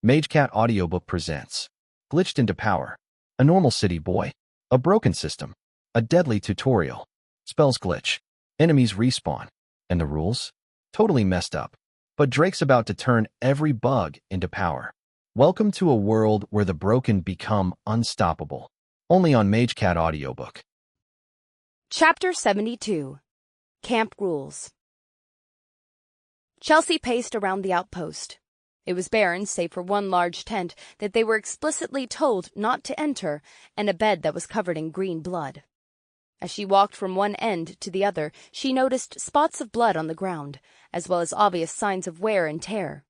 Magecat Audiobook presents Glitched into Power, a normal city boy, a broken system, a deadly tutorial, spells glitch, enemies respawn, and the rules? Totally messed up. But Drake's about to turn every bug into power. Welcome to a world where the broken become unstoppable. Only on Magecat Audiobook. Chapter 72. Camp Rules. Chelsea paced around the outpost. It was barren save for one large tent that they were explicitly told not to enter and a bed that was covered in green blood. As she walked from one end to the other, she noticed spots of blood on the ground, as well as obvious signs of wear and tear.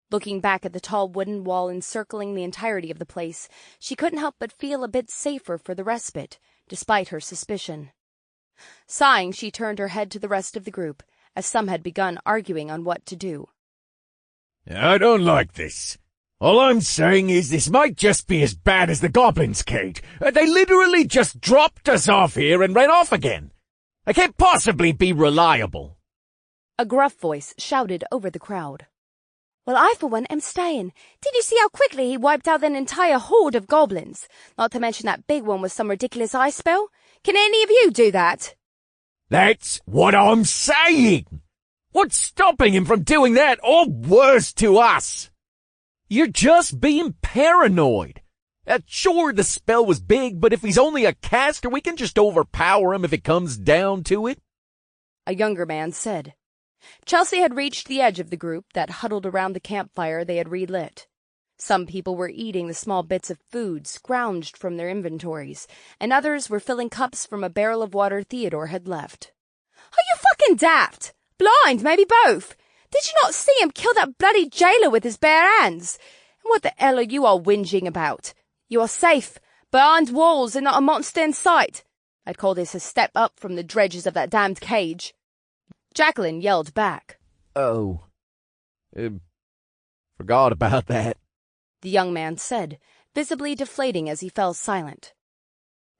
Looking back at the tall wooden wall encircling the entirety of the place, she couldn't help but feel a bit safer for the respite, despite her suspicion. Sighing, she turned her head to the rest of the group, as some had begun arguing on what to do. I don't like this. All I'm saying is this might just be as bad as the goblins, Kate. They literally just dropped us off here and ran off again. I can't possibly be reliable. A gruff voice shouted over the crowd. Well, I for one am staying. Did you see how quickly he wiped out an entire horde of goblins? Not to mention that big one with some ridiculous ice spell. Can any of you do that? That's what I'm saying. What's stopping him from doing that, or worse to us? You're just being paranoid. Sure, the spell was big, but if he's only a caster, we can just overpower him if it comes down to it. A younger man said. Chelsea had reached the edge of the group that huddled around the campfire they had relit. Some people were eating the small bits of food scrounged from their inventories, and others were filling cups from a barrel of water Theodore had left. Are you fucking daft? Blind, maybe both. Did you not see him kill that bloody jailer with his bare hands? And what the hell are you all whinging about? You are safe, behind walls and not a monster in sight. I'd call this a step up from the dredges of that damned cage. Jacqueline yelled back. Oh. Forgot about that. The young man said, visibly deflating as he fell silent.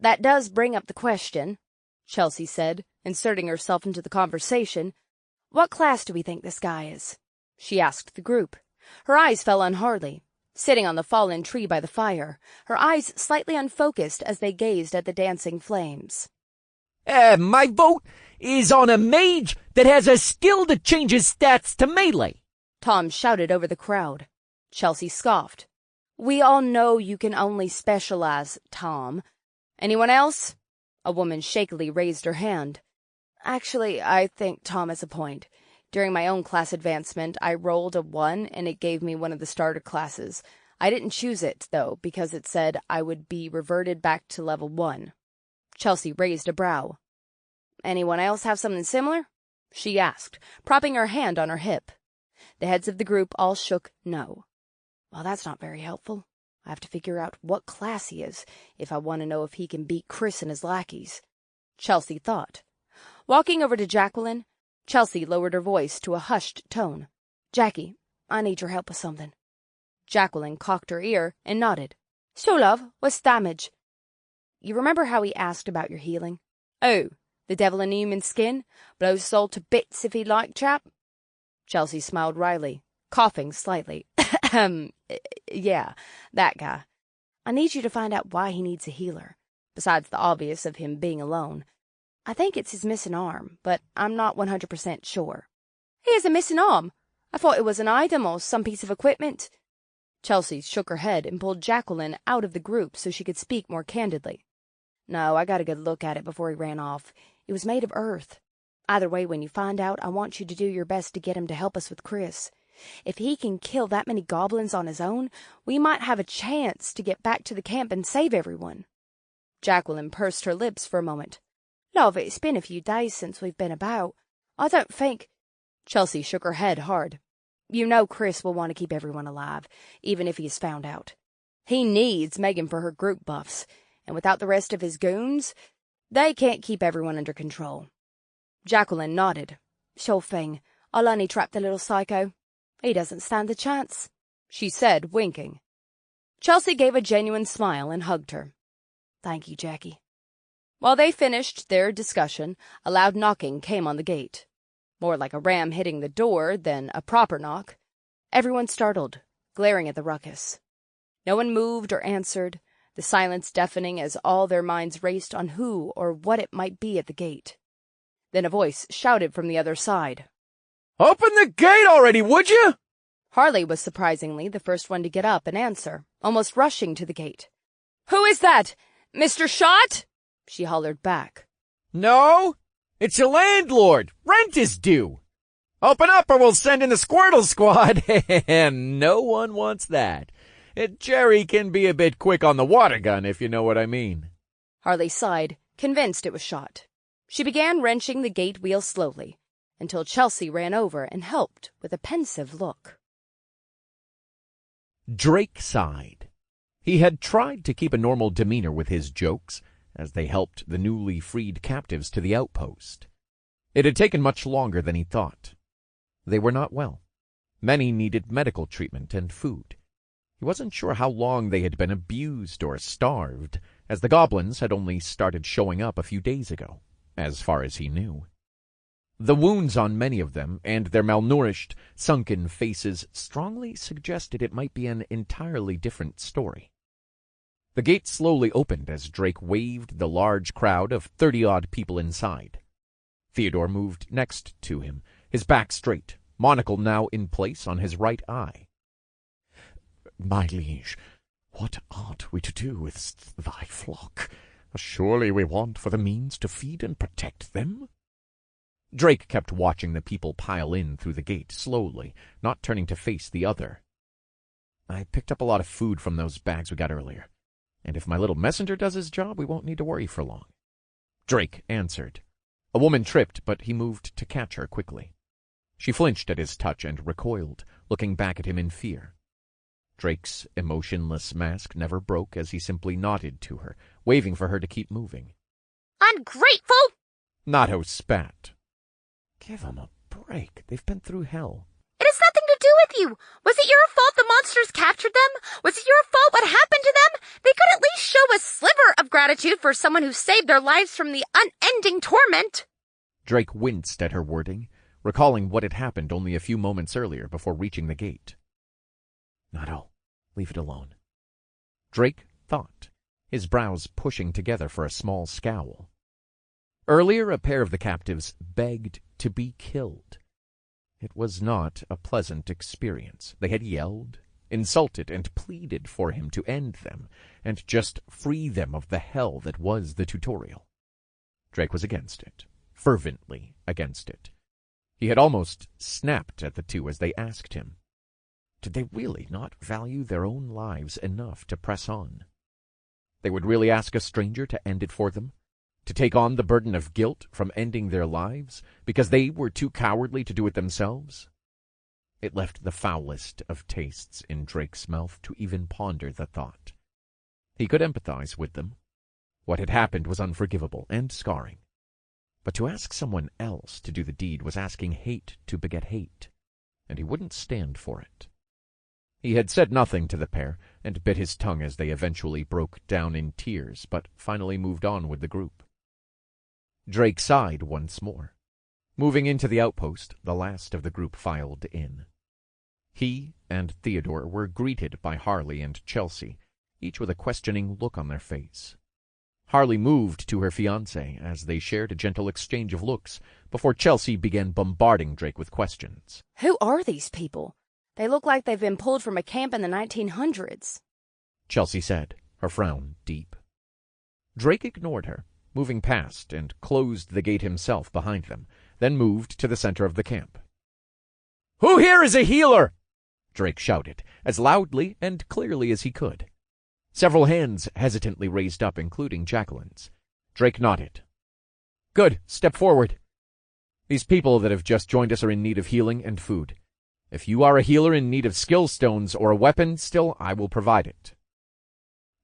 That does bring up the question, Chelsea said, inserting herself into the conversation. What class do we think this guy is? She asked the group. Her eyes fell on Harley, sitting on the fallen tree by the fire, her eyes slightly unfocused as they gazed at the dancing flames. My vote is on a mage that has a skill that changes stats to melee. Tom shouted over the crowd. Chelsea scoffed. We all know you can only specialize, Tom. Anyone else? A woman shakily raised her hand. Actually, I think Tom has a point. During my own class advancement, I rolled a 1 and it gave me one of the starter classes. I didn't choose it, though, because it said I would be reverted back to level 1. Chelsea raised a brow. Anyone else have something similar? She asked, propping her hand on her hip. The heads of the group all shook no. Well, that's not very helpful. I have to figure out what class he is if I want to know if he can beat Chris and his lackeys. Chelsea thought. Walking over to Jacqueline, Chelsea lowered her voice to a hushed tone. Jackie, I need your help with something. Jacqueline cocked her ear and nodded. Sure, love. What's damage? You remember how he asked about your healing? Oh, the devil in human skin? Blow soul to bits if he like, chap? Chelsea smiled wryly, coughing slightly. Yeah, that guy. I need you to find out why he needs a healer, besides the obvious of him being alone. I think it's his missing arm, but I'm not 100% sure. He has a missing arm? I thought it was an item or some piece of equipment. Chelsea shook her head and pulled Jacqueline out of the group so she could speak more candidly. No, I got a good look at it before he ran off. It was made of earth. Either way, when you find out, I want you to do your best to get him to help us with Chris. If he can kill that many goblins on his own, we might have a chance to get back to the camp and save everyone. Jacqueline pursed her lips for a moment. Love, it's been a few days since we've been about. I don't think... Chelsea shook her head hard. You know Chris will want to keep everyone alive, even if he is found out. He needs Megan for her group buffs, and without the rest of his goons, they can't keep everyone under control. Jacqueline nodded. Sure thing. I'll only trap the little psycho. He doesn't stand a chance, she said, winking. Chelsea gave a genuine smile and hugged her. Thank you, Jackie. While they finished their discussion, a loud knocking came on the gate. More like a ram hitting the door than a proper knock. Everyone startled, glaring at the ruckus. No one moved or answered, the silence deafening as all their minds raced on who or what it might be at the gate. Then a voice shouted from the other side. "Open the gate already, would you?" Harley was surprisingly the first one to get up and answer, almost rushing to the gate. "Who is that? Mr. Shott?" she hollered back. "No, it's your landlord. Rent is due. Open up or we'll send in the Squirtle Squad." And no one wants that. Jerry can be a bit quick on the water gun, if you know what I mean. Harley sighed, convinced it was Shott. She began wrenching the gate wheel slowly, until Chelsea ran over and helped with a pensive look. Drake sighed. He had tried to keep a normal demeanor with his jokes as they helped the newly freed captives to the outpost. It had taken much longer than he thought. They were not well. Many needed medical treatment and food. He wasn't sure how long they had been abused or starved, as the goblins had only started showing up a few days ago, as far as he knew. The wounds on many of them and their malnourished, sunken faces strongly suggested it might be an entirely different story. The gate slowly opened as Drake waved the large crowd of 30-odd people inside. Theodore moved next to him, his back straight, monocle now in place on his right eye. "My liege, what ought we to do with thy flock? Surely we want for the means to feed and protect them?" Drake kept watching the people pile in through the gate slowly, not turning to face the other. "I picked up a lot of food from those bags we got earlier, and if my little messenger does his job, we won't need to worry for long," Drake answered. A woman tripped, but he moved to catch her quickly. She flinched at his touch and recoiled, looking back at him in fear. Drake's emotionless mask never broke as he simply nodded to her, waving for her to keep moving. "Ungrateful!" Nato spat. Give them a break. They've been through hell. "It has nothing to do with you. Was it your fault the monsters captured them? Was it your fault what happened to them? They could at least show a sliver of gratitude for someone who saved their lives from the unending torment." Drake winced at her wording, recalling what had happened only a few moments earlier before reaching the gate. "Nato, leave it alone." Drake thought, his brows pushing together for a small scowl. Earlier, a pair of the captives begged to be killed. It was not a pleasant experience. They had yelled, insulted, and pleaded for him to end them, and just free them of the hell that was the tutorial. Drake was against it, fervently against it. He had almost snapped at the two as they asked him. Did they really not value their own lives enough to press on? They would really ask a stranger to end it for them? To take on the burden of guilt from ending their lives because they were too cowardly to do it themselves? It left the foulest of tastes in Drake's mouth to even ponder the thought. He could empathize with them. What had happened was unforgivable and scarring. But to ask someone else to do the deed was asking hate to beget hate, and he wouldn't stand for it. He had said nothing to the pair, and bit his tongue as they eventually broke down in tears, but finally moved on with the group. Drake sighed once more. Moving into the outpost, the last of the group filed in. He and Theodore were greeted by Harley and Chelsea, each with a questioning look on their face. Harley moved to her fiancé as they shared a gentle exchange of looks before Chelsea began bombarding Drake with questions. Who are these people? They look like they've been pulled from a camp in the 1900s. Chelsea said, her frown deep. Drake ignored her, moving past and closed the gate himself behind them, then moved to the center of the camp. "Who here is a healer?" Drake shouted, as loudly and clearly as he could. Several hands hesitantly raised up, including Jacqueline's. Drake nodded. "Good, step forward. These people that have just joined us are in need of healing and food. If you are a healer in need of skill stones or a weapon still, I will provide it."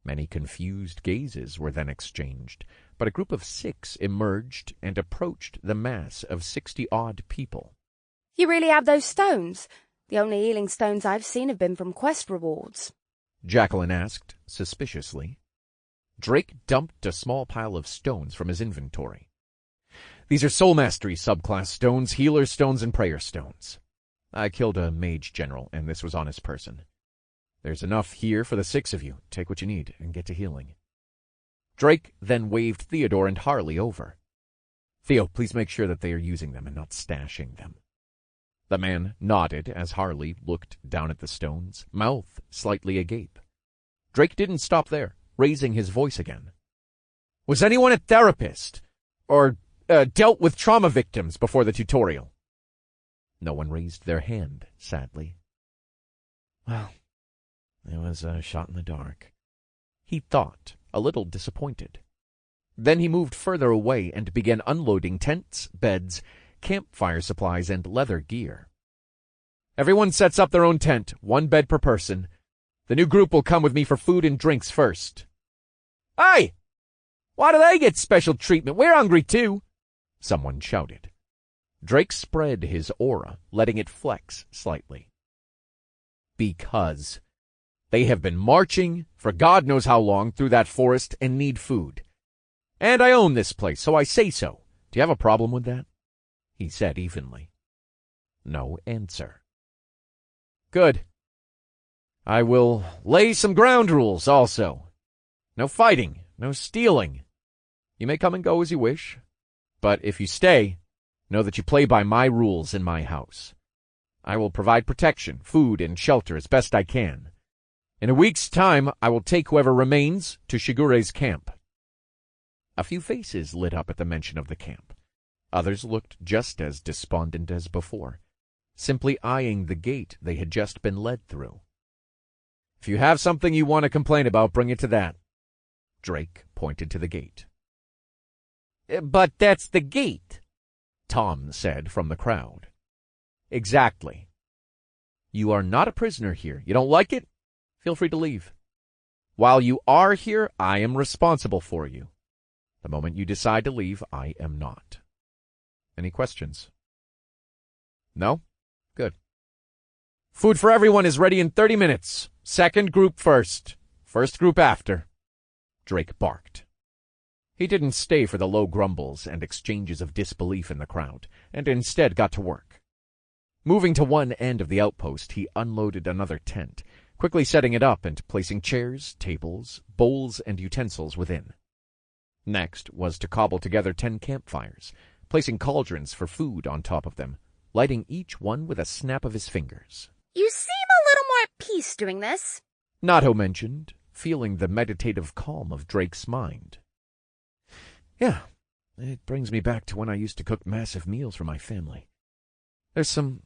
Many confused gazes were then exchanged, but a group of 6 emerged and approached the mass of 60-odd people. You really have those stones? The only healing stones I've seen have been from quest rewards. Jacqueline asked, suspiciously. Drake dumped a small pile of stones from his inventory. "These are Soul Mastery subclass stones, Healer stones, and Prayer stones. I killed a mage general, and this was on his person. There's enough here for the 6 of you. Take what you need and get to healing. Drake then waved Theodore and Harley over. Theo, please make sure that they are using them and not stashing them. The man nodded as Harley looked down at the stones, mouth slightly agape. Drake didn't stop there, raising his voice again. Was anyone a therapist? Or dealt with trauma victims before the tutorial? No one raised their hand, sadly. Well, it was a shot in the dark, he thought, a little disappointed. Then he moved further away and began unloading tents, beds, campfire supplies, and leather gear. Everyone sets up their own tent, 1 bed per person. The new group will come with me for food and drinks first. Hey! Why do they get special treatment? We're hungry too, someone shouted. Drake spread his aura, letting it flex slightly. Because they have been marching for God knows how long through that forest and need food. And I own this place, so I say so. Do you have a problem with that? He said evenly. No answer. Good. I will lay some ground rules also. No fighting, no stealing. You may come and go as you wish, but if you stay, know that you play by my rules in my house. I will provide protection, food, and shelter as best I can. In a week's time, I will take whoever remains to Shigure's camp. A few faces lit up at the mention of the camp. Others looked just as despondent as before, simply eyeing the gate they had just been led through. If you have something you want to complain about, bring it to that. Drake pointed to the gate. But that's the gate, Tom said from the crowd. Exactly. You are not a prisoner here. You don't like it? Feel free to leave. While you are here, I am responsible for you. The moment you decide to leave, I am not. Any questions? No? Good. Food for everyone is ready in 30 minutes. Second group first. First group after. Drake barked. He didn't stay for the low grumbles and exchanges of disbelief in the crowd, and instead got to work. Moving to one end of the outpost, he unloaded another tent, quickly setting it up and placing chairs, tables, bowls, and utensils within. Next was to cobble together 10 campfires, placing cauldrons for food on top of them, lighting each one with a snap of his fingers. You seem a little more at peace doing this, Nato mentioned, feeling the meditative calm of Drake's mind. Yeah, it brings me back to when I used to cook massive meals for my family. There's some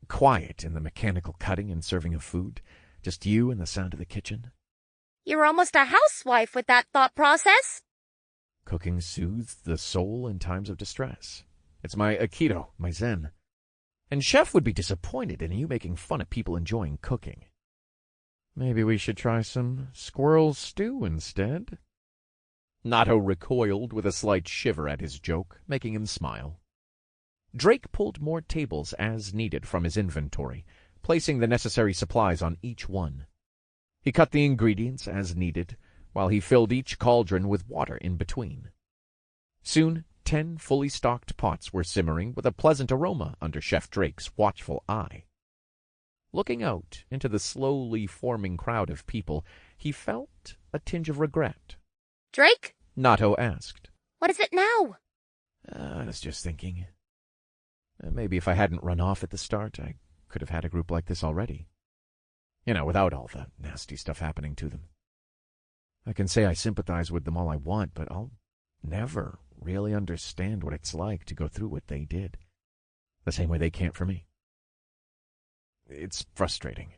quiet in the mechanical cutting and serving of food, just you and the sound of the kitchen. You're almost a housewife with that thought process. Cooking soothes the soul in times of distress. It's my Aikido, my Zen. And Chef would be disappointed in you making fun of people enjoying cooking. Maybe we should try some squirrel stew instead? Nato recoiled with a slight shiver at his joke, making him smile. Drake pulled more tables as needed from his inventory, placing the necessary supplies on each one. He cut the ingredients as needed, while he filled each cauldron with water in between. Soon, 10 fully stocked pots were simmering with a pleasant aroma under Chef Drake's watchful eye. Looking out into the slowly forming crowd of people, he felt a tinge of regret. Drake? Nato asked. What is it now? I was just thinking. Maybe if I hadn't run off at the start, I could have had a group like this already. You know, without all the nasty stuff happening to them. I can say I sympathize with them all I want, but I'll never really understand what it's like to go through what they did. The same way they can't for me. It's frustrating.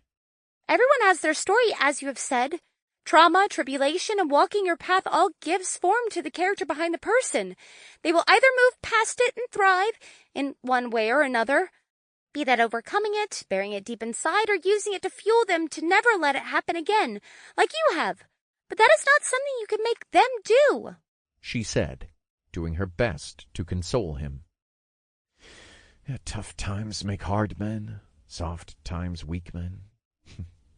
Everyone has their story, as you have said. Trauma, tribulation, and walking your path all gives form to the character behind the person. They will either move past it and thrive in one way or another, be that overcoming it, burying it deep inside, or using it to fuel them to never let it happen again, like you have. But that is not something you can make them do, she said, doing her best to console him. Yeah, tough times make hard men, soft times weak men.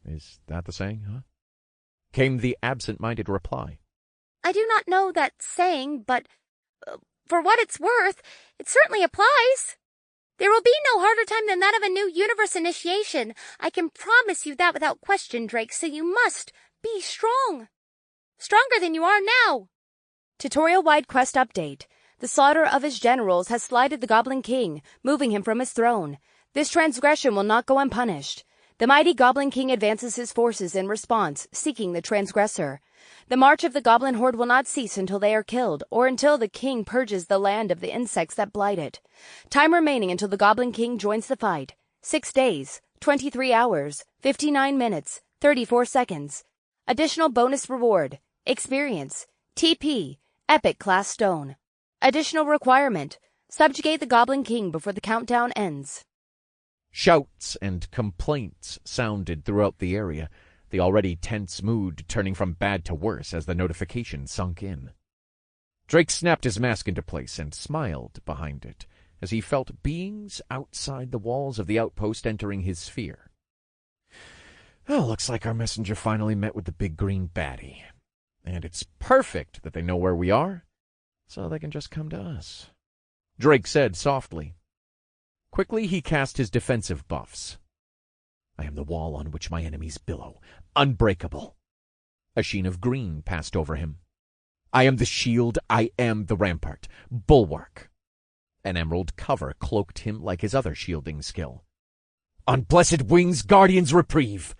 Is that the saying, huh? Came the absent-minded reply. I do not know that saying, but for what it's worth, it certainly applies. There will be no harder time than that of a new universe initiation. I can promise you that without question, Drake, so you must be strong. Stronger than you are now. Tutorial-wide quest update. The slaughter of his generals has slighted the Goblin King, moving him from his throne. This transgression will not go unpunished. The mighty Goblin King advances his forces in response, seeking the transgressor. The march of the Goblin Horde will not cease until they are killed, or until the king purges the land of the insects that blight it. Time remaining until the Goblin King joins the fight. 6 days, 23 hours, 59 minutes, 34 seconds. Additional bonus reward. Experience. TP. Epic Class Stone. Additional requirement. Subjugate the Goblin King before the countdown ends. Shouts and complaints sounded throughout the area, the already tense mood turning from bad to worse as the notification sunk in. Drake snapped his mask into place and smiled behind it as he felt beings outside the walls of the outpost entering his sphere. Oh, looks like our messenger finally met with the big green baddie. And it's perfect that they know where we are, so they can just come to us, Drake said softly. Quickly he cast his defensive buffs. I am the wall on which my enemies billow, unbreakable. A sheen of green passed over him. I am the shield, I am the rampart, bulwark. An emerald cover cloaked him like his other shielding skill. On blessed wings, guardian's reprieve.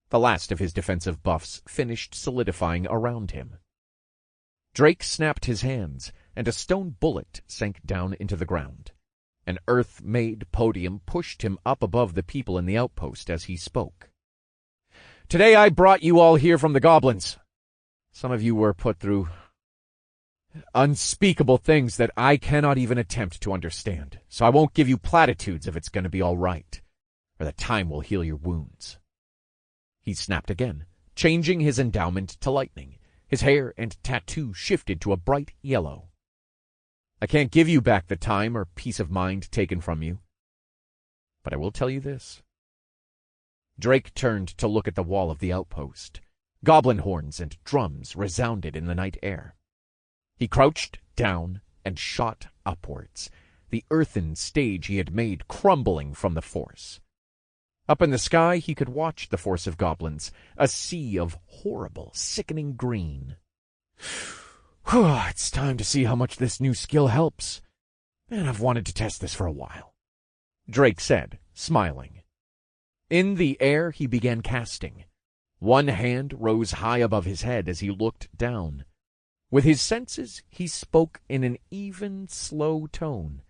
The last of his defensive buffs finished solidifying around him. Drake snapped his hands, and a stone bullet sank down into the ground. An earth-made podium pushed him up above the people in the outpost as he spoke. Today I brought you all here from the goblins. Some of you were put through unspeakable things that I cannot even attempt to understand, so I won't give you platitudes if it's going to be all right, or that time will heal your wounds. He snapped again, changing his endowment to lightning. His hair and tattoo shifted to a bright yellow. I can't give you back the time or peace of mind taken from you, but I will tell you this. Drake turned to look at the wall of the outpost. Goblin horns and drums resounded in the night air. He crouched down and shot upwards, the earthen stage he had made crumbling from the force. Up in the sky he could watch the force of goblins, a sea of horrible, sickening green. It's time to see how much this new skill helps. And I've wanted to test this for a while, Drake said, smiling. In the air he began casting. One hand rose high above his head as he looked down. With his senses he spoke in an even, slow tone,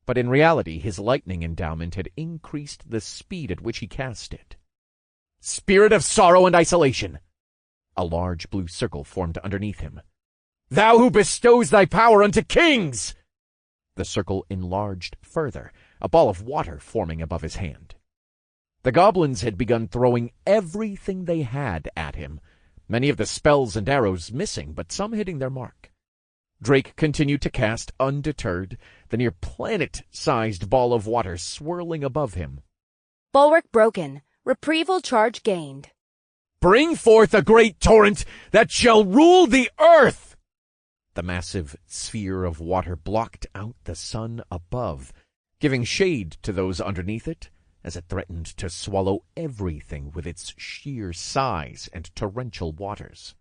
but in reality his lightning endowment had increased the speed at which he cast it. Spirit of sorrow and isolation! A large blue circle formed underneath him. Thou who bestows thy power unto kings! The circle enlarged further, a ball of water forming above his hand. The goblins had begun throwing everything they had at him, many of the spells and arrows missing, but some hitting their mark. Drake continued to cast undeterred, the near planet-sized ball of water swirling above him. Bulwark broken. Reprieval charge gained. Bring forth a great torrent that shall rule the earth! The massive sphere of water blocked out the sun above, giving shade to those underneath it, as it threatened to swallow everything with its sheer size and torrential waters.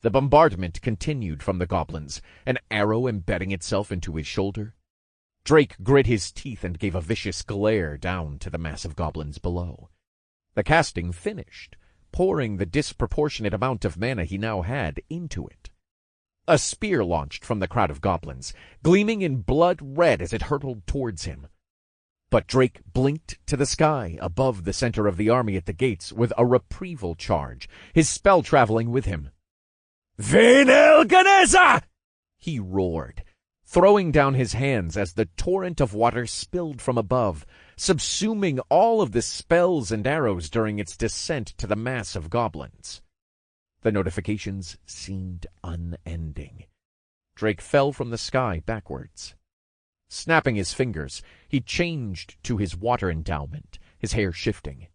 The bombardment continued from the goblins, an arrow embedding itself into his shoulder. Drake grit his teeth and gave a vicious glare down to the mass of goblins below. The casting finished, pouring the disproportionate amount of mana he now had into it. A spear launched from the crowd of goblins, gleaming in blood red as it hurtled towards him. But Drake blinked to the sky above the center of the army at the gates with a reprieval charge, his spell traveling with him. Vin Elganeza! He roared, throwing down his hands as the torrent of water spilled from above, subsuming all of the spells and arrows during its descent to the mass of goblins. The notifications seemed unending. Drake fell from the sky backwards. Snapping his fingers, he changed to his water endowment, his hair shifting.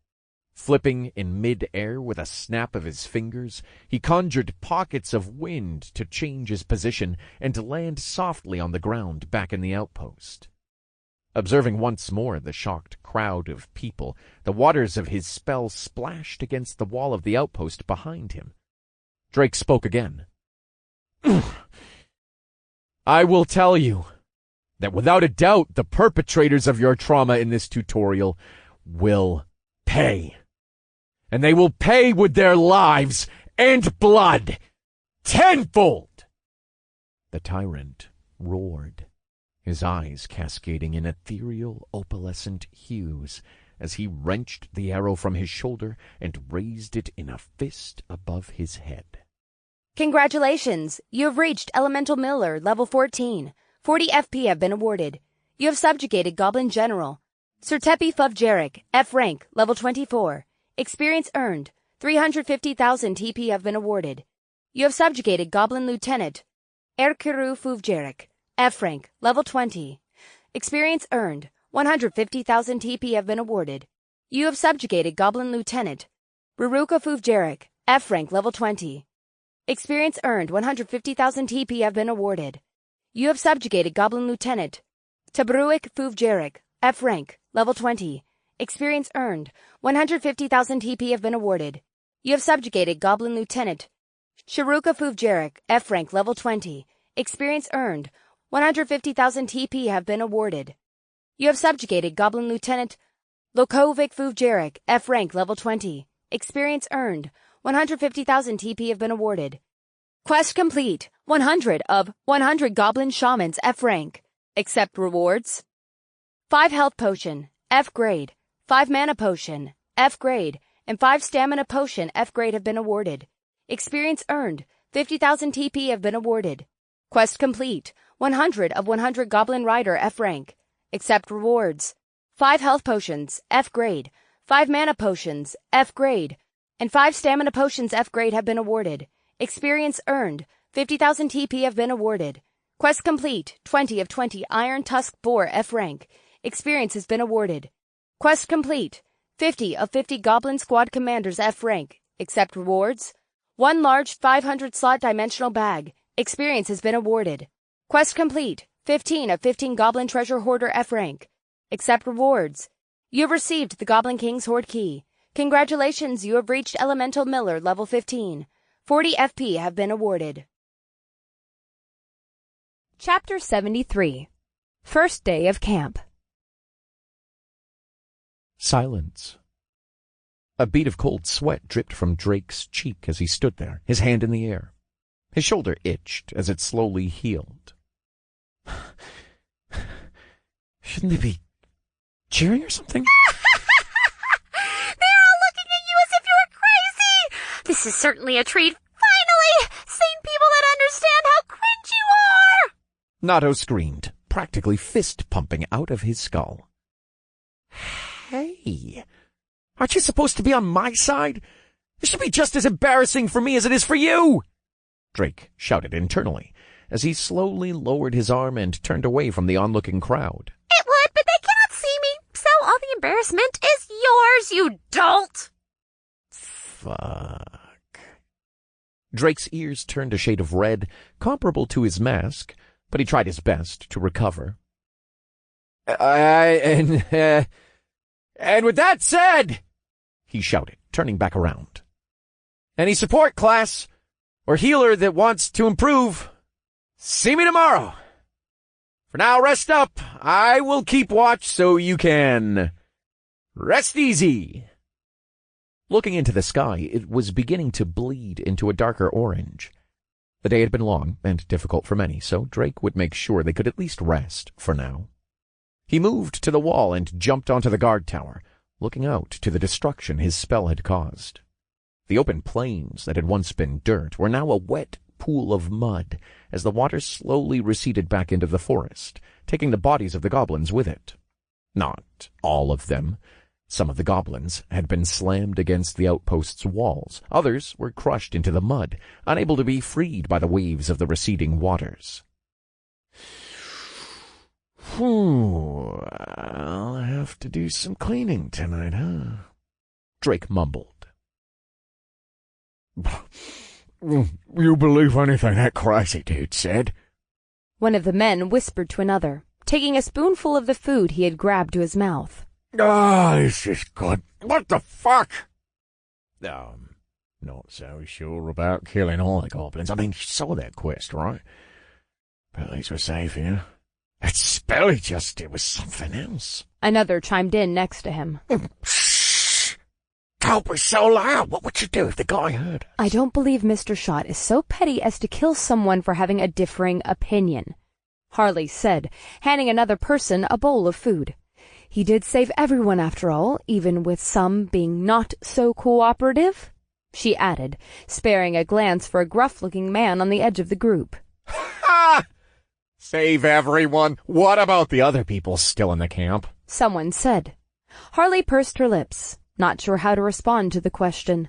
Flipping in mid-air with a snap of his fingers, he conjured pockets of wind to change his position and land softly on the ground back in the outpost. Observing once more the shocked crowd of people, the waters of his spell splashed against the wall of the outpost behind him. Drake spoke again. I will tell you that without a doubt the perpetrators of your trauma in this tutorial will pay. And they will pay with their lives and blood, tenfold. The tyrant roared, his eyes cascading in ethereal opalescent hues as he wrenched the arrow from his shoulder and raised it in a fist above his head. Congratulations! You have reached Elemental Miller, level 14. 40 FP have been awarded. You have subjugated Goblin General. Sir Tepi Fuvjeric, F rank, level 24. Experience earned. 350,000 TP have been awarded. You have subjugated Goblin Lieutenant Erkiru Fuvjeric, F rank, level 20. Experience earned. 150,000 TP have been awarded. You have subjugated Goblin Lieutenant Ruruka Fuvjeric, F rank, level 20. Experience earned. 150,000 TP have been awarded. You have subjugated Goblin Lieutenant Tabruik Fuvjeric, F rank, level 20. Experience earned. 150,000 TP have been awarded. You have subjugated Goblin Lieutenant Shiruka Fuvjeric, F rank, level 20. Experience earned. 150,000 TP have been awarded. You have subjugated Goblin Lieutenant Lokovic Fuvjeric, F rank, level 20. Experience earned. 150,000 TP have been awarded. Quest complete. 100 of 100 Goblin Shamans, F rank. Accept rewards. 5 health potion, F grade. 5 mana potion, F grade, and 5 stamina potion, F grade have been awarded. Experience earned. 50,000 TP have been awarded. Quest complete. 100 of 100 Goblin Rider, F rank. Accept rewards. 5 health potions, F grade. 5 mana potions, F grade, and 5 stamina potions, F grade have been awarded. Experience earned. 50,000 TP have been awarded. Quest complete. 20 of 20 Iron Tusk Boar, F rank. Experience has been awarded. Quest complete. 50 of 50 Goblin Squad Commanders, F rank. Accept rewards. 1 large 500 slot dimensional bag. Experience has been awarded. Quest complete. 15 of 15 Goblin Treasure Hoarder, F rank. Accept rewards. You have received the Goblin King's Hoard Key. Congratulations, you have reached Elemental Miller, level 15. 40 FP have been awarded. Chapter 73. First Day of Camp. Silence. A bead of cold sweat dripped from Drake's cheek as he stood there, his hand in the air. His shoulder itched as it slowly healed. Shouldn't they be cheering or something? They're all looking at you as if you're crazy! This is certainly a treat. Finally! Seeing people that understand how cringe you are! Nato screamed, practically fist-pumping out of his skull. Hey, aren't you supposed to be on my side? This should be just as embarrassing for me as it is for you! Drake shouted internally, as he slowly lowered his arm and turned away from the onlooking crowd. It would, but they cannot see me, so all the embarrassment is yours, you dolt! Fuck. Drake's ears turned a shade of red, comparable to his mask, but he tried his best to recover. And with that said, he shouted, turning back around. Any support, class, or healer that wants to improve, see me tomorrow. For now, rest up. I will keep watch so you can rest easy. Looking into the sky, it was beginning to bleed into a darker orange. The day had been long and difficult for many, so Drake would make sure they could at least rest for now. He moved to the wall and jumped onto the guard tower, looking out to the destruction his spell had caused. The open plains that had once been dirt were now a wet pool of mud as the water slowly receded back into the forest, taking the bodies of the goblins with it. Not all of them. Some of the goblins had been slammed against the outpost's walls. Others were crushed into the mud, unable to be freed by the waves of the receding waters. I'll have to do some cleaning tonight, huh? Drake mumbled. You believe anything that crazy dude said? One of the men whispered to another, taking a spoonful of the food he had grabbed to his mouth. Ah, this is good. What the fuck? Not so sure about killing all the goblins. I mean, you saw their quest, right? But at least we're safe here. That spell he just did was something else. Another chimed in next to him. Shh! Don't be so loud. What would you do if the guy heard us? I don't believe Mr. Shot is so petty as to kill someone for having a differing opinion, Harley said, handing another person a bowl of food. He did save everyone after all, even with some being not so cooperative, she added, sparing a glance for a gruff-looking man on the edge of the group. Ha! Save everyone. What about the other people still in the camp? Someone said. Harley pursed her lips, not sure how to respond to the question,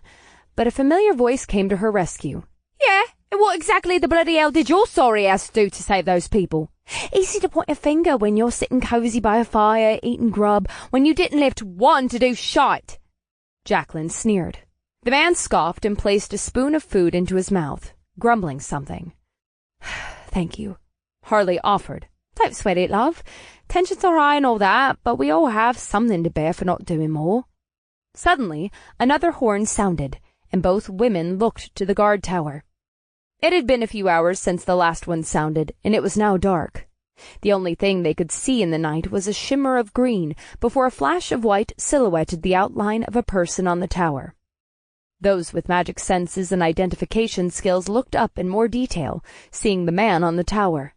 but a familiar voice came to her rescue. Yeah, and what exactly the bloody hell did your sorry ass do to save those people? Easy to point a finger when you're sitting cosy by a fire, eating grub, when you didn't lift one to do shite. Jacqueline sneered. The man scoffed and placed a spoon of food into his mouth, grumbling something. Thank you, Harley offered. Don't sweat it, love. Tensions are high and all that, but we all have something to bear for not doing more. Suddenly, another horn sounded, and both women looked to the guard tower. It had been a few hours since the last one sounded, and it was now dark. The only thing they could see in the night was a shimmer of green before a flash of white silhouetted the outline of a person on the tower. Those with magic senses and identification skills looked up in more detail, seeing the man on the tower.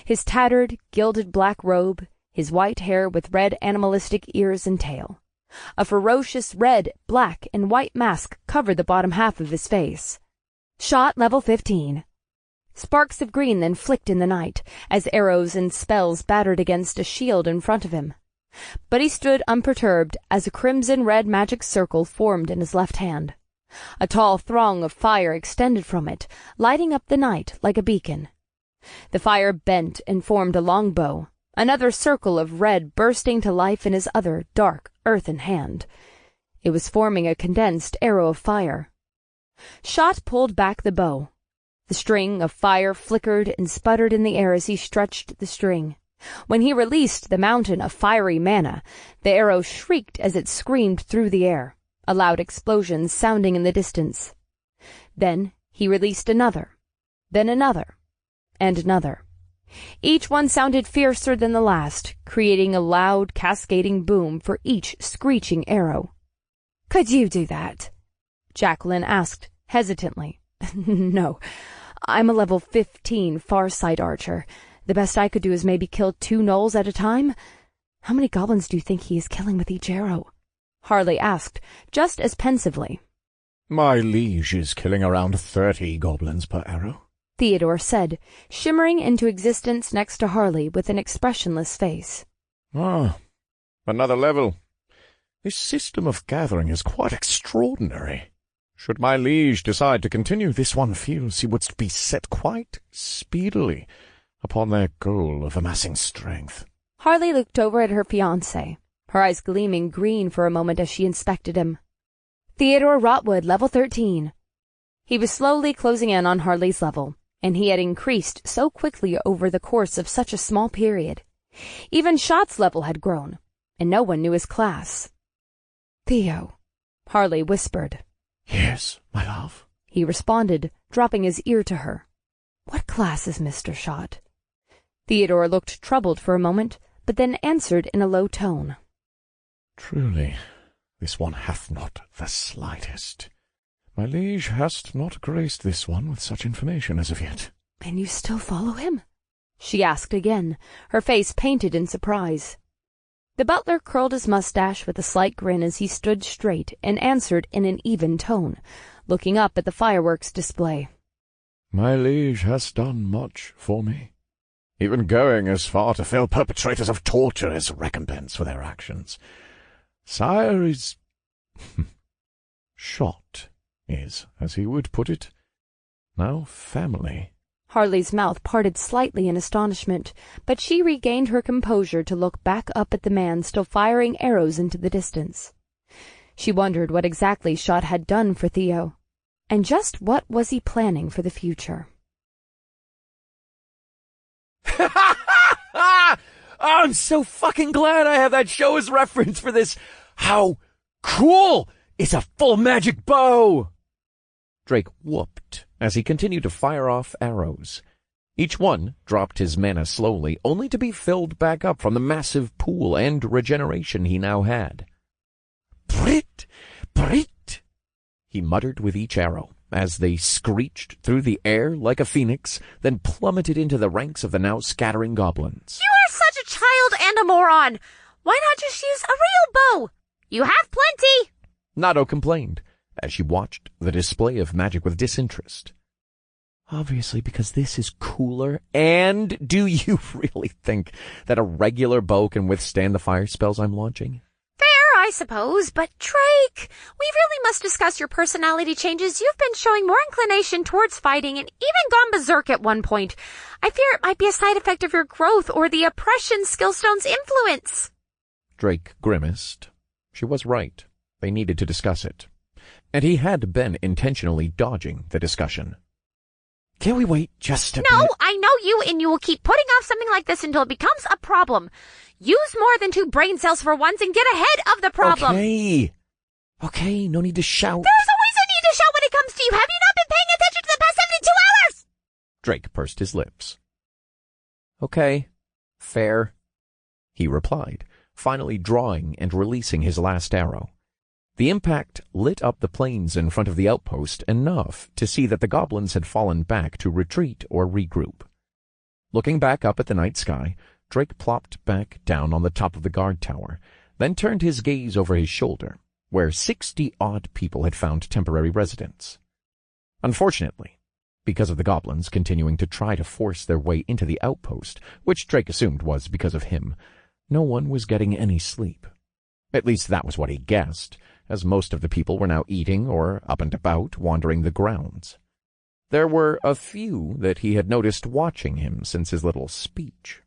His tattered, gilded black robe, his white hair with red animalistic ears and tail. A ferocious red, black, and white mask covered the bottom half of his face. Shot level 15. Sparks of green then flicked in the night, as arrows and spells battered against a shield in front of him. But he stood unperturbed as a crimson-red magic circle formed in his left hand. A tall throng of fire extended from it, lighting up the night like a beacon. The fire bent and formed a long bow, another circle of red bursting to life in his other dark, earthen hand. It was forming a condensed arrow of fire. Shot pulled back the bow. The string of fire flickered and sputtered in the air as he stretched the string. When he released the mountain of fiery mana, the arrow shrieked as it screamed through the air, a loud explosion sounding in the distance. Then he released another, then another, and another. Each one sounded fiercer than the last, creating a loud, cascading boom for each screeching arrow. "Could you do that?" Jacqueline asked, hesitantly. "No, I'm a level 15 far-sight archer. The best I could do is maybe kill 2 gnolls at a time. How many goblins do you think he is killing with each arrow?" Harley asked, just as pensively. My liege is killing around 30 goblins per arrow, Theodore said, shimmering into existence next to Harley with an expressionless face. Ah, another level. This system of gathering is quite extraordinary. Should my liege decide to continue, this one feels he would be set quite speedily upon their goal of amassing strength. Harley looked over at her fiancé, her eyes gleaming green for a moment as she inspected him. Theodore Rotwood, level 13. He was slowly closing in on Harley's level, and he had increased so quickly over the course of such a small period. Even Shot's level had grown, and no one knew his class. "Theo," Harley whispered. Yes, my love, he responded, dropping his ear to her. "What class is Mr. Shot?" Theodore looked troubled for a moment, but then answered in a low tone. Truly, this one hath not the slightest. My liege hast not graced this one with such information as of yet. "And you still follow him?" she asked again, her face painted in surprise. The butler curled his mustache with a slight grin as he stood straight and answered in an even tone, looking up at the fireworks display. My liege has done much for me, even going as far to fell perpetrators of torture as recompense for their actions. Sire is Shot is, as he would put it, now family. Harley's mouth parted slightly in astonishment, but she regained her composure to look back up at the man still firing arrows into the distance. She wondered what exactly Shot had done for Theo, and just what was he planning for the future. I'm so fucking glad I have that show as reference for this. How cool is a full magic bow? Drake whooped as he continued to fire off arrows. Each one dropped his mana slowly, only to be filled back up from the massive pool and regeneration he now had. Brit! Brit! He muttered with each arrow, as they screeched through the air like a phoenix, then plummeted into the ranks of the now scattering goblins. You are such a child and a moron. Why not just use a real bow? You have plenty. Nado complained, as she watched the display of magic with disinterest. Obviously, because this is cooler. And do you really think that a regular bow can withstand the fire spells I'm launching? Fair, I suppose, but Drake, we really must discuss your personality changes. You've been showing more inclination towards fighting and even gone berserk at one point. I fear it might be a side effect of your growth or the oppression Skillstone's influence. Drake grimaced. She was right. They needed to discuss it. And he had been intentionally dodging the discussion. Can we wait just a bit? No, I know you, and you will keep putting off something like this until it becomes a problem. Use more than 2 brain cells for once and get ahead of the problem. Okay, no need to shout. There's always a need to shout when it comes to you. Have you not been paying attention to the past 72 hours? Drake pursed his lips. Okay, fair, he replied, finally drawing and releasing his last arrow. The impact lit up the plains in front of the outpost enough to see that the goblins had fallen back to retreat or regroup. Looking back up at the night sky, Drake plopped back down on the top of the guard tower, then turned his gaze over his shoulder, where 60-odd people had found temporary residence. Unfortunately, because of the goblins continuing to try to force their way into the outpost, which Drake assumed was because of him, no one was getting any sleep. At least that was what he guessed, as most of the people were now eating or up and about, wandering the grounds. There were a few that he had noticed watching him since his little speech.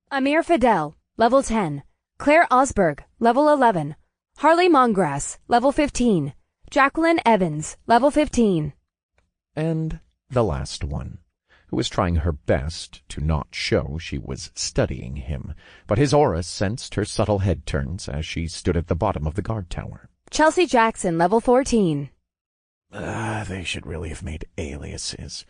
Amir Fidel, level 10. Claire Osberg, level 11. Harley Mongrass, level 15. Jacqueline Evans, level 15. And the last one, who was trying her best to not show she was studying him, but his aura sensed her subtle head turns as she stood at the bottom of the guard tower. Chelsea Jackson, level 14. They should really have made aliases.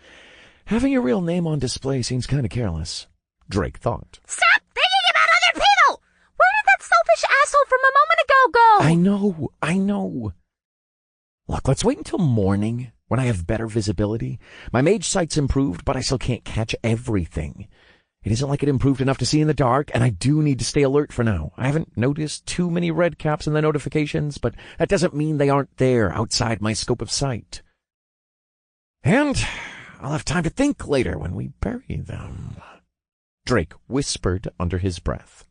Having your real name on display seems kind of careless, Drake thought. Stop thinking about other people! Where did that selfish asshole from a moment ago go? I know. Look, let's wait until morning, when I have better visibility. My mage sight's improved, but I still can't catch everything. It isn't like it improved enough to see in the dark, and I do need to stay alert for now. I haven't noticed too many red caps in the notifications, but that doesn't mean they aren't there outside my scope of sight. And I'll have time to think later when we bury them, Drake whispered under his breath.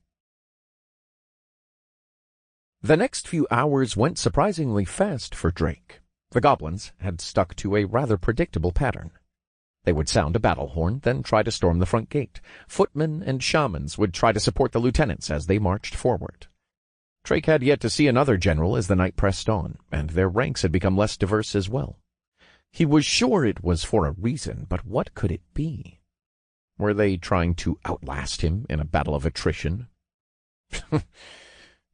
The next few hours went surprisingly fast for Drake. The goblins had stuck to a rather predictable pattern. They would sound a battle horn, then try to storm the front gate. Footmen and shamans would try to support the lieutenants as they marched forward. Drake had yet to see another general as the night pressed on, and their ranks had become less diverse as well. He was sure it was for a reason, but what could it be? Were they trying to outlast him in a battle of attrition?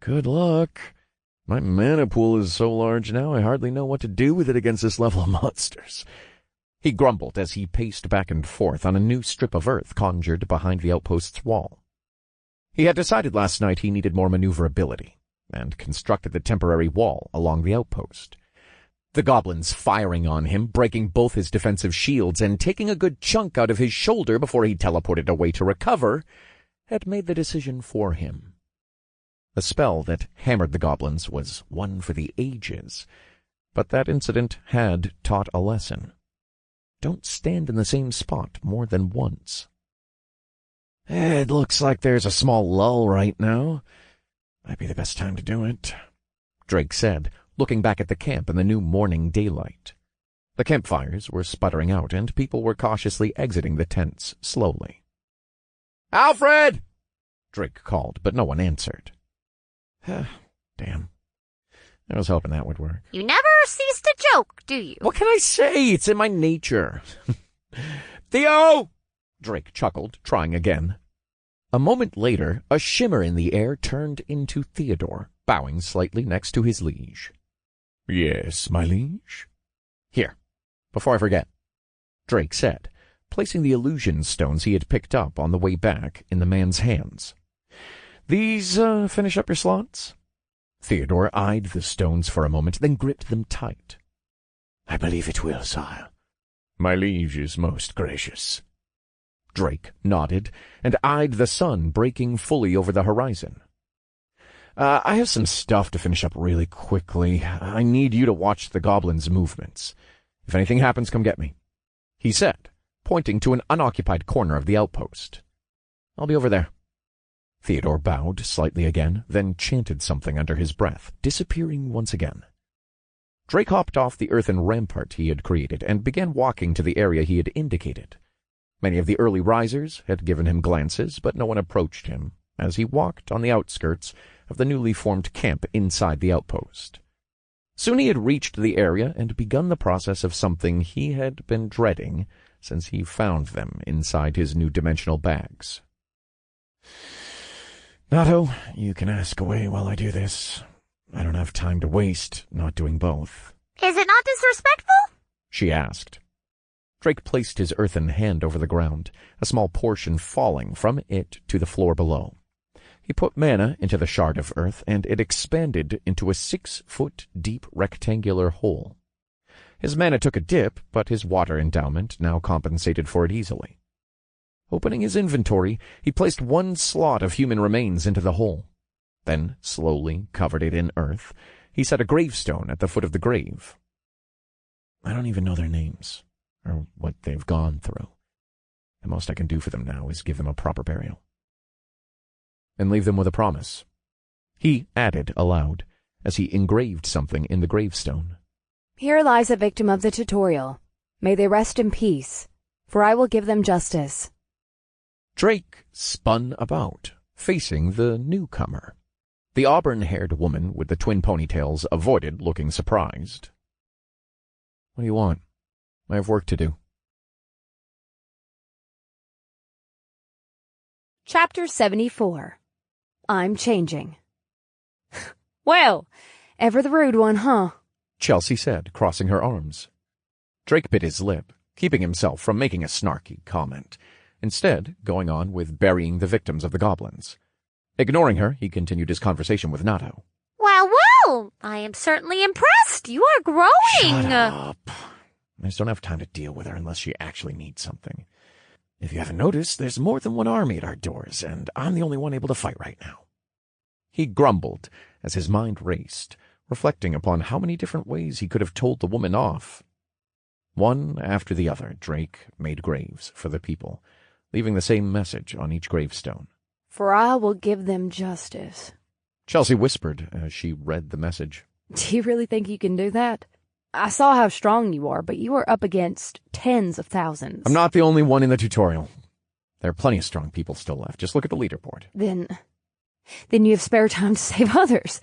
Good luck. My mana pool is so large now I hardly know what to do with it against this level of monsters. He grumbled as he paced back and forth on a new strip of earth conjured behind the outpost's wall. He had decided last night he needed more maneuverability, and constructed the temporary wall along the outpost. The goblins firing on him, breaking both his defensive shields and taking a good chunk out of his shoulder before he teleported away to recover, had made the decision for him. The spell that hammered the goblins was one for the ages, but that incident had taught a lesson. Don't stand in the same spot more than once. It looks like there's a small lull right now. Might be the best time to do it, Drake said, looking back at the camp in the new morning daylight. The campfires were sputtering out, and people were cautiously exiting the tents slowly. "Alfred!" Drake called, but no one answered. Damn. I was hoping that would work. You never cease to joke, do you? What can I say? It's in my nature. Theo! Drake chuckled, trying again. A moment later, a shimmer in the air turned into Theodore, bowing slightly next to his liege. Yes, my liege? Here, before I forget, Drake said, placing the illusion stones he had picked up on the way back in the man's hands. These, finish up your slots? Theodore eyed the stones for a moment, then gripped them tight. I believe it will, sire. My liege is most gracious. Drake nodded and eyed the sun breaking fully over the horizon. I have some stuff to finish up really quickly. I need you to watch the goblins' movements. If anything happens, come get me, he said, pointing to an unoccupied corner of the outpost. I'll be over there. Theodore bowed slightly again, then chanted something under his breath, disappearing once again. Drake hopped off the earthen rampart he had created and began walking to the area he had indicated. Many of the early risers had given him glances, but no one approached him as he walked on the outskirts of the newly formed camp inside the outpost. Soon he had reached the area and begun the process of something he had been dreading since he found them inside his new dimensional bags. Nato, you can ask away while I do this. I don't have time to waste not doing both. Is it not disrespectful? She asked. Drake placed his earthen hand over the ground, a small portion falling from it to the floor below. He put mana into the shard of earth, and it expanded into a 6-foot-deep rectangular hole. His mana took a dip, but his water endowment now compensated for it easily. Opening his inventory, he placed one slot of human remains into the hole. Then, slowly covered it in earth, he set a gravestone at the foot of the grave. I don't even know their names, or what they've gone through. The most I can do for them now is give them a proper burial. And leave them with a promise, he added aloud, as he engraved something in the gravestone. Here lies a victim of the tutorial. May they rest in peace, for I will give them justice. Drake spun about, facing the newcomer. The auburn-haired woman with the twin ponytails avoided looking surprised. What do you want? I have work to do. Chapter 74. I'm changing. Well, ever the rude one, huh? Chelsea said, crossing her arms. Drake bit his lip, keeping himself from making a snarky comment, instead going on with burying the victims of the goblins. Ignoring her, he continued his conversation with Nato. Well, I am certainly impressed. You are growing. Shut up. I just don't have time to deal with her unless she actually needs something. If you haven't noticed, there's more than one army at our doors, and I'm the only one able to fight right now. He grumbled as his mind raced, reflecting upon how many different ways he could have told the woman off. One after the other, Drake made graves for the people, leaving the same message on each gravestone. For I will give them justice. Chelsea whispered as she read the message. Do you really think you can do that? I saw how strong you are, but you are up against tens of thousands. I'm not the only one in the tutorial. There are plenty of strong people still left. Just look at the leaderboard. Then you have spare time to save others.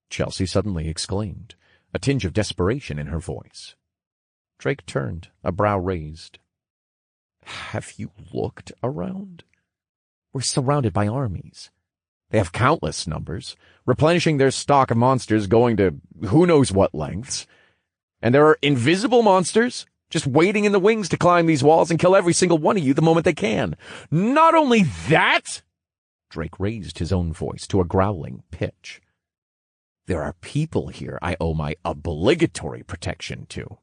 Chelsea suddenly exclaimed, a tinge of desperation in her voice. Drake turned, a brow raised. Have you looked around? We're surrounded by armies. They have countless numbers, replenishing their stock of monsters going to who knows what lengths. And there are invisible monsters just waiting in the wings to climb these walls and kill every single one of you the moment they can. Not only that, Drake raised his own voice to a growling pitch. There are people here I owe my obligatory protection to.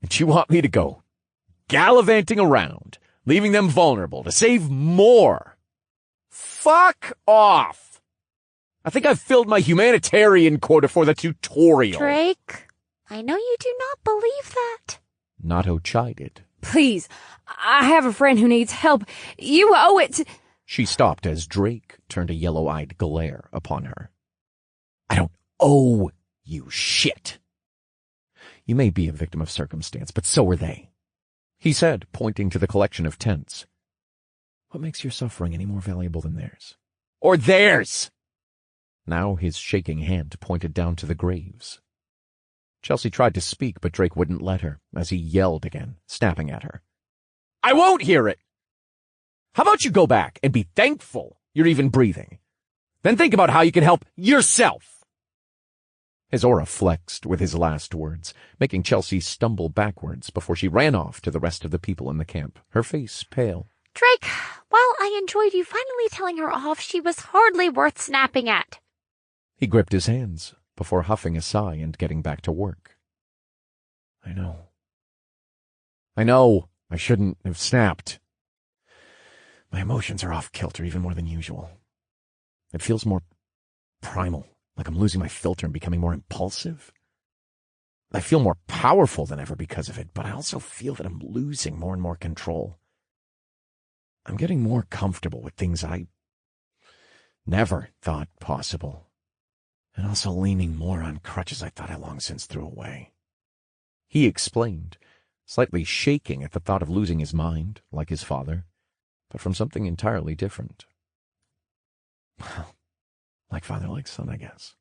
And you want me to go gallivanting around, leaving them vulnerable to save more? Fuck off! I think I've filled my humanitarian quota for the tutorial. Drake, I know you do not believe that. Nato chided. Please, I have a friend who needs help. You owe it to... She stopped as Drake turned a yellow-eyed glare upon her. I don't owe you shit. You may be a victim of circumstance, but so are they, he said, pointing to the collection of tents. What makes your suffering any more valuable than theirs? Or theirs? Now his shaking hand pointed down to the graves. Chelsea tried to speak, but Drake wouldn't let her, as he yelled again, snapping at her. I won't hear it! How about you go back and be thankful you're even breathing? Then think about how you can help yourself." His aura flexed with his last words, making Chelsea stumble backwards before she ran off to the rest of the people in the camp, her face pale. Drake, while I enjoyed you finally telling her off, she was hardly worth snapping at. He gripped his hands before huffing a sigh and getting back to work. I know. I shouldn't have snapped. My emotions are off-kilter even more than usual. It feels more primal, like I'm losing my filter and becoming more impulsive. I feel more powerful than ever because of it, but I also feel that I'm losing more and more control. I'm getting more comfortable with things I never thought possible, and also leaning more on crutches I thought I long since threw away. He explained, slightly shaking at the thought of losing his mind, like his father, but from something entirely different. Well, like father, like son, I guess.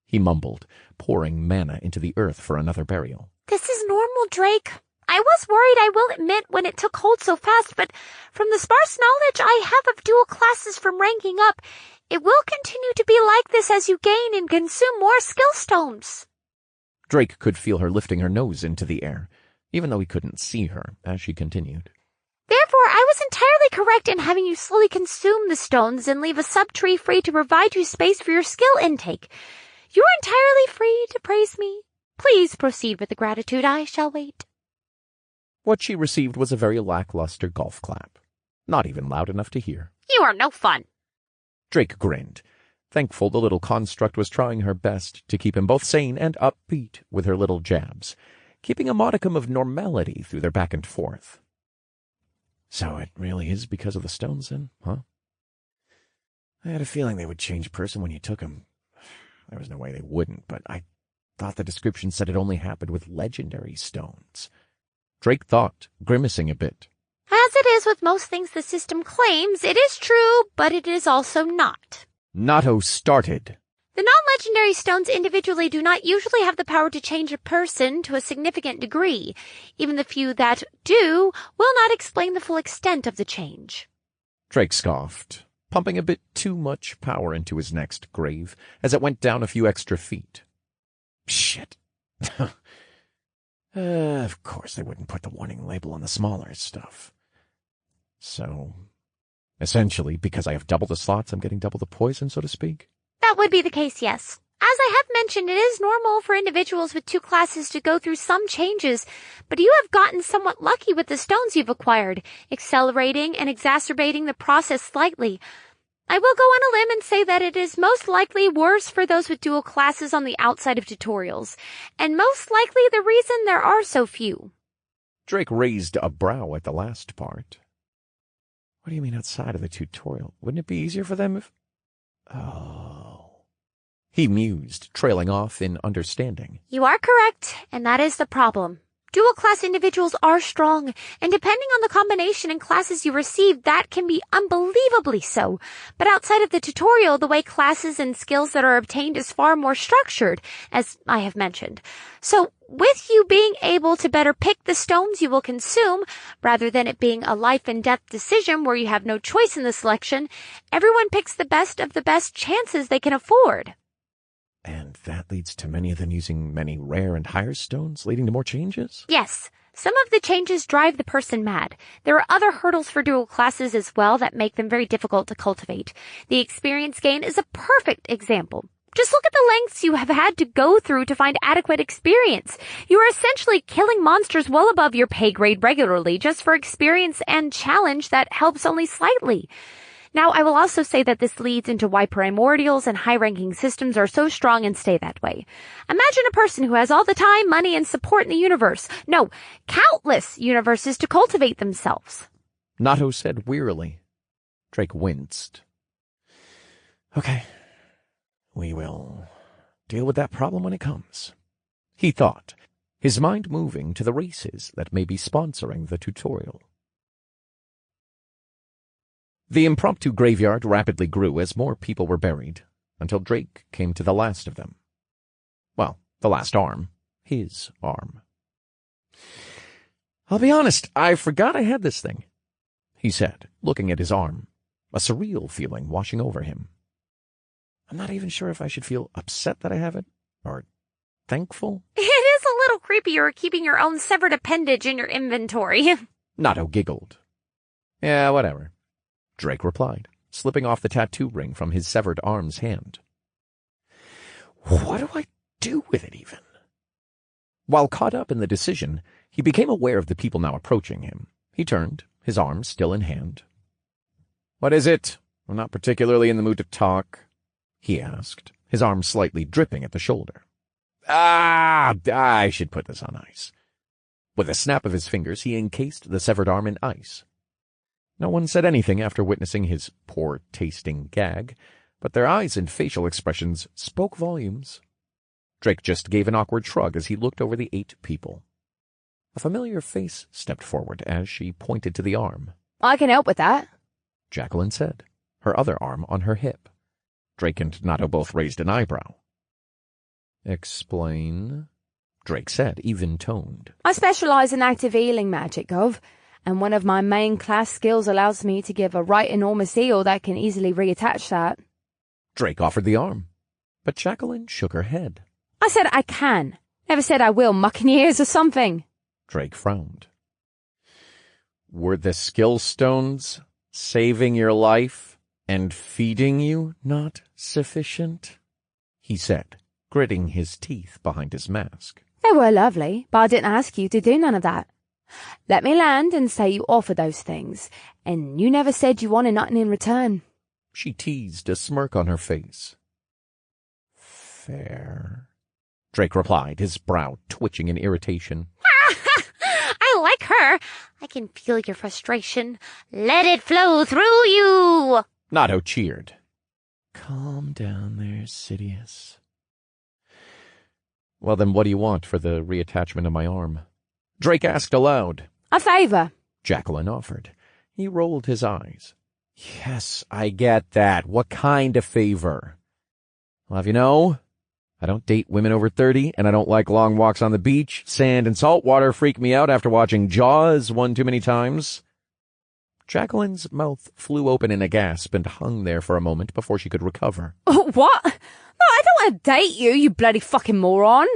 He mumbled, pouring mana into the earth for another burial. This is normal, Drake. I was worried, I will admit, when it took hold so fast, but from the sparse knowledge I have of dual classes from ranking up, it will continue to be like this as you gain and consume more skill stones. Drake could feel her lifting her nose into the air, even though he couldn't see her as she continued. Therefore, I was entirely correct in having you slowly consume the stones and leave a sub-tree free to provide you space for your skill intake. You are entirely free to praise me. Please proceed with the gratitude. I shall wait. What she received was a very lackluster golf clap, not even loud enough to hear. You are no fun. Drake grinned, thankful the little construct was trying her best to keep him both sane and upbeat with her little jabs, keeping a modicum of normality through their back and forth. So it really is because of the stones, then, huh? I had a feeling they would change person when you took them. There was no way they wouldn't, but I thought the description said it only happened with legendary stones. Drake thought, grimacing a bit. As it is with most things the system claims, it is true, but it is also not. Natto started. The non-legendary stones individually do not usually have the power to change a person to a significant degree. Even the few that do will not explain the full extent of the change. Drake scoffed, pumping a bit too much power into his next grave as it went down a few extra feet. Shit. Of course they wouldn't put the warning label on the smaller stuff. So, essentially, because I have double the slots, I'm getting double the poison, so to speak? That would be the case, yes. As I have mentioned, it is normal for individuals with two classes to go through some changes, but you have gotten somewhat lucky with the stones you've acquired, accelerating and exacerbating the process slightly. I will go on a limb and say that it is most likely worse for those with dual classes on the outside of tutorials, and most likely the reason there are so few. Drake raised a brow at the last part. What do you mean outside of the tutorial? Wouldn't it be easier for them if... Oh. He mused, trailing off in understanding. You are correct, and that is the problem. Dual-class individuals are strong, and depending on the combination and classes you receive, that can be unbelievably so. But outside of the tutorial, the way classes and skills that are obtained is far more structured, as I have mentioned. So, with you being able to better pick the stones you will consume, rather than it being a life-and-death decision where you have no choice in the selection, everyone picks the best of the best chances they can afford. And that leads to many of them using many rare and higher stones, leading to more changes? Yes. Some of the changes drive the person mad. There are other hurdles for dual classes as well that make them very difficult to cultivate. The experience gain is a perfect example. Just look at the lengths you have had to go through to find adequate experience. You are essentially killing monsters well above your pay grade regularly just for experience and challenge that helps only slightly. Now, I will also say that this leads into why primordials and high-ranking systems are so strong and stay that way. Imagine a person who has all the time, money, and support in the universe. No, countless universes to cultivate themselves. Natto said wearily. Drake winced. Okay, we will deal with that problem when it comes, he thought, his mind moving to the races that may be sponsoring the tutorial. The impromptu graveyard rapidly grew as more people were buried, until Drake came to the last of them. Well, the last arm. His arm. I'll be honest, I forgot I had this thing. he said, looking at his arm, a surreal feeling washing over him. I'm not even sure if I should feel upset that I have it, or thankful. It is a little creepy you're keeping your own severed appendage in your inventory. Nato giggled. Yeah, whatever, Drake replied, slipping off the tattoo ring from his severed arm's hand. What do I do with it, even? While caught up in the decision, he became aware of the people now approaching him. He turned, his arm still in hand. What is it? I'm not particularly in the mood to talk, he asked, his arm slightly dripping at the shoulder. I should put this on ice. With a snap of his fingers, he encased the severed arm in ice. No one said anything after witnessing his poor-tasting gag, but their eyes and facial expressions spoke volumes. Drake just gave an awkward shrug as he looked over the 8 people. A familiar face stepped forward as she pointed to the arm. I can help with that, Jacqueline said, her other arm on her hip. Drake and Nato both raised an eyebrow. Explain, Drake said, even-toned. I specialize in active healing magic, Gov, and one of my main class skills allows me to give a right enormous heal that can easily reattach that. Drake offered the arm, but Jacqueline shook her head. I said I can. Never said I will, muck in your ears or something. Drake frowned. Were the skill stones saving your life and feeding you not sufficient? He said, gritting his teeth behind his mask. They were lovely, but I didn't ask you to do none of that. Let me land and say you offer those things, and you never said you wanted nothing in return. She teased, a smirk on her face. Fair, Drake replied, his brow twitching in irritation. I like her. I can feel your frustration. Let it flow through you. Nato cheered. Calm down there, Sidious. Well, then what do you want for the reattachment of my arm? Drake asked aloud. A favor, Jacqueline offered. He rolled his eyes. Yes, I get that. What kind of favor? Well, have you know, I don't date women over 30, and I don't like long walks on the beach. Sand and salt water freak me out after watching Jaws one too many times. Jacqueline's mouth flew open in a gasp and hung there for a moment before she could recover. What? No, I don't want to date you, you bloody fucking moron.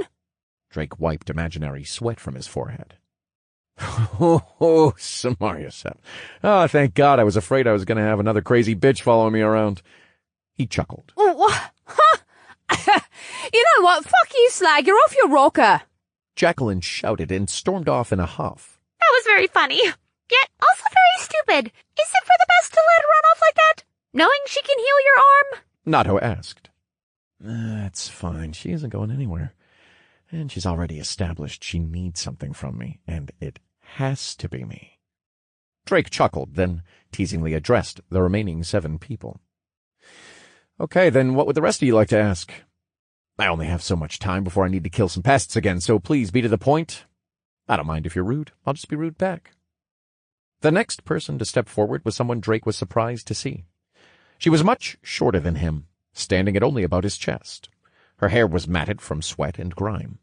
Drake wiped imaginary sweat from his forehead. Oh, Samaria said. Oh, thank God, I was afraid I was going to have another crazy bitch following me around. He chuckled. What? Huh? You know what? Fuck you, slag. You're off your rocker. Jacqueline shouted and stormed off in a huff. That was very funny, yet also very stupid. Is it for the best to let her run off like that, knowing she can heal your arm? Nato asked. That's fine. She isn't going anywhere. And she's already established she needs something from me, and it has to be me. Drake chuckled, then teasingly addressed the remaining 7 people. Okay, then what would the rest of you like to ask? I only have so much time before I need to kill some pests again, so please be to the point. I don't mind if you're rude. I'll just be rude back. The next person to step forward was someone Drake was surprised to see. She was much shorter than him, standing at only about his chest. Her hair was matted from sweat and grime.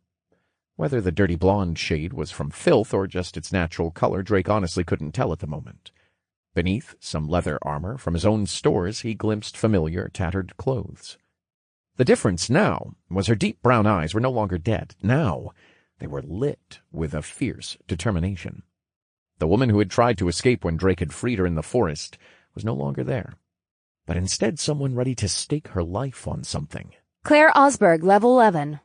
Whether the dirty blonde shade was from filth or just its natural color, Drake honestly couldn't tell at the moment. Beneath some leather armor from his own stores, he glimpsed familiar, tattered clothes. The difference now was her deep brown eyes were no longer dead. Now they were lit with a fierce determination. The woman who had tried to escape when Drake had freed her in the forest was no longer there, but instead someone ready to stake her life on something. Claire Osberg, level 11.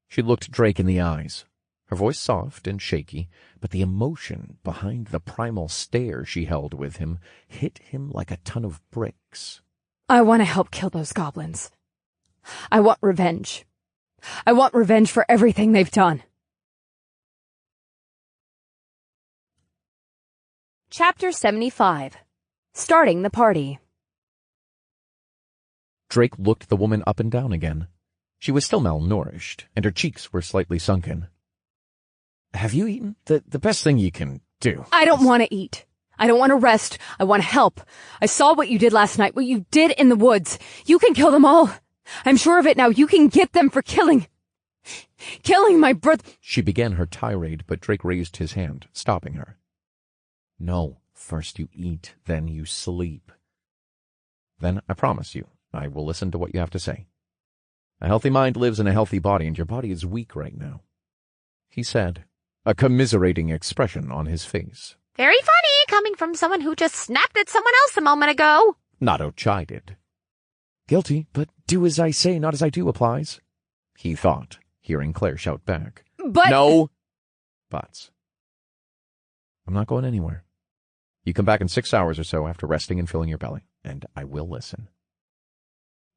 She looked Drake in the eyes, her voice soft and shaky, but the emotion behind the primal stare she held with him hit him like a ton of bricks. I want to help kill those goblins. I want revenge. I want revenge for everything they've done. Chapter 75. Starting the party. Drake looked the woman up and down again. She was still malnourished, and her cheeks were slightly sunken. Have you eaten? The best thing you can do. I don't want to eat. I don't want to rest. I want to help. I saw what you did last night, what you did in the woods. You can kill them all. I'm sure of it now. You can get them for killing my brother. She began her tirade, but Drake raised his hand, stopping her. No, First you eat, then you sleep. Then I promise you, I will listen to what you have to say. A healthy mind lives in a healthy body, and your body is weak right now," he said, a commiserating expression on his face. Very funny, coming from someone who just snapped at someone else a moment ago. Nato chided. "Guilty, but do as I say, not as I do applies," he thought, hearing Claire shout back. But— "No buts. I'm not going anywhere. You come back in 6 hours or so after resting and filling your belly, and I will listen."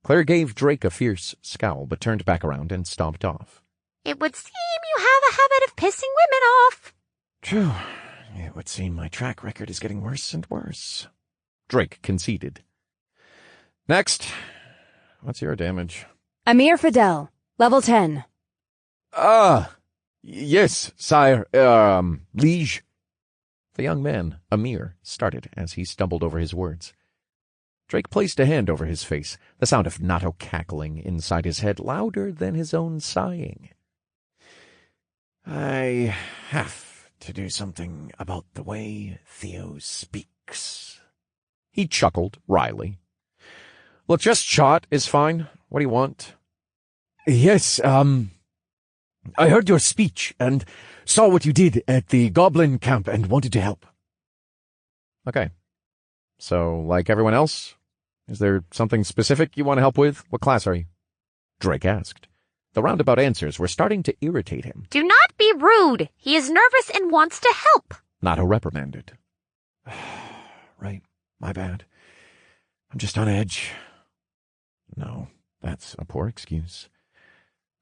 Claire gave Drake a fierce scowl, but turned back around and stomped off. It would seem you have a habit of pissing women off. True. It would seem my track record is getting worse and worse, Drake conceded. Next. What's your damage? Amir Fidel, level 10. Yes, sire, liege. The young man, Amir, started as he stumbled over his words. Drake placed a hand over his face, the sound of Nato cackling inside his head louder than his own sighing. "I have to do something about the way Theo speaks." He chuckled wryly. "Look, just shot is fine. What do you want?" "Yes, I heard your speech and saw what you did at the goblin camp and wanted to help." "Okay. So, like everyone else, is there something specific you want to help with? What class are you?" Drake asked. The roundabout answers were starting to irritate him. Do not be rude. He is nervous and wants to help. Nato reprimanded. "Right, my bad. I'm just on edge." "No, that's a poor excuse.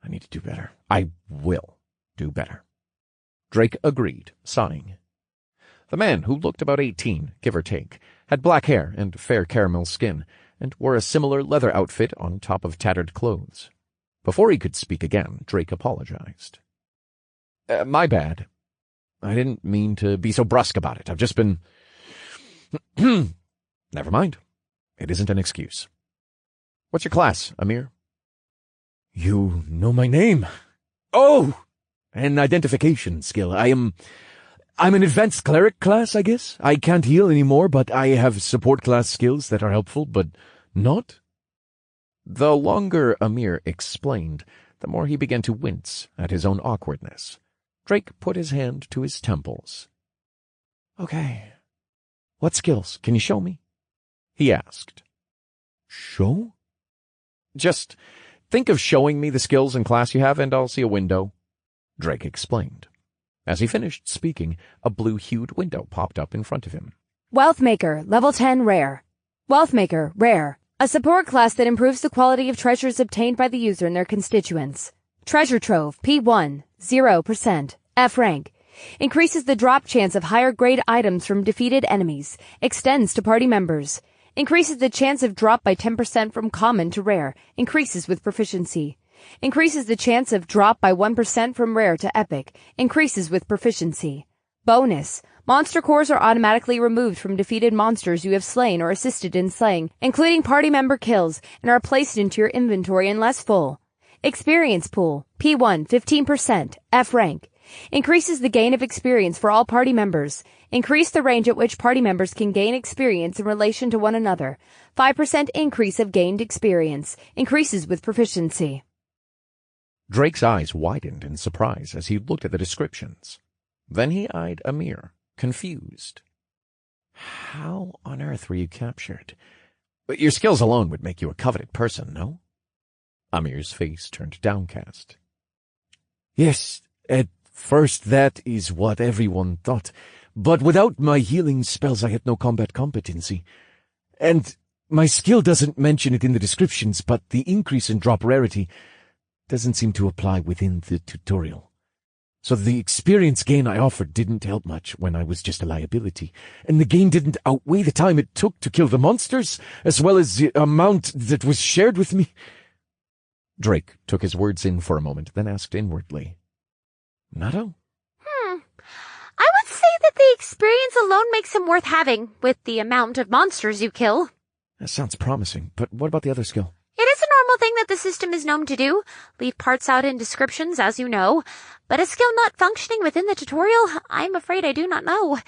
I need to do better. I will do better." Drake agreed, sighing. The man, who looked about 18, give or take, had black hair and fair caramel skin, and wore a similar leather outfit on top of tattered clothes. Before he could speak again, Drake apologized. My bad. I didn't mean to be so brusque about it. I've just been... Never mind. It isn't an excuse. What's your class, Amir?" "You know my name." "Oh! An identification skill. I'm an advanced cleric class, I guess. I can't heal anymore, but I have support class skills that are helpful, but not." The longer Amir explained, the more he began to wince at his own awkwardness. Drake put his hand to his temples. "Okay. What skills? Can you show me?" he asked. "Show?" "Just think of showing me the skills and class you have, and I'll see a window," Drake explained. As he finished speaking, a blue-hued window popped up in front of him. Wealthmaker, level 10 rare. Wealthmaker, rare. A support class that improves the quality of treasures obtained by the user and their constituents. Treasure Trove, P1, 0%. F rank. Increases the drop chance of higher grade items from defeated enemies. Extends to party members. Increases the chance of drop by 10% from common to rare. Increases with proficiency. Increases the chance of drop by 1% from rare to epic. Increases with proficiency. Bonus. Monster cores are automatically removed from defeated monsters you have slain or assisted in slaying, including party member kills, and are placed into your inventory unless full. Experience pool. P1, 15%. F rank. Increases the gain of experience for all party members. Increase the range at which party members can gain experience in relation to one another. 5% increase of gained experience. Increases with proficiency. Drake's eyes widened in surprise as he looked at the descriptions. Then he eyed Amir, confused. "How on earth were you captured? But your skills alone would make you a coveted person, no?" Amir's face turned downcast. "Yes, at first that is what everyone thought. But without my healing spells I had no combat competency. And my skill doesn't mention it in the descriptions, but the increase in drop rarity doesn't seem to apply within the tutorial. So the experience gain I offered didn't help much when I was just a liability, and the gain didn't outweigh the time it took to kill the monsters, as well as the amount that was shared with me." Drake took his words in for a moment, then asked inwardly, "Nato?" I would say that the experience alone makes him worth having, with the amount of monsters you kill. That sounds promising, but what about the other skill? It is a normal thing that the system is known to do. Leave parts out in descriptions, as you know. But a skill not functioning within the tutorial, I'm afraid I do not know.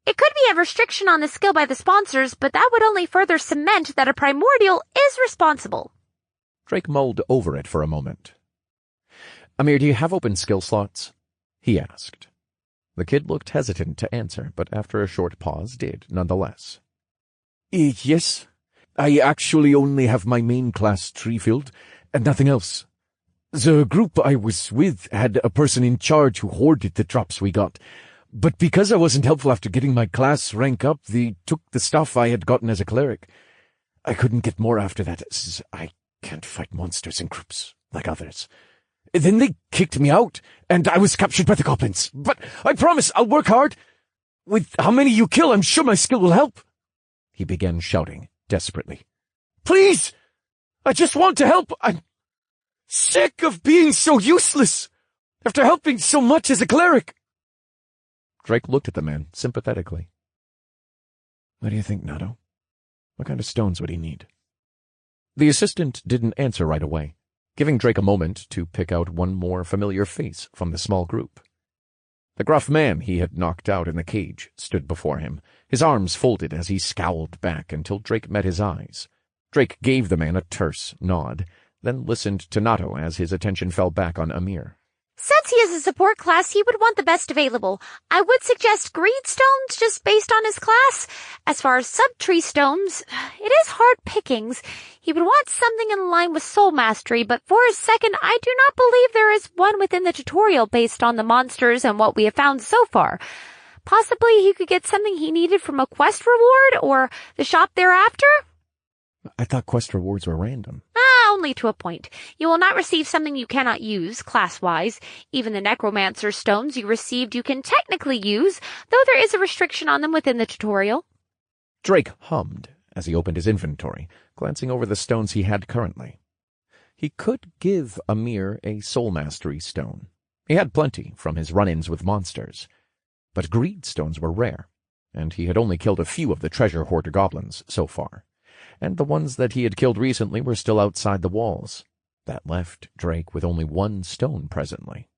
It could be a restriction on the skill by the sponsors, but that would only further cement that a primordial is responsible. Drake mulled over it for a moment. Amir, do you have open skill slots? He asked. The kid looked hesitant to answer, but after a short pause did, nonetheless. Yes. I actually only have my main class tree filled, and nothing else. The group I was with had a person in charge who hoarded the drops we got, but because I wasn't helpful after getting my class rank up, they took the stuff I had gotten as a cleric. I couldn't get more after that, as I can't fight monsters in groups like others. Then they kicked me out, and I was captured by the goblins. But I promise I'll work hard. With how many you kill, I'm sure my skill will help. He began shouting desperately. Please! I just want to help. I'm sick of being so useless after helping so much as a cleric. Drake looked at the man sympathetically. What do you think, Nato? What kind of stones would he need? The assistant didn't answer right away, giving Drake a moment to pick out one more familiar face from the small group. The gruff man he had knocked out in the cage stood before him, his arms folded as he scowled back until Drake met his eyes. Drake gave the man a terse nod, then listened to Nato as his attention fell back on Amir. Since he is a support class, he would want the best available. I would suggest greed stones just based on his class. As far as sub-tree stones, it is hard pickings. He would want something in line with soul mastery, but for a second, I do not believe there is one within the tutorial based on the monsters and what we have found so far. Possibly he could get something he needed from a quest reward or the shop thereafter? I thought quest rewards were random. Only to a point. You will not receive something you cannot use, class-wise. Even the necromancer stones you received you can technically use, though there is a restriction on them within the tutorial. Drake hummed as he opened his inventory, glancing over the stones he had currently. He could give Amir a soul mastery stone. He had plenty from his run-ins with monsters. But greed stones were rare, and he had only killed a few of the treasure hoarder goblins so far. And the ones that he had killed recently were still outside the walls. That left Drake with only one stone presently.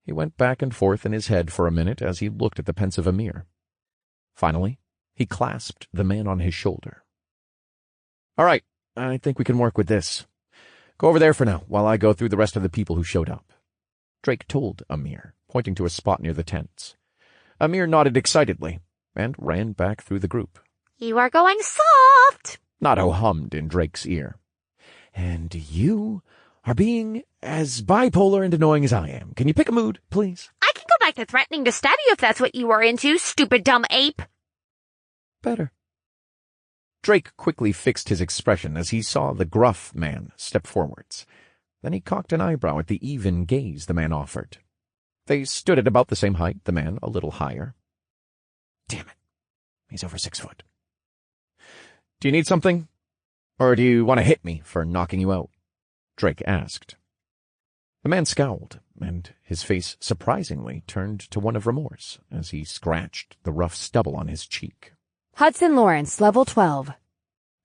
He went back and forth in his head for a minute as he looked at the pensive Amir. Finally, he clasped the man on his shoulder. All right, I think we can work with this. Go over there for now, while I go through the rest of the people who showed up. Drake told Amir, pointing to a spot near the tents. Amir nodded excitedly and ran back through the group. You are going soft. Nato hummed in Drake's ear. And you are being as bipolar and annoying as I am. Can you pick a mood, please? I can go back to threatening to stab you if that's what you are into, stupid dumb ape. Better. Drake quickly fixed his expression as he saw the gruff man step forwards. Then he cocked an eyebrow at the even gaze the man offered. They stood at about the same height, the man a little higher. Damn it. He's over 6 foot. Do you need something? Or do you want to hit me for knocking you out? Drake asked. The man scowled, and his face surprisingly turned to one of remorse as he scratched the rough stubble on his cheek. Hudson Lawrence, level 12.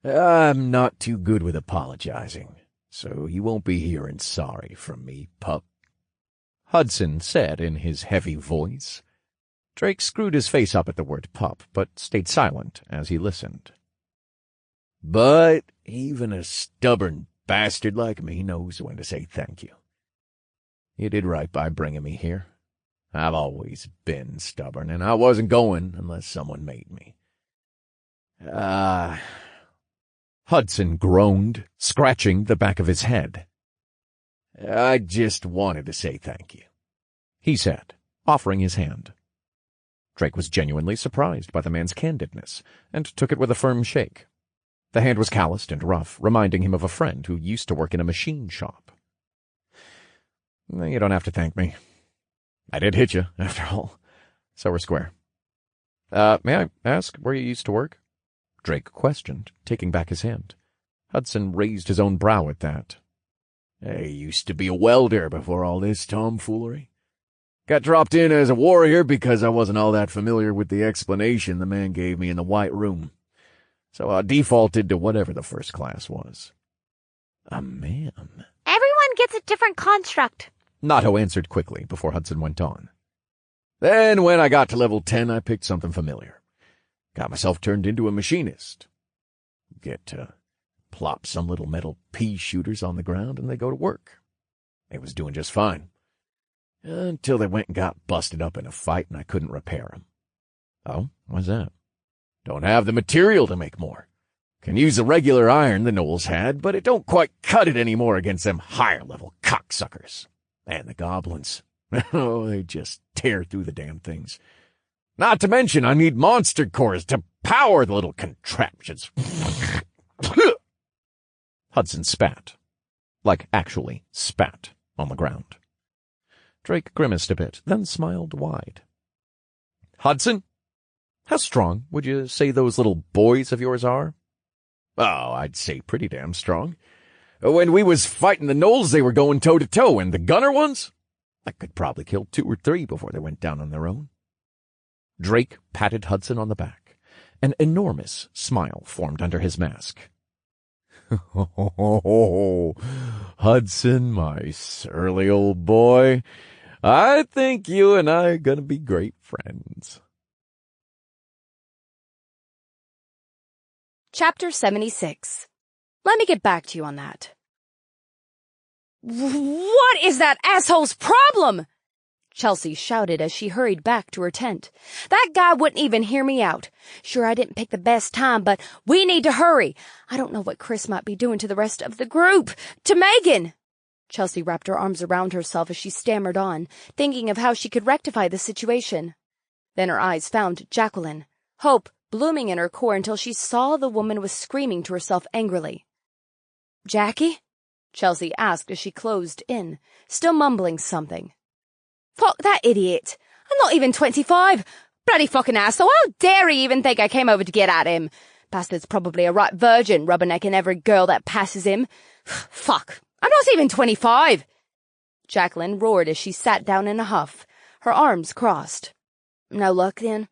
I'm not too good with apologizing, so you won't be hearing sorry from me, pup. Hudson said in his heavy voice. Drake screwed his face up at the word pup, but stayed silent as he listened. But even a stubborn bastard like me knows when to say thank you. You did right by bringing me here. I've always been stubborn, and I wasn't going unless someone made me. Hudson groaned, scratching the back of his head. I just wanted to say thank you, he said, offering his hand. Drake was genuinely surprised by the man's candidness, and took it with a firm shake. The hand was calloused and rough, reminding him of a friend who used to work in a machine shop. You don't have to thank me. I did hit you, after all. So we're square. May I ask where you used to work? Drake questioned, taking back his hand. Hudson raised his own brow at that. I used to be a welder before all this tomfoolery. Got dropped in as a warrior because I wasn't all that familiar with the explanation the man gave me in the White Room. So I defaulted to whatever the first class was. A man? Everyone gets a different construct. Nato answered quickly before Hudson went on. Then when I got to level 10, I picked something familiar. Got myself turned into a machinist. Get to plop some little metal pea shooters on the ground and they go to work. They was doing just fine. Until they went and got busted up in a fight and I couldn't repair them. Oh, why's that? Don't have the material to make more. Can use the regular iron the gnolls had, but it don't quite cut it anymore against them higher-level cocksuckers. And the goblins. Oh, they just tear through the damn things. Not to mention, I need monster cores to power the little contraptions. Hudson spat. Like actually spat on the ground. Drake grimaced a bit, then smiled wide. Hudson, how strong would you say those little boys of yours are? Oh, I'd say pretty damn strong. When we was fighting the gnolls, they were going toe-to-toe, and the gunner ones? I could probably kill 2 or 3 before they went down on their own. Drake patted Hudson on the back. An enormous smile formed under his mask. Oh, Hudson, my surly old boy, I think you and I are gonna be great friends. Chapter 76. Let me get back to you on that. What is that asshole's problem? Chelsea shouted as she hurried back to her tent. That guy wouldn't even hear me out. Sure, I didn't pick the best time, but we need to hurry. I don't know what Chris might be doing to the rest of the group. To Megan! Chelsea wrapped her arms around herself as she stammered on, thinking of how she could rectify the situation. Then her eyes found Jacqueline, hope blooming in her core until she saw the woman was screaming to herself angrily. Jackie? Chelsea asked as she closed in, still mumbling something. Fuck that idiot! I'm not even 25! Bloody fucking asshole! How dare he even think I came over to get at him? Bastard's probably a right virgin, rubbernecking every girl that passes him. Fuck! I'm not even 25! Jacqueline roared as she sat down in a huff, her arms crossed. No luck, then?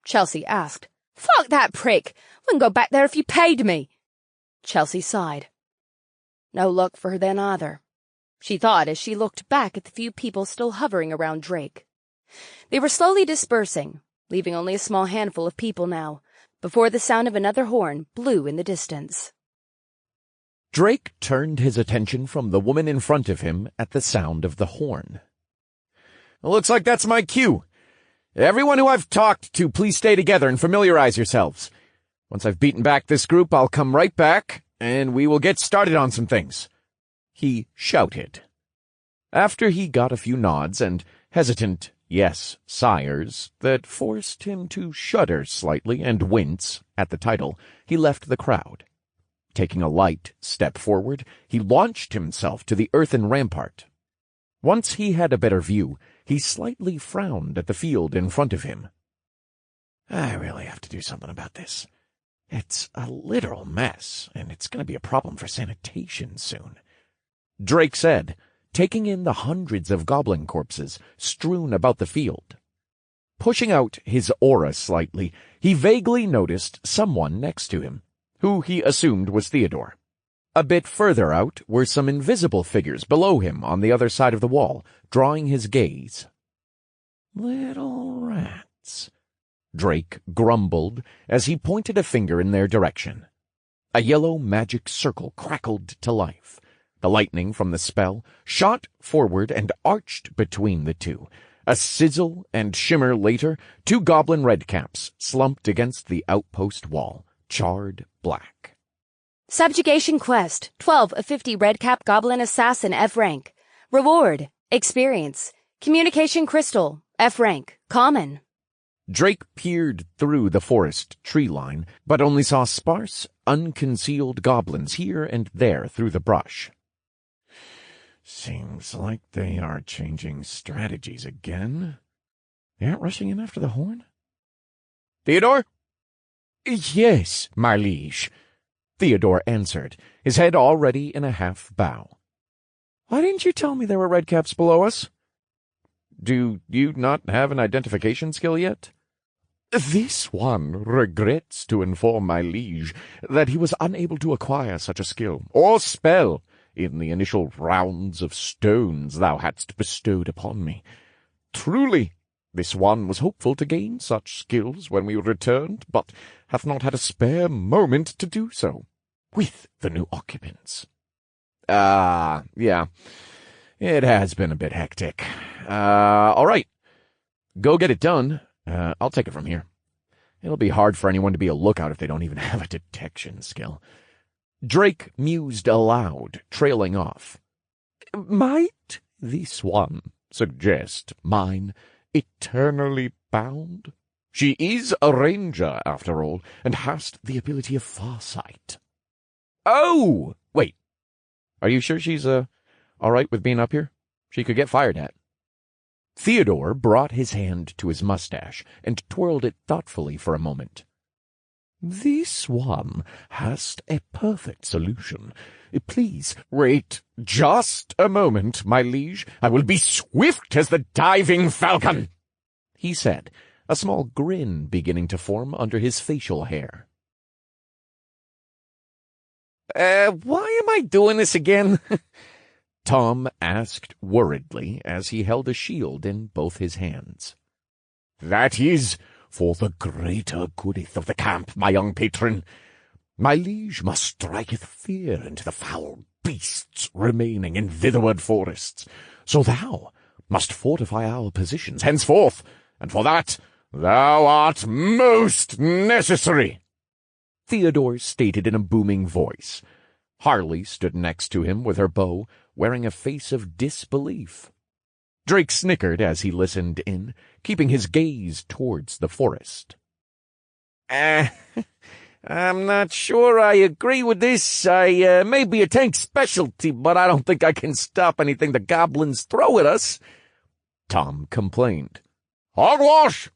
Chelsea asked. Fuck that prick! Wouldn't go back there if you paid me! Chelsea sighed. No luck for her then either, she thought as she looked back at the few people still hovering around Drake. They were slowly dispersing, leaving only a small handful of people now, before the sound of another horn blew in the distance. Drake turned his attention from the woman in front of him at the sound of the horn. Looks like that's my cue. Everyone who I've talked to, please stay together and familiarize yourselves. Once I've beaten back this group, I'll come right back, and we will get started on some things. He shouted. After he got a few nods and hesitant yes, sires, that forced him to shudder slightly and wince at the title, he left the crowd. Taking a light step forward, he launched himself to the earthen rampart. Once he had a better view, he slightly frowned at the field in front of him. I really have to do something about this. It's a literal mess, and it's going to be a problem for sanitation soon. Drake said, taking in the hundreds of goblin corpses strewn about the field. Pushing out his aura slightly, he vaguely noticed someone next to him, who he assumed was Theodore. A bit further out were some invisible figures below him on the other side of the wall, drawing his gaze. Little rats, Drake grumbled as he pointed a finger in their direction. A yellow magic circle crackled to life. The lightning from the spell shot forward and arched between the two. A sizzle and shimmer later, 2 goblin redcaps slumped against the outpost wall, charred black. Subjugation Quest, 12 of 50 Redcap Goblin Assassin F rank. Reward, Experience. Communication Crystal, F rank, Common. Drake peered through the forest tree line, but only saw sparse, unconcealed goblins here and there through the brush. Seems like they are changing strategies again. They aren't rushing in after the horn? Theodore? Yes, my liege, Theodore answered, his head already in a half bow. Why didn't you tell me there were redcaps below us? Do you not have an identification skill yet? This one regrets to inform my liege that he was unable to acquire such a skill, or spell, in the initial rounds of stones thou hadst bestowed upon me. Truly, This one was hopeful to gain such skills when we returned, but hath not had a spare moment to do so, with the new occupants. Yeah. It has been a bit hectic. All right. Go get it done. I'll take it from here. It'll be hard for anyone to be a lookout if they don't even have a detection skill. Drake mused aloud, trailing off. Might this one suggest mine eternally bound? She is a ranger, after all, and hast the ability of farsight. Oh! Wait. Are you sure she's, all right with being up here? She could get fired at. Theodore brought his hand to his mustache and twirled it thoughtfully for a moment. This one hast a perfect solution. Please wait just a moment, my liege. I will be swift as the diving falcon, he said, a small grin beginning to form under his facial hair. Why am I doing this again? Tom asked worriedly as he held a shield in both his hands. That is for the greater goodeth of the camp, my young patron. My liege must striketh fear into the foul beasts remaining in thitherward forests, so thou must fortify our positions henceforth, and for that thou art most necessary. Theodore stated in a booming voice. Harley stood next to him with her bow, wearing a face of disbelief. Drake snickered as he listened in, keeping his gaze towards the forest. I'm not sure I agree with this. I may be a tank specialty, but I don't think I can stop anything the goblins throw at us, Tom complained. Hogwash!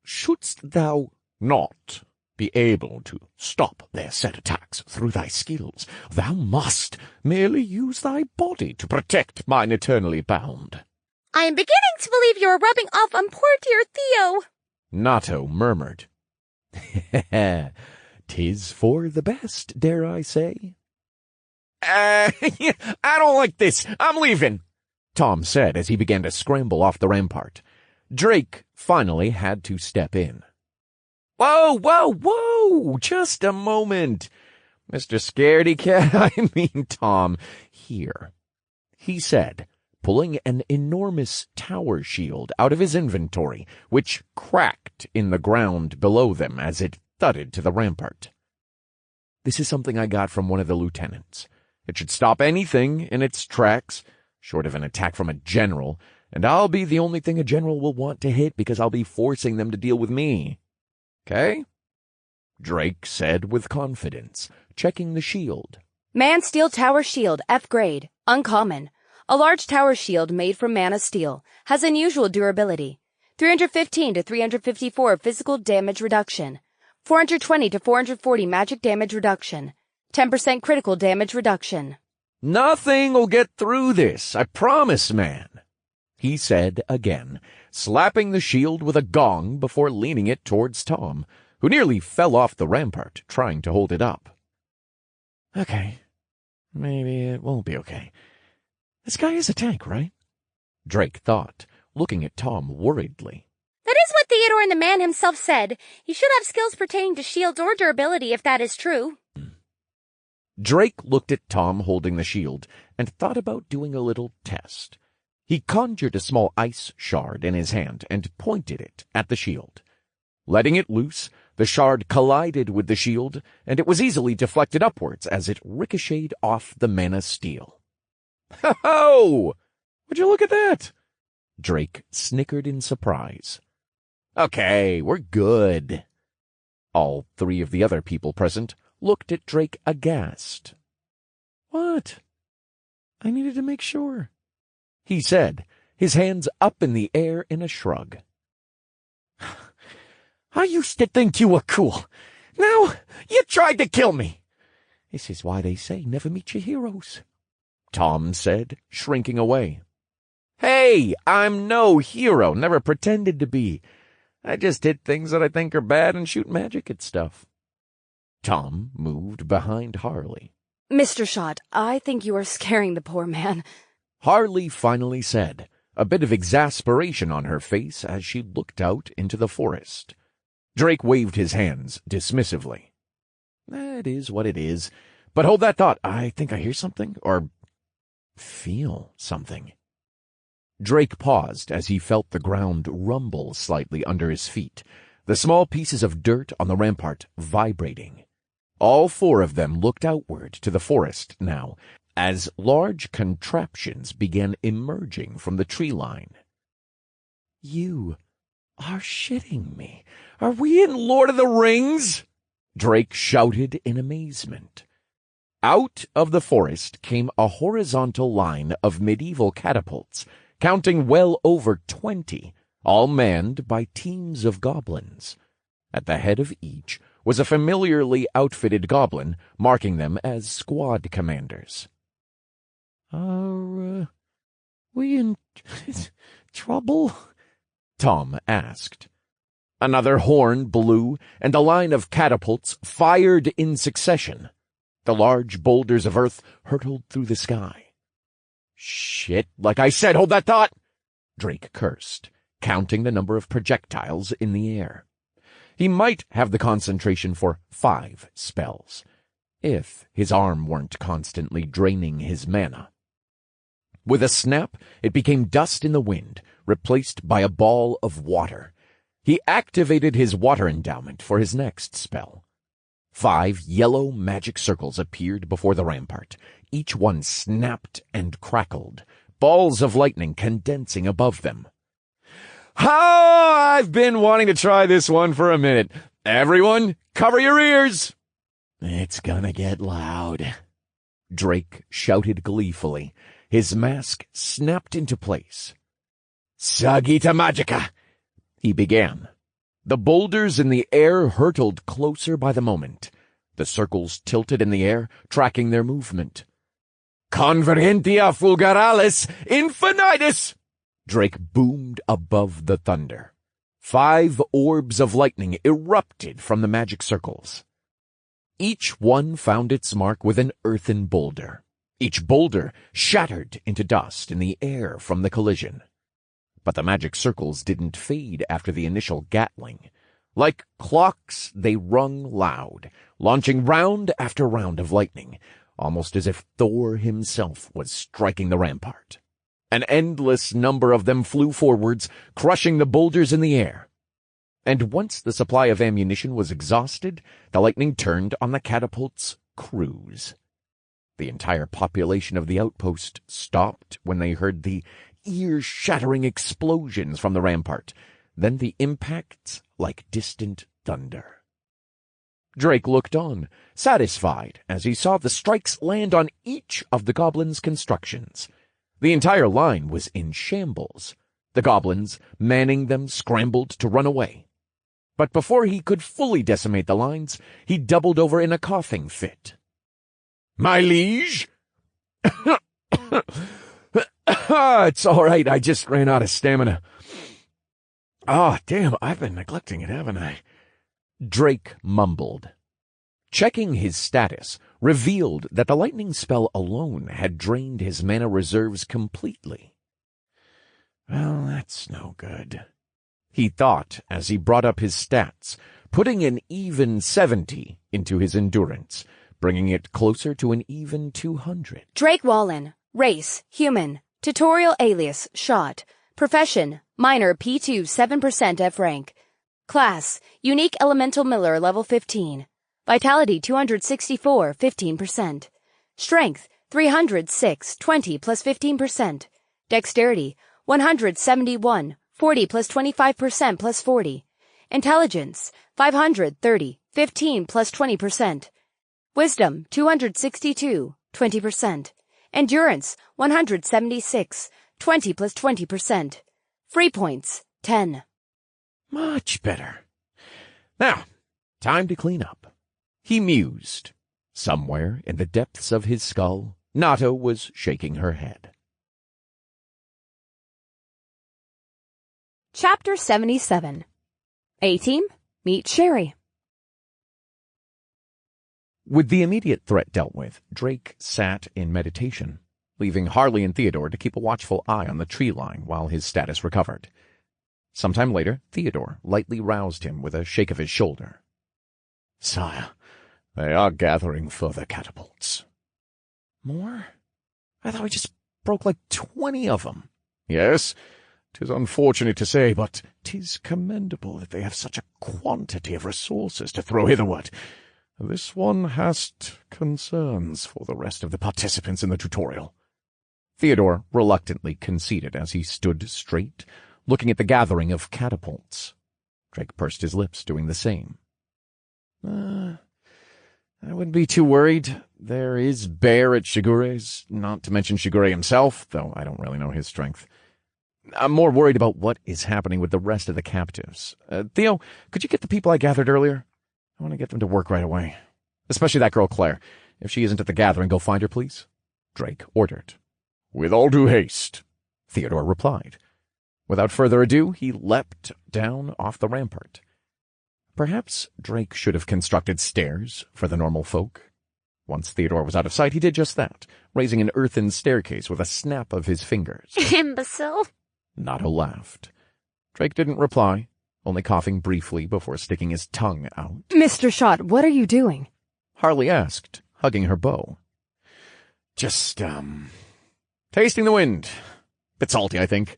Shouldst thou not be able to stop their set attacks through thy skills, thou must merely use thy body to protect mine eternally bound. I am beginning to believe you are rubbing off on poor dear Theo, Nato murmured. 'Tis for the best, dare I say? I don't like this. I'm leaving, Tom said as he began to scramble off the rampart. Drake finally had to step in. Whoa, just a moment. Mr. Scaredy Cat, I mean Tom, here, he said, pulling an enormous tower shield out of his inventory, which cracked in the ground below them as it thudded to the rampart. This is something I got from one of the lieutenants. It should stop anything in its tracks, short of an attack from a general, and I'll be the only thing a general will want to hit because I'll be forcing them to deal with me. Okay? Drake said with confidence, checking the shield. Man Steel Tower Shield, F grade, uncommon. A large tower shield made from mana steel, has unusual durability. 315 to 354 physical damage reduction. 420 to 440 magic damage reduction. 10% critical damage reduction. Nothing will get through this, I promise, man, he said again, slapping the shield with a gong before leaning it towards Tom, who nearly fell off the rampart trying to hold it up. Okay, maybe it won't be okay. This guy is a tank, right? Drake thought, looking at Tom worriedly. That is what Theodore and the man himself said. He should have skills pertaining to shields or durability if that is true. Drake looked at Tom holding the shield and thought about doing a little test. He conjured a small ice shard in his hand and pointed it at the shield. Letting it loose, the shard collided with the shield, and it was easily deflected upwards as it ricocheted off the mana steel. Ho-ho! Would you look at that? Drake snickered in surprise. Okay, we're good. All three of the other people present looked at Drake aghast. What? I needed to make sure, he said, his hands up in the air in a shrug. I used to think you were cool. Now you tried to kill me. This is why they say never meet your heroes, Tom said, shrinking away. Hey, I'm no hero, never pretended to be. I just hit things that I think are bad and shoot magic at stuff. Tom moved behind Harley. Mr. Shot, I think you are scaring the poor man. Harley finally said, a bit of exasperation on her face as she looked out into the forest. Drake waved his hands dismissively. It is what it is. But hold that thought. I think I hear something, or feel something. Drake paused as he felt the ground rumble slightly under his feet, the small pieces of dirt on the rampart vibrating. All four of them looked outward to the forest now, as large contraptions began emerging from the tree line. You are shitting me. Are we in Lord of the Rings? Drake shouted in amazement. Out of the forest came a horizontal line of medieval catapults, counting well over 20, all manned by teams of goblins. At the head of each was a familiarly outfitted goblin, marking them as squad commanders. Are we in trouble? Tom asked. Another horn blew, and a line of catapults fired in succession. The large boulders of earth hurtled through the sky. Shit, like I said, hold that thought! Drake cursed, counting the number of projectiles in the air. He might have the concentration for 5 spells, if his arm weren't constantly draining his mana. With a snap, it became dust in the wind, replaced by a ball of water. He activated his water endowment for his next spell. 5 yellow magic circles appeared before the rampart. Each one snapped and crackled, balls of lightning condensing above them. Oh, I've been wanting to try this one for a minute. Everyone, cover your ears! It's gonna get loud. Drake shouted gleefully. His mask snapped into place. Sagita Magica! He began. The boulders in the air hurtled closer by the moment. The circles tilted in the air, tracking their movement. Convergentia fulguralis infinitus! Drake boomed above the thunder. 5 orbs of lightning erupted from the magic circles. Each one found its mark with an earthen boulder. Each boulder shattered into dust in the air from the collision. But the magic circles didn't fade after the initial gatling. Like clocks, they rung loud, launching round after round of lightning, almost as if Thor himself was striking the rampart. An endless number of them flew forwards, crushing the boulders in the air. And once the supply of ammunition was exhausted, the lightning turned on the catapult's crews. The entire population of the outpost stopped when they heard the ear-shattering explosions from the rampart, then the impacts like distant thunder. Drake looked on, satisfied as he saw the strikes land on each of the goblins' constructions. The entire line was in shambles. The goblins, manning them, scrambled to run away. But before he could fully decimate the lines, he doubled over in a coughing fit. My liege? It's all right, I just ran out of stamina. Damn, I've been neglecting it, haven't I? Drake mumbled. Checking his status revealed that the lightning spell alone had drained his mana reserves completely. Well, that's no good, he thought as he brought up his stats, putting an even 70 into his endurance, bringing it closer to an even 200. Drake Wallen, race, human, tutorial alias, shot, profession, minor P2 7% F rank, class, unique elemental miller level 15, vitality 264 15%, strength 306 20 plus 15%, dexterity 171 40 plus 25% plus 40, intelligence 530 15 plus 20%, wisdom 262 20%, endurance 176 20 plus 20%, free points 10. Much better. Now, time to clean up. He mused. Somewhere in the depths of his skull, Nato was shaking her head. Chapter 77. A-Team, meet Sherry. With the immediate threat dealt with, Drake sat in meditation. leaving Harley and Theodore to keep a watchful eye on the tree line while his status recovered. Sometime later, Theodore lightly roused him with a shake of his shoulder. "Sire, they are gathering further catapults." "More? I thought we just broke like 20 of them." "Yes, 'tis unfortunate to say, but 'tis commendable that they have such a quantity of resources to throw hitherward. This one has concerns for the rest of the participants in the tutorial." Theodore reluctantly conceded as he stood straight, looking at the gathering of catapults. Drake pursed his lips, doing the same. I wouldn't be too worried. There is Bear at Shigure's, not to mention Shigure himself, though I don't really know his strength. I'm more worried about what is happening with the rest of the captives. Theo, could you get the people I gathered earlier? I want to get them to work right away. Especially that girl Claire. If she isn't at the gathering, go find her, please. Drake ordered. "With all due haste," Theodore replied. Without further ado, he leapt down off the rampart. Perhaps Drake should have constructed stairs for the normal folk. Once Theodore was out of sight, he did just that, raising an earthen staircase with a snap of his fingers. Imbecile. Notto laughed. Drake didn't reply, only coughing briefly before sticking his tongue out. Mr. Schott, what are you doing? Harley asked, hugging her bow. "Just, Tasting the wind. Bit salty, I think."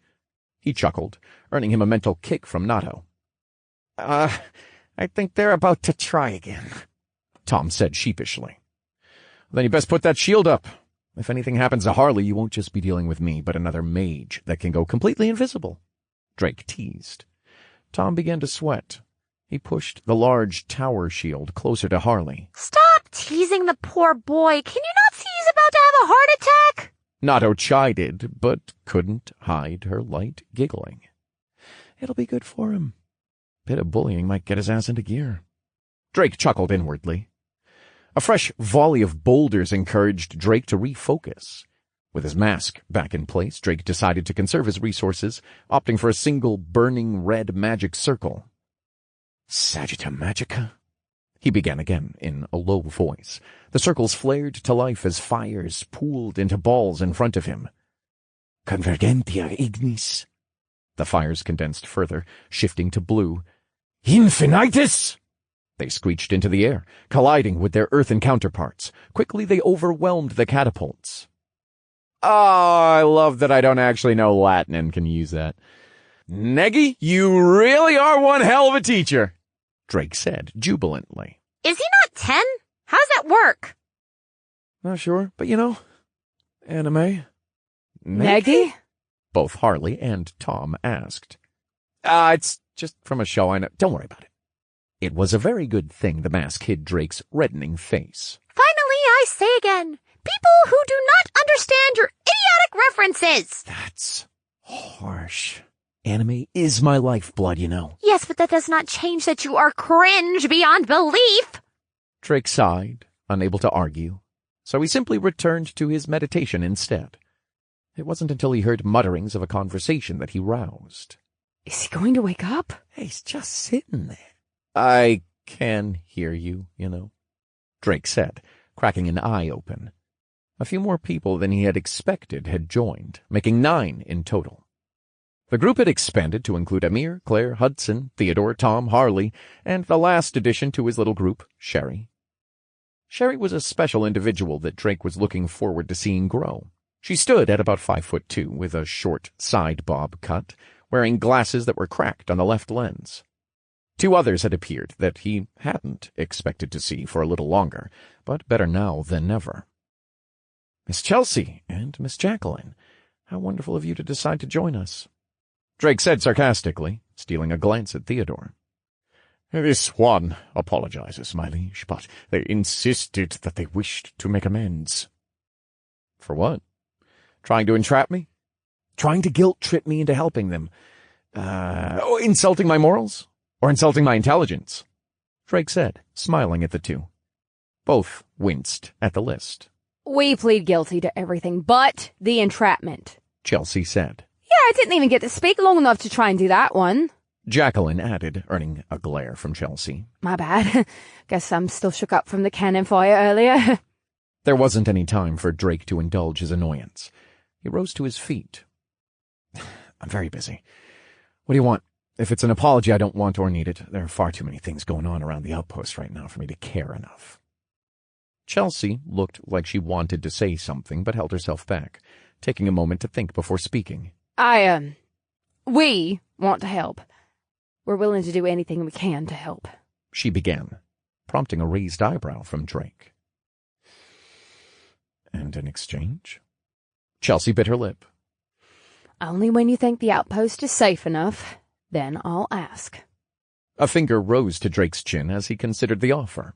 He chuckled, earning him a mental kick from Notto. I think they're about to try again," Tom said sheepishly. "Then you best put that shield up. If anything happens to Harley, you won't just be dealing with me, but another mage that can go completely invisible," Drake teased. Tom began to sweat. He pushed the large tower shield closer to Harley. Stop teasing the poor boy. Can you not see he's about to have a heart attack? Notto chided, but couldn't hide her light giggling. It'll be good for him. Bit of bullying might get his ass into gear. Drake chuckled inwardly. A fresh volley of boulders encouraged Drake to refocus. With his mask back in place, Drake decided to conserve his resources, opting for a single burning red magic circle. "Sagitta Magica?" He began again in a low voice. The circles flared to life as fires pooled into balls in front of him. "Convergentia ignis." The fires condensed further, shifting to blue. "Infinitus!" They screeched into the air, colliding with their earthen counterparts. Quickly they overwhelmed the catapults. Oh, I love that I don't actually know Latin and can use that. "Neggy, you really are one hell of a teacher," Drake said jubilantly. Is he not 10? How does that work? Not sure, but anime. Maggie? Both Harley and Tom asked. It's just from a show I know. Don't worry about it. It was a very good thing the mask hid Drake's reddening face. Finally, I say again, people who do not understand your idiotic references. That's harsh. Anime is my lifeblood, you know. Yes, but that does not change that you are cringe beyond belief. Drake sighed, unable to argue, so he simply returned to his meditation instead. It wasn't until he heard mutterings of a conversation that he roused. Is he going to wake up? He's just sitting there. I can hear you, Drake said, cracking an eye open. A few more people than he had expected had joined, making 9 in total. The group had expanded to include Amir, Claire, Hudson, Theodore, Tom, Harley, and the last addition to his little group, Sherry. Sherry was a special individual that Drake was looking forward to seeing grow. She stood at about 5'2", with a short side bob cut, wearing glasses that were cracked on the left lens. 2 others had appeared that he hadn't expected to see for a little longer, but better now than never. Miss Chelsea and Miss Jacqueline, how wonderful of you to decide to join us, Drake said sarcastically, stealing a glance at Theodore. This one apologizes, my liege, but they insisted that they wished to make amends. For what? Trying to entrap me? Trying to guilt-trip me into helping them? Insulting my morals? Or insulting my intelligence? Drake said, smiling at the 2. Both winced at the list. We plead guilty to everything but the entrapment, Chelsea said. Yeah, I didn't even get to speak long enough to try and do that one. Jacqueline added, earning a glare from Chelsea. My bad. Guess I'm still shook up from the cannon fire earlier. There wasn't any time for Drake to indulge his annoyance. He rose to his feet. I'm very busy. What do you want? If it's an apology, I don't want or need it. There are far too many things going on around the outpost right now for me to care enough. Chelsea looked like she wanted to say something, but held herself back, taking a moment to think before speaking. We want to help. We're willing to do anything we can to help. She began, prompting a raised eyebrow from Drake. And in exchange? Chelsea bit her lip. Only when you think the outpost is safe enough, then I'll ask. A finger rose to Drake's chin as he considered the offer.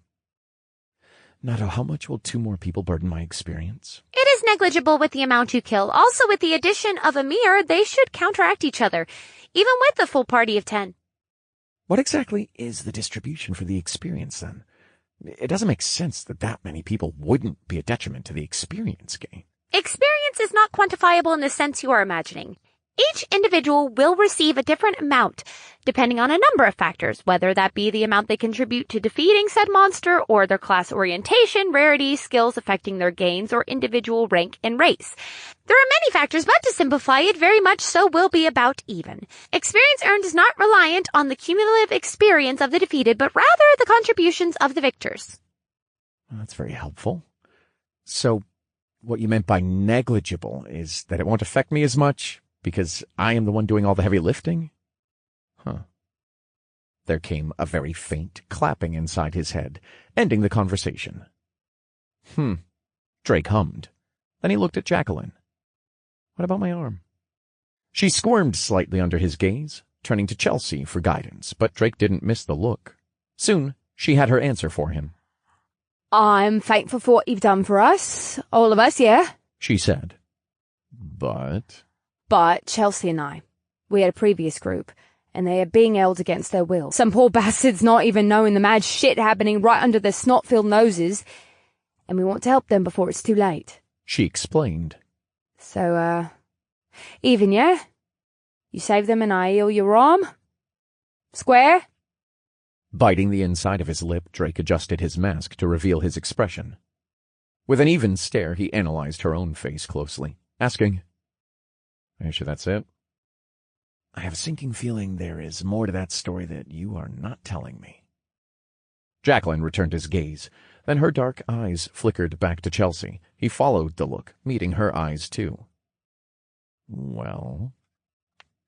Nato, how much will 2 more people burden my experience? It is negligible with the amount you kill. Also, with the addition of Amir, they should counteract each other, even with the full party of 10. What exactly is the distribution for the experience, then? It doesn't make sense that many people wouldn't be a detriment to the experience gain. Experience is not quantifiable in the sense you are imagining. Each individual will receive a different amount, depending on a number of factors, whether that be the amount they contribute to defeating said monster, or their class orientation, rarity, skills affecting their gains, or individual rank and race. There are many factors, but to simplify it, very much so will be about even. Experience earned is not reliant on the cumulative experience of the defeated, but rather the contributions of the victors. Well, that's very helpful. So, what you meant by negligible is that it won't affect me as much? Because I am the one doing all the heavy lifting? Huh. There came a very faint clapping inside his head, ending the conversation. Drake hummed. Then he looked at Jacqueline. What about my arm? She squirmed slightly under his gaze, turning to Chelsea for guidance, but Drake didn't miss the look. Soon, she had her answer for him. I'm thankful for what you've done for us. All of us, yeah? She said. But Chelsea and I, we had a previous group, and they are being held against their will. Some poor bastards not even knowing the mad shit happening right under their snot-filled noses, and we want to help them before it's too late. She explained. So, even, yeah? You save them and I heal your arm? Square? Biting the inside of his lip, Drake adjusted his mask to reveal his expression. With an even stare, he analyzed her own face closely, asking, Are you sure that's it? I have a sinking feeling there is more to that story that you are not telling me. Jacqueline returned his gaze. Then her dark eyes flickered back to Chelsea. He followed the look, meeting her eyes too. Well?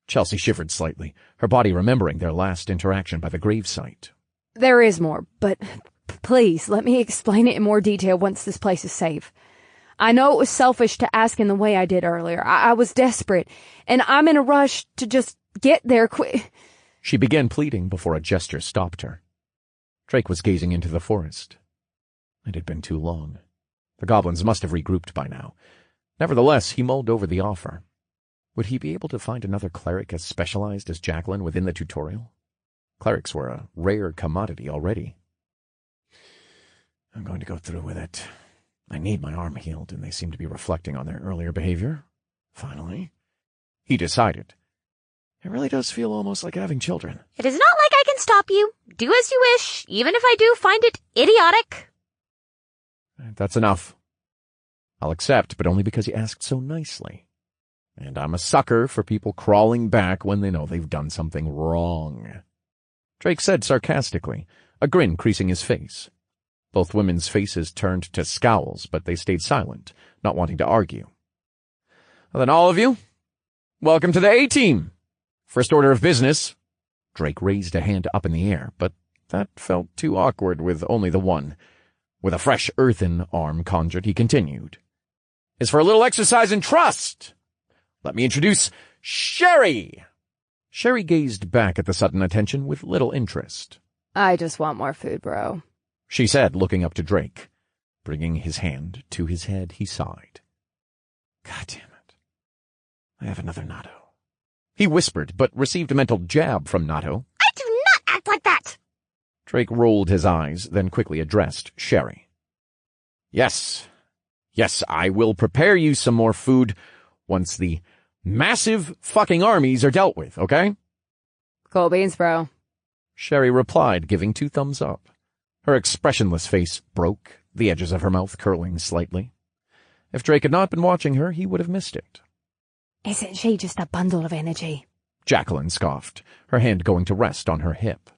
Chelsea shivered slightly, her body remembering their last interaction by the gravesite. There is more, but please, let me explain it in more detail once this place is safe. I know it was selfish to ask in the way I did earlier. I was desperate, and I'm in a rush to just get there quick. She began pleading before a gesture stopped her. Drake was gazing into the forest. It had been too long. The goblins must have regrouped by now. Nevertheless, he mulled over the offer. Would he be able to find another cleric as specialized as Jacqueline within the tutorial? Clerics were a rare commodity already. I'm going to go through with it. I need my arm healed, and they seem to be reflecting on their earlier behavior. Finally. He decided. It really does feel almost like having children. It is not like I can stop you. Do as you wish, even if I do find it idiotic. That's enough. I'll accept, but only because you asked so nicely. And I'm a sucker for people crawling back when they know they've done something wrong. Drake said sarcastically, a grin creasing his face. Both women's faces turned to scowls, but they stayed silent, not wanting to argue. Well, then all of you, welcome to the A-Team. First order of business. Drake raised a hand up in the air, but that felt too awkward with only the one. With a fresh earthen arm conjured, he continued. Is for a little exercise in trust. Let me introduce Sherry. Sherry gazed back at the sudden attention with little interest. I just want more food, bro, she said, looking up to Drake. Bringing his hand to his head, he sighed. God damn it. I have another natto. He whispered, but received a mental jab from Natto. I do not act like that! Drake rolled his eyes, then quickly addressed Sherry. Yes, I will prepare you some more food once the massive fucking armies are dealt with, okay? Cool beans, bro. Sherry replied, giving 2 thumbs up. Her expressionless face broke, the edges of her mouth curling slightly. If Drake had not been watching her, he would have missed it. Isn't she just a bundle of energy? Jacqueline scoffed, her hand going to rest on her hip.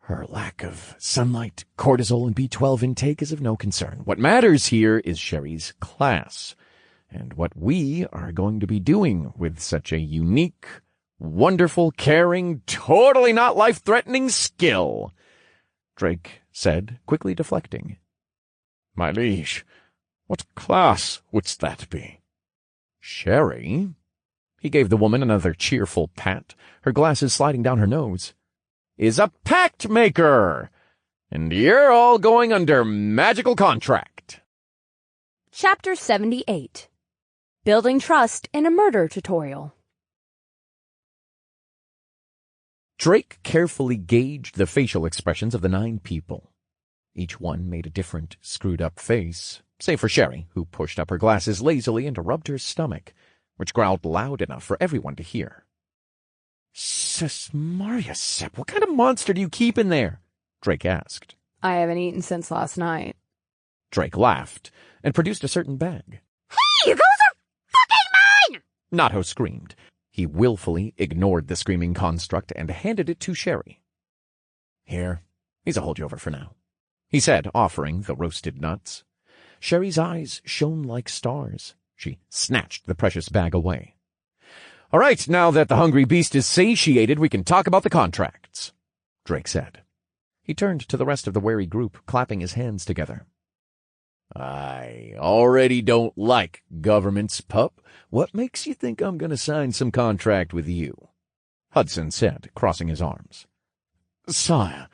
Her lack of sunlight, cortisol, and B12 intake is of no concern. What matters here is Sherry's class, and what we are going to be doing with such a unique, wonderful, caring, totally not life-threatening skill, Drake said, quickly deflecting. My liege, what class wouldst that be? Sherry? He gave the woman another cheerful pat, her glasses sliding down her nose. Is a pact maker, and you're all going under magical contract. Chapter 78. Building Trust in a Murder Tutorial. Drake carefully gauged the facial expressions of the 9 people. Each one made a different, screwed-up face, save for Sherry, who pushed up her glasses lazily and rubbed her stomach, which growled loud enough for everyone to hear. Mariasep, what kind of monster do you keep in there? Drake asked. I haven't eaten since last night. Drake laughed and produced a certain bag. Hey, those are fucking mine! Nato screamed. He willfully ignored the screaming construct and handed it to Sherry. Here, these will hold you over for now, he said, offering the roasted nuts. Sherry's eyes shone like stars. She snatched the precious bag away. All right, now that the hungry beast is satiated, we can talk about the contracts, Drake said. He turned to the rest of the wary group, clapping his hands together. I already don't like governments, pup. What makes you think I'm going to sign some contract with you? Hudson said, crossing his arms. Sire,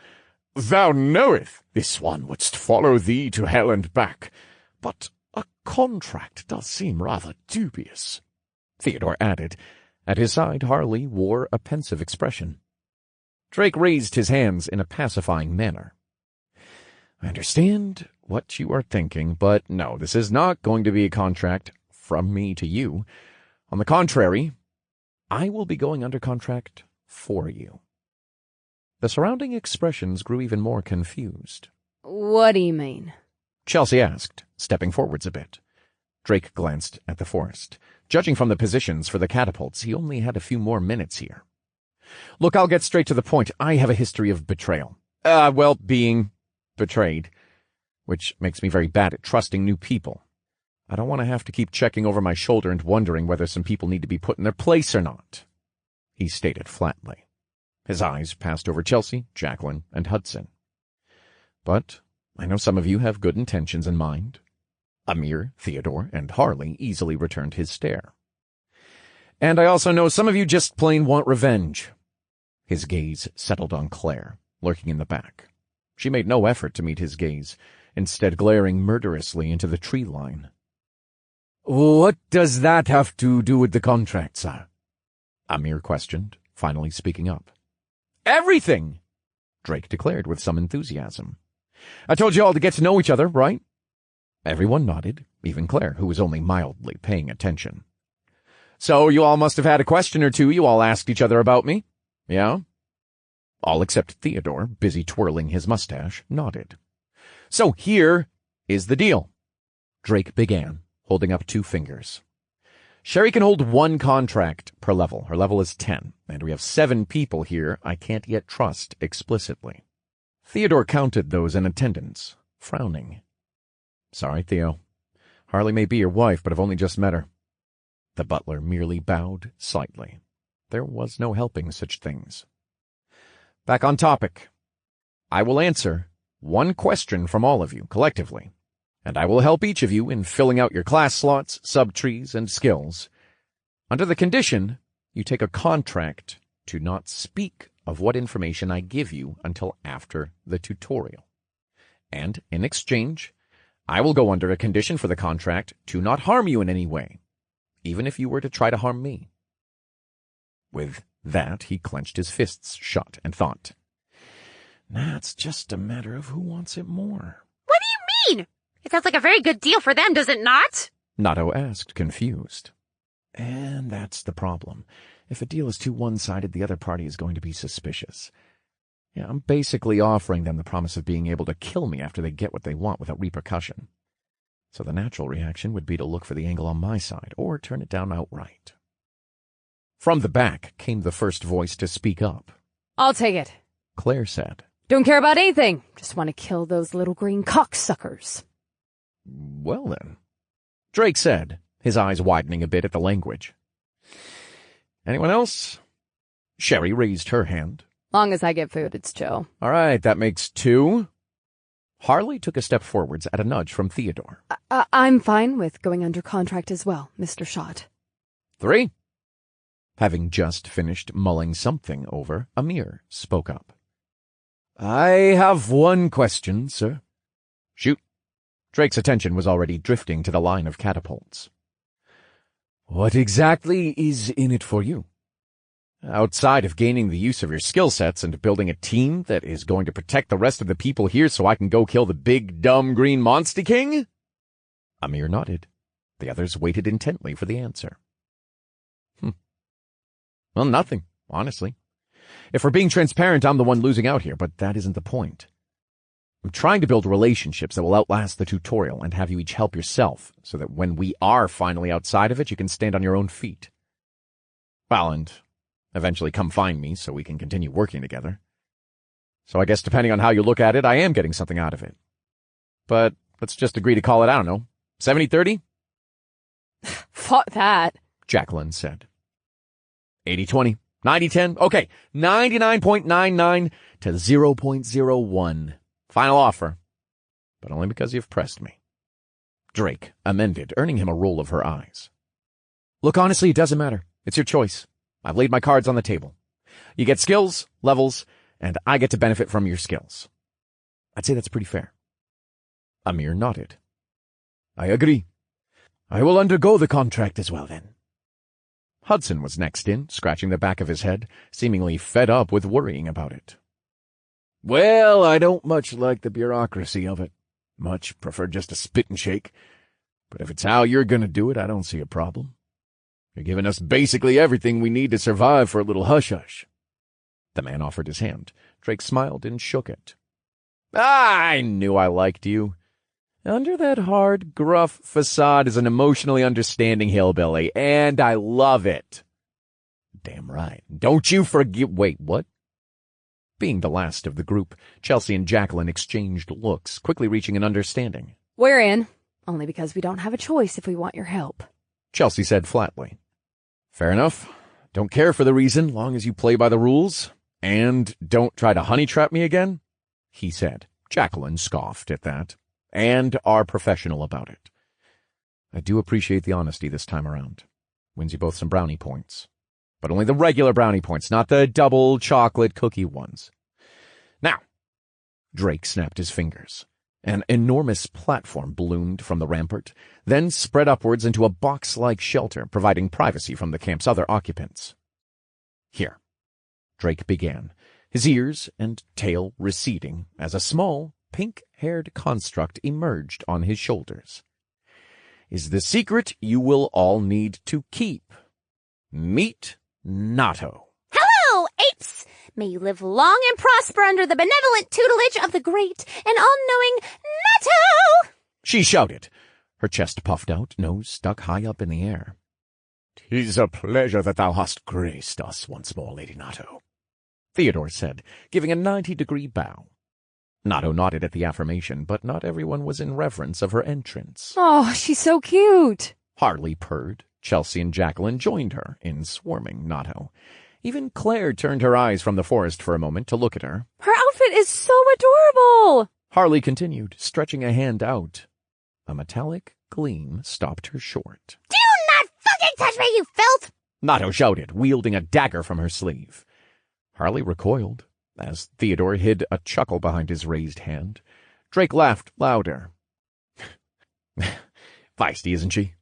thou knoweth this one wouldst follow thee to hell and back, but a contract does seem rather dubious, Theodore added. At his side, Harley wore a pensive expression. Drake raised his hands in a pacifying manner. I understand what you are thinking, but no, this is not going to be a contract from me to you. On the contrary, I will be going under contract for you. The surrounding expressions grew even more confused. What do you mean? Chelsea asked, stepping forwards a bit. Drake glanced at the forest. Judging from the positions for the catapults, he only had a few more minutes here. Look, I'll get straight to the point. I have a history of betrayal. Being betrayed, which makes me very bad at trusting new people. I don't want to have to keep checking over my shoulder and wondering whether some people need to be put in their place or not, he stated flatly. His eyes passed over Chelsea, Jacqueline, and Hudson. But I know some of you have good intentions in mind. Amir, Theodore, and Harley easily returned his stare. And I also know some of you just plain want revenge. His gaze settled on Claire, lurking in the back. She made no effort to meet his gaze, instead glaring murderously into the tree line. What does that have to do with the contract, sir? Amir questioned, finally speaking up. Everything, Drake declared with some enthusiasm. I told you all to get to know each other, right? Everyone nodded, even Claire, who was only mildly paying attention. So you all must have had a question or two you all asked each other about me, yeah? All except Theodore, busy twirling his mustache, nodded. So here is the deal, Drake began, holding up 2 fingers. Sherry can hold 1 contract per level. Her level is 10, and we have 7 people here I can't yet trust explicitly. Theodore counted those in attendance, frowning. Sorry, Theo. Harley may be your wife, but I've only just met her. The butler merely bowed slightly. There was no helping such things. Back on topic. I will answer 1 question from all of you, collectively, and I will help each of you in filling out your class slots, subtrees, and skills, under the condition you take a contract to not speak of what information I give you until after the tutorial. And, in exchange, I will go under a condition for the contract to not harm you in any way, even if you were to try to harm me. With that, he clenched his fists shut and thought, Nah, it's just a matter of who wants it more. What do you mean? It sounds like a very good deal for them, does it not? Nato asked, confused. And that's the problem. If a deal is too one-sided, the other party is going to be suspicious. Yeah, I'm basically offering them the promise of being able to kill me after they get what they want without repercussion. So the natural reaction would be to look for the angle on my side, or turn it down outright. From the back came the first voice to speak up. I'll take it. Claire said. Don't care about anything. Just want to kill those little green cocksuckers. Well then, Drake said, his eyes widening a bit at the language. Anyone else? Sherry raised her hand. Long as I get food, it's chill. All right, that makes 2. Harley took a step forwards at a nudge from Theodore. I'm fine with going under contract as well, Mr. Schott. 3. Having just finished mulling something over, Amir spoke up. I have one question, sir. Shoot. Drake's attention was already drifting to the line of catapults. What exactly is in it for you? Outside of gaining the use of your skill sets and building a team that is going to protect the rest of the people here so I can go kill the big, dumb, green Monster King? Amir nodded. The others waited intently for the answer. Well, nothing, honestly. If we're being transparent, I'm the one losing out here, but that isn't the point. I'm trying to build relationships that will outlast the tutorial and have you each help yourself, so that when we are finally outside of it, you can stand on your own feet. Well, and eventually come find me so we can continue working together. So I guess depending on how you look at it, I am getting something out of it. But let's just agree to call it, I don't know, 70-30? Fuck that, Jacqueline said. 80-20, 90-10, okay, 99.99 to 0.01. Final offer, but only because you've pressed me. Drake amended, earning him a roll of her eyes. Look, honestly, it doesn't matter. It's your choice. I've laid my cards on the table. You get skills, levels, and I get to benefit from your skills. I'd say that's pretty fair. Amir nodded. I agree. I will undergo the contract as well, then. Hudson was next in, scratching the back of his head, seemingly fed up with worrying about it. Well, I don't much like the bureaucracy of it. Much prefer just a spit and shake. But if it's how you're going to do it, I don't see a problem. You're giving us basically everything we need to survive for a little hush-hush. The man offered his hand. Drake smiled and shook it. I knew I liked you. Under that hard, gruff facade is an emotionally understanding hillbilly, and I love it. Damn right. Don't you forget— Wait, what? Being the last of the group, Chelsea and Jacqueline exchanged looks, quickly reaching an understanding. We're in, only because we don't have a choice if we want your help. Chelsea said flatly. Fair enough. Don't care for the reason, long as you play by the rules. And don't try to honey trap me again, he said. Jacqueline scoffed at that. And are professional about it. I do appreciate the honesty this time around. Wins you both some brownie points. But only the regular brownie points, not the double chocolate cookie ones. Now, Drake snapped his fingers. An enormous platform ballooned from the rampart, then spread upwards into a box-like shelter, providing privacy from the camp's other occupants. Here, Drake began, his ears and tail receding as a small, pink-haired construct emerged on his shoulders. Is the secret you will all need to keep. Meet Nato. Hello, apes! May you live long and prosper under the benevolent tutelage of the great and all-knowing Nato! She shouted, her chest puffed out, nose stuck high up in the air. 'Tis a pleasure that thou hast graced us once more, Lady Nato, Theodore said, giving a 90-degree bow. Nato nodded at the affirmation, but not everyone was in reverence of her entrance. Oh, she's so cute. Harley purred. Chelsea and Jacqueline joined her in swarming Nato. Even Claire turned her eyes from the forest for a moment to look at her. Her outfit is so adorable. Harley continued, stretching a hand out. A metallic gleam stopped her short. Do not fucking touch me, you filth! Nato shouted, wielding a dagger from her sleeve. Harley recoiled, as Theodore hid a chuckle behind his raised hand. Drake laughed louder. Feisty, isn't she?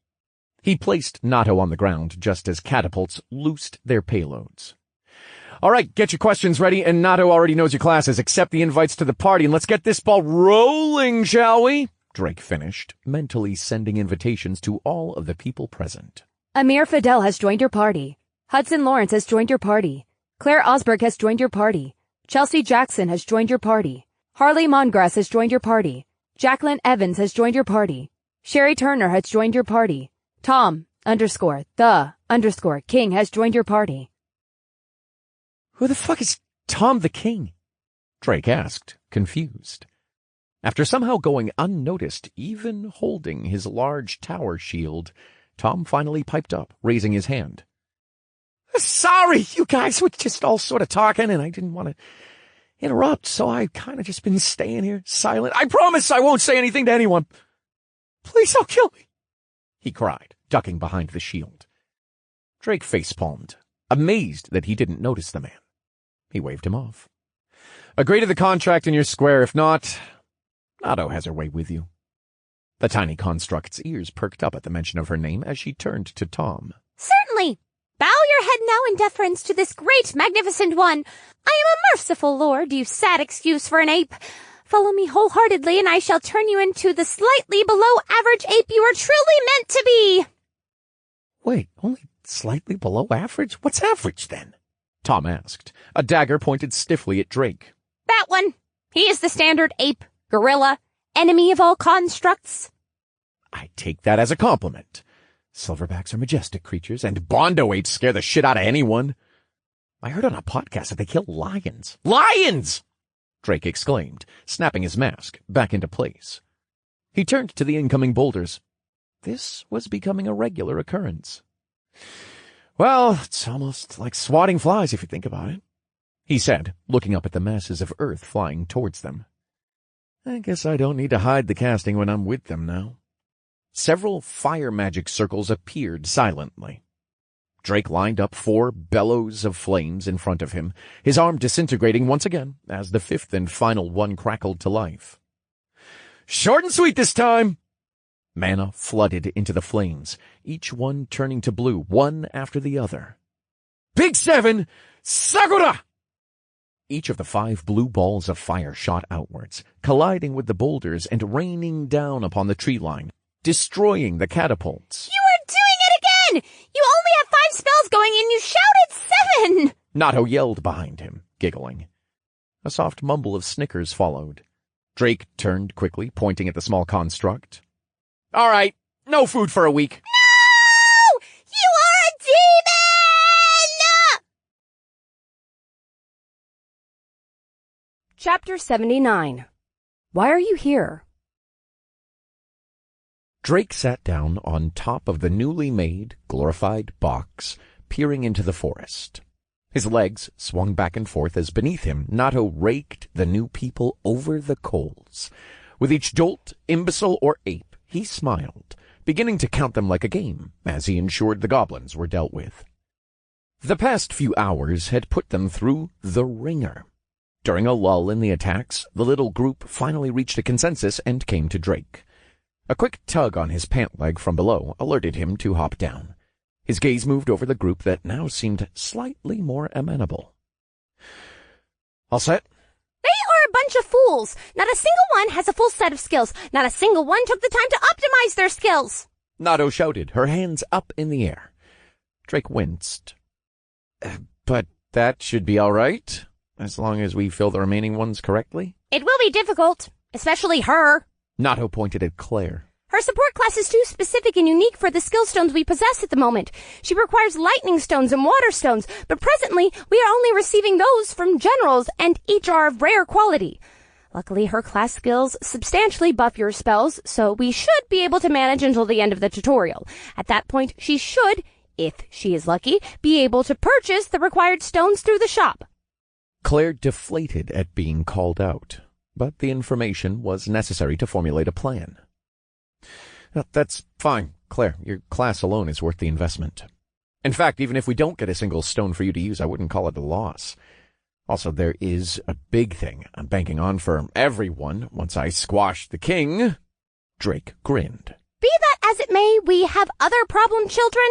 He placed Nato on the ground just as catapults loosed their payloads. All right, get your questions ready, and Nato already knows your classes. Accept the invites to the party, and let's get this ball rolling, shall we? Drake finished, mentally sending invitations to all of the people present. Amir Fidel has joined your party. Hudson Lawrence has joined your party. Claire Osberg has joined your party. Chelsea Jackson has joined your party. Harley Mongrass has joined your party. Jacqueline Evans has joined your party. Sherry Turner has joined your party. Tom_the_King has joined your party. Who the fuck is Tom the King? Drake asked, confused. After somehow going unnoticed, even holding his large tower shield, Tom finally piped up, raising his hand. Sorry, you guys were just all sort of talking, and I didn't want to interrupt, so I kind of just been staying here, silent. I promise I won't say anything to anyone. Please don't kill me, he cried, ducking behind the shield. Drake facepalmed, amazed that he didn't notice the man. He waved him off. Agree to the contract in your square. If not, Otto has her way with you. The tiny construct's ears perked up at the mention of her name as she turned to Tom. Certainly. Bow your head now in deference to this great, magnificent one. I am a merciful lord, you sad excuse for an ape. Follow me wholeheartedly, and I shall turn you into the slightly below-average ape you are truly meant to be. Wait, only slightly below average? What's average, then? Tom asked, a dagger pointed stiffly at Drake. That one. He is the standard ape, gorilla, enemy of all constructs. I take that as a compliment. Silverbacks are majestic creatures, and Bondo apes scare the shit out of anyone. I heard on a podcast that they kill lions. Lions! Drake exclaimed, snapping his mask back into place. He turned to the incoming boulders. This was becoming a regular occurrence. Well, it's almost like swatting flies if you think about it, he said, looking up at the masses of earth flying towards them. I guess I don't need to hide the casting when I'm with them now. Several fire magic circles appeared silently. Drake lined up 4 bellows of flames in front of him, his arm disintegrating once again as the 5th and final one crackled to life. Short and sweet this time! Mana flooded into the flames, each one turning to blue, one after the other. Big 7! Sakura! Each of the 5 blue balls of fire shot outwards, colliding with the boulders and raining down upon the tree line, destroying the catapults. You are doing it again! You only have 5 spells going and you shouted 7! Nato yelled behind him, giggling. A soft mumble of snickers followed. Drake turned quickly, pointing at the small construct. All right, no food for a week. No! You are a demon! Chapter 79. Why are you here? Drake sat down on top of the newly made, glorified box, peering into the forest. His legs swung back and forth as beneath him Nato raked the new people over the coals. With each dolt, imbecile, or ape, he smiled, beginning to count them like a game, as he ensured the goblins were dealt with. The past few hours had put them through the ringer. During a lull in the attacks, the little group finally reached a consensus and came to Drake. A quick tug on his pant leg from below alerted him to hop down. His gaze moved over the group that now seemed slightly more amenable. All set? They are a bunch of fools. Not a single one has a full set of skills. Not a single one took the time to optimize their skills. Nato shouted, her hands up in the air. Drake winced. But that should be all right, as long as we fill the remaining ones correctly. It will be difficult, especially her. Nato pointed at Claire. Her support class is too specific and unique for the skill stones we possess at the moment. She requires lightning stones and water stones, but presently we are only receiving those from generals, and each are of rare quality. Luckily, her class skills substantially buff your spells, so we should be able to manage until the end of the tutorial. At that point, she should, if she is lucky, be able to purchase the required stones through the shop. Claire deflated at being called out, but the information was necessary to formulate a plan. That's fine, Claire. Your class alone is worth the investment. In fact, even if we don't get a single stone for you to use, I wouldn't call it a loss. Also, there is a big thing I'm banking on for everyone once I squash the king. Drake grinned. Be that as it may, we have other problem children.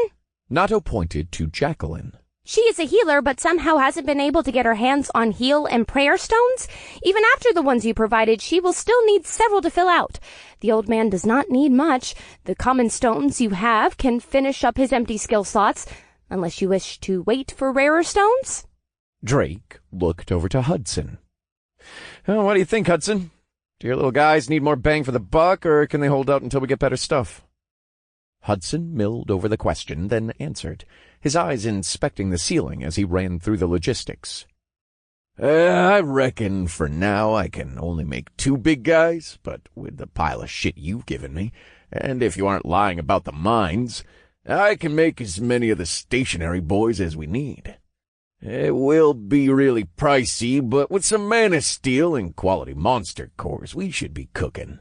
Nato pointed to Jacqueline. She is a healer, but somehow hasn't been able to get her hands on heal and prayer stones. Even after the ones you provided, she will still need several to fill out. The old man does not need much. The common stones you have can finish up his empty skill slots, unless you wish to wait for rarer stones. Drake looked over to Hudson. "Oh, what do you think, Hudson? Do your little guys need more bang for the buck, or can they hold out until we get better stuff?" Hudson milled over the question, then answered, his eyes inspecting the ceiling as he ran through the logistics. I reckon for now I can only make 2 big guys, but with the pile of shit you've given me, and if you aren't lying about the mines, I can make as many of the stationary boys as we need. It will be really pricey, but with some mana steel and quality monster cores, we should be cooking,"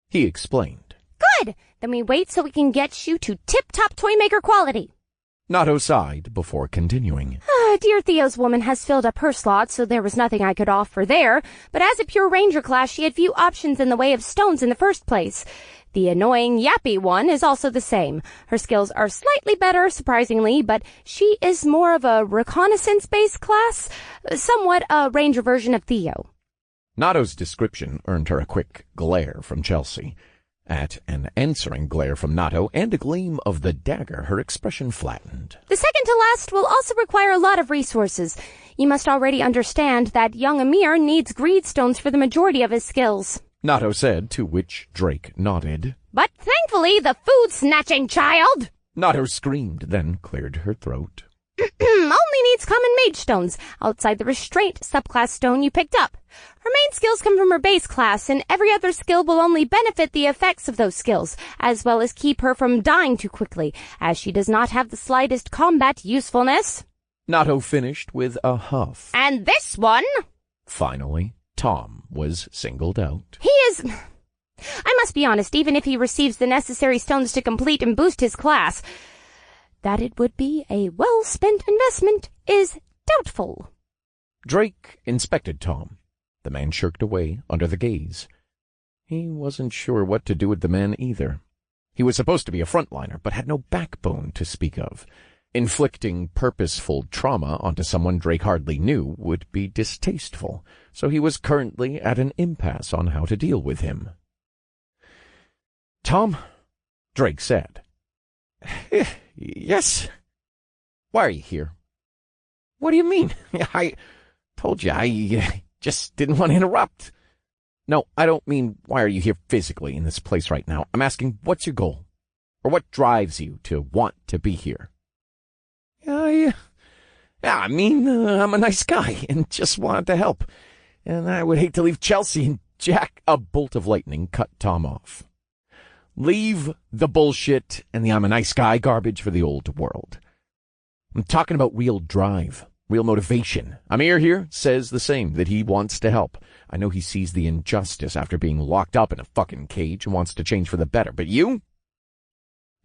he explained. Good! Then we wait so we can get you to tip-top toymaker quality. Nato sighed before continuing. Dear Theo's woman has filled up her slot, so there was nothing I could offer there, but as a pure ranger class, she had few options in the way of stones in the first place. The annoying yappy one is also the same. Her skills are slightly better, surprisingly, but she is more of a reconnaissance-based class, somewhat a ranger version of Theo. Nato's description earned her a quick glare from Chelsea. At an answering glare from Nato and a gleam of the dagger, her expression flattened. The second to last will also require a lot of resources. You must already understand that young Amir needs greed stones for the majority of his skills, Nato said, to which Drake nodded. But thankfully, the food-snatching child Nato screamed, then cleared her throat. only needs common mage stones, outside the restraint subclass stone you picked up. Her main skills come from her base class, and every other skill will only benefit the effects of those skills, as well as keep her from dying too quickly, as she does not have the slightest combat usefulness. Nato finished with a huff. And this one... Finally, Tom was singled out. He is... I must be honest, even if he receives the necessary stones to complete and boost his class, that it would be a well-spent investment is doubtful. Drake inspected Tom. The man shirked away under the gaze. He wasn't sure what to do with the man either. He was supposed to be a frontliner, but had no backbone to speak of. Inflicting purposeful trauma onto someone Drake hardly knew would be distasteful, so he was currently at an impasse on how to deal with him. "Tom," Drake said. "Yes." "Why are you here?" "What do you mean? I told you I just didn't want to interrupt." "No, I don't mean why are you here physically in this place right now. I'm asking what's your goal? Or what drives you to want to be here?" I'm a nice guy and just wanted to help. And I would hate to leave Chelsea and Jack." A bolt of lightning cut Tom off. "Leave the bullshit and the I'm a nice guy garbage for the old world. I'm talking about real drive, real motivation. Amir here says the same, that he wants to help. I know he sees the injustice after being locked up in a fucking cage and wants to change for the better. But you?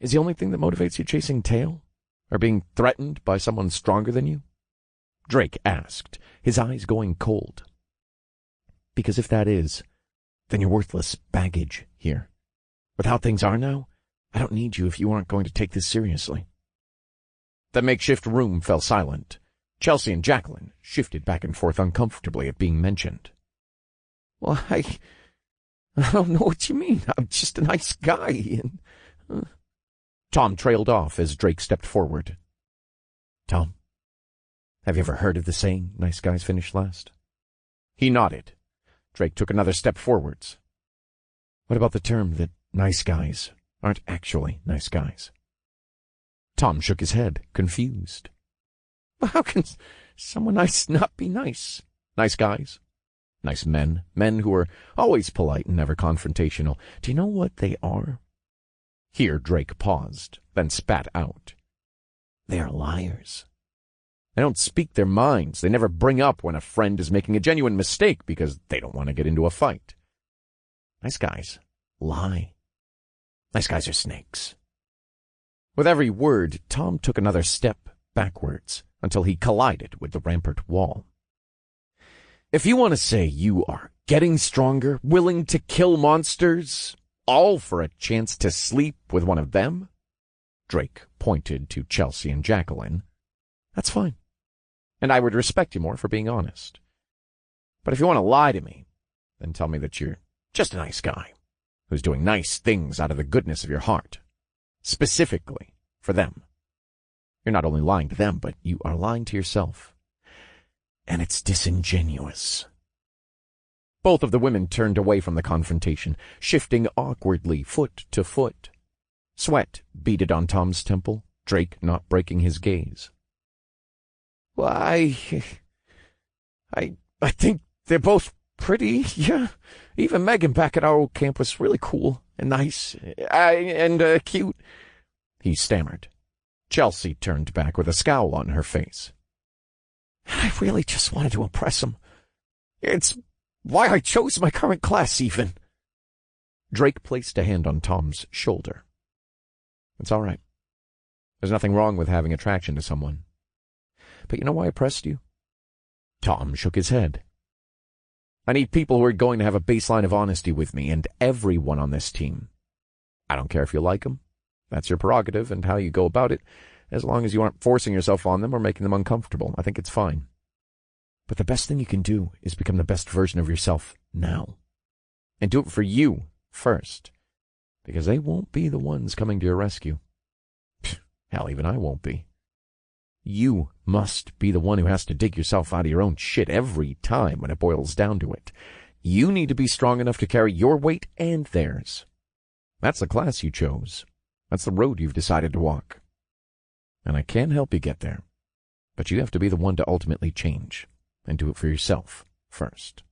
Is the only thing that motivates you chasing tail? Or being threatened by someone stronger than you?" Drake asked, his eyes going cold. "Because if that is, then you're worthless baggage here. With how things are now, I don't need you if you aren't going to take this seriously." The makeshift room fell silent. Chelsea and Jacqueline shifted back and forth uncomfortably at being mentioned. "Well, I don't know what you mean. I'm just a nice guy." Tom trailed off as Drake stepped forward. "Tom, have you ever heard of the saying, nice guys finish last?" He nodded. Drake took another step forwards. "What about the term that nice guys aren't actually nice guys?" Tom shook his head, confused. "How can someone nice not be nice? Nice guys, nice men, men who are always polite and never confrontational. Do you know what they are?" Here Drake paused, then spat out. "They are liars. They don't speak their minds. They never bring up when a friend is making a genuine mistake because they don't want to get into a fight. Nice guys lie. Nice guys are snakes." With every word, Tom took another step backwards until he collided with the rampart wall. "If you want to say you are getting stronger, willing to kill monsters, all for a chance to sleep with one of them," Drake pointed to Chelsea and Jacqueline, "that's fine. And I would respect you more for being honest. But if you want to lie to me, then tell me that you're just a nice guy who's doing nice things out of the goodness of your heart, specifically for them. You're not only lying to them, but you are lying to yourself. and it's disingenuous." Both of the women turned away from the confrontation, shifting awkwardly foot to foot. Sweat beaded on Tom's temple, Drake not breaking his gaze. "Why, I think they're both pretty, yeah. Even Megan back at our old camp was really cool and nice and cute," he stammered. Chelsea turned back with a scowl on her face. "I really just wanted to impress him. It's why I chose my current class, even." Drake placed a hand on Tom's shoulder. "It's all right. There's nothing wrong with having attraction to someone. But you know why I pressed you?" Tom shook his head. "I need people who are going to have a baseline of honesty with me, and everyone on this team. I don't care if you like them. That's your prerogative and how you go about it, as long as you aren't forcing yourself on them or making them uncomfortable. I think it's fine. But the best thing you can do is become the best version of yourself now. And do it for you first, because they won't be the ones coming to your rescue. Hell, even I won't be. You must be the one who has to dig yourself out of your own shit every time when it boils down to it. You need to be strong enough to carry your weight and theirs. That's the class you chose. That's the road you've decided to walk. And I can help you get there, but you have to be the one to ultimately change, and do it for yourself first."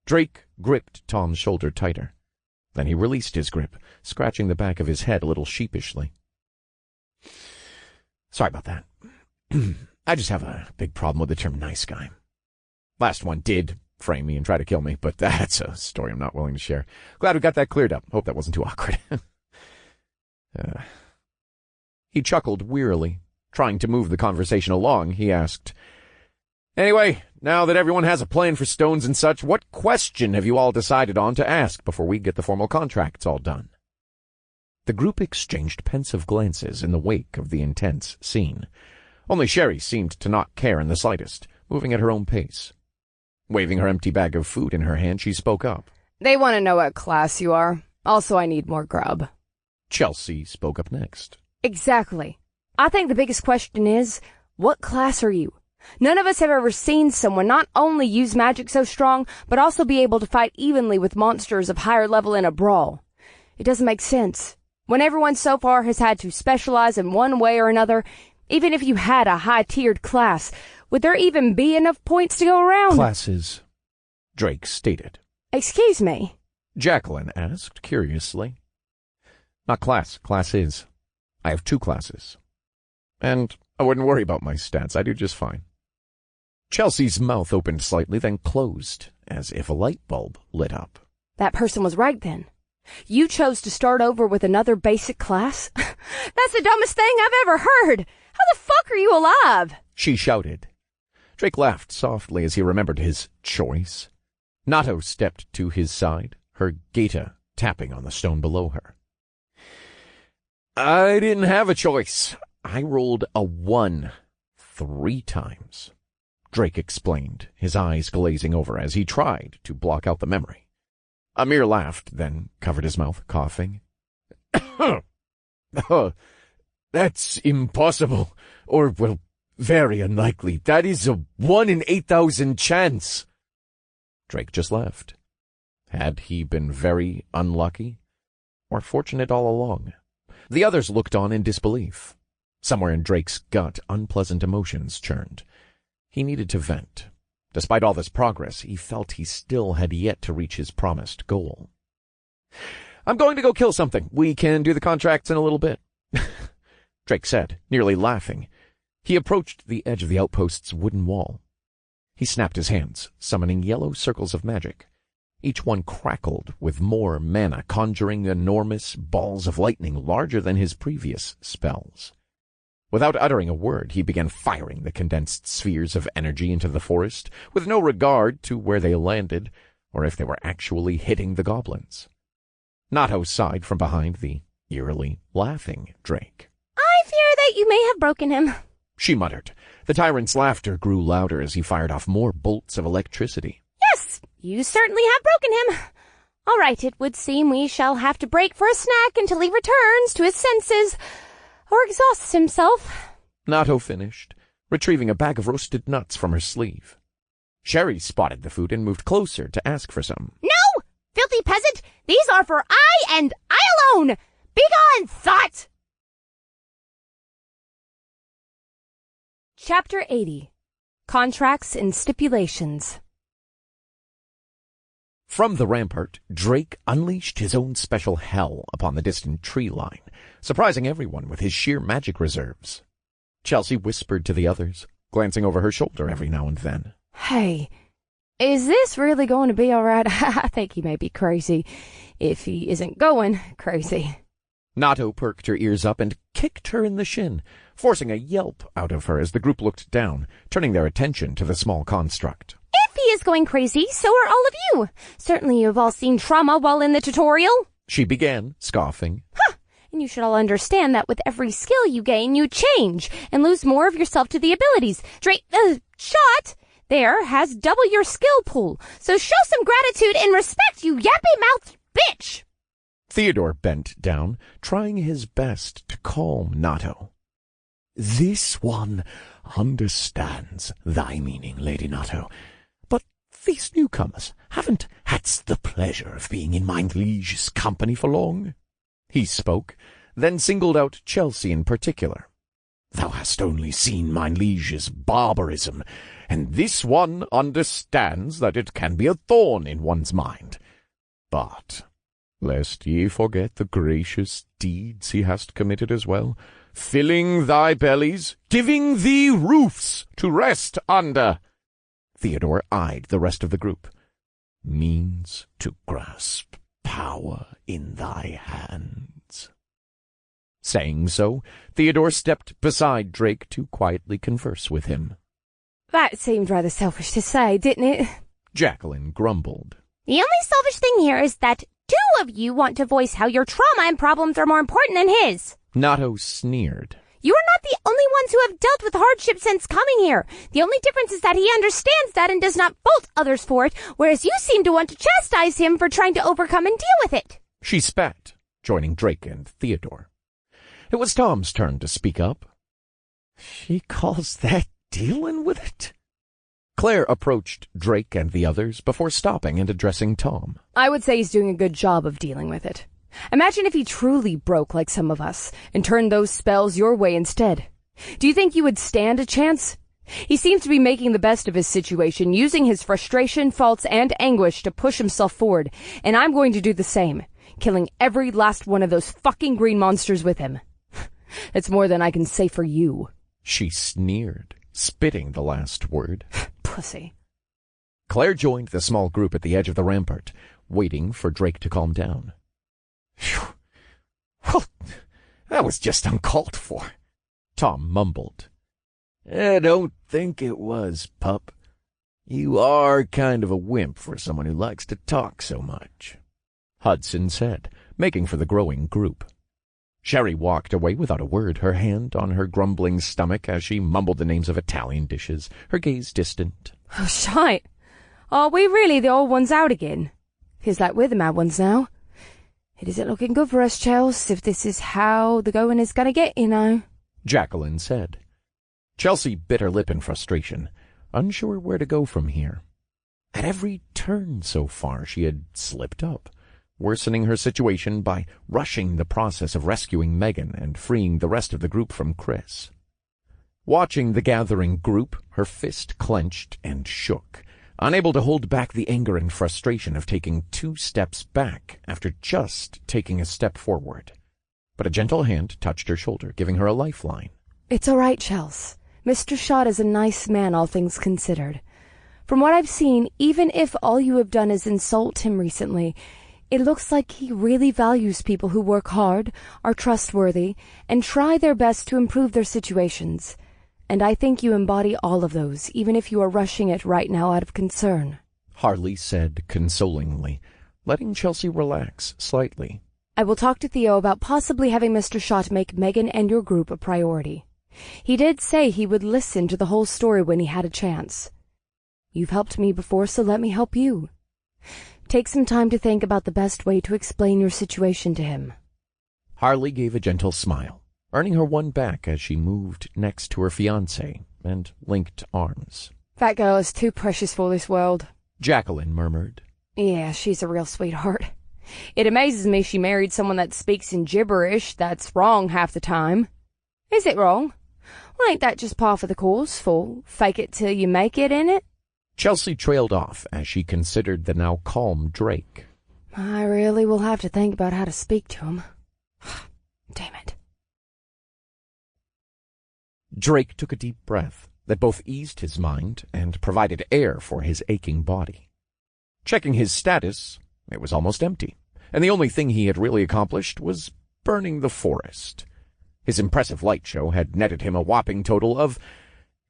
Drake gripped Tom's shoulder tighter. Then he released his grip, scratching the back of his head a little sheepishly. "Sorry about that. I just have a big problem with the term nice guy. Last one did frame me and try to kill me, but that's a story I'm not willing to share. Glad we got that cleared up. Hope that wasn't too awkward." He chuckled wearily. Trying to move the conversation along, he asked, "Anyway, now that everyone has a plan for stones and such, what question have you all decided on to ask before we get the formal contracts all done?" The group exchanged pensive glances in the wake of the intense scene. Only Sherry seemed to not care in the slightest, moving at her own pace. Waving her empty bag of food in her hand, she spoke up. "They want to know what class you are. Also, I need more grub." Chelsea spoke up next. "Exactly. I think the biggest question is, what class are you? None of us have ever seen someone not only use magic so strong, but also be able to fight evenly with monsters of higher level in a brawl. It doesn't make sense. When everyone so far has had to specialize in one way or another, even if you had a high-tiered class, would there even be enough points to go around?" "Classes," Drake stated. "Excuse me?" Jacqueline asked curiously. "Not class, classes. I have 2 classes. And I wouldn't worry about my stats. I do just fine." Chelsea's mouth opened slightly, then closed, as if a light bulb lit up. That person was right then. You chose to start over with another basic class? That's the dumbest thing I've ever heard. How the fuck are you alive? She shouted. Drake laughed softly as he remembered his choice. Nato stepped to his side, her gaita tapping on the stone below her. "I didn't have a choice. I rolled a 1 3 times. Drake explained, his eyes glazing over as he tried to block out the memory. Amir laughed, then covered his mouth, coughing. That's impossible, or, well, very unlikely. That is a 1 in 8,000 chance. Drake just laughed. Had he been very unlucky, or fortunate all along? The others looked on in disbelief. Somewhere in Drake's gut, unpleasant emotions churned. He needed to vent. Despite all this progress, he felt he still had yet to reach his promised goal. "I'm going to go kill something. We can do the contracts in a little bit," Drake said, nearly laughing. He approached the edge of the outpost's wooden wall. He snapped his hands, summoning yellow circles of magic. Each one crackled with more mana, conjuring enormous balls of lightning larger than his previous spells. Without uttering a word, he began firing the condensed spheres of energy into the forest, with no regard to where they landed, or if they were actually hitting the goblins. Nato sighed from behind the eerily laughing Drake. "I fear that you may have broken him," she muttered. The tyrant's laughter grew louder as he fired off more bolts of electricity. "Yes, you certainly have broken him. All right, it would seem we shall have to break for a snack until he returns to his senses, or exhausts himself." Nato finished, retrieving a bag of roasted nuts from her sleeve. Sherry spotted the food and moved closer to ask for some. No! Filthy peasant! These are for I and I alone! Begone, thought! Chapter 80. Contracts and Stipulations. From the rampart, Drake unleashed his own special hell upon the distant tree line, surprising everyone with his sheer magic reserves. Chelsea whispered to the others, glancing over her shoulder every now and then. Hey, is this really going to be all right? I think he may be crazy, if he isn't going crazy. Nato perked her ears up and kicked her in the shin, forcing a yelp out of her as the group looked down, turning their attention to the small construct. If he is going crazy, so are all of you. Certainly you have all seen trauma while in the tutorial. She began, scoffing. And you should all understand that with every skill you gain, you change and lose more of yourself to the abilities. Shot there has double your skill pool, so show some gratitude and respect, you yappy-mouthed bitch! Theodore bent down, trying his best to calm Nato. This one understands thy meaning, Lady Nato, but these newcomers haven't had the pleasure of being in my liege's company for long. He spoke, then singled out Chelsea in particular. Thou hast only seen my liege's barbarism, and this one understands that it can be a thorn in one's mind. But, lest ye forget the gracious deeds he hast committed as well, filling thy bellies, giving thee roofs to rest under. Theodore eyed the rest of the group. Means to grasp power in thy hands. Saying so, Theodore stepped beside Drake to quietly converse with him. That seemed rather selfish to say, didn't it? Jacqueline grumbled. The only selfish thing here is that 2 of you want to voice how your trauma and problems are more important than his. Nato sneered. You are not the only ones who have dealt with hardship since coming here. The only difference is that he understands that and does not fault others for it, whereas you seem to want to chastise him for trying to overcome and deal with it. She spat, joining Drake and Theodore. It was Tom's turn to speak up. She calls that dealing with it? Claire approached Drake and the others before stopping and addressing Tom. I would say he's doing a good job of dealing with it. Imagine if he truly broke like some of us and turned those spells your way instead. Do you think you would stand a chance? He seems to be making the best of his situation, using his frustration, faults, and anguish to push himself forward, and I'm going to do the same, killing every last one of those fucking green monsters with him. It's more than I can say for you. She sneered, spitting the last word. Pussy. Claire joined the small group at the edge of the rampart, waiting for Drake to calm down. Phew. Well, that was just uncalled for, Tom mumbled. I don't think it was, pup. You are kind of a wimp for someone who likes to talk so much, Hudson said, making for the growing group. Sherry walked away without a word, her hand on her grumbling stomach as she mumbled the names of Italian dishes, her gaze distant. Oh, shite. Are we really the old ones out again? Feels like we're the mad ones now. It isn't looking good for us, Chels, if this is how the going is going to get, you know, Jacqueline said. Chelsea bit her lip in frustration, unsure where to go from here. At every turn so far she had slipped up, worsening her situation by rushing the process of rescuing Megan and freeing the rest of the group from Chris. Watching the gathering group, her fist clenched and shook, unable to hold back the anger and frustration of taking 2 steps back after just taking a step forward. But a gentle hand touched her shoulder, giving her a lifeline. It's all right, Chels. Mr. Schott is a nice man, all things considered. From what I've seen, even if all you have done is insult him recently, it looks like he really values people who work hard, are trustworthy, and try their best to improve their situations. And I think you embody all of those, even if you are rushing it right now out of concern, Harley said consolingly, letting Chelsea relax slightly. I will talk to Theo about possibly having Mr. Schott make Megan and your group a priority. He did say he would listen to the whole story when he had a chance. You've helped me before, so let me help you. Take some time to think about the best way to explain your situation to him. Harley gave a gentle smile, earning her one back as she moved next to her fiancé, and linked arms. That girl is too precious for this world. Jacqueline murmured. Yeah, she's a real sweetheart. It amazes me she married someone that speaks in gibberish that's wrong half the time. Is it wrong? Well, ain't that just par for the course for fake it till you make it, in it? Chelsea trailed off as she considered the now calm Drake. I really will have to think about how to speak to him. Damn it. Drake took a deep breath that both eased his mind and provided air for his aching body. Checking his status, it was almost empty, and the only thing he had really accomplished was burning the forest. His impressive light show had netted him a whopping total of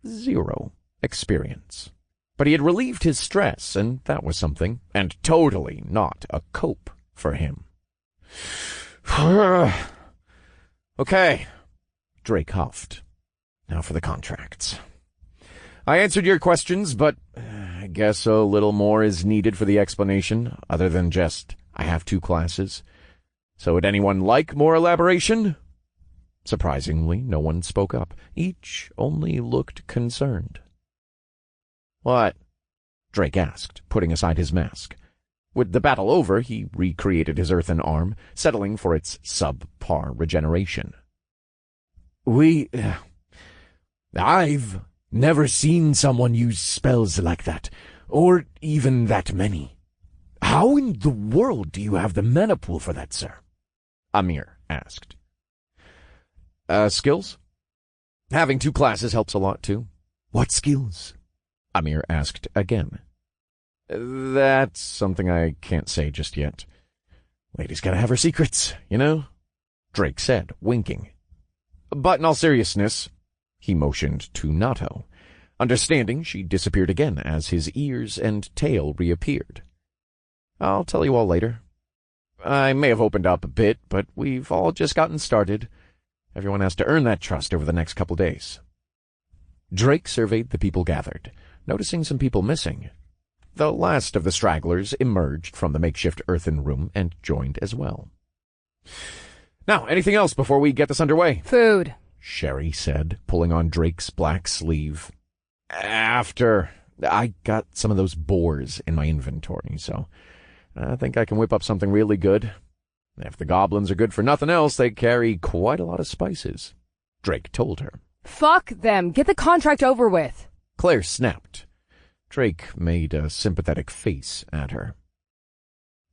0 experience. But he had relieved his stress, and that was something, and totally not a cope for him. Okay, Drake huffed. Now for the contracts. I answered your questions, but I guess a little more is needed for the explanation, other than just, I have 2 classes. So would anyone like more elaboration? Surprisingly, no one spoke up. Each only looked concerned. What? Drake asked, putting aside his mask. With the battle over, he recreated his earthen arm, settling for its subpar regeneration. I've never seen someone use spells like that, or even that many. How in the world do you have the mana pool for that, sir? Amir asked. Skills? Having 2 classes helps a lot, too. What skills? Amir asked again. That's something I can't say just yet. Lady's gotta have her secrets, you know? Drake said, winking. But in all seriousness, he motioned to Nato. Understanding, she disappeared again as his ears and tail reappeared. I'll tell you all later. I may have opened up a bit, but we've all just gotten started. Everyone has to earn that trust over the next couple days. Drake surveyed the people gathered, noticing some people missing. The last of the stragglers emerged from the makeshift earthen room and joined as well. Now, anything else before we get this underway? Food, Sherry said, pulling on Drake's black sleeve. After. I got some of those boars in my inventory, so I think I can whip up something really good. If the goblins are good for nothing else, they carry quite a lot of spices, Drake told her. Fuck them. Get the contract over with. Claire snapped. Drake made a sympathetic face at her.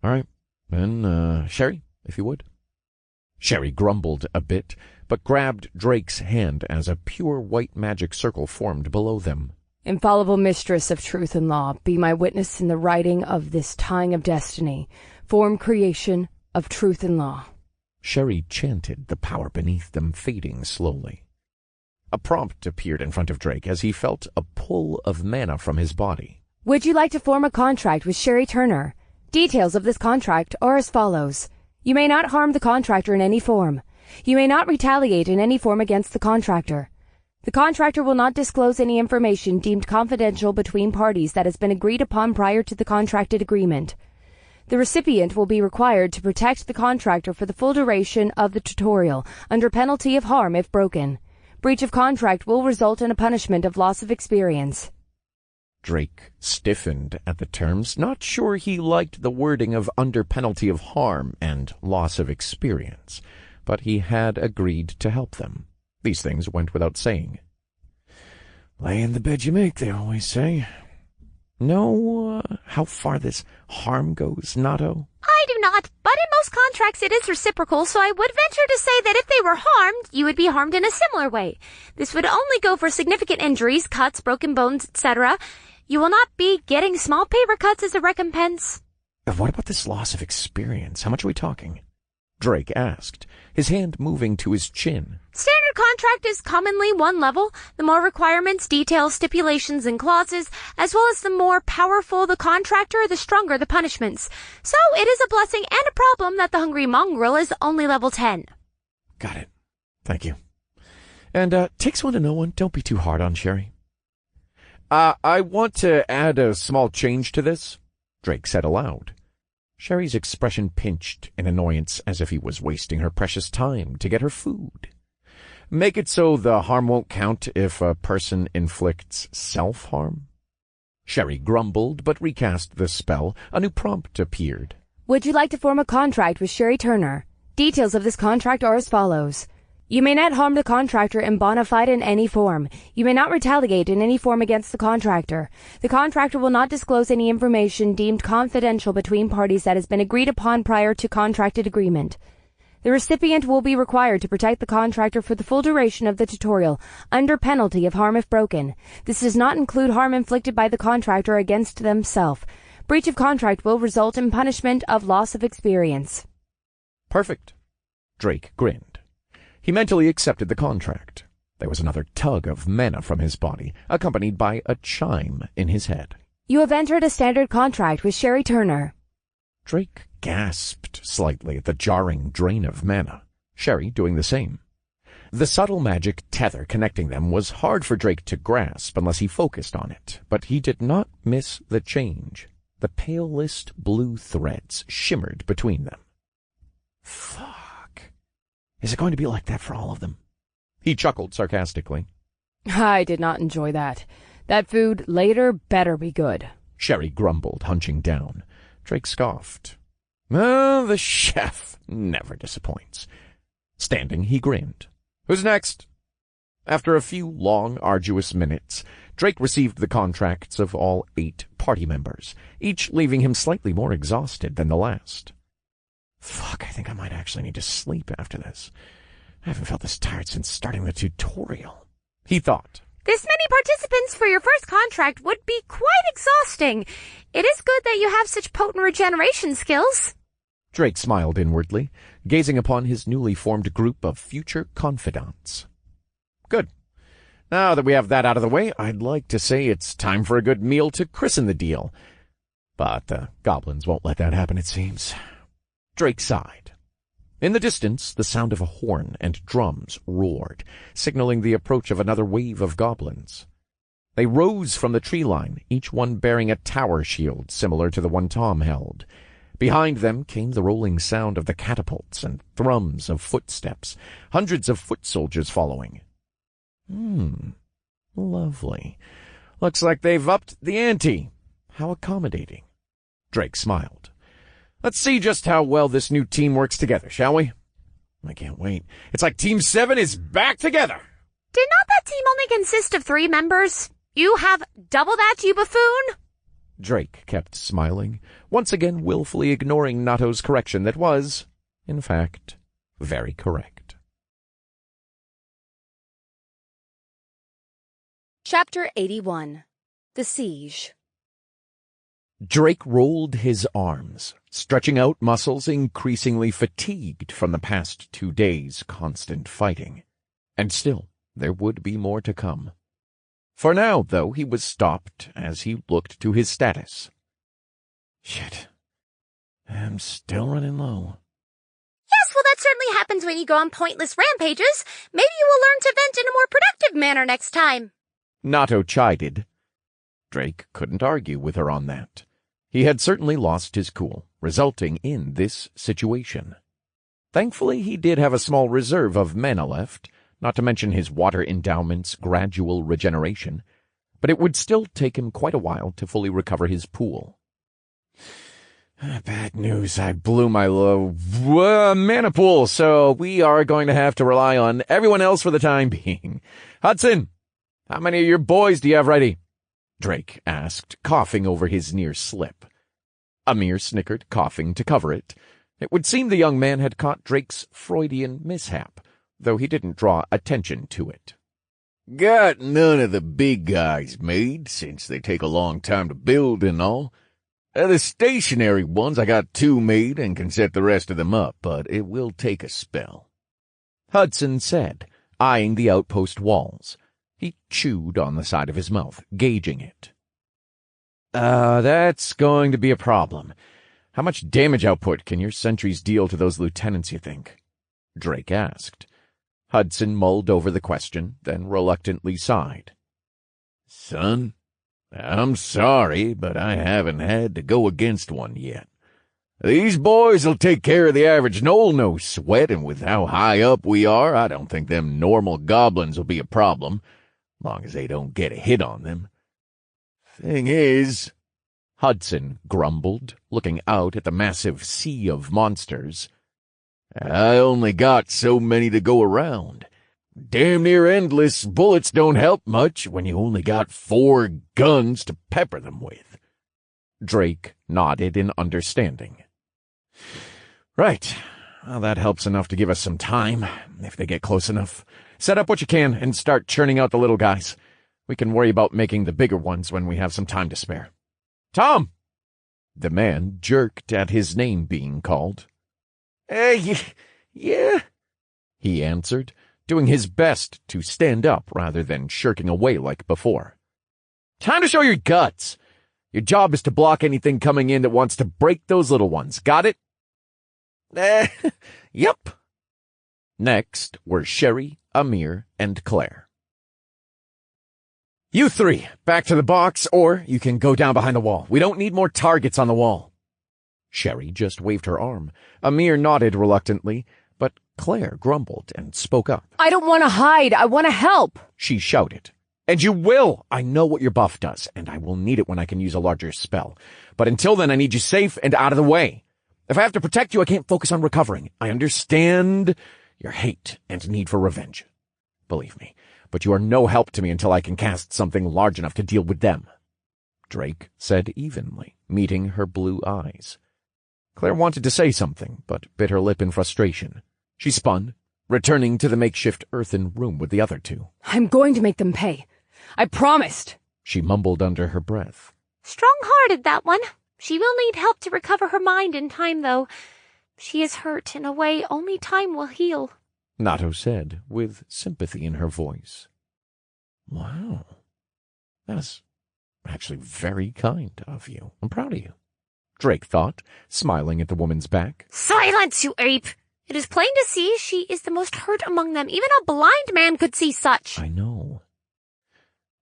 All right, then, Sherry, if you would. Sherry grumbled a bit, but grabbed Drake's hand as a pure white magic circle formed below them. Infallible mistress of truth and law, be my witness in the writing of this tying of destiny, form creation of truth and law. Sherry chanted, the power beneath them fading slowly. A prompt appeared in front of Drake as he felt a pull of mana from his body. Would you like to form a contract with Sherry Turner? Details of this contract are as follows. You may not harm the contractor in any form. You may not retaliate in any form against the contractor. The contractor will not disclose any information deemed confidential between parties that has been agreed upon prior to the contracted agreement. The recipient will be required to protect the contractor for the full duration of the tutorial, under penalty of harm if broken. Breach of contract will result in a punishment of loss of experience. Drake stiffened at the terms, not sure he liked the wording of under penalty of harm and loss of experience, but he had agreed to help them. These things went without saying. Lay in the bed you make, they always say. Know how far this harm goes, Nato? I do not, but in most contracts it is reciprocal, so I would venture to say that if they were harmed, you would be harmed in a similar way. This would only go for significant injuries, cuts, broken bones, etc. You will not be getting small paper cuts as a recompense. What about this loss of experience? How much are we talking? Drake asked, his hand moving to his chin. Standard contract is commonly 1 level. The more requirements, details, stipulations, and clauses, as well as the more powerful the contractor, the stronger the punishments. So it is a blessing and a problem that the Hungry Mongrel is only level 10. Got it. Thank you. And, takes one to know one. Don't be too hard on Sherry. I want to add a small change to this, Drake said aloud. Sherry's expression pinched in annoyance as if he was wasting her precious time to get her food. Make it so the harm won't count if a person inflicts self-harm? Sherry grumbled, but recast the spell. A new prompt appeared. Would you like to form a contract with Sherry Turner? Details of this contract are as follows. You may not harm the contractor in bona fide in any form. You may not retaliate in any form against the contractor. The contractor will not disclose any information deemed confidential between parties that has been agreed upon prior to contracted agreement. The recipient will be required to protect the contractor for the full duration of the tutorial, under penalty of harm if broken. This does not include harm inflicted by the contractor against themselves. Breach of contract will result in punishment of loss of experience. Perfect. Drake grinned. He mentally accepted the contract. There was another tug of mana from his body, accompanied by a chime in his head. You have entered a standard contract with Sherry Turner. Drake gasped slightly at the jarring drain of mana, Sherry doing the same. The subtle magic tether connecting them was hard for Drake to grasp unless he focused on it, but he did not miss the change. The palest blue threads shimmered between them. Fuck. Is it going to be like that for all of them? He chuckled sarcastically. I did not enjoy that. That food later better be good. Sherry grumbled, hunching down. Drake scoffed. Oh, the chef never disappoints. Standing, he grinned. Who's next? After a few long, arduous minutes, Drake received the contracts of all 8 party members, each leaving him slightly more exhausted than the last. Fuck, I think I might actually need to sleep after this. I haven't felt this tired since starting the tutorial, he thought. This many participants for your first contract would be quite exhausting. It is good that you have such potent regeneration skills. Drake smiled inwardly, gazing upon his newly formed group of future confidants. Good. Now that we have that out of the way, I'd like to say it's time for a good meal to christen the deal. But the goblins won't let that happen, it seems. Drake sighed. In the distance, the sound of a horn and drums roared, signaling the approach of another wave of goblins. They rose from the tree line, each one bearing a tower shield similar to the one Tom held. Behind them came the rolling sound of the catapults and thrums of footsteps, hundreds of foot soldiers following. Lovely. Looks like they've upped the ante. How accommodating. Drake smiled. Let's see just how well this new team works together, shall we? I can't wait. It's like Team 7 is back together. Did not that team only consist of 3 members? You have double that, you buffoon? Drake kept smiling, once again willfully ignoring Nato's correction that was, in fact, very correct. Chapter 81. The Siege. Drake rolled his arms, stretching out muscles increasingly fatigued from the past 2 days' constant fighting. And still, there would be more to come. For now, though, he was stopped as he looked to his status. Shit. I'm still running low. Yes, well, that certainly happens when you go on pointless rampages. Maybe you will learn to vent in a more productive manner next time. Nato chided. Drake couldn't argue with her on that. He had certainly lost his cool, resulting in this situation. Thankfully, he did have a small reserve of mana left, not to mention his water endowment's gradual regeneration, but it would still take him quite a while to fully recover his pool. Bad news, I blew my low mana pool, so we are going to have to rely on everyone else for the time being. Hudson, how many of your boys do you have ready? Drake asked, coughing over his near slip. Amir snickered, coughing to cover it. It would seem the young man had caught Drake's Freudian mishap, though he didn't draw attention to it. Got none of the big guys made, since they take a long time to build and all. The stationary ones, I got 2 made and can set the rest of them up, but it will take a spell. Hudson said, eyeing the outpost walls. He chewed on the side of his mouth, gauging it. That's going to be a problem. How much damage output can your sentries deal to those lieutenants, you think? Drake asked. Hudson mulled over the question, then reluctantly sighed. Son, I'm sorry, but I haven't had to go against one yet. These boys'll take care of the average knoll, no sweat, and with how high up we are, I don't think them normal goblins will be a problem, long as they don't get a hit on them. Thing is, Hudson grumbled, looking out at the massive sea of monsters, I only got so many to go around. Damn near endless bullets don't help much when you only got 4 guns to pepper them with. Drake nodded in understanding. Right. Well, that helps enough to give us some time, if they get close enough. Set up what you can and start churning out the little guys. We can worry about making the bigger ones when we have some time to spare. Tom! The man jerked at his name being called. Yeah, he answered, doing his best to stand up rather than shirking away like before. Time to show your guts. Your job is to block anything coming in that wants to break those little ones. Got it? Yep. Next were Sherry, Amir, and Claire. You 3, back to the box, or you can go down behind the wall. We don't need more targets on the wall. Sherry just waved her arm. Amir nodded reluctantly, but Claire grumbled and spoke up. I don't want to hide. I want to help. She shouted. And you will! I know what your buff does, and I will need it when I can use a larger spell. But until then, I need you safe and out of the way. If I have to protect you, I can't focus on recovering. I understand your hate and need for revenge. Believe me, but you are no help to me until I can cast something large enough to deal with them. Drake said evenly, meeting her blue eyes. Claire wanted to say something, but bit her lip in frustration. She spun, returning to the makeshift earthen room with the other 2. I'm going to make them pay. I promised. She mumbled under her breath. Strong-hearted, that one. She will need help to recover her mind in time, though. She is hurt in a way only time will heal. Nato said, with sympathy in her voice. Wow. That's actually very kind of you. I'm proud of you, Drake thought, smiling at the woman's back. Silence, you ape! It is plain to see she is the most hurt among them. Even a blind man could see such. I know.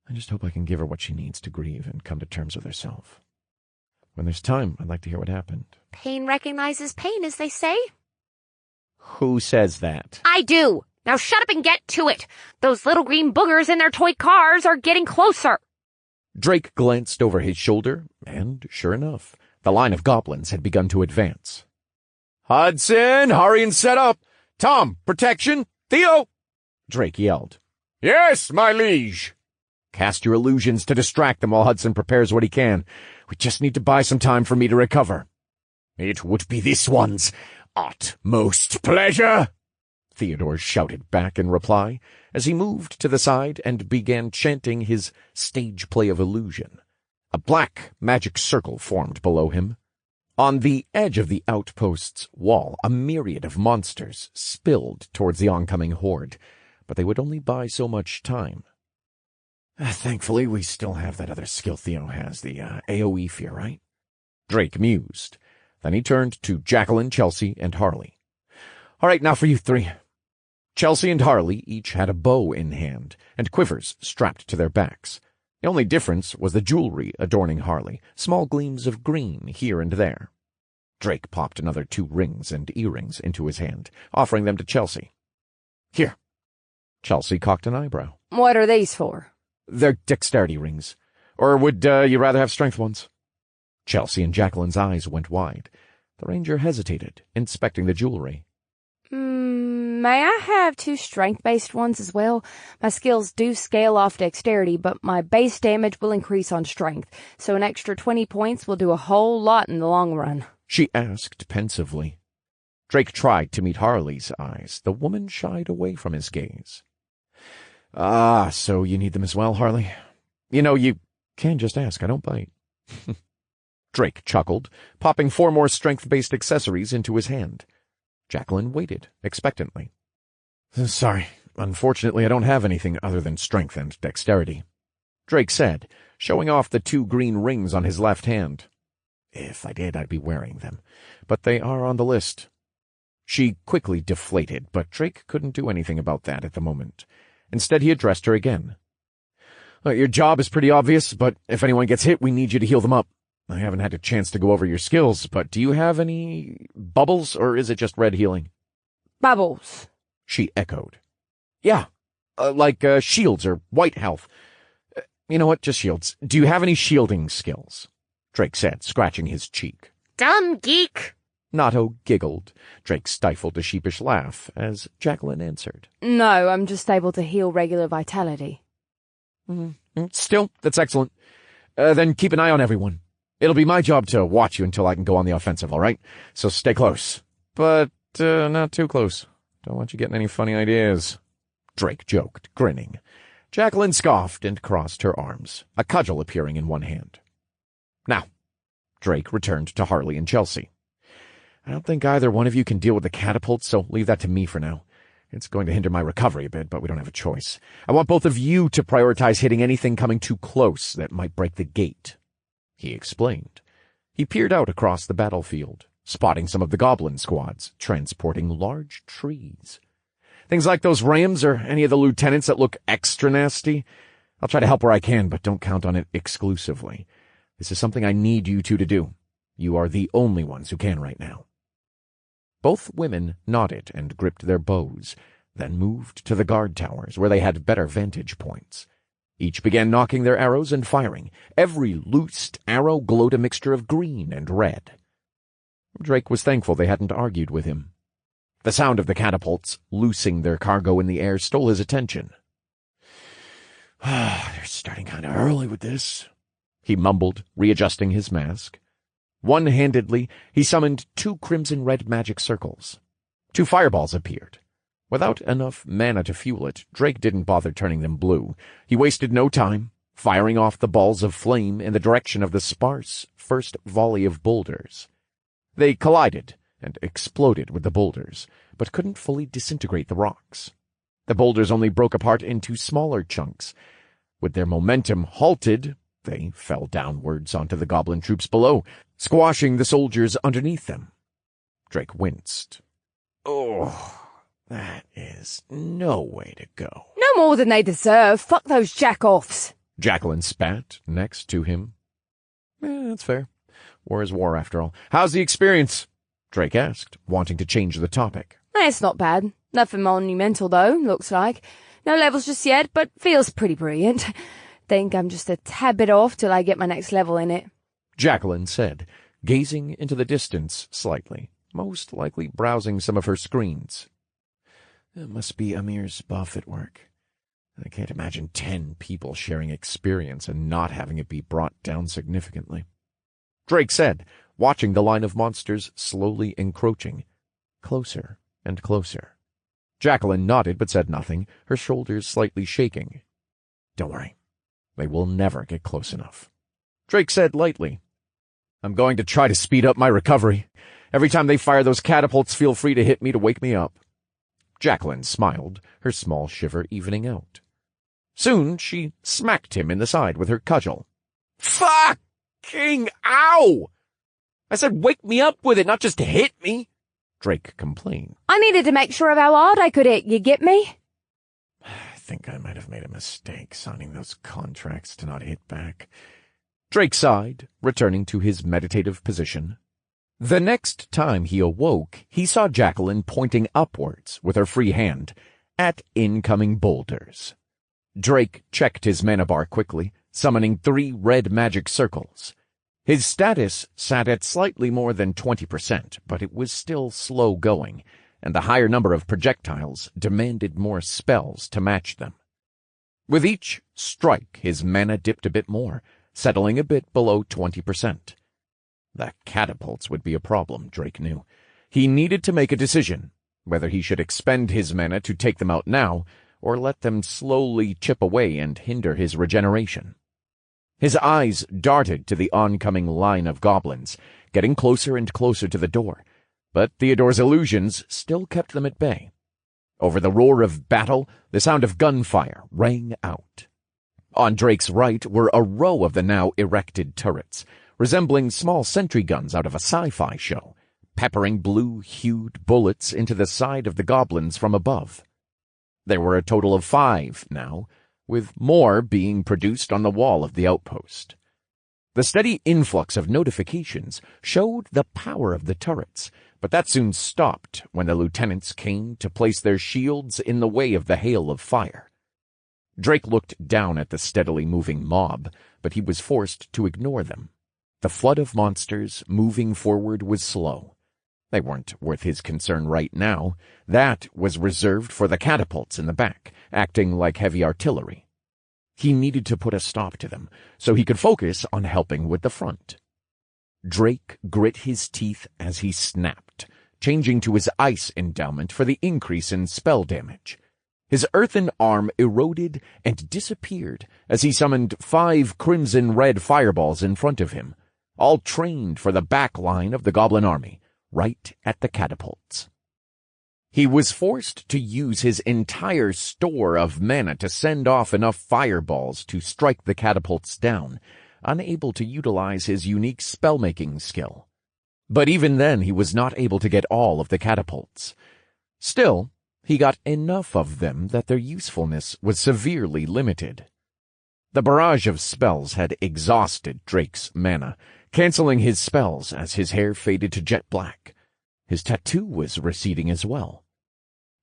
I just hope I can give her what she needs to grieve and come to terms with herself. When there's time, I'd like to hear what happened. Pain recognizes pain, as they say. Who says that? I do. Now shut up and get to it. Those little green boogers in their toy cars are getting closer. Drake glanced over his shoulder, and sure enough, the line of goblins had begun to advance. Hudson, hurry and set up. Tom, protection. Theo! Drake yelled. Yes, my liege. Cast your illusions to distract them while Hudson prepares what he can. We just need to buy some time for me to recover. It would be this one's utmost pleasure, Theodore shouted back in reply as he moved to the side and began chanting his stage play of illusion. A black magic circle formed below him. On the edge of the outpost's wall, a myriad of monsters spilled towards the oncoming horde, but they would only buy so much time. Thankfully, we still have that other skill Theo has, the AoE fear, right? Drake mused. Then he turned to Jacqueline, Chelsea, and Harley. All right, now for you 3. Chelsea and Harley each had a bow in hand, and quivers strapped to their backs. The only difference was the jewelry adorning Harley, small gleams of green here and there. Drake popped another 2 rings and earrings into his hand, offering them to Chelsea. Here. Chelsea cocked an eyebrow. What are these for? They're dexterity rings. Or would you rather have strength ones? Chelsea and Jacqueline's eyes went wide. The ranger hesitated, inspecting the jewelry. May I have 2 strength-based ones as well? My skills do scale off dexterity, but my base damage will increase on strength, so an extra 20 points will do a whole lot in the long run. She asked pensively. Drake tried to meet Harley's eyes. The woman shied away from his gaze. Ah, so you need them as well, Harley? You know, you can just ask. I don't bite. Drake chuckled, popping 4 more strength-based accessories into his hand. Jacqueline waited, expectantly. Sorry. Unfortunately, I don't have anything other than strength and dexterity, Drake said, showing off the 2 green rings on his left hand. If I did, I'd be wearing them. But they are on the list. She quickly deflated, but Drake couldn't do anything about that at the moment. Instead, he addressed her again. Your job is pretty obvious, but if anyone gets hit, we need you to heal them up. I haven't had a chance to go over your skills, but do you have any bubbles, or is it just red healing? Bubbles. She echoed. Yeah, like shields or white health. You know what, just shields. Do you have any shielding skills? Drake said, scratching his cheek. Dumb geek. Nato giggled. Drake stifled a sheepish laugh as Jacqueline answered. No, I'm just able to heal regular vitality. Still, that's excellent. Then keep an eye on everyone. It'll be my job to watch you until I can go on the offensive, all right? So stay close. But not too close. Don't want you getting any funny ideas. Drake joked, grinning. Jacqueline scoffed and crossed her arms, a cudgel appearing in one hand. Now, Drake returned to Harley and Chelsea. I don't think either one of you can deal with the catapult, so leave that to me for now. It's going to hinder my recovery a bit, but we don't have a choice. I want both of you to prioritize hitting anything coming too close that might break the gate, he explained. He peered out across the battlefield, spotting some of the goblin squads transporting large trees. Things like those rams or any of the lieutenants that look extra nasty. I'll try to help where I can, but don't count on it exclusively. This is something I need you two to do. You are the only ones who can right now. Both women nodded and gripped their bows, then moved to the guard towers where they had better vantage points. Each began knocking their arrows and firing. Every loosed arrow glowed a mixture of green and red. Drake was thankful they hadn't argued with him. The sound of the catapults loosing their cargo in the air stole his attention. They're starting kind of early with this, he mumbled, readjusting his mask. One-handedly, he summoned 2 crimson-red magic circles. 2 fireballs appeared. Without enough mana to fuel it, Drake didn't bother turning them blue. He wasted no time, firing off the balls of flame in the direction of the sparse first volley of boulders. They collided and exploded with the boulders, but couldn't fully disintegrate the rocks. The boulders only broke apart into smaller chunks. With their momentum halted, they fell downwards onto the goblin troops below, squashing the soldiers underneath them. Drake winced. Oh, that is no way to go. No more than they deserve. Fuck those jack-offs. Jacqueline spat next to him. That's fair. War is war, after all. How's the experience? Drake asked, wanting to change the topic. It's not bad. Nothing monumental, though, looks like. No levels just yet, but feels pretty brilliant. Think I'm just a tad bit off till I get my next level in it. Jacqueline said, gazing into the distance slightly, most likely browsing some of her screens. It must be Amir's buff at work. I can't imagine 10 people sharing experience and not having it be brought down significantly. Drake said, watching the line of monsters slowly encroaching, closer and closer. Jacqueline nodded but said nothing, her shoulders slightly shaking. Don't worry. They will never get close enough. Drake said lightly, I'm going to try to speed up my recovery. Every time they fire those catapults, feel free to hit me to wake me up. Jacqueline smiled, her small shiver evening out. Soon she smacked him in the side with her cudgel. Fucking ow! I said wake me up with it, not just hit me, Drake complained. I needed to make sure of how hard I could hit, you get me? I think I might have made a mistake signing those contracts to not hit back. Drake sighed, returning to his meditative position. The next time he awoke, he saw Jacqueline pointing upwards with her free hand at incoming boulders. Drake checked his mana bar quickly, summoning 3 red magic circles. His status sat at slightly more than 20%, but it was still slow going, and the higher number of projectiles demanded more spells to match them. With each strike, his mana dipped a bit more, settling a bit below 20%. The catapults would be a problem, Drake knew. He needed to make a decision, whether he should expend his mana to take them out now, or let them slowly chip away and hinder his regeneration. His eyes darted to the oncoming line of goblins, getting closer and closer to the door, but Theodore's illusions still kept them at bay. Over the roar of battle, the sound of gunfire rang out. On Drake's right were a row of the now erected turrets, resembling small sentry guns out of a sci-fi show, peppering blue-hued bullets into the side of the goblins from above. There were a total of 5 now, with more being produced on the wall of the outpost. The steady influx of notifications showed the power of the turrets, but that soon stopped when the lieutenants came to place their shields in the way of the hail of fire. Drake looked down at the steadily moving mob, but he was forced to ignore them. The flood of monsters moving forward was slow. They weren't worth his concern right now. That was reserved for the catapults in the back, acting like heavy artillery. He needed to put a stop to them, so he could focus on helping with the front. Drake grit his teeth as he snapped, changing to his ice endowment for the increase in spell damage. His earthen arm eroded and disappeared as he summoned 5 crimson-red fireballs in front of him, all trained for the back line of the goblin army, right at the catapults. He was forced to use his entire store of mana to send off enough fireballs to strike the catapults down, unable to utilize his unique spellmaking skill. But even then he was not able to get all of the catapults. Still, he got enough of them that their usefulness was severely limited. The barrage of spells had exhausted Drake's mana, canceling his spells as his hair faded to jet black. His tattoo was receding as well.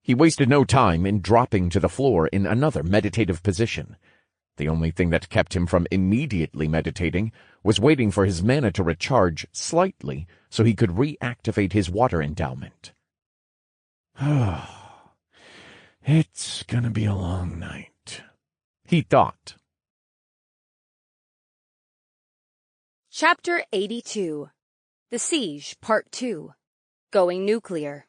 He wasted no time in dropping to the floor in another meditative position. The only thing that kept him from immediately meditating was waiting for his mana to recharge slightly so he could reactivate his water endowment. It's gonna be a long night, he thought. Chapter 82. The Siege, Part 2. Going Nuclear.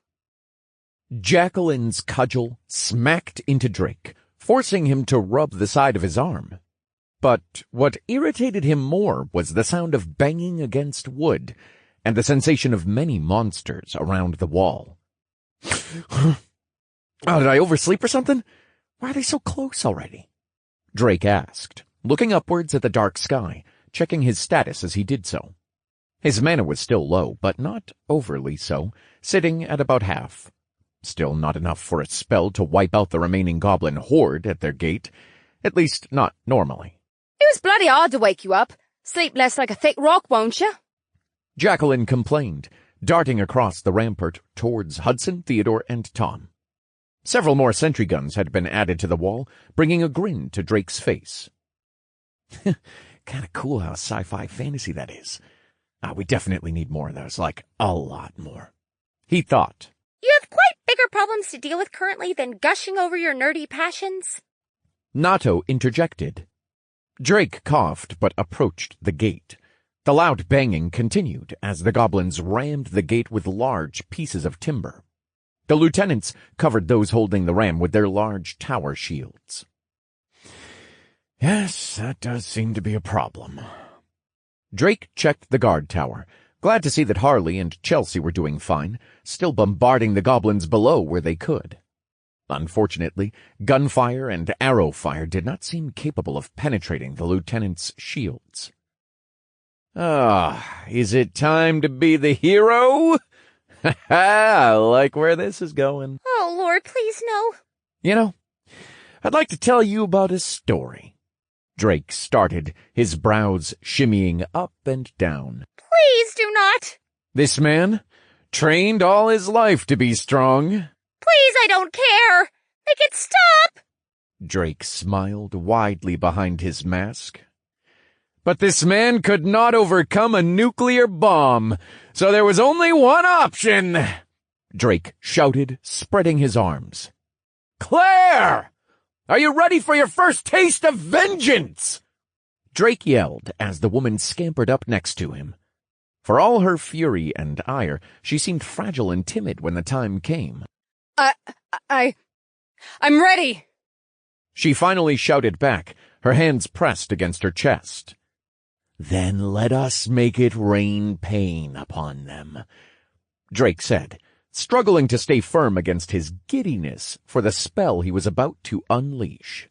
Jacqueline's cudgel smacked into Drake, forcing him to rub the side of his arm. But what irritated him more was the sound of banging against wood and the sensation of many monsters around the wall. Oh, did I oversleep or something? Why are they so close already? Drake asked, looking upwards at the dark sky, checking his status as he did so. His mana was still low, but not overly so, sitting at about half. Still not enough for a spell to wipe out the remaining goblin horde at their gate, at least not normally. It was bloody hard to wake you up. Sleep less like a thick rock, won't you? Jacqueline complained, darting across the rampart towards Hudson, Theodore, and Tom. Several more sentry guns had been added to the wall, bringing a grin to Drake's face. Kinda cool how sci-fi fantasy that is. We definitely need more of those, like a lot more. He thought. You have quite bigger problems to deal with currently than gushing over your nerdy passions. Nato interjected. Drake coughed but approached the gate. The loud banging continued as the goblins rammed the gate with large pieces of timber. The lieutenants covered those holding the ram with their large tower shields. Yes, that does seem to be a problem. Drake checked the guard tower, glad to see that Harley and Chelsea were doing fine, still bombarding the goblins below where they could. Unfortunately, gunfire and arrow fire did not seem capable of penetrating the lieutenant's shields. Is it time to be the hero? I like where this is going. Oh, Lord, please no. You know, I'd like to tell you about a story. Drake started, his brows shimmying up and down. Please do not. This man, trained all his life to be strong. Please, I don't care. Make it stop. Drake smiled widely behind his mask. But this man could not overcome a nuclear bomb, so there was only one option. Drake shouted, spreading his arms. Claire! Are you ready for your first taste of vengeance? Drake yelled as the woman scampered up next to him. For all her fury and ire, she seemed fragile and timid when the time came. I'm ready. She finally shouted back, her hands pressed against her chest. Then let us make it rain pain upon them, Drake said, struggling to stay firm against his giddiness for the spell he was about to unleash.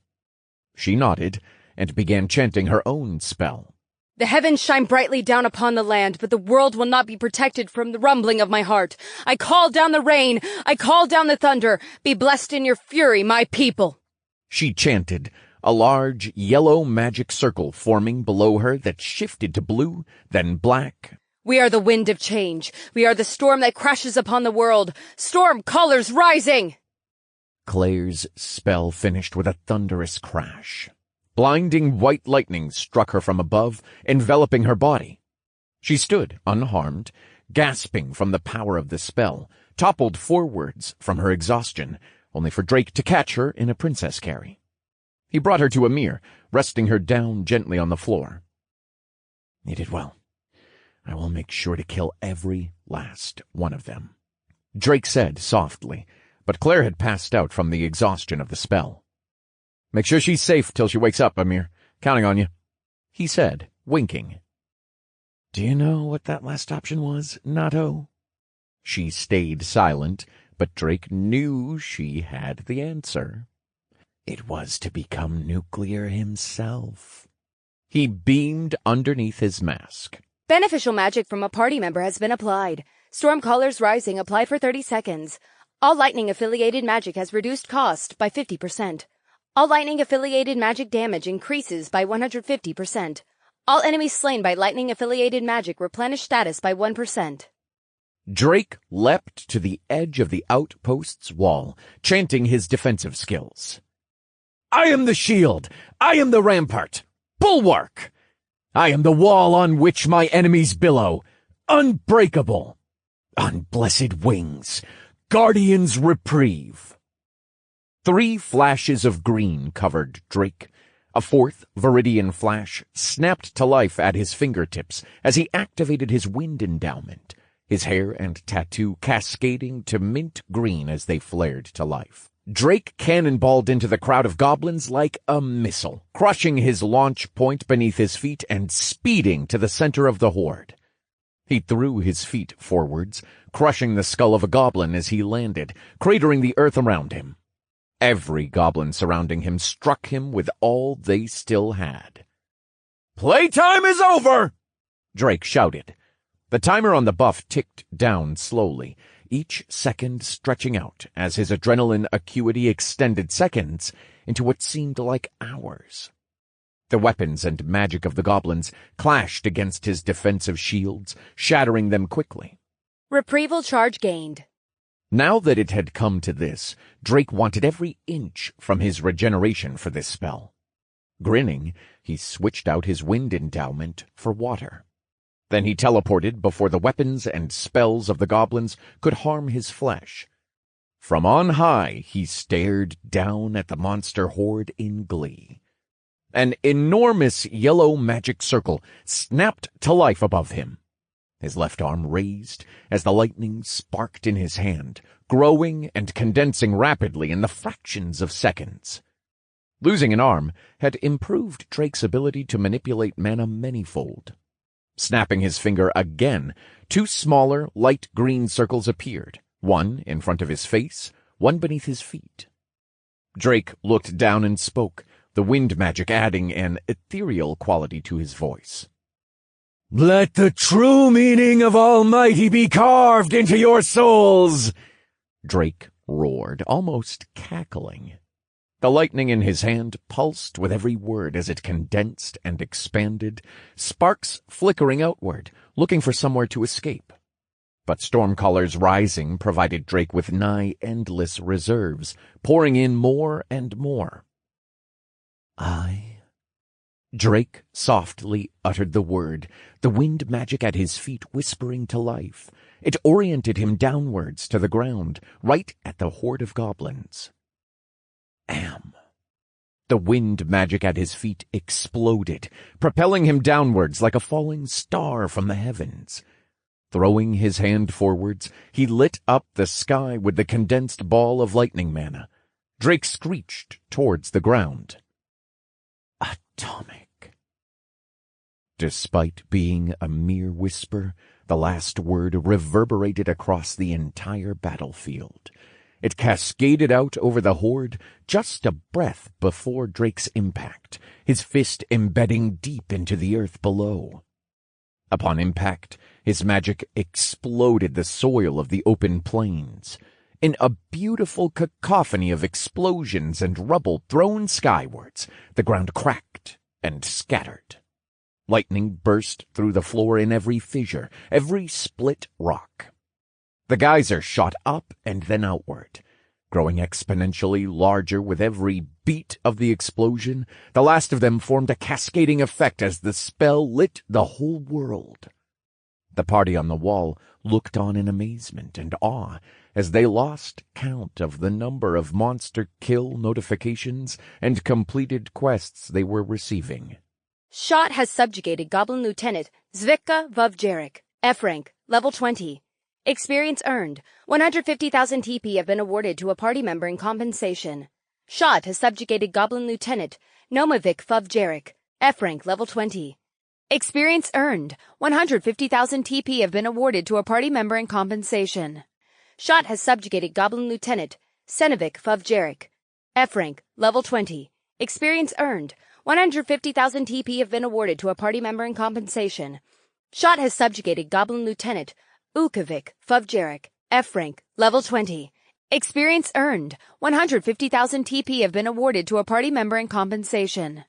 She nodded and began chanting her own spell. The heavens shine brightly down upon the land, but the world will not be protected from the rumbling of my heart. I call down the rain, I call down the thunder. Be blessed in your fury, my people. She chanted, a large yellow magic circle forming below her that shifted to blue, then black. We are the wind of change. We are the storm that crashes upon the world. Storm colors rising! Claire's spell finished with a thunderous crash. Blinding white lightning struck her from above, enveloping her body. She stood unharmed, gasping from the power of the spell, toppled forwards from her exhaustion, only for Drake to catch her in a princess carry. He brought her to a mirror, resting her down gently on the floor. "You did well. I will make sure to kill every last one of them," Drake said softly, but Claire had passed out from the exhaustion of the spell. "Make sure she's safe till she wakes up, Amir. Counting on you," he said, winking. "Do you know what that last option was, Nato?" She stayed silent, but Drake knew she had the answer. It was to become nuclear himself. He beamed underneath his mask. Beneficial magic from a party member has been applied. Storm colors rising applied for 30 seconds. All lightning-affiliated magic has reduced cost by 50%. All lightning-affiliated magic damage increases by 150%. All enemies slain by lightning-affiliated magic replenish status by 1%. Drake leapt to the edge of the outpost's wall, chanting his defensive skills. "I am the shield! I am the rampart! Bulwark! I am the wall on which my enemies billow! Unbreakable! Unblessed wings! Guardian's reprieve!" 3 flashes of green covered Drake. A 4th Viridian flash snapped to life at his fingertips as he activated his wind endowment, his hair and tattoo cascading to mint green as they flared to life. Drake cannonballed into the crowd of goblins like a missile, crushing his launch point beneath his feet and speeding to the center of the horde. He threw his feet forwards, crushing the skull of a goblin as he landed, cratering the earth around him. Every goblin surrounding him struck him with all they still had. "Playtime is over!" Drake shouted. The timer on the buff ticked down slowly, each second stretching out as his adrenaline acuity extended seconds into what seemed like hours. The weapons and magic of the goblins clashed against his defensive shields, shattering them quickly. Reprieval charge gained. Now that it had come to this, Drake wanted every inch from his regeneration for this spell. Grinning, he switched out his wind endowment for water. Then he teleported before the weapons and spells of the goblins could harm his flesh. From on high, he stared down at the monster horde in glee. An enormous yellow magic circle snapped to life above him. His left arm raised as the lightning sparked in his hand, growing and condensing rapidly in the fractions of seconds. Losing an arm had improved Drake's ability to manipulate mana manyfold. Snapping his finger again, 2 smaller, light green circles appeared, one in front of his face, one beneath his feet. Drake looked down and spoke, the wind magic adding an ethereal quality to his voice. "Let the true meaning of Almighty be carved into your souls!" Drake roared, almost cackling. The lightning in his hand pulsed with every word as it condensed and expanded, sparks flickering outward, looking for somewhere to escape. But storm colors rising provided Drake with nigh endless reserves, pouring in more and more. Drake softly uttered the word, the wind magic at his feet whispering to life. It oriented him downwards to the ground, right at the horde of goblins. Am. The wind magic at his feet exploded, propelling him downwards like a falling star from the heavens. Throwing his hand forwards, he lit up the sky with the condensed ball of lightning mana. Drake screeched towards the ground. Atomic. Despite being a mere whisper, the last word reverberated across the entire battlefield. It cascaded out over the horde just a breath before Drake's impact, his fist embedding deep into the earth below. Upon impact, his magic exploded the soil of the open plains. In a beautiful cacophony of explosions and rubble thrown skywards, the ground cracked and scattered. Lightning burst through the floor in every fissure, every split rock. The geyser shot up and then outward, growing exponentially larger with every beat of the explosion. The last of them formed a cascading effect as the spell lit the whole world. The party on the wall looked on in amazement and awe as they lost count of the number of monster kill notifications and completed quests they were receiving. Shot has subjugated Goblin Lieutenant Zvitka Vovjarek, F rank, level 20. Experience earned. 150,000 TP have been awarded to a party member in compensation. Shot has subjugated Goblin Lieutenant Nomovic Vovjarek, F rank, level 20. Experience earned. 150,000 TP have been awarded to a party member in compensation. Shot has subjugated Goblin Lieutenant Senovic Vovjarek, F rank, level 20. Experience earned. 150,000 TP have been awarded to a party member in compensation. Shot has subjugated Goblin Lieutenant Ukovic Vovjarek, F rank, level 20. Experience earned. 150,000 TP have been awarded to a party member in compensation.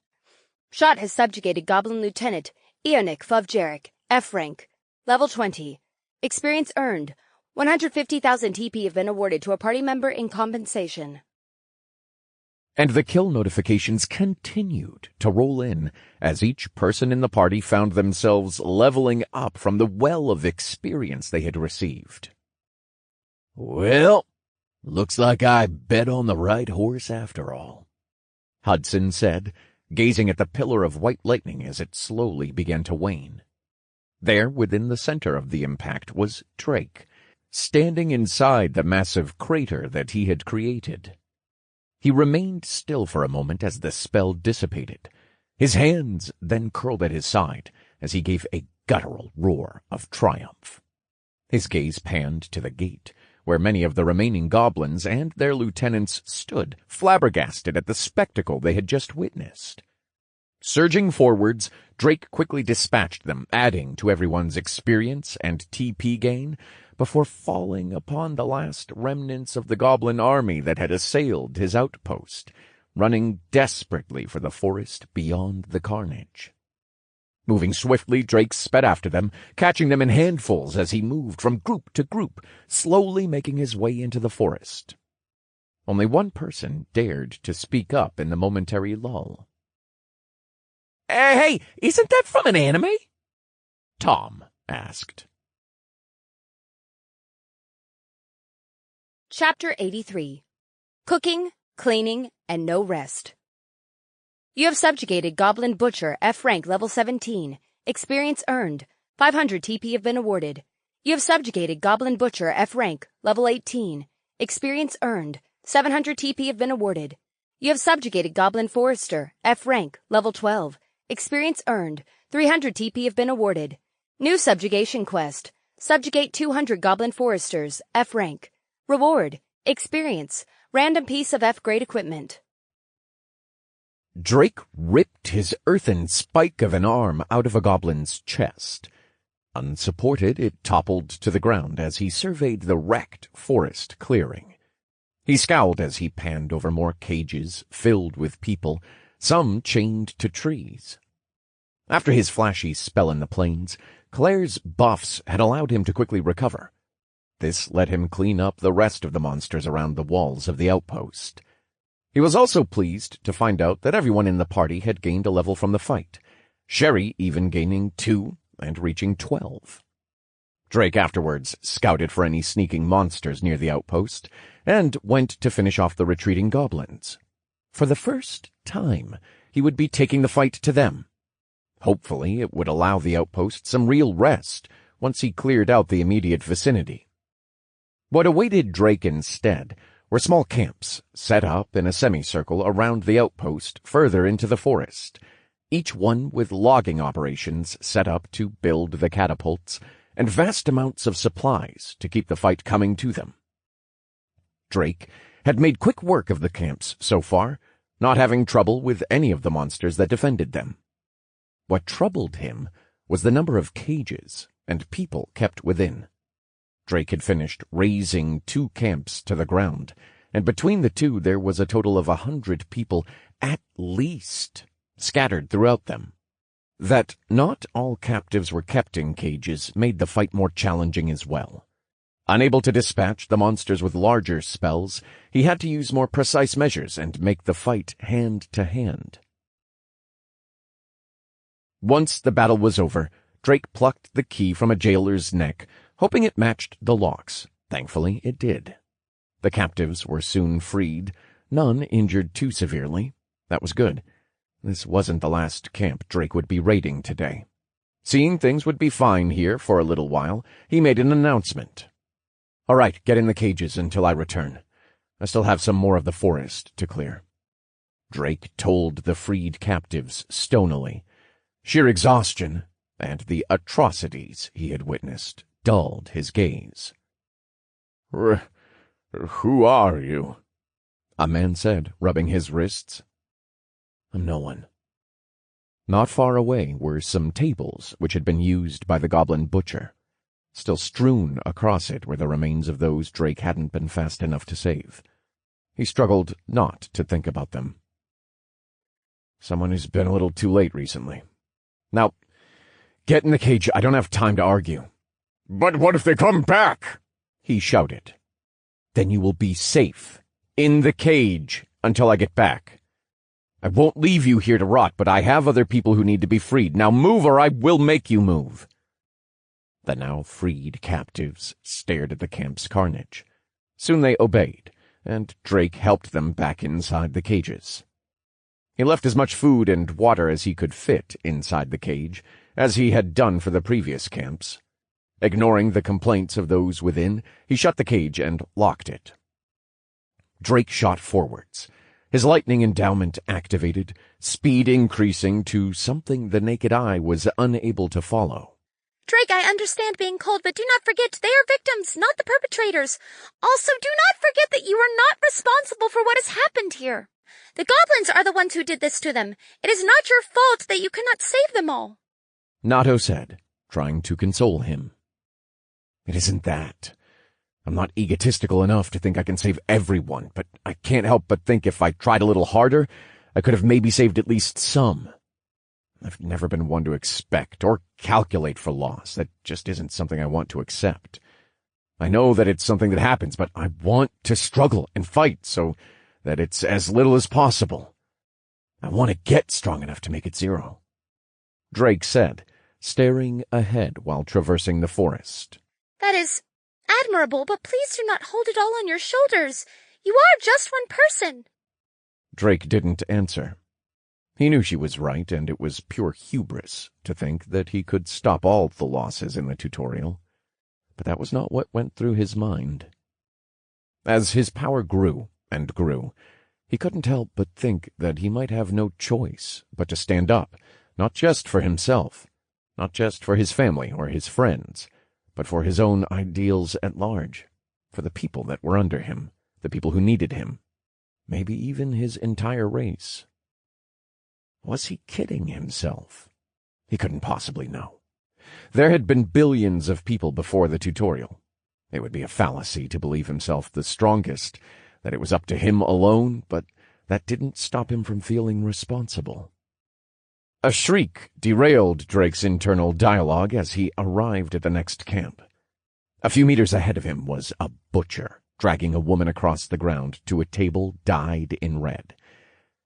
Shot has subjugated Goblin Lieutenant Ionik Vovjarek, F rank, level 20. Experience earned. 150,000 TP have been awarded to a party member in compensation. And the kill notifications continued to roll in as each person in the party found themselves leveling up from the well of experience they had received. Well, looks like I bet on the right horse after all, Hudson said, gazing at the pillar of white lightning as it slowly began to wane. There, within the center of the impact, was Drake, standing inside the massive crater that he had created. He remained still for a moment as the spell dissipated. His hands then curled at his side as he gave a guttural roar of triumph. His gaze panned to the gate, where many of the remaining goblins and their lieutenants stood, flabbergasted at the spectacle they had just witnessed. Surging forwards, Drake quickly dispatched them, adding to everyone's experience and TP gain, before falling upon the last remnants of the goblin army that had assailed his outpost, running desperately for the forest beyond the carnage. Moving swiftly, Drake sped after them, catching them in handfuls as he moved from group to group, slowly making his way into the forest. Only one person dared to speak up in the momentary lull. Hey, isn't that from an anime? Tom asked. Chapter 83. Cooking, Cleaning, and No Rest. You have subjugated Goblin Butcher, F rank, level 17. Experience earned. 500 TP have been awarded. You have subjugated Goblin Butcher, F rank, level 18. Experience earned. 700 TP have been awarded. You have subjugated Goblin Forester, F rank, level 12. Experience earned. 300 TP have been awarded. New subjugation quest. Subjugate 200 Goblin Foresters, F rank. Reward. Experience. Random piece of F-grade equipment. Drake ripped his earthen spike of an arm out of a goblin's chest. Unsupported, it toppled to the ground as he surveyed the wrecked forest clearing. He scowled as he panned over more cages filled with people, some chained to trees. After his flashy spell in the plains, Claire's buffs had allowed him to quickly recover. This let him clean up the rest of the monsters around the walls of the outpost. He was also pleased to find out that everyone in the party had gained a level from the fight, Sherry even gaining 2 and reaching 12. Drake afterwards scouted for any sneaking monsters near the outpost and went to finish off the retreating goblins. For the first time, he would be taking the fight to them. Hopefully, it would allow the outpost some real rest once he cleared out the immediate vicinity. What awaited Drake instead were small camps set up in a semicircle around the outpost further into the forest, each one with logging operations set up to build the catapults and vast amounts of supplies to keep the fight coming to them. Drake had made quick work of the camps so far, not having trouble with any of the monsters that defended them. What troubled him was the number of cages and people kept within. Drake had finished razing 2 camps to the ground, and between the 2 there was a total of 100 people, at least, scattered throughout them. That not all captives were kept in cages made the fight more challenging as well. Unable to dispatch the monsters with larger spells, he had to use more precise measures and make the fight hand-to-hand. Once the battle was over, Drake plucked the key from a jailer's neck, hoping it matched the locks. Thankfully, it did. The captives were soon freed, none injured too severely. That was good. This wasn't the last camp Drake would be raiding today. Seeing things would be fine here for a little while, he made an announcement. "All right, get in the cages until I return. I still have some more of the forest to clear." Drake told the freed captives stonily. Sheer exhaustion and the atrocities he had witnessed dulled his gaze. Who are you?" a man said, rubbing his wrists. "I'm no one." Not far away were some tables which had been used by the goblin butcher. Still strewn across it were the remains of those Drake hadn't been fast enough to save. He struggled not to think about them. "Someone who's been a little too late recently. Now, get in the cage. I don't have time to argue." "But what if they come back?" he shouted. "Then you will be safe, in the cage, until I get back. I won't leave you here to rot, but I have other people who need to be freed. Now move or I will make you move." The now freed captives stared at the camp's carnage. Soon they obeyed, and Drake helped them back inside the cages. He left as much food and water as he could fit inside the cage, as he had done for the previous camps. Ignoring the complaints of those within, he shut the cage and locked it. Drake shot forwards, his lightning endowment activated, speed increasing to something the naked eye was unable to follow. Drake, I understand being cold, but do not forget they are victims, not the perpetrators. Also, do not forget that you are not responsible for what has happened here. The goblins are the ones who did this to them. It is not your fault that you cannot save them all," Nato said, trying to console him. "It isn't that. I'm not egotistical enough to think I can save everyone, but I can't help but think if I tried a little harder, I could have maybe saved at least some. I've never been one to expect or calculate for loss. That just isn't something I want to accept. I know that it's something that happens, but I want to struggle and fight so that it's as little as possible. I want to get strong enough to make it 0. Drake said, staring ahead while traversing the forest. "That is admirable, but please do not hold it all on your shoulders. You are just one person." Drake didn't answer. He knew she was right, and it was pure hubris to think that he could stop all the losses in the tutorial. But that was not what went through his mind. As his power grew and grew, he couldn't help but think that he might have no choice but to stand up, not just for himself, not just for his family or his friends, but for his own ideals at large, for the people that were under him, the people who needed him, maybe even his entire race. Was he kidding himself? He couldn't possibly know. There had been billions of people before the tutorial. It would be a fallacy to believe himself the strongest, that it was up to him alone, but that didn't stop him from feeling responsible. A shriek derailed Drake's internal dialogue as he arrived at the next camp. A few meters ahead of him was a butcher, dragging a woman across the ground to a table dyed in red.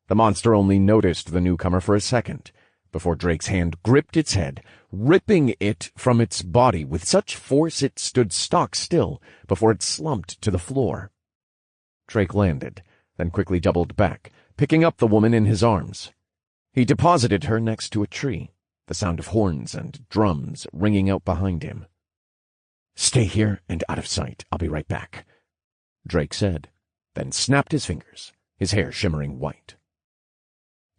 The monster only noticed the newcomer for a second, before Drake's hand gripped its head, ripping it from its body with such force it stood stock still before it slumped to the floor. Drake landed, then quickly doubled back, picking up the woman in his arms. He deposited her next to a tree, the sound of horns and drums ringing out behind him. "Stay here and out of sight. I'll be right back," Drake said, then snapped his fingers, his hair shimmering white.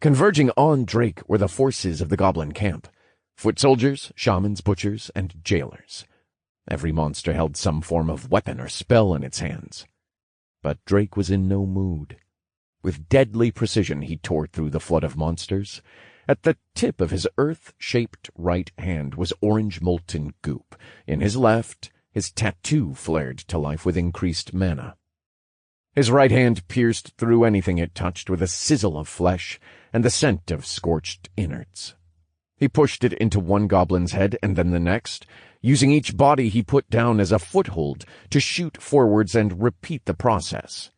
Converging on Drake were the forces of the goblin camp, foot soldiers, shamans, butchers, and jailers. Every monster held some form of weapon or spell in its hands. But Drake was in no mood. With deadly precision he tore through the flood of monsters. At the tip of his earth-shaped right hand was orange molten goop. In his left, His tattoo flared to life with increased mana. His right hand pierced through anything it touched with a sizzle of flesh and the scent of scorched innards. He pushed it into one goblin's head and then the next, using each body he put down as a foothold to shoot forwards and repeat the process.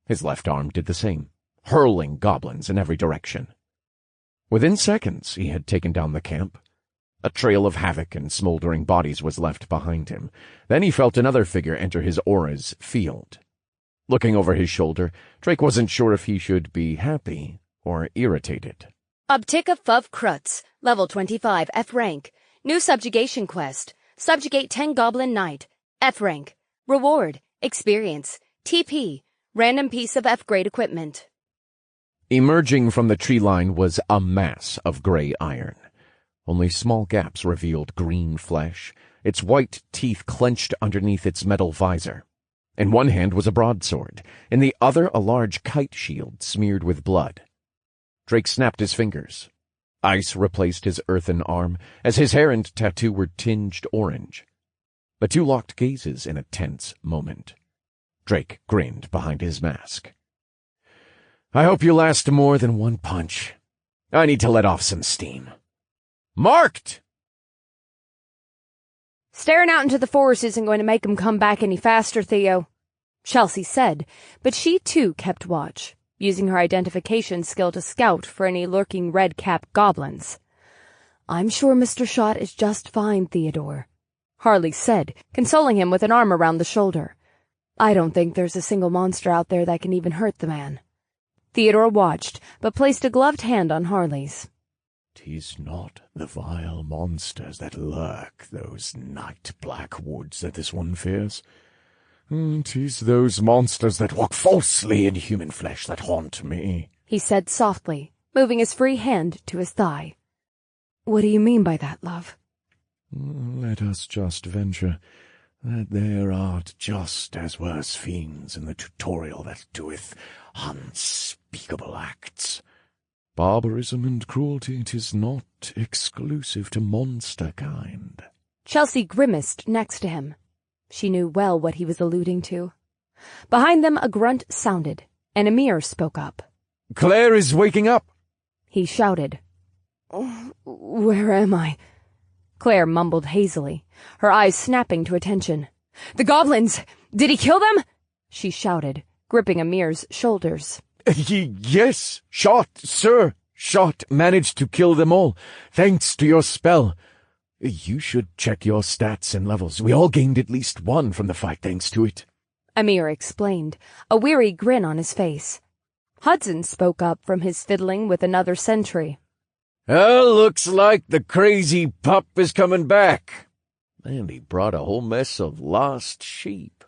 His left arm did the same, hurling goblins in every direction. Within seconds, he had taken down the camp. A trail of havoc and smoldering bodies was left behind him. Then he felt another figure enter his aura's field. Looking over his shoulder, Drake wasn't sure if he should be happy or irritated. Uptick of Fuv Krutz, level 25, F rank. New subjugation quest. Subjugate 10 Goblin Knight. F rank. Reward. Experience. TP. Random piece of F-grade equipment. Emerging from the tree line was a mass of gray iron. Only small gaps revealed green flesh, its white teeth clenched underneath its metal visor. In one hand was a broadsword, in the other a large kite shield smeared with blood. Drake snapped his fingers. Ice replaced his earthen arm, as his hair and tattoo were tinged orange. The two locked gazes in a tense moment. Drake grinned behind his mask. I hope you last more than one punch. I need to let off some steam. Marked! Staring out into the forest isn't going to make him come back any faster, Theo, Chelsea said, but she too kept watch, using her identification skill to scout for any lurking red-capped goblins. I'm sure Mr. Schott is just fine, Theodore, Harley said, consoling him with an arm around the shoulder. I don't think there's a single monster out there that can even hurt the man. Theodore watched, but placed a gloved hand on Harley's. 'Tis not the vile monsters that lurk those night-black woods that this one fears. 'Tis those monsters that walk falsely in human flesh that haunt me, he said softly, moving his free hand to his thigh. What do you mean by that, love? Let us just venture that there art just as worse fiends in the tutorial that doeth unspeakable acts. Barbarism and cruelty, 'tis not exclusive to monster kind. Chelsea grimaced next to him. She knew well what he was alluding to. Behind them a grunt sounded, and Emir spoke up. Claire is waking up, he shouted. Where am I? Claire mumbled hazily, her eyes snapping to attention. The goblins! Did he kill them? She shouted, gripping Emir's shoulders. Yes, Schott, sir. Schott managed to kill them all, thanks to your spell. You should check your stats and levels. We all gained at least one from the fight thanks to it. Emir explained, a weary grin on his face. Hudson spoke up from his fiddling with another sentry. Looks like the crazy pup is coming back. And he brought a whole mess of lost sheep.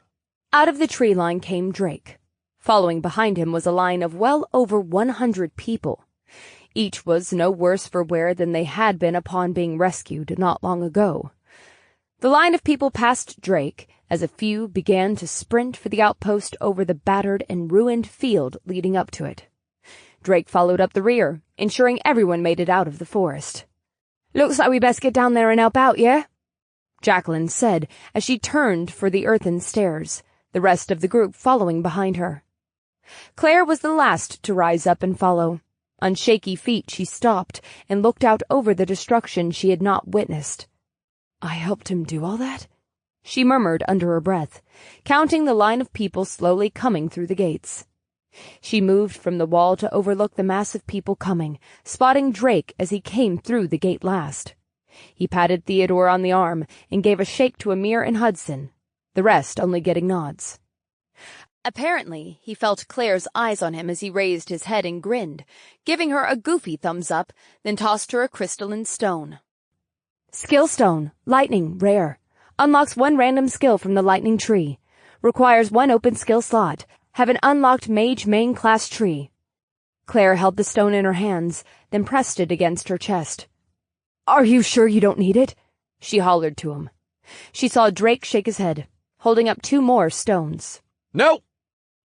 Out of the tree line came Drake. Following behind him was a line of well over 100 people. Each was no worse for wear than they had been upon being rescued not long ago. The line of people passed Drake as a few began to sprint for the outpost over the battered and ruined field leading up to it. Drake followed up the rear, ensuring everyone made it out of the forest. Looks like we best get down there and help out, yeah? Jacqueline said as she turned for the earthen stairs, the rest of the group following behind her. Claire was the last to rise up and follow. On shaky feet she stopped and looked out over the destruction she had not witnessed. I helped him do all that? She murmured under her breath, counting the line of people slowly coming through the gates. She moved from the wall to overlook the mass of people coming, spotting Drake as he came through the gate last. He patted Theodore on the arm and gave a shake to Emir and Hudson, the rest only getting nods. Apparently, he felt Claire's eyes on him as he raised his head and grinned, giving her a goofy thumbs up, then tossed her a crystalline stone. Skill stone, lightning, rare. Unlocks one random skill from the lightning tree. Requires one open skill slot. Have an unlocked mage main class tree. Claire held the stone in her hands, then pressed it against her chest. Are you sure you don't need it? She hollered to him. She saw Drake shake his head, holding up 2 more stones. No,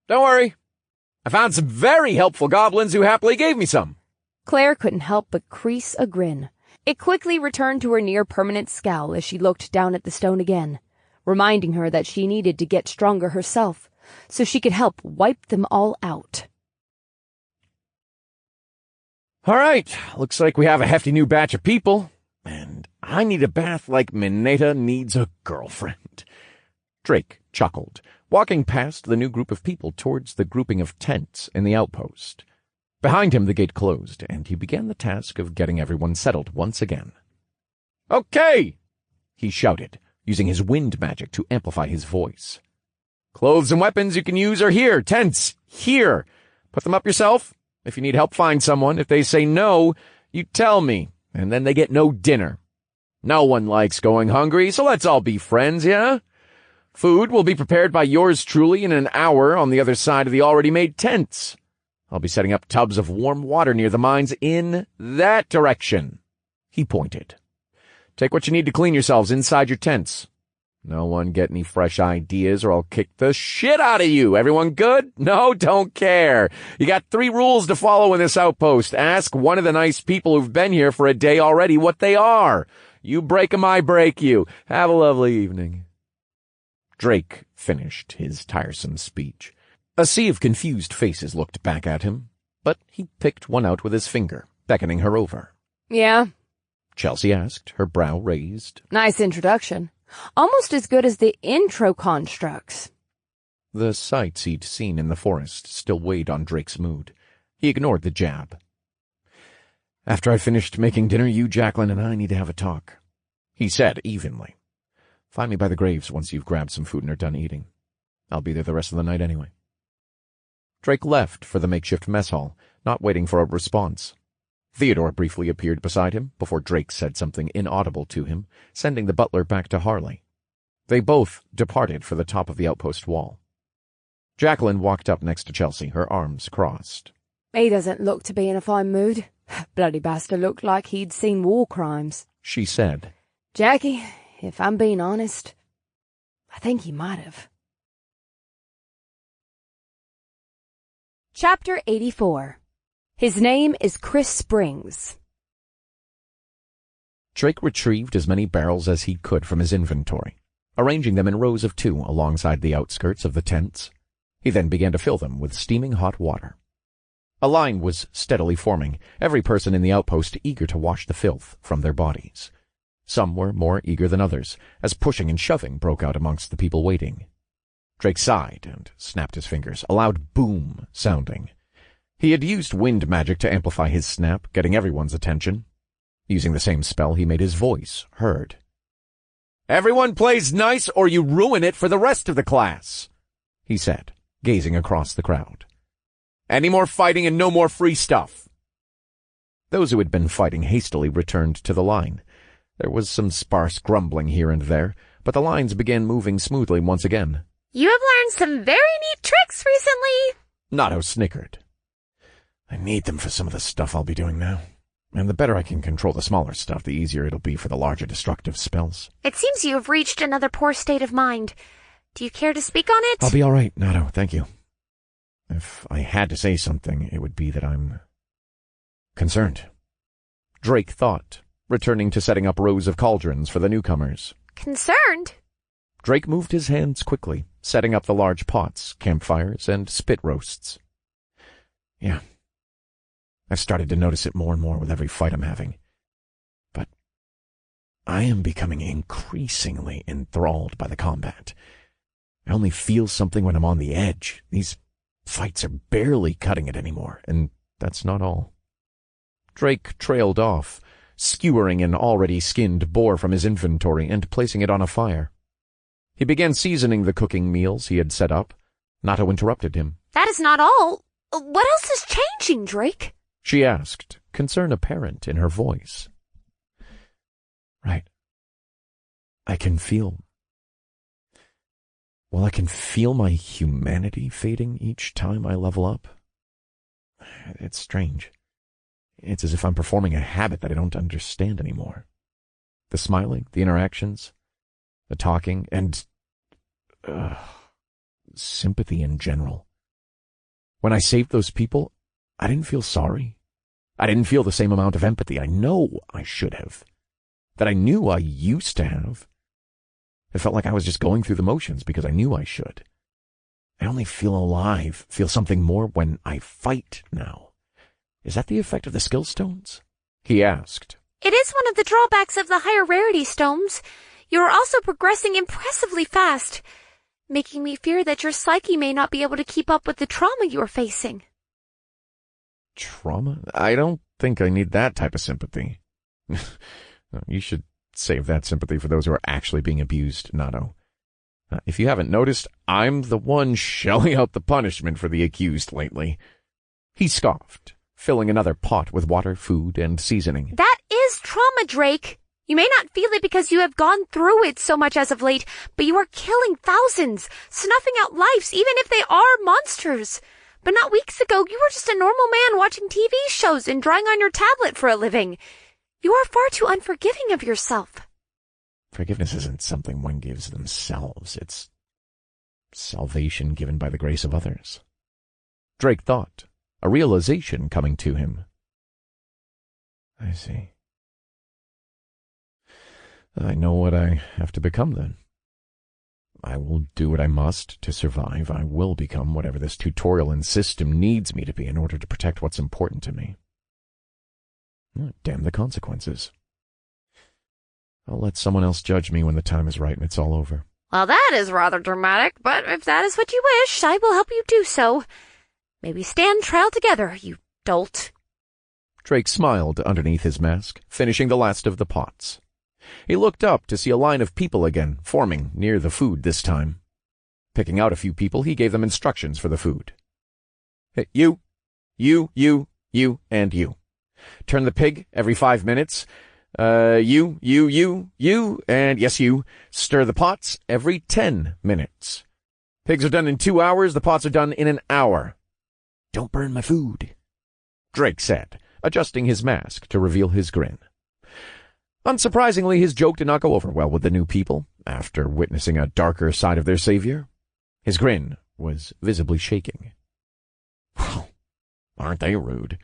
don't worry. I found some very helpful goblins who happily gave me some. Claire couldn't help but crease a grin. It quickly returned to her near-permanent scowl as she looked down at the stone again, reminding her that she needed to get stronger herself so she could help wipe them all out. All right, looks like we have a hefty new batch of people, and I need a bath like Mineta needs a girlfriend. Drake chuckled, walking past the new group of people towards the grouping of tents in the outpost. Behind him the gate closed, and he began the task of getting everyone settled once again. "Okay!" he shouted, using his wind magic to amplify his voice. "Clothes and weapons you can use are here. Tents, here. Put them up yourself. If you need help, find someone. If they say no, you tell me, and then they get no dinner. No one likes going hungry, so let's all be friends, yeah? Food will be prepared by yours truly in an hour on the other side of the already made tents. I'll be setting up tubs of warm water near the mines in that direction." He pointed. "Take what you need to clean yourselves inside your tents. No one get any fresh ideas or I'll kick the shit out of you. Everyone good? No, don't care. You got 3 rules to follow in this outpost. Ask one of the nice people who've been here for a day already what they are. You break 'em, I break you. Have a lovely evening." Drake finished his tiresome speech. A sea of confused faces looked back at him, but he picked one out with his finger, beckoning her over. "Yeah?" Chelsea asked, her brow raised. "Nice introduction. Almost as good as the intro constructs." The sights he'd seen in the forest still weighed on Drake's mood. He ignored the jab. "After I've finished making dinner, you, Jacqueline, and I need to have a talk," he said evenly. "Find me by the graves once you've grabbed some food and are done eating. I'll be there the rest of the night anyway." Drake left for the makeshift mess hall, not waiting for a response. Theodore briefly appeared beside him before Drake said something inaudible to him, sending the butler back to Harley. They both departed for the top of the outpost wall. Jacqueline walked up next to Chelsea, her arms crossed. "He doesn't look to be in a fine mood. Bloody bastard looked like he'd seen war crimes," she said. "Jackie, if I'm being honest, I think he might have." Chapter 84. His name is Chris Springs. Drake retrieved as many barrels as he could from his inventory, arranging them in rows of 2 alongside the outskirts of the tents. He then began to fill them with steaming hot water. A line was steadily forming, every person in the outpost eager to wash the filth from their bodies. Some were more eager than others, as pushing and shoving broke out amongst the people waiting. Drake sighed and snapped his fingers, a loud boom sounding. He had used wind magic to amplify his snap, getting everyone's attention. Using the same spell, he made his voice heard. "Everyone plays nice or you ruin it for the rest of the class," he said, gazing across the crowd. "Any more fighting and no more free stuff." Those who had been fighting hastily returned to the line. There was some sparse grumbling here and there, but the lines began moving smoothly once again. You have learned some very neat tricks recently. Nato snickered. "I need them for some of the stuff I'll be doing now. And the better I can control the smaller stuff, the easier it'll be for the larger destructive spells." It seems you have reached another poor state of mind. Do you care to speak on it? "I'll be all right, Nato, thank you. If I had to say something, it would be that I'm concerned." Drake thought, returning to setting up rows of cauldrons for the newcomers. Concerned? Drake moved his hands quickly, setting up the large pots, campfires, and spit roasts. "Yeah. I've started to notice it more and more with every fight I'm having. But I am becoming increasingly enthralled by the combat. I only feel something when I'm on the edge. These fights are barely cutting it anymore, and that's not all." Drake trailed off, skewering an already skinned boar from his inventory and placing it on a fire. He began seasoning the cooking meals he had set up. Nato interrupted him. That is not all. What else is changing, Drake? She asked, concern apparent in her voice. "Right. I can feel my humanity fading each time I level up. It's strange. It's as if I'm performing a habit that I don't understand anymore. The smiling, the interactions, the talking, and sympathy in general. When I saved those people, I didn't feel sorry. I didn't feel the same amount of empathy I know I should have, that I knew I used to have. It felt like I was just going through the motions because I knew I should. I only feel alive, feel something more when I fight now. Is that the effect of the skill stones? He asked. It is one of the drawbacks of the higher rarity stones. You are also progressing impressively fast, making me fear that your psyche may not be able to keep up with the trauma you are facing. Trauma? I don't think I need that type of sympathy. You should save that sympathy for those who are actually being abused, Nato. If you haven't noticed, I'm the one shelling out the punishment for the accused lately. He scoffed, filling another pot with water, food, and seasoning. That is trauma, Drake. You may not feel it because you have gone through it so much as of late, but you are killing thousands, snuffing out lives, even if they are monsters. But not weeks ago, you were just a normal man watching TV shows and drawing on your tablet for a living. You are far too unforgiving of yourself. Forgiveness isn't something one gives themselves. It's salvation given by the grace of others. Drake thought, a realization coming to him. I see. I know what I have to become then. I will do what I must to survive. I will become whatever this tutorial and system needs me to be in order to protect what's important to me. Damn the consequences. I'll let someone else judge me when the time is right and it's all over. Well, that is rather dramatic, but if that is what you wish, I will help you do so. Maybe stand trial together, you dolt. Drake smiled underneath his mask, finishing the last of the pots. He looked up to see a line of people again, forming near the food this time. Picking out a few people, he gave them instructions for the food. Hey, you, and you. Turn the pig every 5 minutes. You, and yes, you. Stir the pots every 10 minutes. Pigs are done in 2 hours, the pots are done in an hour. Don't burn my food, Drake said, adjusting his mask to reveal his grin. Unsurprisingly, his joke did not go over well with the new people, after witnessing a darker side of their savior. His grin was visibly shaking. Well, aren't they rude?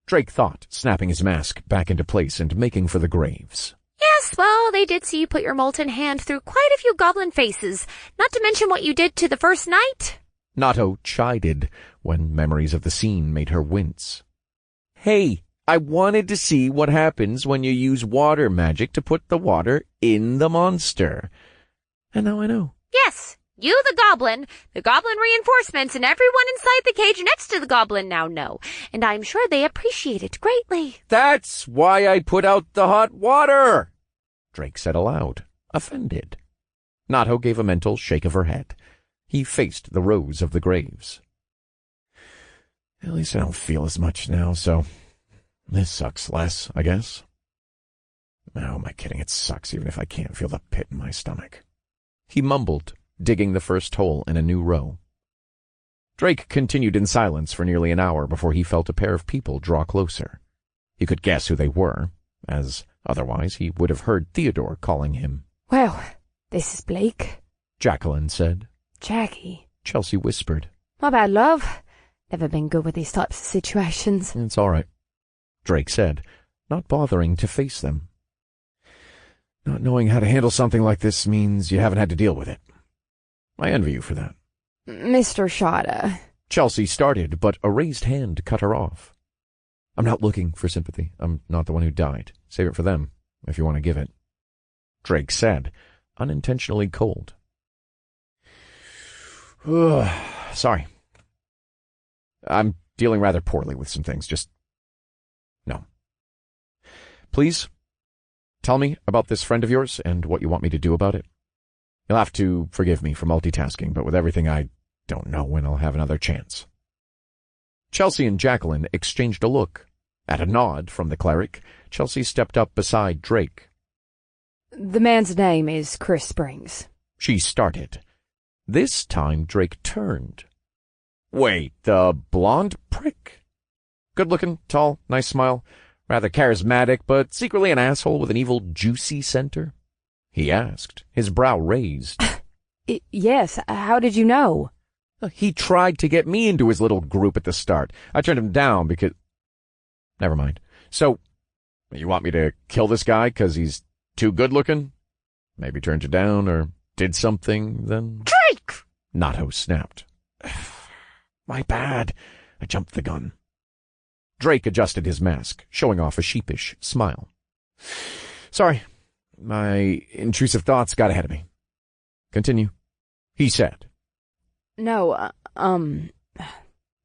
Drake thought, snapping his mask back into place and making for the graves. Yes, well, they did see you put your molten hand through quite a few goblin faces, not to mention what you did to the first knight. Nato chided when memories of the scene made her wince. Hey, I wanted to see what happens when you use water magic to put the water in the monster. And now I know. Yes, you the goblin reinforcements, and everyone inside the cage next to the goblin now know, and I'm sure they appreciate it greatly. That's why I put out the hot water, Drake said aloud, offended. Nato gave a mental shake of her head. He faced the rows of the graves. At least I don't feel as much now, so this sucks less, I guess. No, am I kidding? It sucks even if I can't feel the pit in my stomach. He mumbled, digging the first hole in a new row. Drake continued in silence for nearly an hour before he felt a pair of people draw closer. He could guess who they were, as otherwise he would have heard Theodore calling him. Well, this is Blake, Jacqueline said. Jackie, Chelsea whispered. My bad, love. Never been good with these types of situations. It's all right, Drake said, not bothering to face them. Not knowing how to handle something like this means you haven't had to deal with it. I envy you for that. Mr. Shada. Chelsea started, but a raised hand cut her off. I'm not looking for sympathy. I'm not the one who died. Save it for them, if you want to give it. Drake said, unintentionally cold. Sorry. I'm dealing rather poorly with some things. Just no. Please, tell me about this friend of yours and what you want me to do about it. You'll have to forgive me for multitasking, but with everything I don't know when I'll have another chance. Chelsea and Jacqueline exchanged a look. At a nod from the cleric, Chelsea stepped up beside Drake. The man's name is Chris Springs. She started. This time Drake turned. Wait, the blonde prick? Good-looking, tall, nice smile, rather charismatic, but secretly an asshole with an evil, juicy center? He asked, his brow raised. Yes, how did you know? He tried to get me into his little group at the start. I turned him down because... Never mind. So, you want me to kill this guy because he's too good-looking? Maybe turned you down, or did something, then? Drake! Nato snapped. My bad. I jumped the gun. Drake adjusted his mask, showing off a sheepish smile. Sorry, my intrusive thoughts got ahead of me. Continue, he said. No,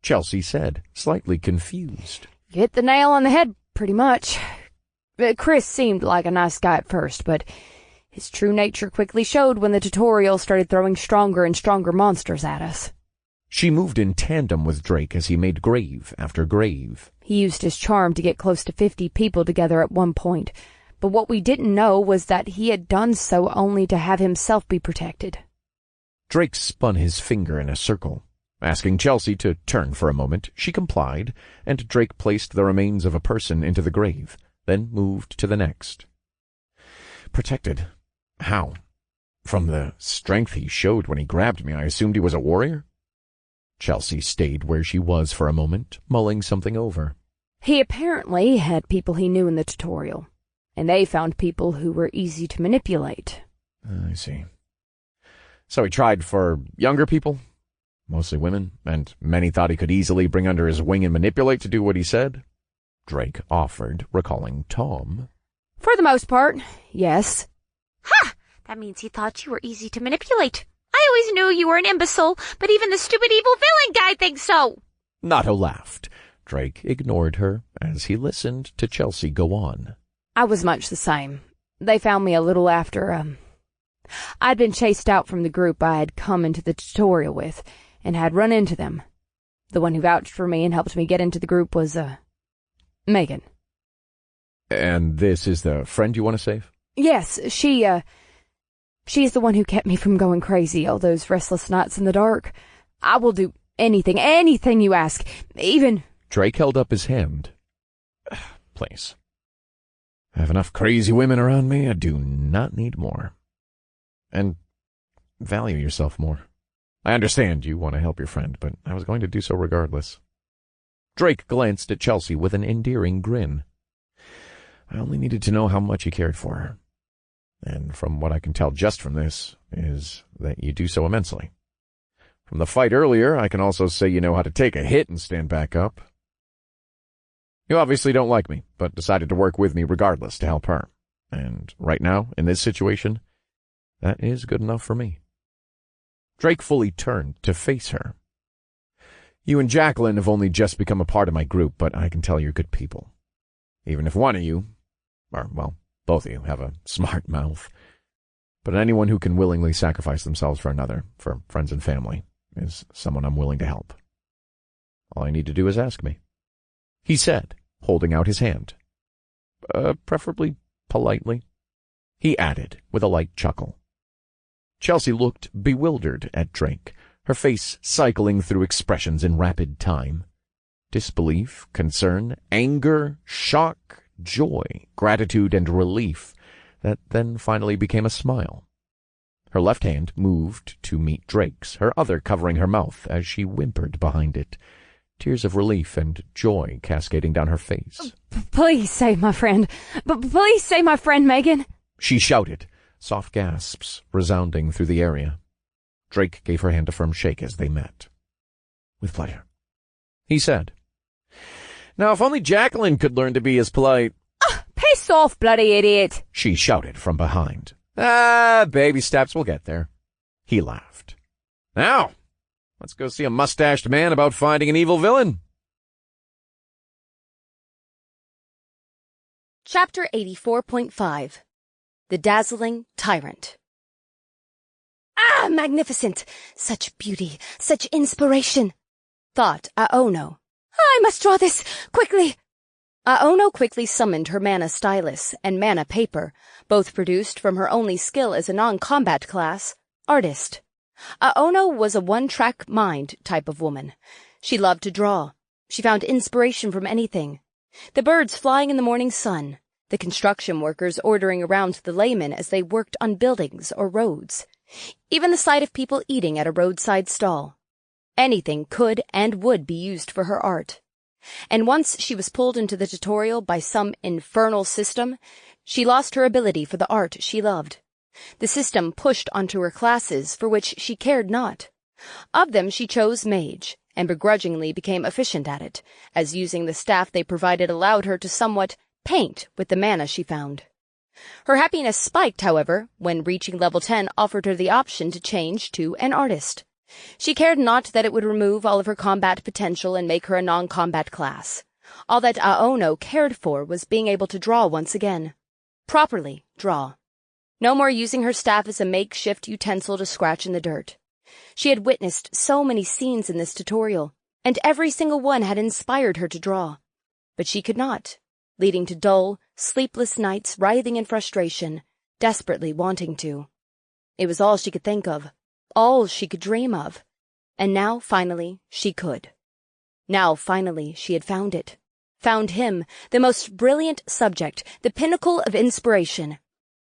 Chelsea said, slightly confused. you hit the nail on the head, pretty much. Chris seemed like a nice guy at first, but his true nature quickly showed when the tutorial started throwing stronger and stronger monsters at us. She moved in tandem with Drake as he made grave after grave. He used his charm to get close to 50 people together at one point, but what we didn't know was that he had done so only to have himself be protected. Drake spun his finger in a circle. Asking Chelsea to turn for a moment, she complied, and Drake placed the remains of a person into the grave, then moved to the next. Protected? How? From the strength he showed when he grabbed me, I assumed he was a warrior? Chelsea stayed where she was for a moment, mulling something over. He apparently had people he knew in the tutorial, and they found people who were easy to manipulate. I see. So he tried for younger people? Mostly women, and many thought he could easily bring under his wing and manipulate to do what he said? Drake offered, recalling Tom. For the most part, yes. Ha! That means he thought you were easy to manipulate. I always knew you were an imbecile, but even the stupid evil villain guy thinks so. Nato laughed. Drake ignored her as he listened to Chelsea go on. I was much the same. They found me a little after, I'd been chased out from the group I had come into the tutorial with, and had run into them. The one who vouched for me and helped me get into the group was, Megan. And this is the friend you want to save? Yes, she's the one who kept me from going crazy all those restless nights in the dark. I will do anything you ask, even... Drake held up his hand. Please. I have enough crazy women around me. I do not need more. And value yourself more. I understand you want to help your friend, but I was going to do so regardless. Drake glanced at Chelsea with an endearing grin. I only needed to know how much you cared for her. And from what I can tell just from this, is that you do so immensely. From the fight earlier, I can also say you know how to take a hit and stand back up. You obviously don't like me, but decided to work with me regardless to help her. And right now, in this situation, that is good enough for me. Drake fully turned to face her. You and Jacqueline have only just become a part of my group, but I can tell you're good people. Even if one of you, or, well, both of you, have a smart mouth. But anyone who can willingly sacrifice themselves for another, for friends and family, is someone I'm willing to help. All I need to do is ask me. He said, holding out his hand. Preferably politely. He added, with a light chuckle. Chelsea looked bewildered at Drake, her face cycling through expressions in rapid time. Disbelief, concern, anger, shock, joy, gratitude, and relief, that then finally became a smile. Her left hand moved to meet Drake's, her other covering her mouth as she whimpered behind it, tears of relief and joy cascading down her face. Please save my friend. Please save my friend, Megan. She shouted, soft gasps resounding through the area. Drake gave her hand a firm shake as they met. With pleasure, he said. Now, if only Jacqueline could learn to be as polite. Piss off, bloody idiot, She shouted from behind. Baby steps, we'll get there. He laughed. Now, let's go see a mustached man about finding an evil villain. Chapter 84.5 The Dazzling Tyrant. Ah, magnificent! Such beauty, such inspiration, thought Aono. I must draw this, quickly! Aono quickly summoned her mana stylus and mana paper, both produced from her only skill as a non-combat class, artist. Aono was a one-track mind type of woman. She loved to draw. She found inspiration from anything. The birds flying in the morning sun, the construction workers ordering around the laymen as they worked on buildings or roads, even the sight of people eating at a roadside stall. Anything could and would be used for her art. And once she was pulled into the tutorial by some infernal system, she lost her ability for the art she loved. The system pushed onto her classes for which she cared not. Of them she chose Mage, and begrudgingly became efficient at it, as using the staff they provided allowed her to somewhat paint with the mana she found. Her happiness spiked, however, when reaching level 10 offered her the option to change to an artist. She cared not that it would remove all of her combat potential and make her a non-combat class. All that Aono cared for was being able to draw once again. Properly draw. No more using her staff as a makeshift utensil to scratch in the dirt. She had witnessed so many scenes in this tutorial, and every single one had inspired her to draw. But she could not, leading to dull, sleepless nights writhing in frustration, desperately wanting to. It was all she could think of, all she could dream of. And now, finally, she could. Now, finally, she had found it. Found him, the most brilliant subject, the pinnacle of inspiration.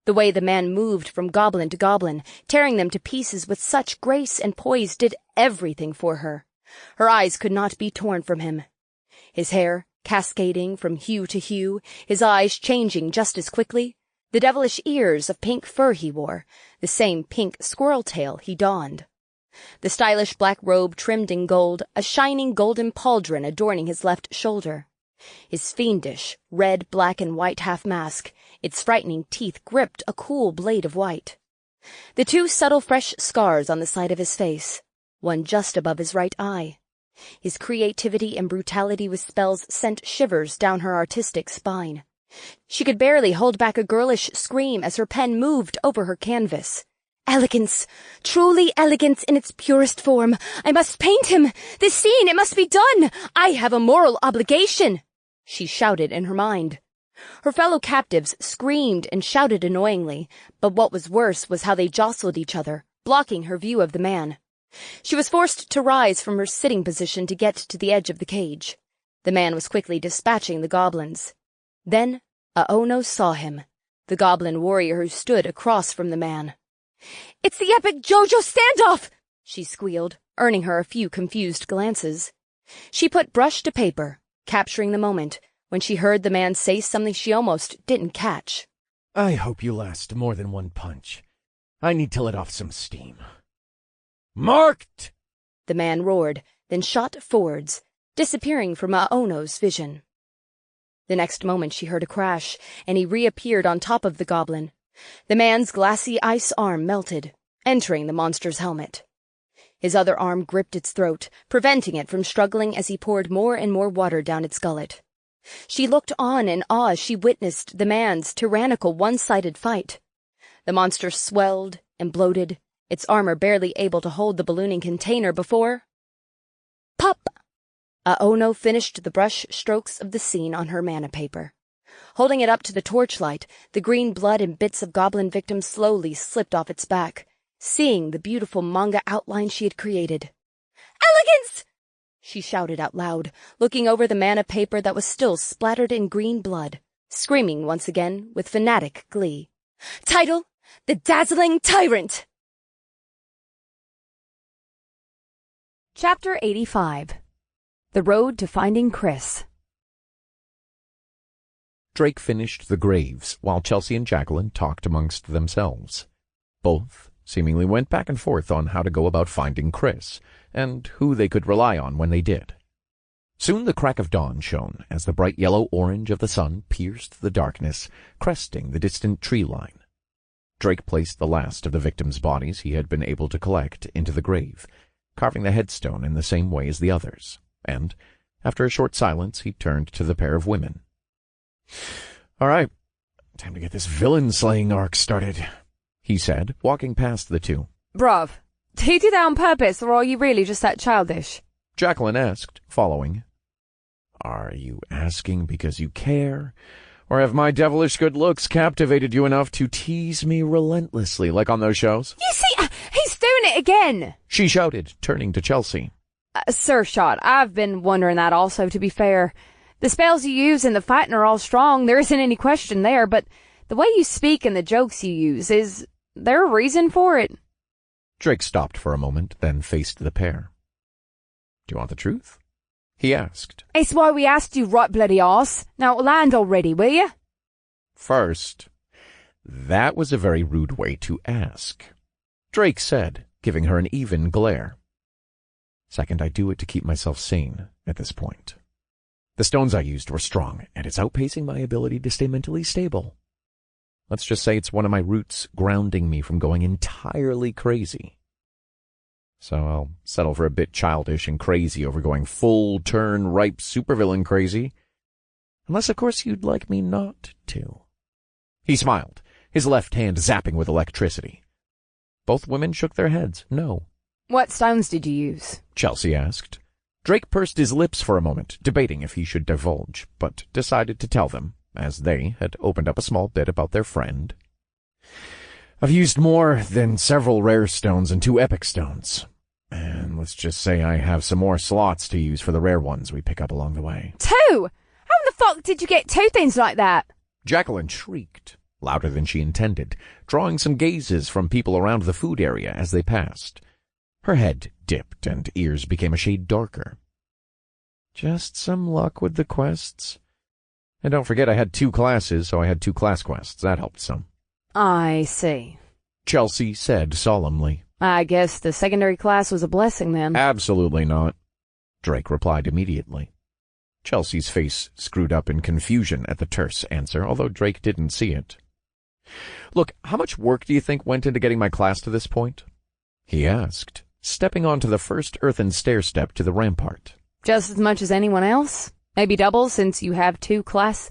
The way the man moved from goblin to goblin, tearing them to pieces with such grace and poise, did everything for her. Her eyes could not be torn from him. His hair, cascading from hue to hue, his eyes changing just as quickly, the devilish ears of pink fur he wore, the same pink squirrel tail he donned. The stylish black robe trimmed in gold, a shining golden pauldron adorning his left shoulder. His fiendish, red, black, and white half-mask, its frightening teeth gripped a cool blade of white. The two subtle fresh scars on the side of his face, one just above his right eye. His creativity and brutality with spells sent shivers down her artistic spine. She could barely hold back a girlish scream as her pen moved over her canvas. Elegance, truly elegance in its purest form. I must paint him. This scene, it must be done. I have a moral obligation, she shouted in her mind. Her fellow captives screamed and shouted annoyingly, but what was worse was how they jostled each other, blocking her view of the man. She was forced to rise from her sitting position to get to the edge of the cage. The man was quickly dispatching the goblins. Then Aono saw him, the goblin warrior who stood across from the man. "It's the epic JoJo standoff!" she squealed, earning her a few confused glances. She put brush to paper, capturing the moment, when she heard the man say something she almost didn't catch. I hope you last more than one punch. I need to let off some steam. Marked! The man roared, then shot forwards, disappearing from Aono's vision. The next moment she heard a crash, and he reappeared on top of the goblin. The man's glassy ice arm melted, entering the monster's helmet. His other arm gripped its throat, preventing it from struggling as he poured more and more water down its gullet. She looked on in awe as she witnessed the man's tyrannical one-sided fight. The monster swelled and bloated, its armor barely able to hold the ballooning container before... Pop! Aono finished the brush strokes of the scene on her mana paper. Holding it up to the torchlight, the green blood and bits of goblin victims slowly slipped off its back, seeing the beautiful manga outline she had created. "Elegance!" she shouted out loud, looking over the mana paper that was still splattered in green blood, screaming once again with fanatic glee. Title: The Dazzling Tyrant! Chapter 85. The Road to Finding Chris. Drake finished the graves while Chelsea and Jacqueline talked amongst themselves. Both seemingly went back and forth on how to go about finding Chris, and who they could rely on when they did. Soon the crack of dawn shone as the bright yellow-orange of the sun pierced the darkness, cresting the distant tree line. Drake placed the last of the victims' bodies he had been able to collect into the grave, carving the headstone in the same way as the others, and, after a short silence, he turned to the pair of women. "All right, time to get this villain-slaying arc started," he said, walking past the two. Bruv, did you do that on purpose, or are you really just that childish? Jacqueline asked, following. "Are you asking because you care, or have my devilish good looks captivated you enough to tease me relentlessly like on those shows?" You see, he's doing it again! She shouted, turning to Chelsea. Sir Shot, I've been wondering that also, to be fair. The spells you use in the fighting are all strong, there isn't any question there, but the way you speak and the jokes you use, is there a reason for it? Drake stopped for a moment, then faced the pair. "Do you want the truth?" he asked. It's why we asked you, right bloody arse. Now land already, will you? "First, That was a very rude way to ask, Drake said, giving her an even glare. Second, I do it to keep myself sane at this point. The stones I used were strong, and it's outpacing my ability to stay mentally stable. Let's just say it's one of my roots grounding me from going entirely crazy. So I'll settle for a bit childish and crazy over going full-turn ripe supervillain crazy. Unless, of course, you'd like me not to. He smiled, his left hand zapping with electricity. Both women shook their heads, no. What stones did you use? Chelsea asked. Drake pursed his lips for a moment, debating if he should divulge, but decided to tell them, as they had opened up a small bit about their friend. I've used more than several rare stones and 2 epic stones. And let's just say I have some more slots to use for the rare ones we pick up along the way. 2? How in the fuck did you get 2 things like that? Jacqueline shrieked, louder than she intended, drawing some gazes from people around the food area as they passed. Her head dipped and ears became a shade darker. Just some luck with the quests. And don't forget I had 2 classes, so I had 2 class quests. That helped some. I see. Chelsea said solemnly. I guess the secondary class was a blessing then. Absolutely not, Drake replied immediately. Chelsea's face screwed up in confusion at the terse answer, although Drake didn't see it. Look, how much work do you think went into getting my class to this point? He asked, stepping onto the first earthen stair-step to the rampart. Just as much as anyone else? Maybe double, since you have 2 class...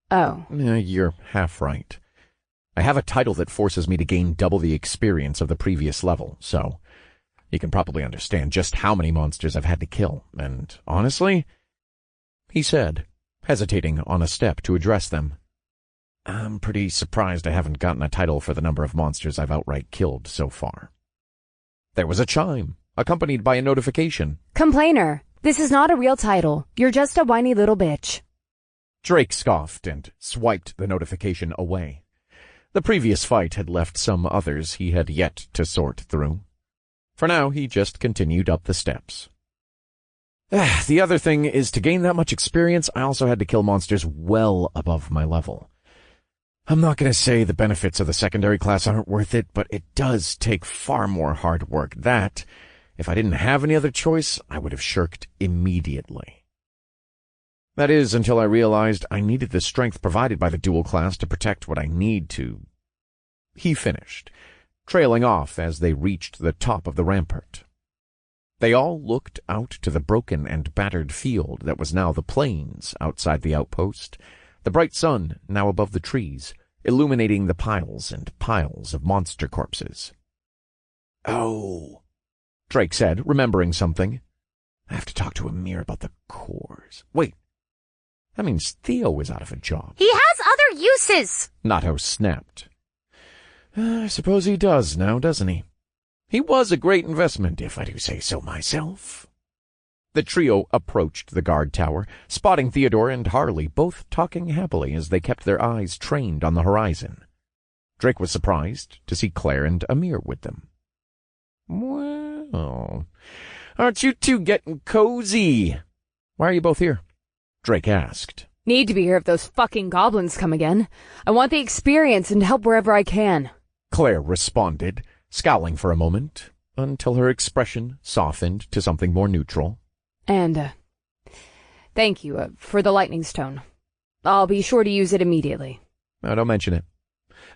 Oh. You're half right. I have a title that forces me to gain double the experience of the previous level, so you can probably understand just how many monsters I've had to kill, and honestly, he said, hesitating on a step to address them, I'm pretty surprised I haven't gotten a title for the number of monsters I've outright killed so far. There was a chime, accompanied by a notification. Complainer, this is not a real title. You're just a whiny little bitch. Drake scoffed and swiped the notification away. The previous fight had left some others he had yet to sort through. For now, he just continued up the steps. The other thing is, to gain that much experience, I also had to kill monsters well above my level. I'm not going to say the benefits of the secondary class aren't worth it, but it does take far more hard work that, if I didn't have any other choice, I would have shirked immediately. That is, until I realized I needed the strength provided by the dual class to protect what I need to. He finished, trailing off as they reached the top of the rampart. They all looked out to the broken and battered field that was now the plains outside the outpost, the bright sun now above the trees, illuminating the piles and piles of monster corpses. Oh, Drake said, remembering something. I have to talk to Amir about the cores. Wait. That means Theo is out of a job. He has other uses! Nato snapped. I suppose he does now, doesn't he? He was a great investment, if I do say so myself. The trio approached the guard tower, spotting Theodore and Harley both talking happily as they kept their eyes trained on the horizon. Drake was surprised to see Claire and Amir with them. Well, aren't you two getting cozy? Why are you both here? Drake asked. Need to be here if those fucking goblins come again. I want the experience and help wherever I can. Claire responded, scowling for a moment, until her expression softened to something more neutral. And, thank you for the lightning stone. I'll be sure to use it immediately. Don't mention it.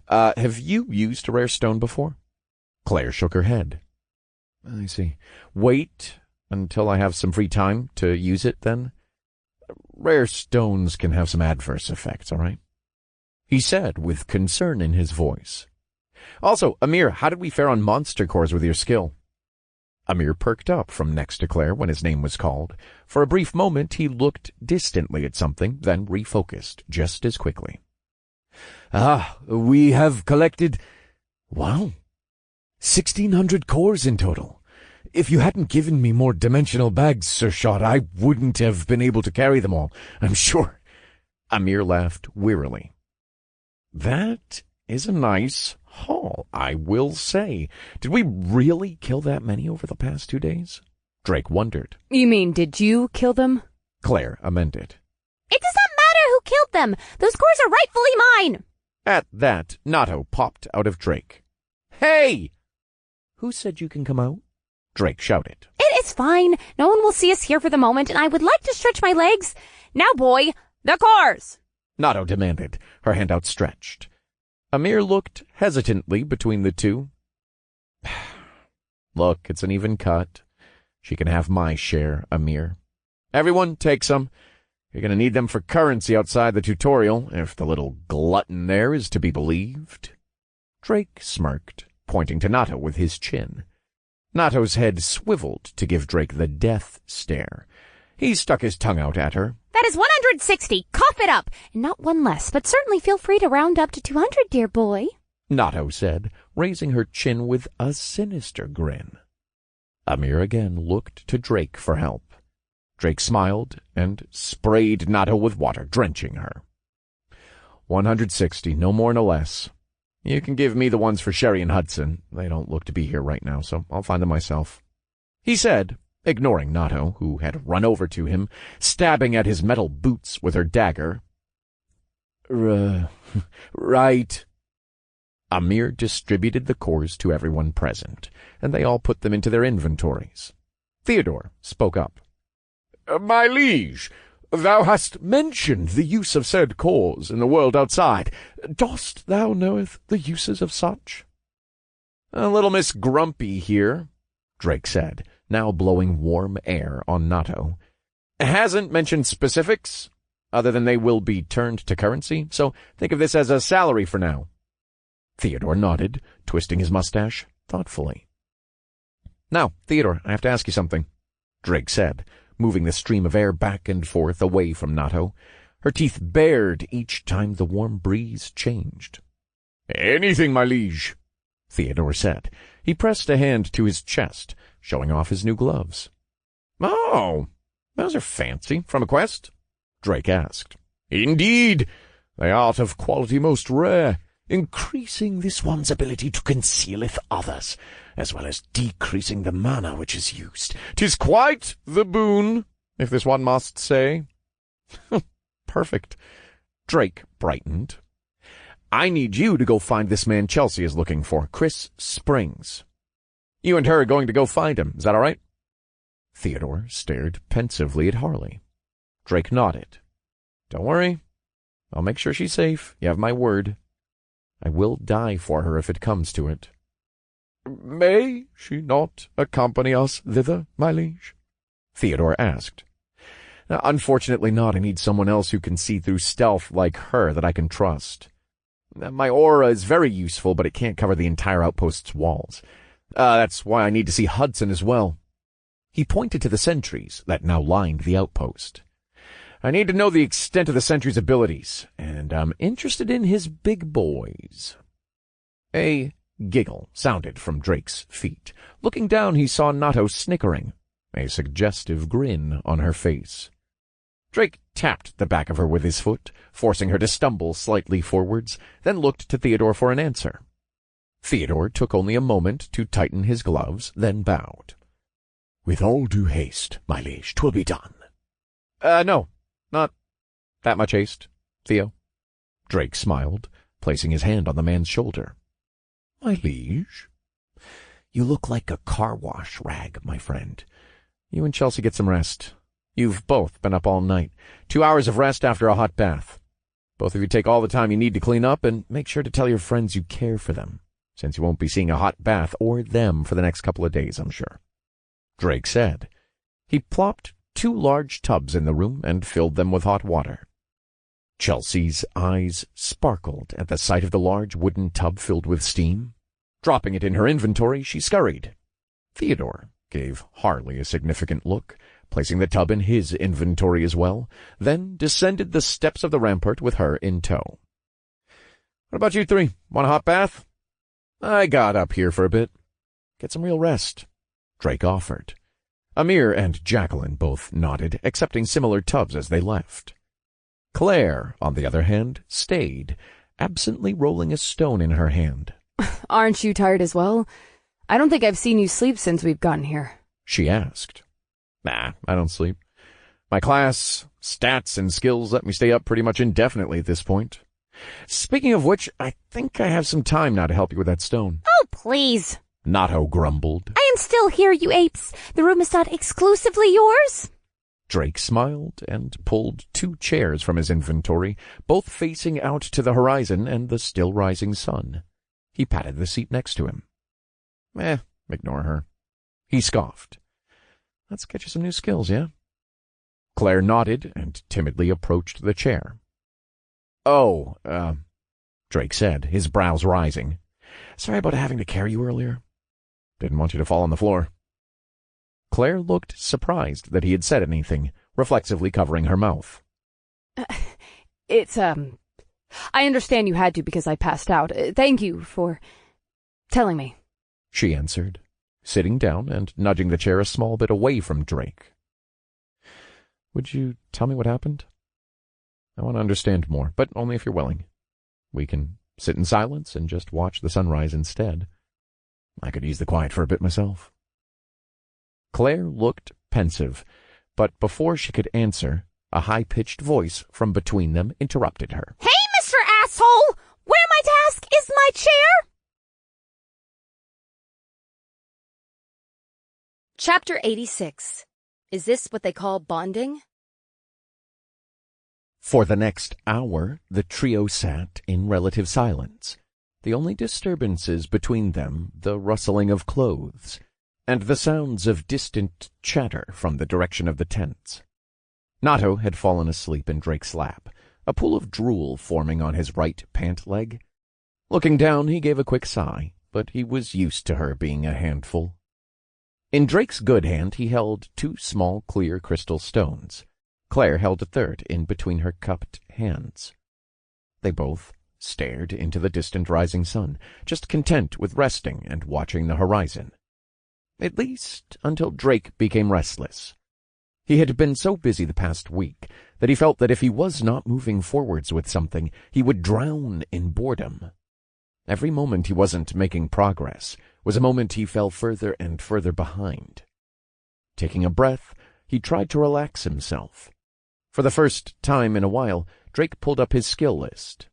Have you used a rare stone before? Claire shook her head. I see. Wait until I have some free time to use it, then? Rare stones can have some adverse effects, all right? He said with concern in his voice. Also, Amir, how did we fare on monster cores with your skill? Amir perked up from next to Claire when his name was called. For a brief moment, he looked distantly at something, then refocused just as quickly. We have collected, 1,600 cores in total. If you hadn't given me more dimensional bags, Sir Shot, I wouldn't have been able to carry them all, I'm sure. Amir laughed wearily. That is a nice haul, I will say. Did we really kill that many over the past 2 days? Drake wondered. You mean, did you kill them? Claire amended. It does not matter who killed them. Those cores are rightfully mine. At that, Nato popped out of Drake. "Hey! Who said you can come out?" Drake shouted. It's fine. No one will see us here for the moment, and I would like to stretch my legs. Now, boy, the cars! Nato demanded, her hand outstretched. Amir looked hesitantly between the two. "Look, it's an even cut. She can have my share, Amir. Everyone take some. You're going to need them for currency outside the tutorial, if the little glutton there is to be believed." Drake smirked, pointing to Nato with his chin. Nato's head swiveled to give Drake the death stare. He stuck his tongue out at her. That is 160. Cough it up. Not one less, but certainly feel free to round up to 200, dear boy, Nato said, raising her chin with a sinister grin. Amir again looked to Drake for help. Drake smiled and sprayed Nato with water, drenching her. 160, no more no less. You can give me the ones for Sherry and Hudson. They don't look to be here right now, so I'll find them myself," he said, ignoring Nato, who had run over to him, stabbing at his metal boots with her dagger. Right." Amir distributed the cores to everyone present, and they all put them into their inventories. Theodore spoke up. "My liege, thou hast mentioned the use of said cores in the world outside. Dost thou knoweth the uses of such?" "A little Miss Grumpy here," Drake said, now blowing warm air on Nato. "Hasn't mentioned specifics, other than they will be turned to currency, so think of this as a salary for now." Theodore nodded, twisting his mustache thoughtfully. "Now, Theodore, I have to ask you something," Drake said, moving the stream of air back and forth away from Nato. Her teeth bared each time the warm breeze changed. "Anything, my liege," Theodore said. He pressed a hand to his chest, showing off his new gloves. "Oh, those are fancy. From a quest?" Drake asked. "Indeed. They are of quality most rare, increasing this one's ability to concealeth others, as well as decreasing the mana which is used. 'Tis quite the boon, if this one must say." "Perfect." Drake brightened. "I need you to go find this man Chelsea is looking for, Chris Springs. You and her are going to go find him. Is that all right?" Theodore stared pensively at Harley. Drake nodded. "Don't worry. I'll make sure she's safe. You have my word. I will die for her if it comes to it." "May she not accompany us thither, my liege?" Theodore asked. "Unfortunately not. I need someone else who can see through stealth like her that I can trust. My aura is very useful, but it can't cover the entire outpost's walls. That's why I need to see Hudson as well." He pointed to the sentries that now lined the outpost. "I need to know the extent of the sentry's abilities, and I'm interested in his big boys." A giggle sounded from Drake's feet. Looking down, he saw Nato snickering, a suggestive grin on her face. Drake tapped the back of her with his foot, forcing her to stumble slightly forwards, then looked to Theodore for an answer. Theodore took only a moment to tighten his gloves, then bowed. "With all due haste, my liege, 'twill be done." No, not that much haste, Theo." Drake smiled, placing his hand on the man's shoulder. "My liege?" "You look like a car wash rag, my friend. You and Chelsea get some rest. You've both been up all night. 2 hours of rest after a hot bath. Both of you take all the time you need to clean up, and make sure to tell your friends you care for them, since you won't be seeing a hot bath or them for the next couple of days, I'm sure," Drake said. He plopped 2 large tubs in the room and filled them with hot water. Chelsea's eyes sparkled at the sight of the large wooden tub filled with steam. Dropping it in her inventory, she scurried. Theodore gave Harley a significant look, placing the tub in his inventory as well, then descended the steps of the rampart with her in tow. "What about you three? Want a hot bath?" "I got up here for a bit. Get some real rest," Drake offered. Amir and Jacqueline both nodded, accepting similar tubs as they left. Claire, on the other hand, stayed, absently rolling a stone in her hand. Aren't you tired as well? I don't think I've seen you sleep since we've gotten here, she asked. Nah, I don't sleep. My class, stats, and skills let me stay up pretty much indefinitely at this point. Speaking of which, I think I have some time now to help you with that stone. Oh, please. Nato grumbled. I am still here, you apes. The room is not exclusively yours. Drake smiled and pulled 2 chairs from his inventory, both facing out to the horizon and the still rising sun. He patted the seat next to him. Ignore her. He scoffed. Let's get you some new skills, yeah? Claire nodded and timidly approached the chair. Oh, Drake said, his brows rising. Sorry about having to carry you earlier. Didn't want you to fall on the floor. Claire looked surprised that he had said anything, reflexively covering her mouth. I understand you had to because I passed out. Thank you for telling me, she answered, sitting down and nudging the chair a small bit away from Drake. Would you tell me what happened? I want to understand more, but only if you're willing. We can sit in silence and just watch the sunrise instead. I could use the quiet for a bit myself. Claire looked pensive, but before she could answer, a high-pitched voice from between them interrupted her. Hey, Mr. Asshole! Where my task is my chair? Chapter 86. Is this what they call bonding? For the next hour, the trio sat in relative silence, the only disturbances between them the rustling of clothes, and the sounds of distant chatter from the direction of the tents. Nato had fallen asleep in Drake's lap, a pool of drool forming on his right pant leg. Looking down, he gave a quick sigh, but he was used to her being a handful. In Drake's good hand he held 2 small clear crystal stones. Claire held a third in between her cupped hands. They both stared into the distant rising sun, just content with resting and watching the horizon. At least until Drake became restless. He had been so busy the past week that he felt that if he was not moving forwards with something, he would drown in boredom. Every moment he wasn't making progress was a moment he fell further and further behind. Taking a breath, he tried to relax himself. For the first time in a while, Drake pulled up his skill list.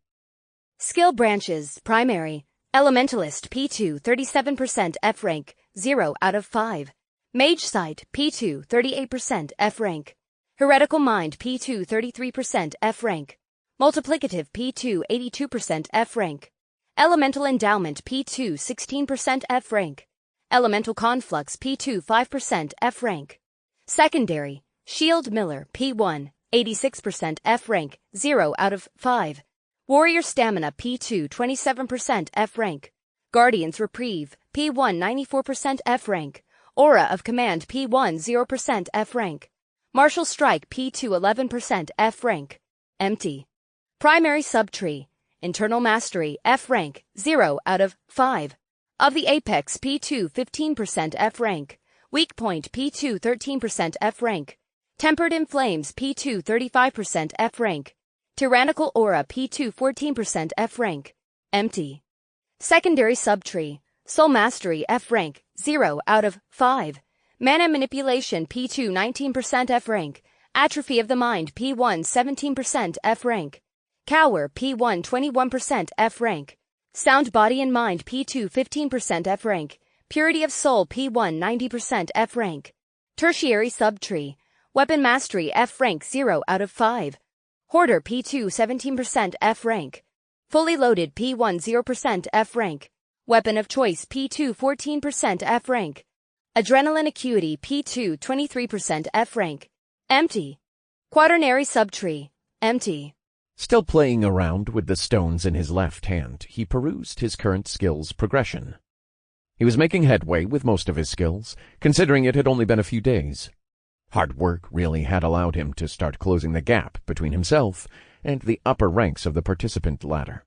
Skill branches, primary, Elementalist P2, 37% F rank, 0 out of 5. Mage Sight P2, 38% F rank. Heretical Mind P2, 33% F rank. Multiplicative P2, 82% F rank. Elemental Endowment P2, 16% F rank. Elemental Conflux P2, 5% F rank. Secondary Shield Miller P1, 86% F rank, 0 out of 5. Warrior Stamina P2, 27% F rank. Guardian's Reprieve P1, 94% F rank. Aura of Command P1, 0% F rank. Martial Strike P2, 11% F rank. Empty. Primary Subtree Internal Mastery F rank, 0 out of 5. Of the Apex P2, 15% F rank. Weak Point P2, 13% F rank. Tempered in Flames P2, 35% F rank. Tyrannical Aura P2, 14% F rank. Empty. Secondary Subtree Soul Mastery F rank, 0 out of 5. Mana Manipulation P2, 19% F rank. Atrophy of the Mind P1, 17% F rank. Cower P1, 21% F rank. Sound Body and Mind P2, 15% F rank. Purity of Soul P1, 90% F rank. Tertiary Subtree Weapon Mastery F rank, 0 out of 5. Hoarder P2, 17% F rank. Fully Loaded P1, 0% F rank. Weapon of Choice P2, 14% F rank. Adrenaline Acuity P2, 23% F rank. Empty. Quaternary Subtree Empty. Still playing around with the stones in his left hand, he perused his current skills progression. He was making headway with most of his skills, considering it had only been a few days. Hard work really had allowed him to start closing the gap between himself and the upper ranks of the participant ladder.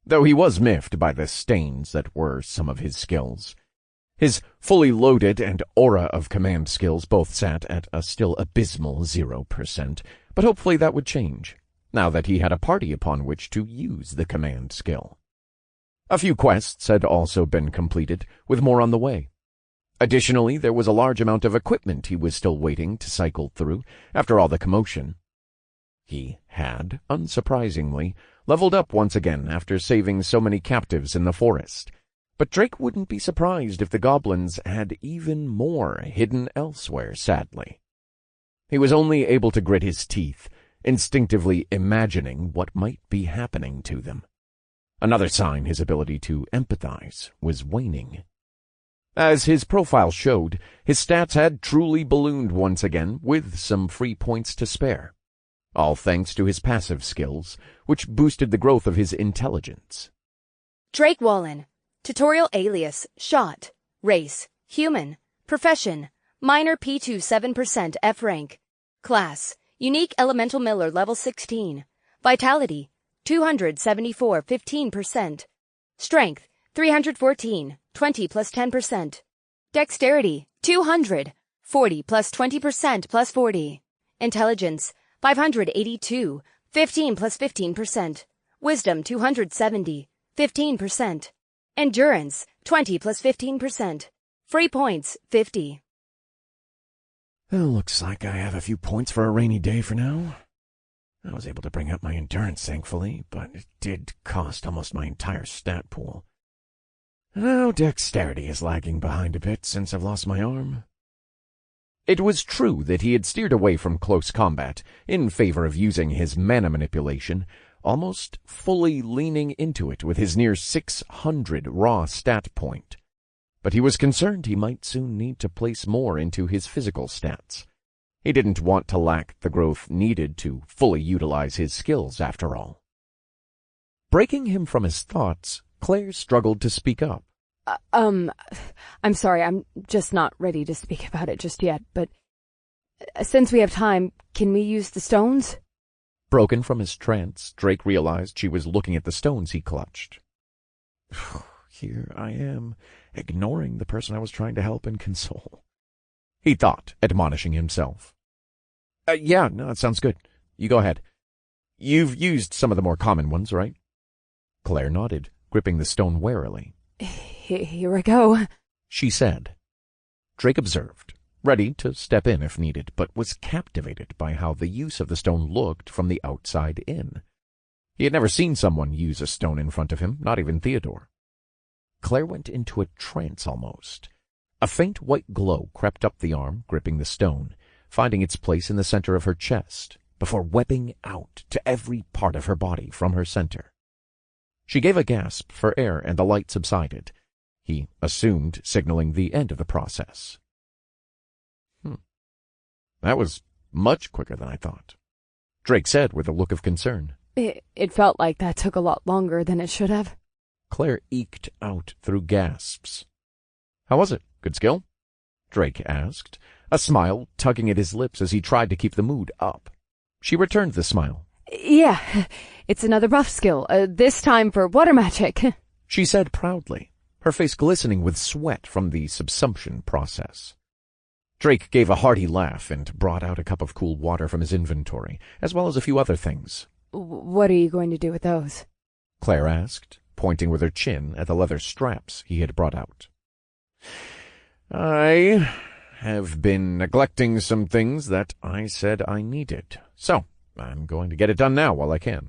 Though he was miffed by the stains that were some of his skills. His fully loaded and aura of command skills both sat at a still abysmal 0%, but hopefully that would change, now that he had a party upon which to use the command skill. A few quests had also been completed, with more on the way. Additionally, there was a large amount of equipment he was still waiting to cycle through after all the commotion. He had, unsurprisingly, leveled up once again after saving so many captives in the forest. But Drake wouldn't be surprised if the goblins had even more hidden elsewhere, sadly. He was only able to grit his teeth, instinctively imagining what might be happening to them. Another sign his ability to empathize was waning. As his profile showed, his stats had truly ballooned once again, with some free points to spare. All thanks to his passive skills, which boosted the growth of his intelligence. Drake Wallen. Tutorial alias, shot. Race, human. Profession, minor P2 7% F rank. Class, unique elemental miller level 16. Vitality, 274 15%. Strength, 314, 20 plus 10%. Dexterity, 200, 40 plus 20% plus 40. Intelligence, 582, 15 plus 15%. Wisdom, 270, 15%. Endurance, 20 plus 15%. Free points, 50. Well, looks like I have a few points for a rainy day for now. I was able to bring up my endurance, thankfully, but it did cost almost my entire stat pool. Now dexterity is lagging behind a bit since I've lost my arm. It was true that he had steered away from close combat in favor of using his mana manipulation, almost fully leaning into it with his near 600 raw stat point. But he was concerned he might soon need to place more into his physical stats. He didn't want to lack the growth needed to fully utilize his skills, after all. Breaking him from his thoughts, Claire struggled to speak up. I'm sorry, I'm just not ready to speak about it just yet, but since we have time, can we use the stones? Broken from his trance, Drake realized she was looking at the stones he clutched. Here I am, ignoring the person I was trying to help and console, he thought, admonishing himself. Yeah, no, that sounds good. You go ahead. You've used some of the more common ones, right? Claire nodded, gripping the stone warily. Here I go, she said. Drake observed, ready to step in if needed, but was captivated by how the use of the stone looked from the outside in. He had never seen someone use a stone in front of him, not even Theodore. Claire went into a trance almost. A faint white glow crept up the arm, gripping the stone, finding its place in the center of her chest, before webbing out to every part of her body from her center. She gave a gasp for air and the light subsided. He assumed, signaling the end of the process. That was much quicker than I thought, Drake said with a look of concern. It felt like that took a lot longer than it should have. Claire eked out through gasps. How was it? Good skill? Drake asked, a smile tugging at his lips as he tried to keep the mood up. She returned the smile. Yeah, it's another buff skill, this time for water magic, she said proudly, her face glistening with sweat from the subsumption process. Drake gave a hearty laugh and brought out a cup of cool water from his inventory, as well as a few other things. What are you going to do with those? Claire asked, pointing with her chin at the leather straps he had brought out. I have been neglecting some things that I said I needed, so I'm going to get it done now while I can,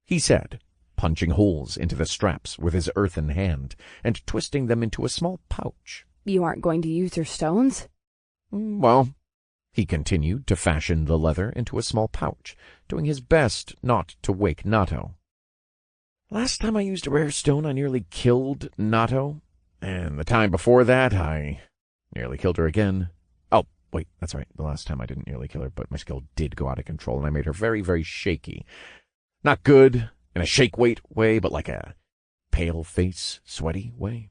he said, punching holes into the straps with his earthen hand and twisting them into a small pouch. You aren't going to use your stones? Well, he continued to fashion the leather into a small pouch, doing his best not to wake Nato. Last time I used a rare stone, I nearly killed Nato, and the time before that, I nearly killed her again. Oh, wait, that's right. The last time I didn't nearly kill her, but my skill did go out of control, and I made her very, very shaky. Not good in a shake-weight way, but like a pale-face, sweaty way.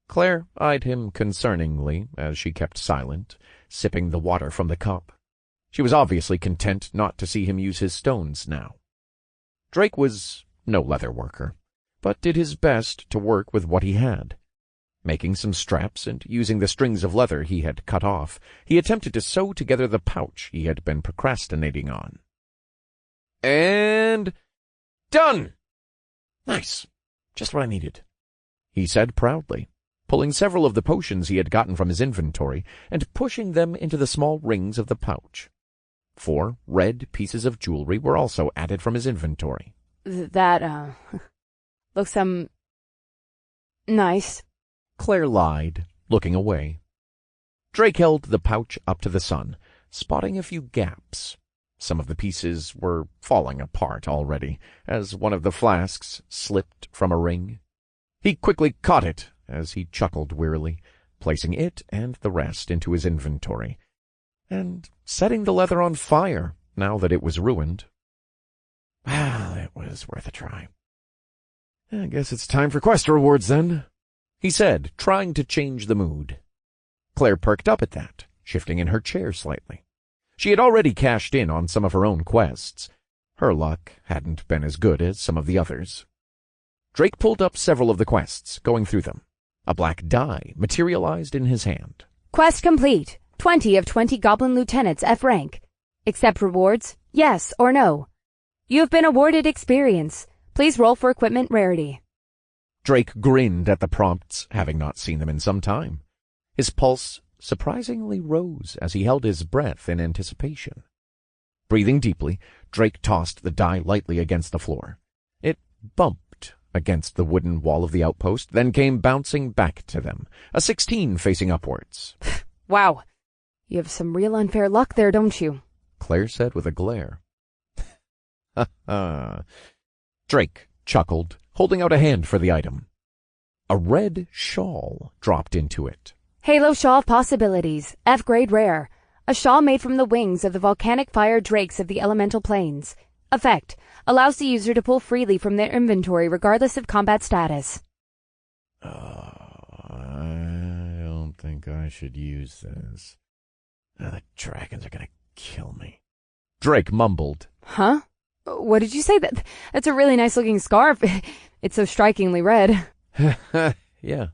Claire eyed him concerningly as she kept silent, sipping the water from the cup. She was obviously content not to see him use his stones now. Drake was no leather worker, but did his best to work with what he had. Making some straps and using the strings of leather he had cut off, he attempted to sew together the pouch he had been procrastinating on. And done! Nice. Just what I needed, he said proudly, pulling several of the potions he had gotten from his inventory and pushing them into the small rings of the pouch. 4 red pieces of jewelry were also added from his inventory, That, looks, nice. Claire lied, looking away. Drake held the pouch up to the sun, spotting a few gaps. Some of the pieces were falling apart already, as one of the flasks slipped from a ring. He quickly caught it as he chuckled wearily, placing it and the rest into his inventory, and setting the leather on fire now that it was ruined. Well, it was worth a try. I guess it's time for quest rewards, then, he said, trying to change the mood. Claire perked up at that, shifting in her chair slightly. She had already cashed in on some of her own quests. Her luck hadn't been as good as some of the others. Drake pulled up several of the quests, going through them. A black die materialized in his hand. Quest complete. 20 of 20 Goblin Lieutenants F rank. Accept rewards, yes or no. You have been awarded experience. Please roll for equipment rarity. Drake grinned at the prompts, having not seen them in some time. His pulse surprisingly rose as he held his breath in anticipation. Breathing deeply, Drake tossed the die lightly against the floor. It bumped against the wooden wall of the outpost, then came bouncing back to them, a 16 facing upwards. Wow. You have some real unfair luck there, don't you? Claire said with a glare. Ha ha. Drake chuckled, holding out a hand for the item. A red shawl dropped into it. Halo Shawl of Possibilities, F-grade rare. A shawl made from the wings of the volcanic fire drakes of the elemental planes. Effect: allows the user to pull freely from their inventory regardless of combat status. I don't think I should use this. The dragons are gonna kill me. Drake mumbled. Huh? What did you say? That's a really nice-looking scarf. It's so strikingly red. Yeah,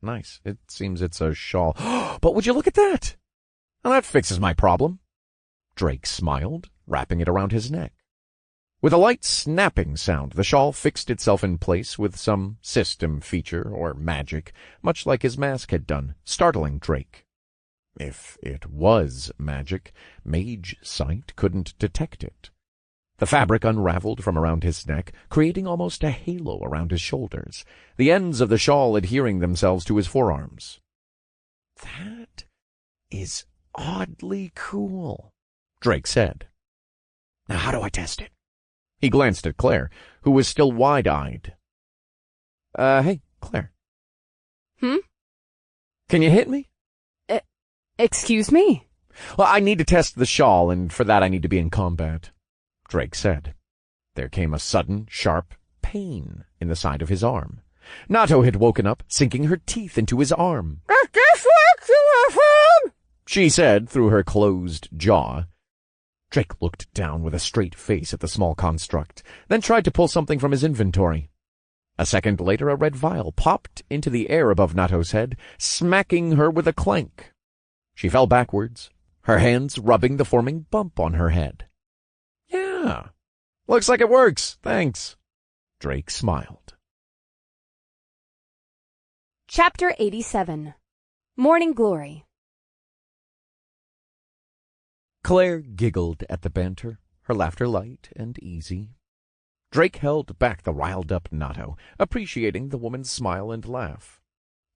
nice. It seems it's a shawl. But would you look at that? Well, that fixes my problem. Drake smiled, wrapping it around his neck. With a light snapping sound, the shawl fixed itself in place with some system feature or magic, much like his mask had done, startling Drake. If it was magic, mage sight couldn't detect it. The fabric unraveled from around his neck, creating almost a halo around his shoulders, the ends of the shawl adhering themselves to his forearms. That is oddly cool, Drake said. Now how do I test it? He glanced at Claire, who was still wide-eyed. Hey, Claire. Hmm? Can you hit me? Excuse me? Well, I need to test the shawl, and for that I need to be in combat, Drake said. There came a sudden, sharp pain in the side of his arm. Nato had woken up, sinking her teeth into his arm. She said through her closed jaw. Drake looked down with a straight face at the small construct, then tried to pull something from his inventory. A second later, a red vial popped into the air above Nato's head, smacking her with a clank. She fell backwards, her hands rubbing the forming bump on her head. Yeah, looks like it works, thanks. Drake smiled. Chapter 87. Morning Glory. Claire giggled at the banter, her laughter light and easy. Drake held back the riled-up Nato, appreciating the woman's smile and laugh.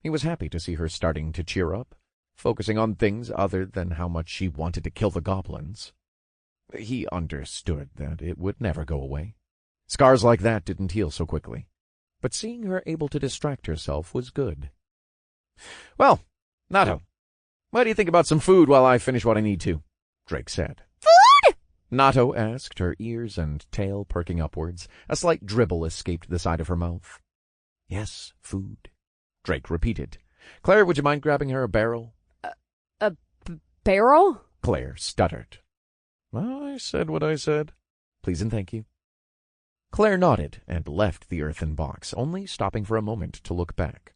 He was happy to see her starting to cheer up, focusing on things other than how much she wanted to kill the goblins. He understood that it would never go away. Scars like that didn't heal so quickly, but seeing her able to distract herself was good. Well, Nato, what do you think about some food while I finish what I need to? Drake said. Food? Nato asked, her ears and tail perking upwards. A slight dribble escaped the side of her mouth. Yes, food, Drake repeated. Claire, would you mind grabbing her a barrel? A barrel? Claire stuttered. I said what I said. Please and thank you. Claire nodded and left the earthen box, only stopping for a moment to look back.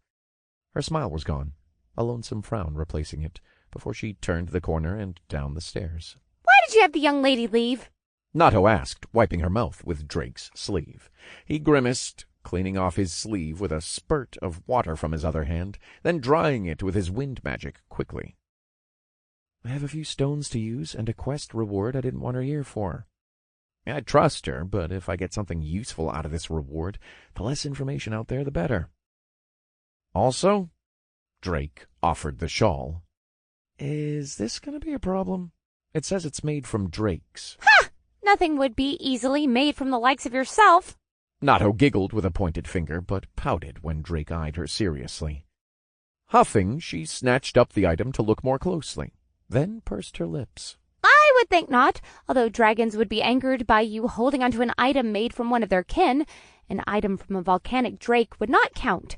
Her smile was gone, a lonesome frown replacing it, before she turned the corner and down the stairs. Why did you have the young lady leave? Nato asked, wiping her mouth with Drake's sleeve. He grimaced, cleaning off his sleeve with a spurt of water from his other hand, then drying it with his wind magic quickly. I have a few stones to use and a quest reward I didn't want her here for. I trust her, but if I get something useful out of this reward, the less information out there, the better. Also, Drake offered the shawl. Is this going to be a problem? It says it's made from drakes. Ha! Nothing would be easily made from the likes of yourself. Nato giggled with a pointed finger, but pouted when Drake eyed her seriously. Huffing, she snatched up the item to look more closely, then pursed her lips. I would think not, although dragons would be angered by you holding onto an item made from one of their kin. An item from a volcanic drake would not count.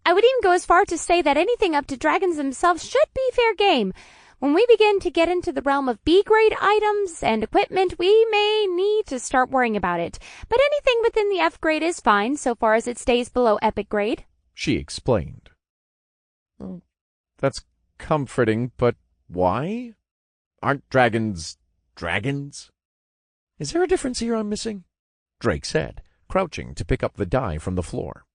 I would even go as far to say that anything up to dragons themselves should be fair game. When we begin to get into the realm of B-grade items and equipment, we may need to start worrying about it. But anything within the F grade is fine, so far as it stays below epic grade. She explained. Well, that's comforting, but why? Aren't dragons dragons? Is there a difference here I'm missing? Drake said, crouching to pick up the die from the floor.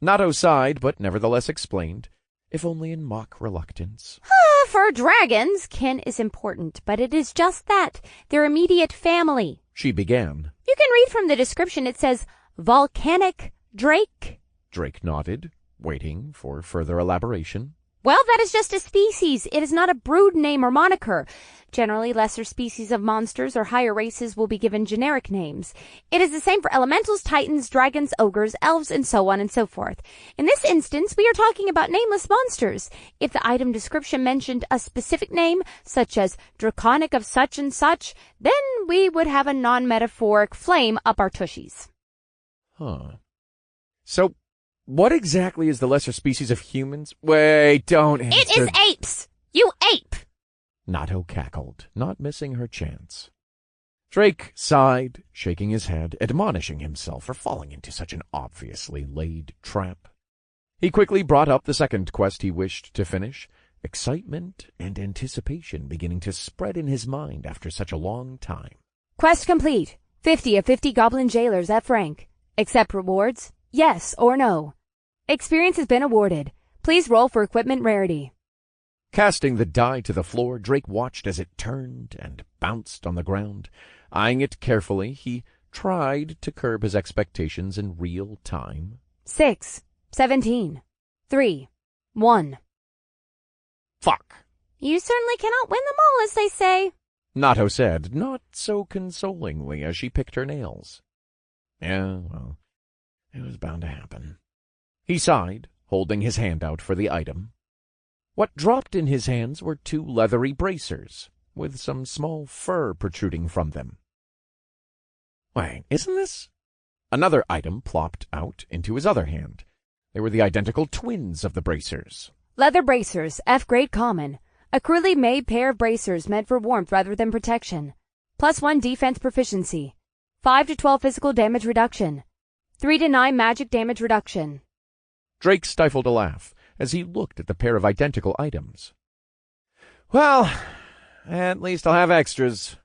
Nato sighed, but nevertheless explained, if only in mock reluctance. For dragons, kin is important, but it is just that, their immediate family. She began. You can read from the description, it says, volcanic drake. Drake nodded, waiting for further elaboration. Well, that is just a species. It is not a brood name or moniker. Generally, lesser species of monsters or higher races will be given generic names. It is the same for elementals, titans, dragons, ogres, elves, and so on and so forth. In this instance, we are talking about nameless monsters. If the item description mentioned a specific name, such as draconic of such and such, then we would have a non-metaphoric flame up our tushies. Huh. So, what exactly is the lesser species of humans? Wait, don't answer. It is apes! You ape! Nato cackled, not missing her chance. Drake sighed, shaking his head, admonishing himself for falling into such an obviously laid trap. He quickly brought up the second quest he wished to finish, excitement and anticipation beginning to spread in his mind after such a long time. Quest complete. 50 of 50 goblin jailers F rank. Accept rewards? Yes or no. Experience has been awarded. Please roll for equipment rarity. Casting the die to the floor, Drake watched as it turned and bounced on the ground. Eyeing it carefully, he tried to curb his expectations in real time. 6, 17, 3, 1. Fuck! You certainly cannot win them all, as they say. Nato said, not so consolingly as she picked her nails. Yeah, well, it was bound to happen. He sighed, holding his hand out for the item. What dropped in his hands were 2 leathery bracers, with some small fur protruding from them. Wait, isn't this? Another item plopped out into his other hand. They were the identical twins of the bracers. Leather bracers, F grade common. A crudely made pair of bracers meant for warmth rather than protection. +1 defense proficiency. 5 to 12 physical damage reduction. 3 to 9 magic damage reduction. Drake stifled a laugh as he looked at the pair of identical items. Well, at least I'll have extras,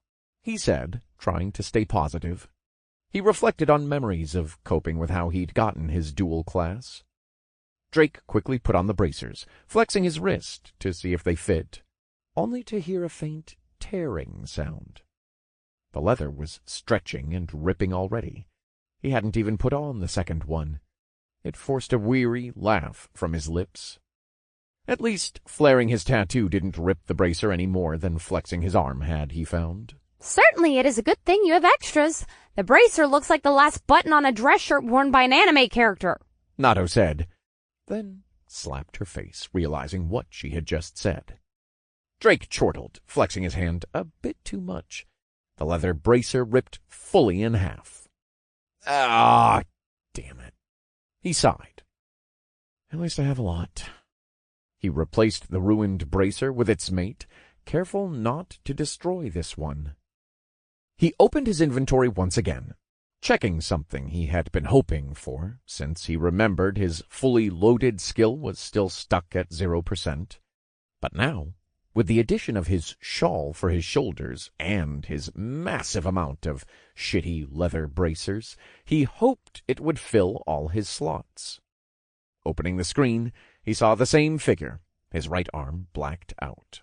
he said, trying to stay positive. He reflected on memories of coping with how he'd gotten his dual class. Drake quickly put on the bracers, flexing his wrist to see if they fit, only to hear a faint tearing sound. The leather was stretching and ripping already. He hadn't even put on the second one. It forced a weary laugh from his lips. At least flaring his tattoo didn't rip the bracer any more than flexing his arm had, he found. Certainly it is a good thing you have extras. The bracer looks like the last button on a dress shirt worn by an anime character, Nato said, then slapped her face, realizing what she had just said. Drake chortled, flexing his hand a bit too much. The leather bracer ripped fully in half. Ah, damn it. He sighed. At least I have a lot. He replaced the ruined bracer with its mate, careful not to destroy this one. He opened his inventory once again, checking something he had been hoping for, since he remembered his fully loaded skill was still stuck at 0%. But now, with the addition of his shawl for his shoulders and his massive amount of shitty leather bracers, he hoped it would fill all his slots. Opening the screen, he saw the same figure, his right arm blacked out.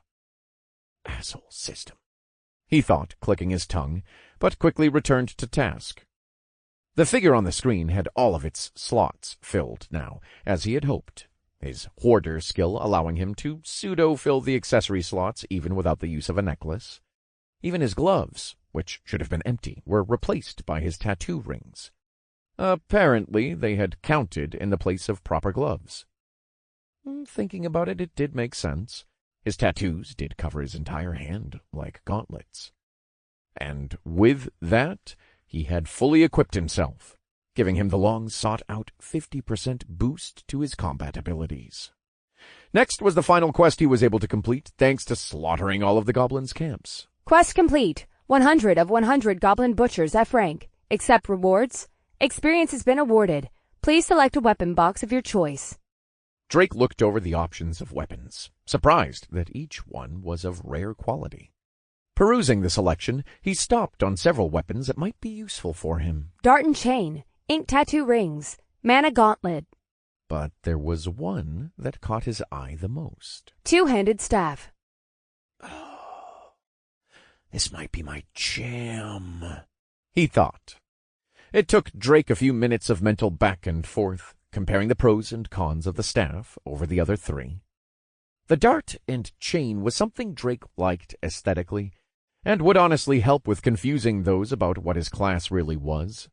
Asshole system. he thought, clicking his tongue, but quickly returned to task. The figure on the screen had all of its slots filled now, as he had hoped, his hoarder skill allowing him to pseudo-fill the accessory slots even without the use of a necklace. Even his gloves, which should have been empty, were replaced by his tattoo rings. Apparently, they had counted in the place of proper gloves. Thinking about it, it did make sense. His tattoos did cover his entire hand, like gauntlets. And with that, he had fully equipped himself, giving him the long-sought-out 50% boost to his combat abilities. Next was the final quest he was able to complete, thanks to slaughtering all of the goblins' camps. Quest complete. 100 of 100 Goblin Butchers F rank. Accept rewards. Experience has been awarded. Please select a weapon box of your choice. Drake looked over the options of weapons, surprised that each one was of rare quality. Perusing the selection, he stopped on several weapons that might be useful for him. Dart and chain, ink tattoo rings, mana gauntlet. But there was one that caught his eye the most. Two-handed staff. Oh, this might be my jam, he thought. It took Drake a few minutes of mental back and forth, comparing the pros and cons of the staff over the other three. The dart and chain was something Drake liked aesthetically, and would honestly help with confusing those about what his class really was.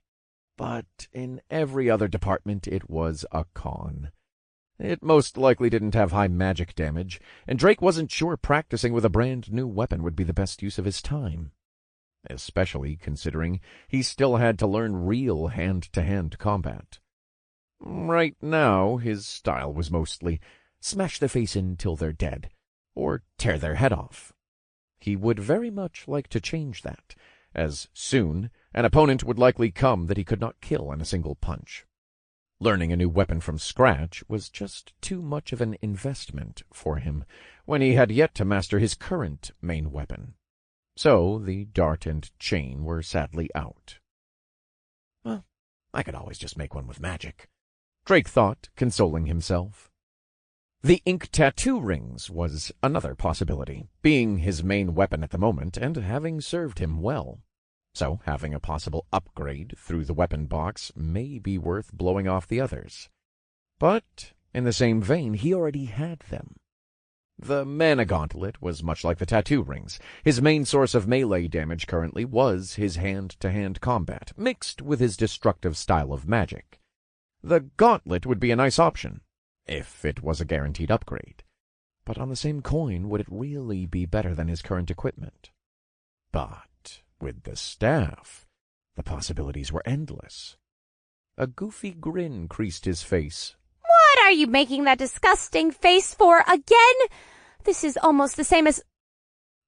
But in every other department it was a con. It most likely didn't have high magic damage, and Drake wasn't sure practicing with a brand new weapon would be the best use of his time. Especially considering he still had to learn real hand-to-hand combat. Right now, his style was mostly smash their face in till they're dead, or tear their head off. He would very much like to change that, as soon an opponent would likely come that he could not kill in a single punch. Learning a new weapon from scratch was just too much of an investment for him when he had yet to master his current main weapon. So the dart and chain were sadly out. Well, I could always just make one with magic, Drake thought, consoling himself. The ink tattoo rings was another possibility, being his main weapon at the moment and having served him well. So having a possible upgrade through the weapon box may be worth blowing off the others. But in the same vein, he already had them. The mana gauntlet was much like the tattoo rings. His main source of melee damage currently was his hand-to-hand combat, mixed with his destructive style of magic. The gauntlet would be a nice option, if it was a guaranteed upgrade. But on the same coin, would it really be better than his current equipment? But with the staff, the possibilities were endless. A goofy grin creased his face. What are you making that disgusting face for again? This is almost the same as...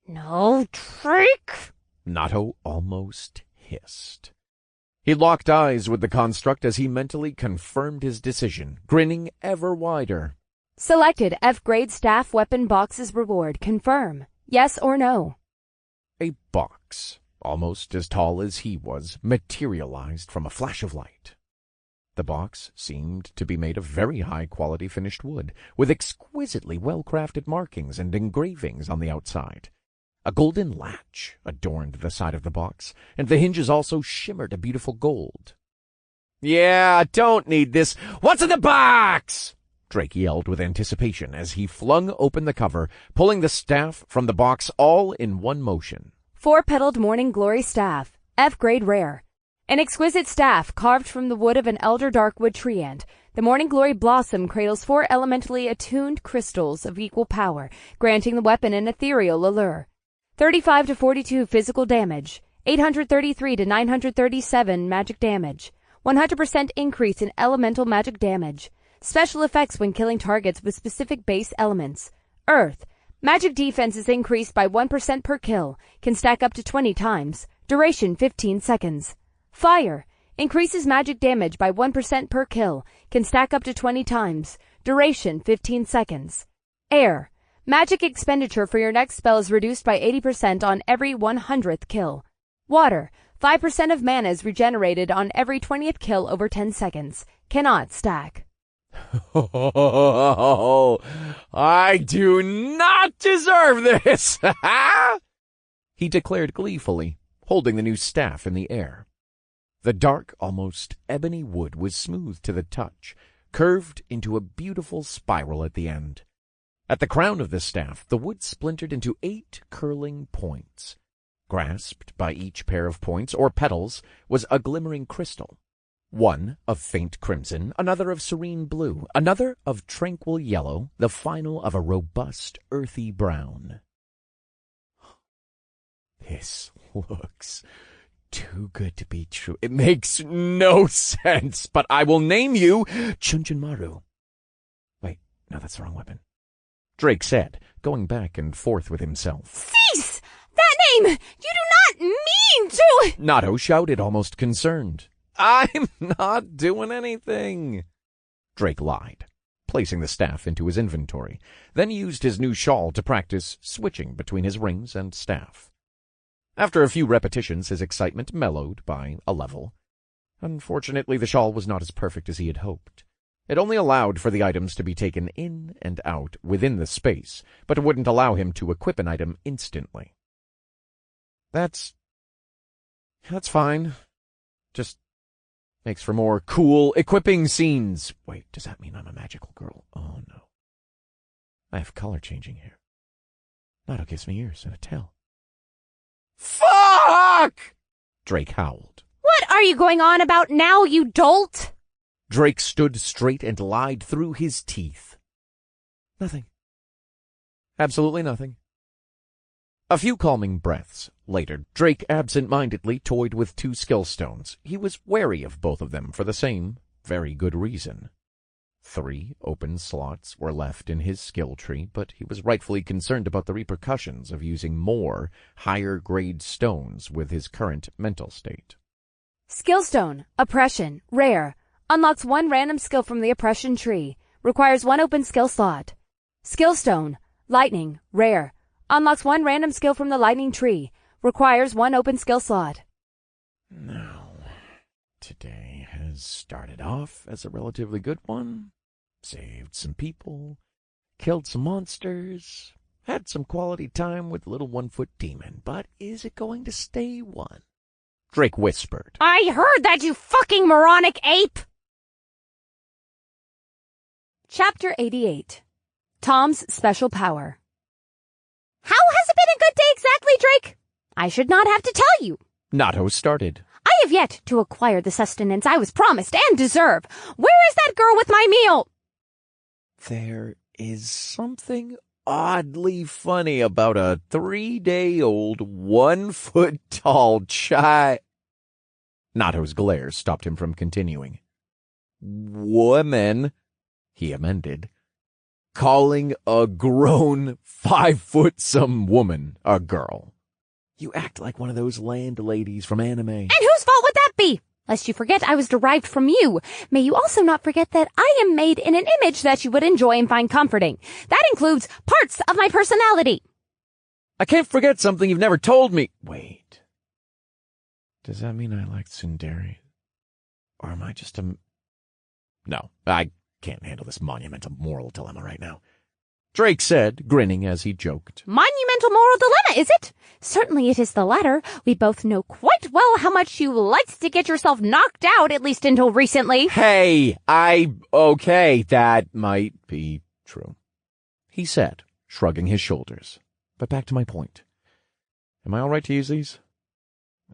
No, Drake! Nato almost hissed. He locked eyes with the construct as he mentally confirmed his decision, grinning ever wider. Selected F-grade staff weapon boxes reward. Confirm. Yes or no? A box, almost as tall as he was, materialized from a flash of light. The box seemed to be made of very high-quality finished wood, with exquisitely well-crafted markings and engravings on the outside. A golden latch adorned the side of the box, and the hinges also shimmered a beautiful gold. "Yeah, don't need this. What's in the box?" Drake yelled with anticipation as he flung open the cover, pulling the staff from the box all in one motion. 4-petaled Morning Glory staff. F-grade rare. An exquisite staff carved from the wood of an elder darkwood treant. The Morning Glory blossom cradles 4 elementally attuned crystals of equal power, granting the weapon an ethereal allure. 35 to 42 physical damage. 833 to 937 magic damage. 100% increase in elemental magic damage. Special effects when killing targets with specific base elements. Earth. Magic defense is increased by 1% per kill. Can stack up to 20 times. Duration 15 seconds. Fire. Increases magic damage by 1% per kill. Can stack up to 20 times. Duration 15 seconds. Air. Magic expenditure for your next spell is reduced by 80% on every 100th kill. Water. 5% of mana is regenerated on every 20th kill over 10 seconds. Cannot stack. Oh, I do not deserve this! he declared gleefully, holding the new staff in the air. The dark, almost ebony wood was smooth to the touch, curved into a beautiful spiral at the end. At the crown of the staff, the wood splintered into 8 curling points. Grasped by each pair of points, or petals, was a glimmering crystal. One of faint crimson, another of serene blue, another of tranquil yellow, the final of a robust, earthy brown. This looks too good to be true. It makes no sense, but I will name you Chunjinmaru. Wait, no, that's the wrong weapon. Drake said, going back and forth with himself. Cease! That name! You do not mean to— Nato shouted, almost concerned. I'm not doing anything. Drake lied, placing the staff into his inventory, then used his new shawl to practice switching between his rings and staff. After a few repetitions, his excitement mellowed by a level. Unfortunately, the shawl was not as perfect as he had hoped. It only allowed for the items to be taken in and out within the space, but it wouldn't allow him to equip an item instantly. That's fine. Just makes for more cool equipping scenes. Wait, does that mean I'm a magical girl? Oh, no. I have color-changing hair. Nato gives me ears and a tail. Fuck! Drake howled. What are you going on about now, you dolt? Drake stood straight and lied through his teeth. Nothing. Absolutely nothing. A few calming breaths later, Drake absent-mindedly toyed with 2 skill stones. He was wary of both of them for the same, very good reason. 3 open slots were left in his skill tree, but he was rightfully concerned about the repercussions of using more higher-grade stones with his current mental state. Skill stone, oppression, rare. Unlocks 1 random skill from the oppression tree. Requires 1 open skill slot. Skill stone, lightning, rare. Unlocks 1 random skill from the lightning tree. Requires 1 open skill slot. Now, today has started off as a relatively good one. Saved some people, killed some monsters, had some quality time with the little 1-foot demon, but is it going to stay one? Drake whispered. I heard that, you fucking moronic ape! Chapter 88. Tom's Special Power. How has it been a good day exactly, Drake? I should not have to tell you. Nato started. I have yet to acquire the sustenance I was promised and deserve. Where is that girl with my meal? There is something oddly funny about a 3-day-old, 1-foot-tall child. Nato's glare stopped him from continuing. Woman, he amended, calling a grown 5-foot-some woman a girl. You act like one of those land ladies from anime. And whose fault would that be? Lest you forget I was derived from you. May you also not forget that I am made in an image that you would enjoy and find comforting. That includes parts of my personality. I can't forget something you've never told me. Wait. Does that mean I like tsundere? Or am I just a... No, I can't handle this monumental moral dilemma right now. Drake said, grinning as he joked. Monumental moral dilemma, is it? Certainly it is the latter. We both know quite well how much you liked to get yourself knocked out, at least until recently. Hey, okay, that might be true, he said, shrugging his shoulders. But back to my point. Am I all right to use these?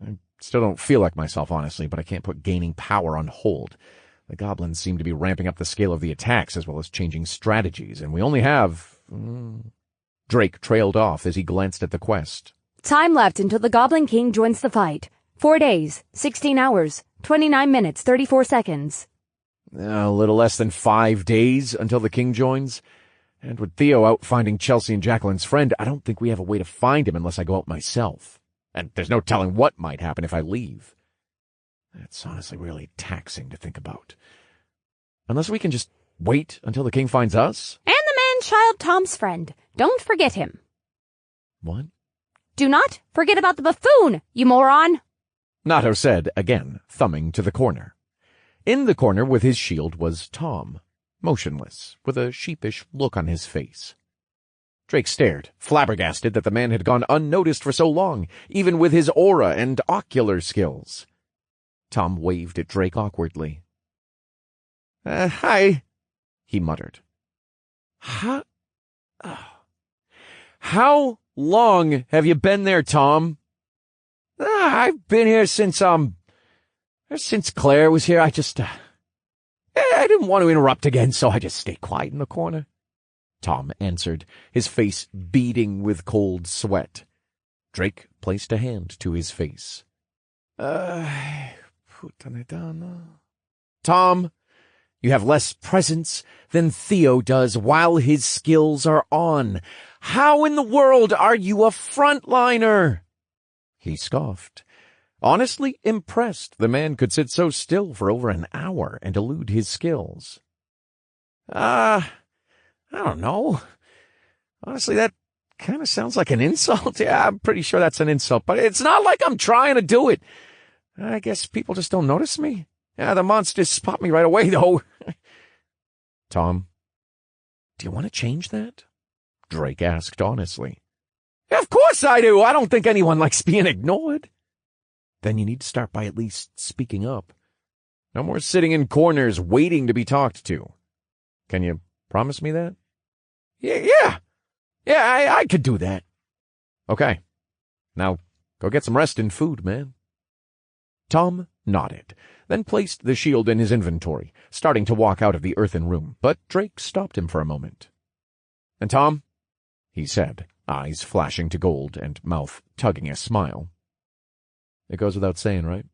I still don't feel like myself, honestly, but I can't put gaining power on hold. The goblins seem to be ramping up the scale of the attacks as well as changing strategies, and we only have... Drake trailed off as he glanced at the quest. Time left until the Goblin King joins the fight. 4 days, 16 hours, 29 minutes, 34 seconds. A little less than 5 days until the king joins. And with Theo out finding Chelsea and Jacqueline's friend, I don't think we have a way to find him unless I go out myself. And there's no telling what might happen if I leave. That's honestly really taxing to think about. Unless we can just wait until the king finds us? And the man-child Tom's friend. Don't forget him. What? Do not forget about the buffoon, you moron! Nato said, again, thumbing to the corner. In the corner with his shield was Tom, motionless, with a sheepish look on his face. Drake stared, flabbergasted that the man had gone unnoticed for so long, even with his aura and ocular skills. Tom waved at Drake awkwardly. Hi, he muttered. How long have you been there, Tom? I've been here since Claire was here. I didn't want to interrupt again, so I just stayed quiet in the corner. Tom answered, his face beading with cold sweat. Drake placed a hand to his face. Tom, you have less presence than Theo does while his skills are on. How in the world are you a frontliner? He scoffed. Honestly impressed the man could sit so still for over an hour and elude his skills. I don't know. Honestly, that kind of sounds like an insult. Yeah, I'm pretty sure that's an insult, but it's not like I'm trying to do it. I guess people just don't notice me. Yeah, the monsters spot me right away, though. Tom, do you want to change that? Drake asked honestly. Of course I do. I don't think anyone likes being ignored. Then you need to start by at least speaking up. No more sitting in corners waiting to be talked to. Can you promise me that? Yeah, I could do that. Okay. Now, go get some rest and food, man. Tom nodded, then placed the shield in his inventory, starting to walk out of the earthen room, but Drake stopped him for a moment. And Tom, he said, eyes flashing to gold and mouth tugging a smile. It goes without saying, right?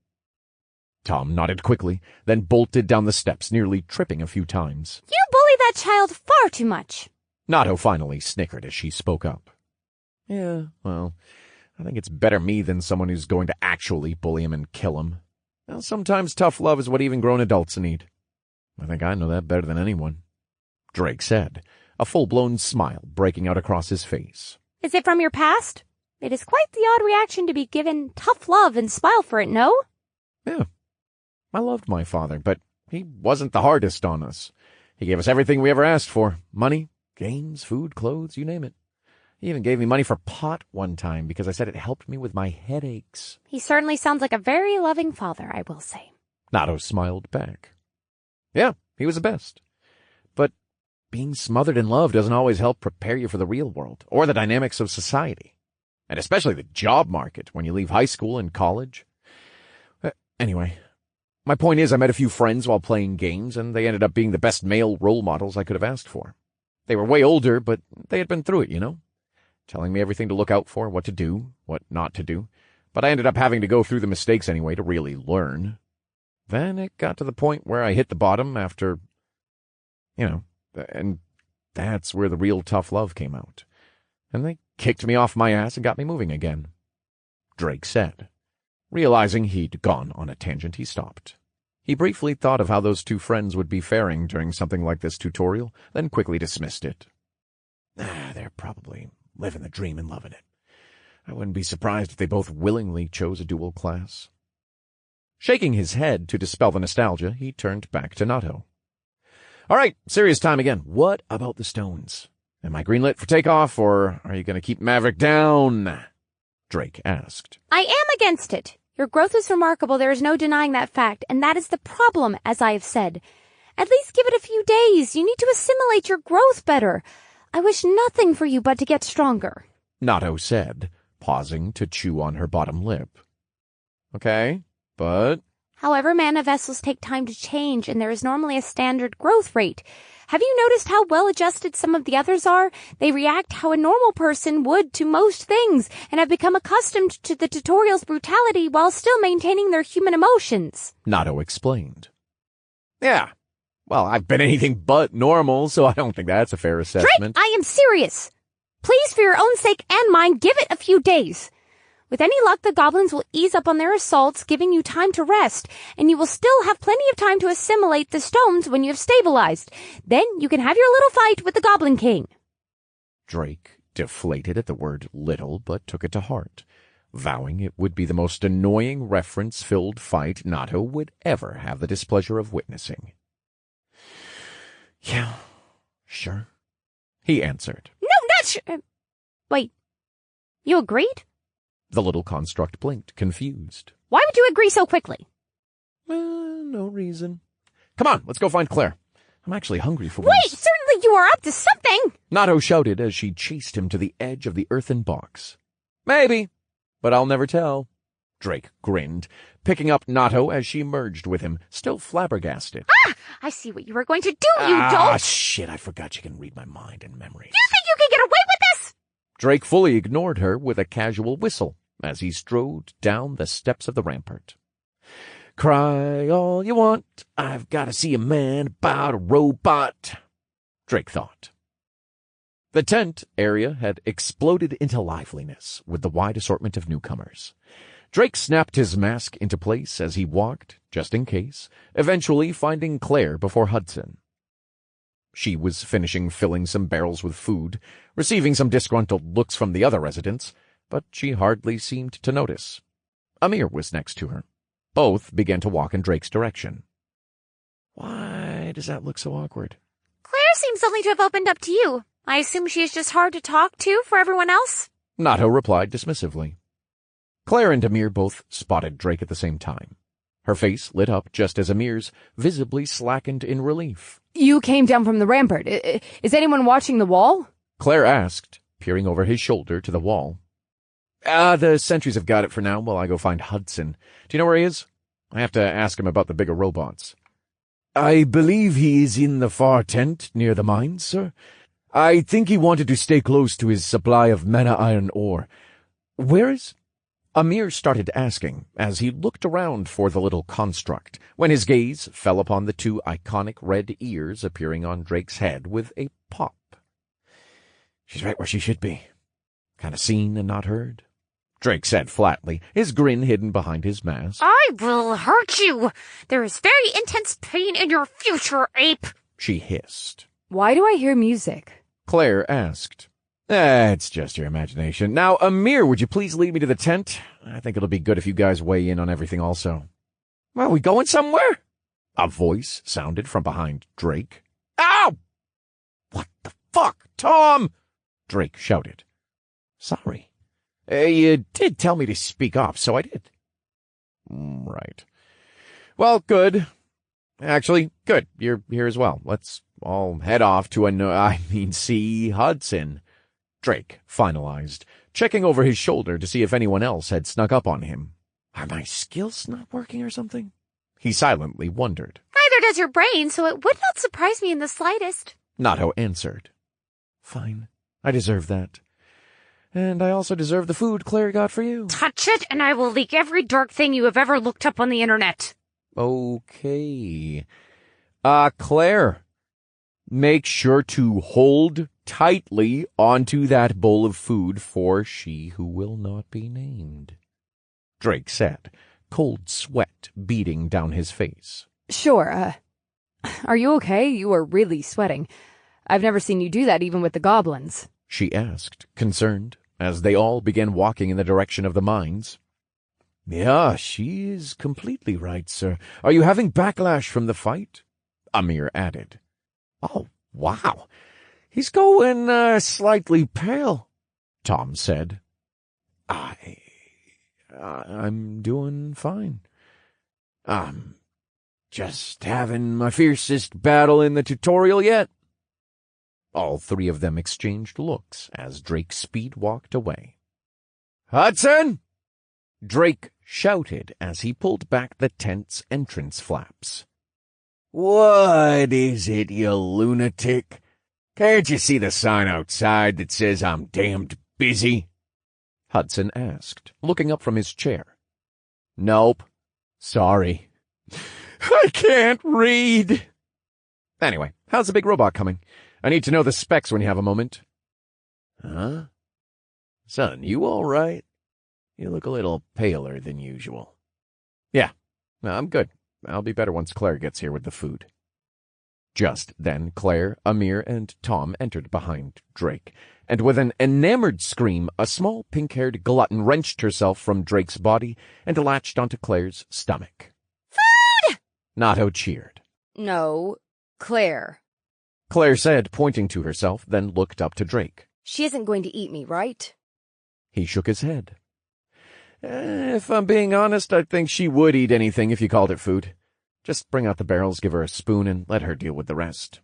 Tom nodded quickly, then bolted down the steps, nearly tripping a few times. You bully that child far too much. Nato finally snickered as she spoke up. Yeah, well, I think it's better me than someone who's going to actually bully him and kill him. Well, sometimes tough love is what even grown adults need. I think I know that better than anyone. Drake said, a full-blown smile breaking out across his face. Is it from your past? It is quite the odd reaction to be given tough love and smile for it, no? Yeah. I loved my father, but he wasn't the hardest on us. He gave us everything we ever asked for. Money, games, food, clothes, you name it. He even gave me money for pot one time because I said it helped me with my headaches. He certainly sounds like a very loving father, I will say. Nato smiled back. Yeah, he was the best. But being smothered in love doesn't always help prepare you for the real world or the dynamics of society. And especially the job market when you leave high school and college. Anyway, my point is I met a few friends while playing games, and they ended up being the best male role models I could have asked for. They were way older, but they had been through it, you know? Telling me everything to look out for, what to do, what not to do. But I ended up having to go through the mistakes anyway to really learn. Then it got to the point where I hit the bottom after, and that's where the real tough love came out. And they kicked me off my ass and got me moving again. Drake said. Realizing he'd gone on a tangent, he stopped. He briefly thought of how those two friends would be faring during something like this tutorial, then quickly dismissed it. They're probably living the dream and loving it. I wouldn't be surprised if they both willingly chose a dual class. Shaking his head to dispel the nostalgia, he turned back to Nato. All right, serious time again. What about the stones? Am I greenlit for takeoff, or are you going to keep Maverick down? Drake asked. I am against it. Your growth is remarkable, there is no denying that fact, and that is the problem, as I have said. At least give it a few days. You need to assimilate your growth better. I wish nothing for you but to get stronger. Nato said, pausing to chew on her bottom lip. Okay, but... However, mana vessels take time to change, and there is normally a standard growth rate. Have you noticed how well-adjusted some of the others are? They react how a normal person would to most things, and have become accustomed to the tutorial's brutality while still maintaining their human emotions. Nato explained. Yeah, well, I've been anything but normal, so I don't think that's a fair assessment. Drake, I am serious. Please, for your own sake and mine, give it a few days. With any luck, the goblins will ease up on their assaults, giving you time to rest, and you will still have plenty of time to assimilate the stones when you have stabilized. Then you can have your little fight with the Goblin King. Drake deflated at the word little, but took it to heart, vowing it would be the most annoying reference-filled fight Nato would ever have the displeasure of witnessing. Yeah, sure, he answered. No, not What? Wait, you agreed? The little construct blinked, confused. Why would you agree so quickly? No reason. Come on, let's go find Claire. I'm actually hungry for Wait, once. certainly you are up to something! Nato shouted as she chased him to the edge of the earthen box. Maybe, but I'll never tell. Drake grinned, picking up Nato as she merged with him, still flabbergasted. Ah! I see what you were going to do, you dolt! Ah, shit, I forgot you can read my mind and memories. You think you can get away with this? Drake fully ignored her with a casual whistle as he strode down the steps of the rampart. Cry all you want, I've got to see a man about a robot, Drake thought. The tent area had exploded into liveliness with the wide assortment of newcomers. Drake snapped his mask into place as he walked, just in case, eventually finding Claire before Hudson. She was finishing filling some barrels with food, receiving some disgruntled looks from the other residents, but she hardly seemed to notice. Amir was next to her. Both began to walk in Drake's direction. Why does that look so awkward? Claire seems only to have opened up to you. I assume she is just hard to talk to for everyone else? Nato replied dismissively. Claire and Amir both spotted Drake at the same time. Her face lit up just as Amir's visibly slackened in relief. You came down from the rampart. Is anyone watching the wall? Claire asked, peering over his shoulder to the wall. The sentries have got it for now while I go find Hudson. Do you know where he is? I have to ask him about the bigger robots. I believe he is in the far tent near the mines, sir. I think he wanted to stay close to his supply of mana iron ore. Where is... Amir started asking as he looked around for the little construct, when his gaze fell upon the two iconic red ears appearing on Drake's head with a pop. She's right where she should be. Kind of seen and not heard, Drake said flatly, his grin hidden behind his mask. I will hurt you! There is very intense pain in your future, ape! She hissed. Why do I hear music? Claire asked. It's just your imagination. Now, Amir, would you please lead me to the tent? I think it'll be good if you guys weigh in on everything also. Are we going somewhere? A voice sounded from behind Drake. Ow! What the fuck, Tom? Drake shouted. Sorry. You did tell me to speak up, so I did. Right. Well, good. Actually, good. You're here as well. Let's all head off to see Hudson. Drake finalized, checking over his shoulder to see if anyone else had snuck up on him. Are my skills not working or something? He silently wondered. Neither does your brain, so it would not surprise me in the slightest. Nato answered. Fine. I deserve that. And I also deserve the food Claire got for you. Touch it, and I will leak every dark thing you have ever looked up on the internet. Okay. Claire, make sure to hold tightly onto that bowl of food for she who will not be named, Drake said, cold sweat beading down his face. Sure, are you okay? You are really sweating. I've never seen you do that even with the goblins. She asked, concerned, as they all began walking in the direction of the mines. Yeah, she is completely right, sir. Are you having backlash from the fight? Amir added. Oh, wow. He's going, slightly pale, Tom said. I'm doing fine. I'm just having my fiercest battle in the tutorial yet. All three of them exchanged looks as Drake speed-walked away. Hudson! Drake shouted as he pulled back the tent's entrance flaps. What is it, you lunatic? Can't you see the sign outside that says I'm damned busy? Hudson asked, looking up from his chair. Nope. Sorry. I can't read. Anyway, how's the big robot coming? I need to know the specs when you have a moment. Huh? Son, you all right? You look a little paler than usual. Yeah, I'm good. I'll be better once Claire gets here with the food. Just then, Claire, Amir, and Tom entered behind Drake, and with an enamored scream, a small pink-haired glutton wrenched herself from Drake's body and latched onto Claire's stomach. Food! Nato cheered. No, Claire. Claire said, pointing to herself, then looked up to Drake. She isn't going to eat me, right? He shook his head. If I'm being honest, I think she would eat anything if you called it food. Just bring out the barrels, give her a spoon, and let her deal with the rest.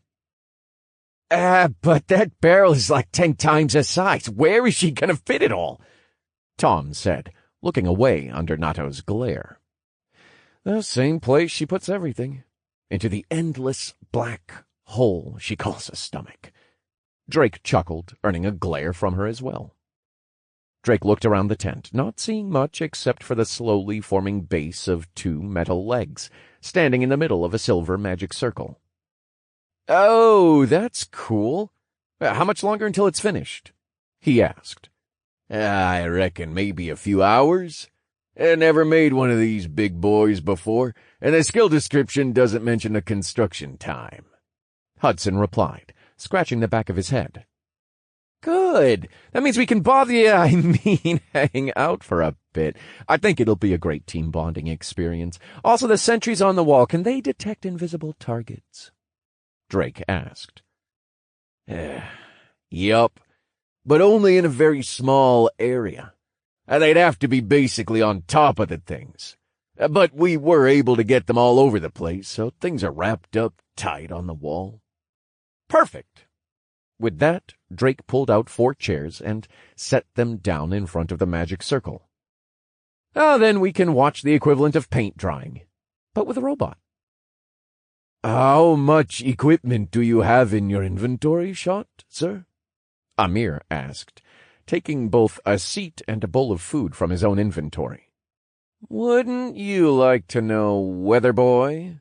But that barrel is like 10 times her size. Where is she going to fit it all? Tom said, looking away under Nato's glare. The same place she puts everything. Into the endless black hole she calls a stomach. Drake chuckled, earning a glare from her as well. Drake looked around the tent, not seeing much except for the slowly forming base of 2 metal legs, standing in the middle of a silver magic circle. Oh, that's cool. How much longer until it's finished? He asked. I reckon maybe a few hours. I never made one of these big boys before, and the skill description doesn't mention a construction time. Hudson replied, scratching the back of his head. Good. That means we can hang out for a bit. I think it'll be a great team bonding experience. Also, the sentries on the wall, can they detect invisible targets? Drake asked. Yup, but only in a very small area. They'd have to be basically on top of the things. But we were able to get them all over the place, so things are wrapped up tight on the wall. Perfect. With that, Drake pulled out 4 chairs and set them down in front of the magic circle. Then we can watch the equivalent of paint drying, but with a robot. How much equipment do you have in your inventory, Shot, sir? Amir asked, taking both a seat and a bowl of food from his own inventory. Wouldn't you like to know, Weather Boy?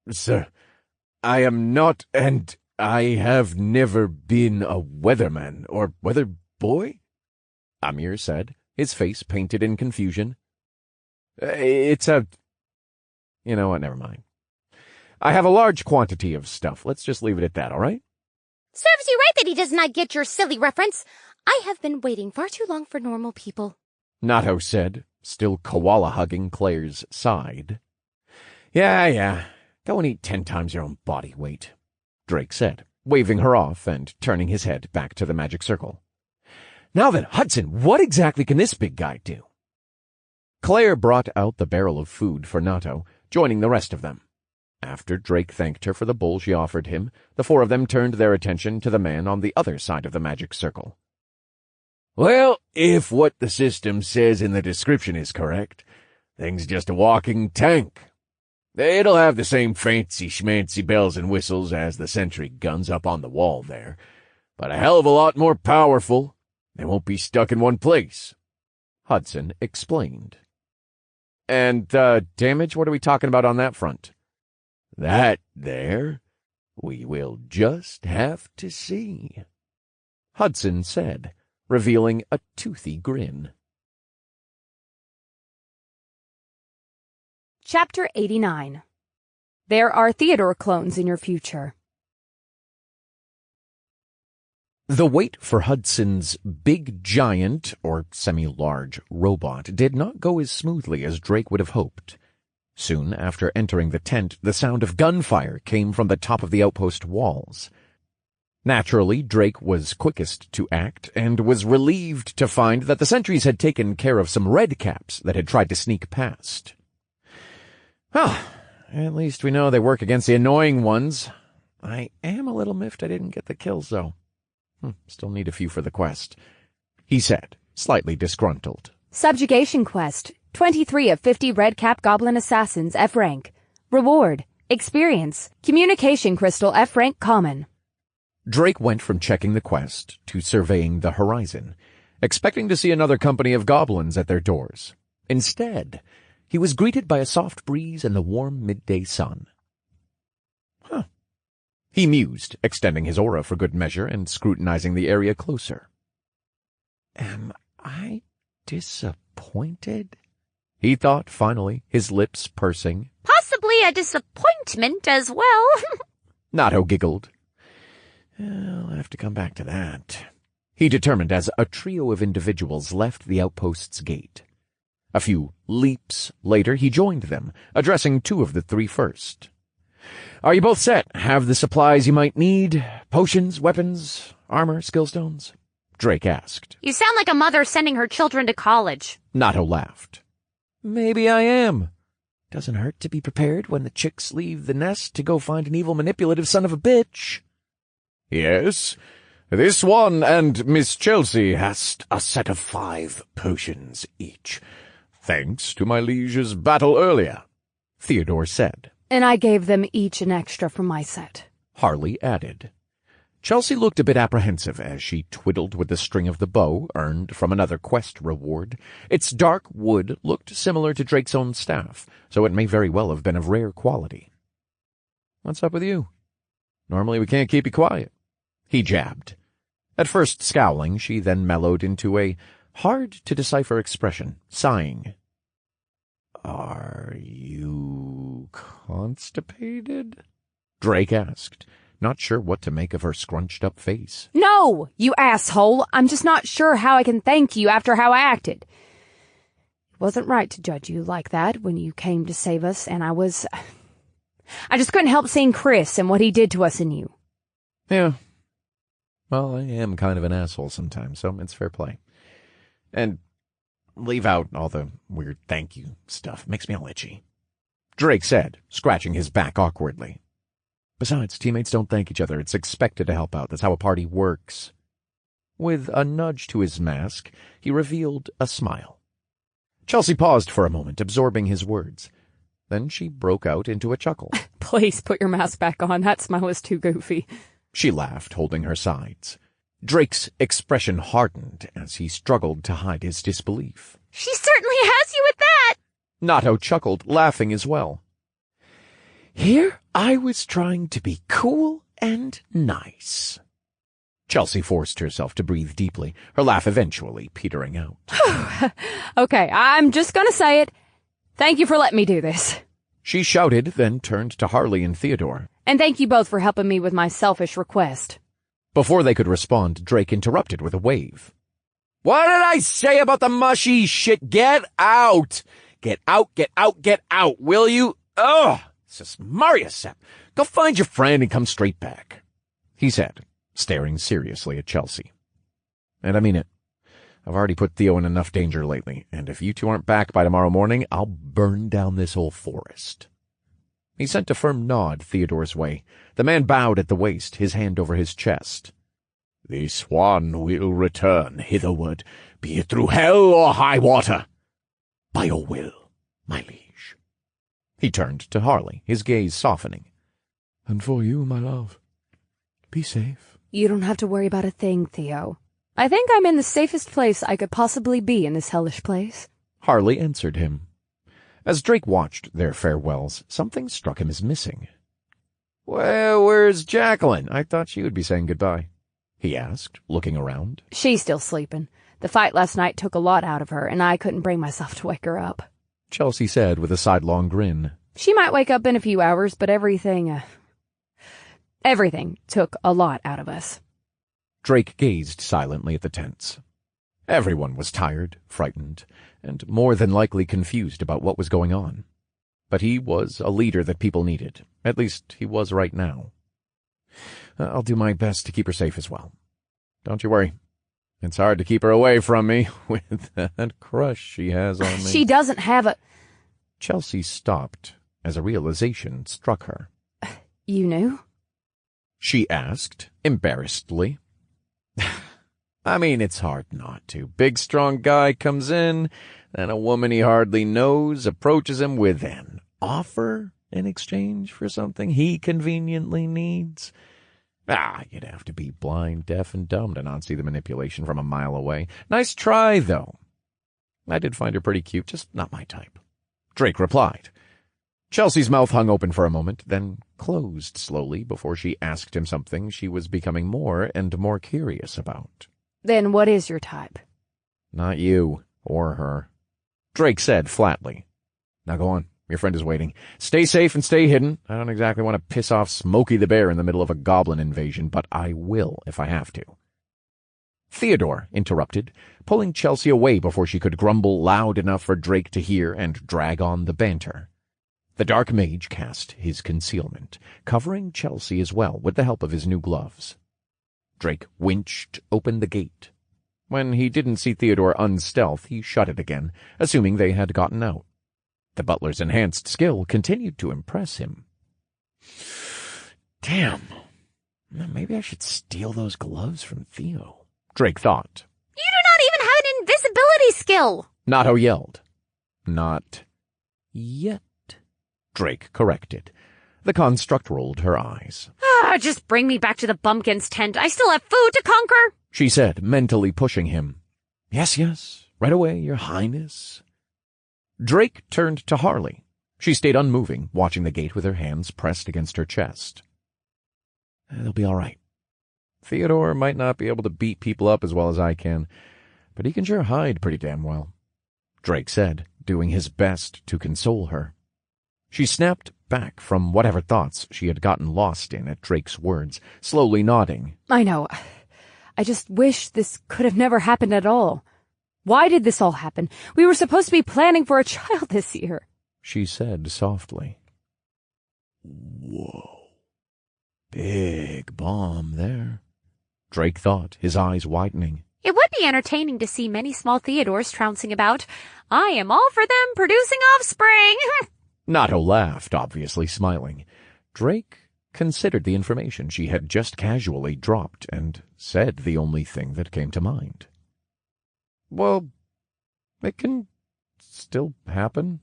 Sir, I am not, and I have never been a weatherman or weather boy, Amir said, his face painted in confusion. You know what, never mind. I have a large quantity of stuff. Let's just leave it at that, all right? Serves you right that he does not get your silly reference. I have been waiting far too long for normal people, Nato said, still koala-hugging Claire's side. Yeah. Go and eat 10 times your own body weight, Drake said, waving her off and turning his head back to the magic circle. Now then, Hudson, what exactly can this big guy do? Claire brought out the barrel of food for Nato, joining the rest of them. After Drake thanked her for the bowl she offered him, the 4 of them turned their attention to the man on the other side of the magic circle. Well, if what the system says in the description is correct, thing's just a walking tank. It'll have the same fancy-schmancy bells and whistles as the sentry guns up on the wall there, but a hell of a lot more powerful. They won't be stuck in one place, Hudson explained. And, damage, what are we talking about on that front? That there, we will just have to see, Hudson said, revealing a toothy grin. Chapter 89. There are Theodore clones in your future. The wait for Hudson's big giant, or semi-large, robot did not go as smoothly as Drake would have hoped. Soon after entering the tent, the sound of gunfire came from the top of the outpost walls. Naturally, Drake was quickest to act, and was relieved to find that the sentries had taken care of some redcaps that had tried to sneak past. At least we know they work against the annoying ones. I am a little miffed I didn't get the kills, though. Still need a few for the quest, he said, slightly disgruntled. Subjugation quest. 23 of 50 Redcap Goblin Assassins F rank. Reward. Experience. Communication Crystal F rank common. Drake went from checking the quest to surveying the horizon, expecting to see another company of goblins at their doors. Instead, he was greeted by a soft breeze and the warm midday sun. He mused, extending his aura for good measure and scrutinizing the area closer. Am I disappointed? He thought finally, his lips pursing. Possibly a disappointment as well. Nato giggled. I'll have to come back to that, he determined as a trio of individuals left the outpost's gate. A few leaps later, he joined them, addressing 2 of the 3 first. Are you both set? Have the supplies you might need? Potions, weapons, armor, skill stones? Drake asked. You sound like a mother sending her children to college. Nato laughed. Maybe I am. Doesn't hurt to be prepared when the chicks leave the nest to go find an evil manipulative son of a bitch. Yes, this one and Miss Chelsea has a set of 5 potions each, thanks to my liege's battle earlier, Theodore said. And I gave them each an extra from my set, Harley added. Chelsea looked a bit apprehensive as she twiddled with the string of the bow earned from another quest reward. Its dark wood looked similar to Drake's own staff, so it may very well have been of rare quality. What's up with you? Normally we can't keep you quiet, he jabbed. At first scowling, she then mellowed into a hard-to-decipher expression, sighing. Are you constipated? Drake asked, not sure what to make of her scrunched-up face. No, you asshole. I'm just not sure how I can thank you after how I acted. It wasn't right to judge you like that when you came to save us, and I just couldn't help seeing Chris and what he did to us and you. Yeah. Well, I am kind of an asshole sometimes, so it's fair play. And leave out all the weird thank you stuff. Makes me all itchy. Drake said, scratching his back awkwardly. Besides, teammates don't thank each other. It's expected to help out. That's how a party works. With a nudge to his mask, he revealed a smile. Chelsea paused for a moment, absorbing his words. Then she broke out into a chuckle. Please put your mask back on. That smile is too goofy. She laughed, holding her sides. Drake's expression hardened as he struggled to hide his disbelief. She certainly has you with that! Nato chuckled, laughing as well. Here I was trying to be cool and nice. Chelsea forced herself to breathe deeply, her laugh eventually petering out. Okay, I'm just gonna say it. Thank you for letting me do this. She shouted, then turned to Harley and Theodore. And thank you both for helping me with my selfish request. Before they could respond, Drake interrupted with a wave. What did I say about the mushy shit? Get out! Get out, get out, get out, will you? Ugh! This is Mariusep. Go find your friend and come straight back, he said, staring seriously at Chelsea. And I mean it. I've already put Theo in enough danger lately, and if you two aren't back by tomorrow morning, I'll burn down this whole forest. He sent a firm nod Theodore's way. The man bowed at the waist, his hand over his chest. This one will return hitherward, be it through hell or high water. By your will, my liege. He turned to Harley, his gaze softening. And for you, my love, be safe. You don't have to worry about a thing, Theo. I think I'm in the safest place I could possibly be in this hellish place. Harley answered him. As Drake watched their farewells, something struck him as missing. Well, where's Jacqueline? I thought she would be saying goodbye, he asked, looking around. She's still sleeping. The fight last night took a lot out of her, and I couldn't bring myself to wake her up, Chelsea said with a sidelong grin. She might wake up in a few hours, but everything took a lot out of us. Drake gazed silently at the tents. Everyone was tired, frightened, and more than likely confused about what was going on. But he was a leader that people needed. At least he was right now. I'll do my best to keep her safe as well. Don't you worry. It's hard to keep her away from me with that crush she has on me. She doesn't have a... Chelsea stopped as a realization struck her. You knew? She asked, embarrassedly. I mean, it's hard not to. Big, strong guy comes in, then a woman he hardly knows approaches him with an offer in exchange for something he conveniently needs. You'd have to be blind, deaf, and dumb to not see the manipulation from a mile away. Nice try, though. I did find her pretty cute, just not my type. Drake replied. Chelsea's mouth hung open for a moment, then closed slowly before she asked him something she was becoming more and more curious about. Then what is your type? Not you, or her, Drake said flatly. Now go on, your friend is waiting. Stay safe and stay hidden. I don't exactly want to piss off Smokey the Bear in the middle of a goblin invasion, but I will if I have to. Theodore interrupted, pulling Chelsea away before she could grumble loud enough for Drake to hear and drag on the banter. The dark mage cast his concealment, covering Chelsea as well with the help of his new gloves. Drake winched open the gate. When he didn't see Theodore unstealth, he shut it again, assuming they had gotten out. The butler's enhanced skill continued to impress him. Damn. Maybe I should steal those gloves from Theo, Drake thought. You do not even have an invisibility skill! Nato yelled. Not yet, Drake corrected. The construct rolled her eyes. Just bring me back to the bumpkin's tent. I still have food to conquer, she said, mentally pushing him. Yes, right away, your highness. Drake turned to Harley. She stayed unmoving, watching the gate with her hands pressed against her chest. They'll be all right. Theodore might not be able to beat people up as well as I can, but he can sure hide pretty damn well, Drake said, doing his best to console her. She snapped back from whatever thoughts she had gotten lost in at Drake's words, slowly nodding. I know. I just wish this could have never happened at all. Why did this all happen? We were supposed to be planning for a child this year, she said softly. Whoa. Big bomb there, Drake thought, his eyes widening. It would be entertaining to see many small Theodores trouncing about. I am all for them producing offspring. Nato laughed, obviously smiling. Drake considered the information she had just casually dropped and said the only thing that came to mind. Well, it can still happen.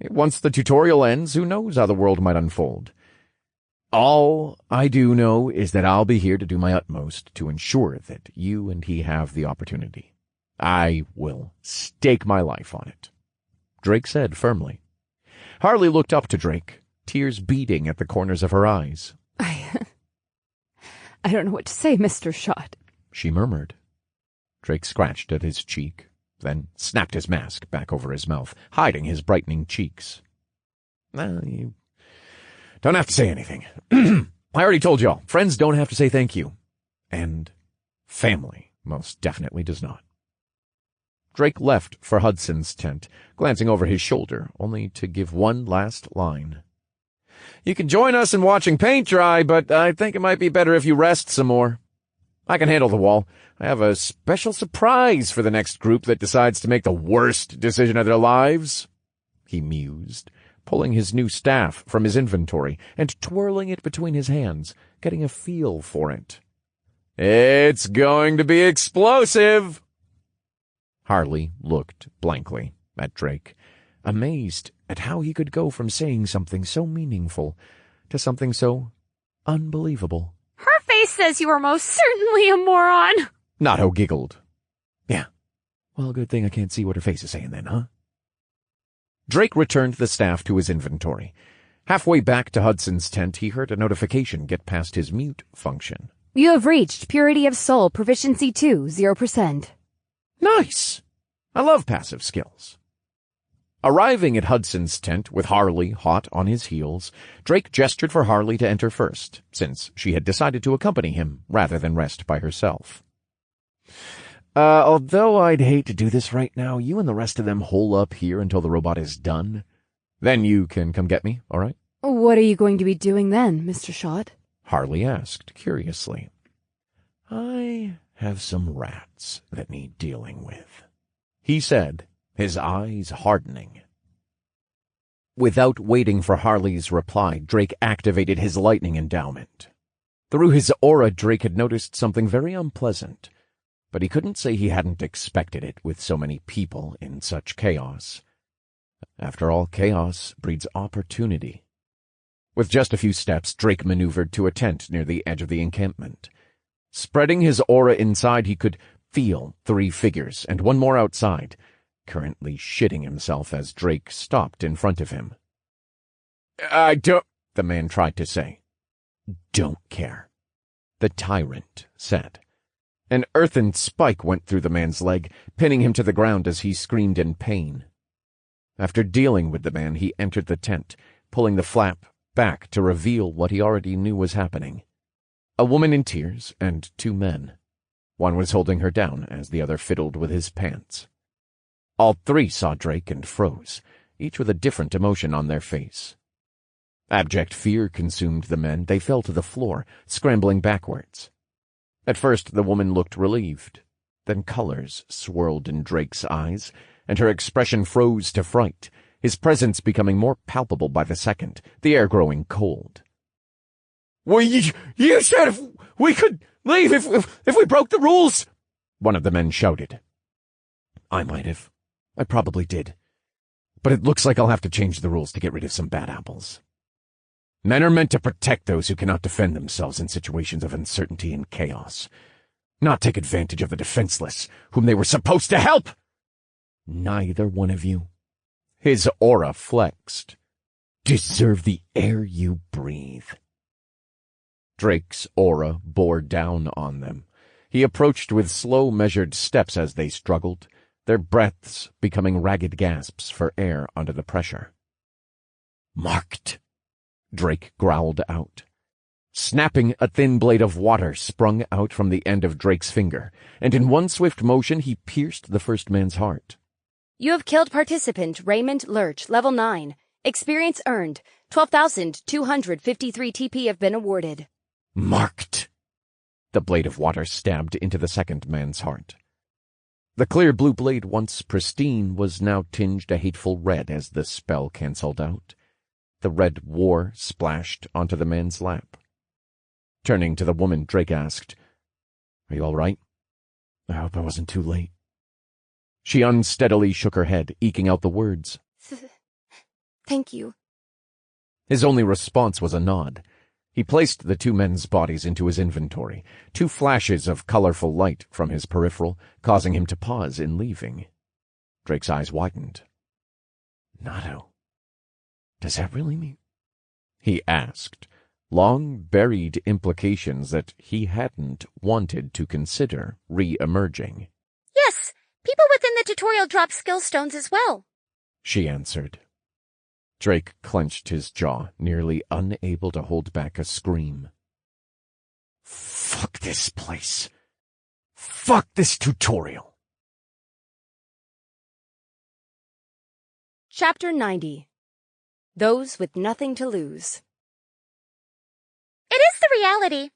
Once the tutorial ends, who knows how the world might unfold. All I do know is that I'll be here to do my utmost to ensure that you and he have the opportunity. I will stake my life on it, Drake said firmly. Harley looked up to Drake, tears beading at the corners of her eyes. I don't know what to say, Mr. Schott, she murmured. Drake scratched at his cheek, then snapped his mask back over his mouth, hiding his brightening cheeks. You don't have to say anything. I already told y'all, friends don't have to say thank you. And family most definitely does not. Drake left for Hudson's tent, glancing over his shoulder, only to give one last line. You can join us in watching paint dry, but I think it might be better if you rest some more. I can handle the wall. I have a special surprise for the next group that decides to make the worst decision of their lives, he mused, pulling his new staff from his inventory and twirling it between his hands, getting a feel for it. It's going to be explosive! Harley looked blankly at Drake, amazed at how he could go from saying something so meaningful to something so unbelievable. Her face says you are most certainly a moron. Nato giggled. Yeah. Well, good thing I can't see what her face is saying then, huh? Drake returned the staff to his inventory. Halfway back to Hudson's tent, he heard a notification get past his mute function. You have reached Purity of Soul, Proficiency 2, 0%. Nice! I love passive skills. Arriving at Hudson's tent with Harley hot on his heels, Drake gestured for Harley to enter first, since she had decided to accompany him rather than rest by herself. Although I'd hate to do this right now, you and the rest of them hole up here until the robot is done. Then you can come get me, all right? What are you going to be doing then, Mr. Schott? Harley asked, curiously. I have some rats that need dealing with, he said, his eyes hardening. Without waiting for Harley's reply, Drake activated his lightning endowment. Through his aura, Drake had noticed something very unpleasant, but he couldn't say he hadn't expected it with so many people in such chaos. After all, chaos breeds opportunity. With just a few steps, Drake maneuvered to a tent near the edge of the encampment. Spreading his aura inside, he could feel 3 figures, and one more outside, currently shitting himself as Drake stopped in front of him. I don't, the man tried to say. Don't care, the tyrant said. An earthen spike went through the man's leg, pinning him to the ground as he screamed in pain. After dealing with the man, he entered the tent, pulling the flap back to reveal what he already knew was happening. A woman in tears and 2 men. One was holding her down as the other fiddled with his pants. All 3 saw Drake and froze, each with a different emotion on their face. Abject fear consumed the men. They fell to the floor, scrambling backwards. At first the woman looked relieved. Then colors swirled in Drake's eyes, and her expression froze to fright, his presence becoming more palpable by the second, the air growing cold. "Well, you said if we could leave if we broke the rules," one of the men shouted. I might have. I probably did. But it looks like I'll have to change the rules to get rid of some bad apples. Men are meant to protect those who cannot defend themselves in situations of uncertainty and chaos, not take advantage of the defenseless, whom they were supposed to help. Neither one of you, his aura flexed, deserve the air you breathe. Drake's aura bore down on them. He approached with slow, measured steps as they struggled, their breaths becoming ragged gasps for air under the pressure. "Marked," Drake growled out. Snapping, a thin blade of water sprung out from the end of Drake's finger, and in one swift motion he pierced the first man's heart. You have killed participant Raymond Lurch, level 9. Experience earned. 12,253 TP have been awarded. Marked. The blade of water stabbed into the second man's heart. The clear blue blade, once pristine, was now tinged a hateful red as the spell cancelled out. The red war splashed onto the man's lap. Turning to the woman, Drake asked, "Are you all right? I hope I wasn't too late." She unsteadily shook her head, eking out the words, Thank you. His only response was a nod. He placed the two men's bodies into his inventory, 2 flashes of colorful light from his peripheral, causing him to pause in leaving. Drake's eyes widened. "Nato, does that really mean?" he asked, long-buried implications that he hadn't wanted to consider re-emerging. Yes, people within the tutorial drop skill stones as well, she answered. Drake clenched his jaw, nearly unable to hold back a scream. Fuck this place. Fuck this tutorial. Chapter 90. Those with Nothing to Lose. It is the reality,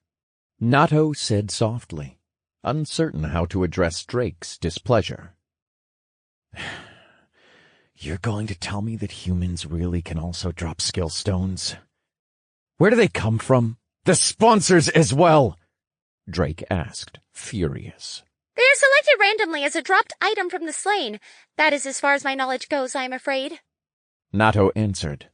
Nato said softly, uncertain how to address Drake's displeasure. You're going to tell me that humans really can also drop skill stones? Where do they come from? The sponsors as well, Drake asked, furious. They are selected randomly as a dropped item from the slain. That is as far as my knowledge goes, I am afraid. Nato answered.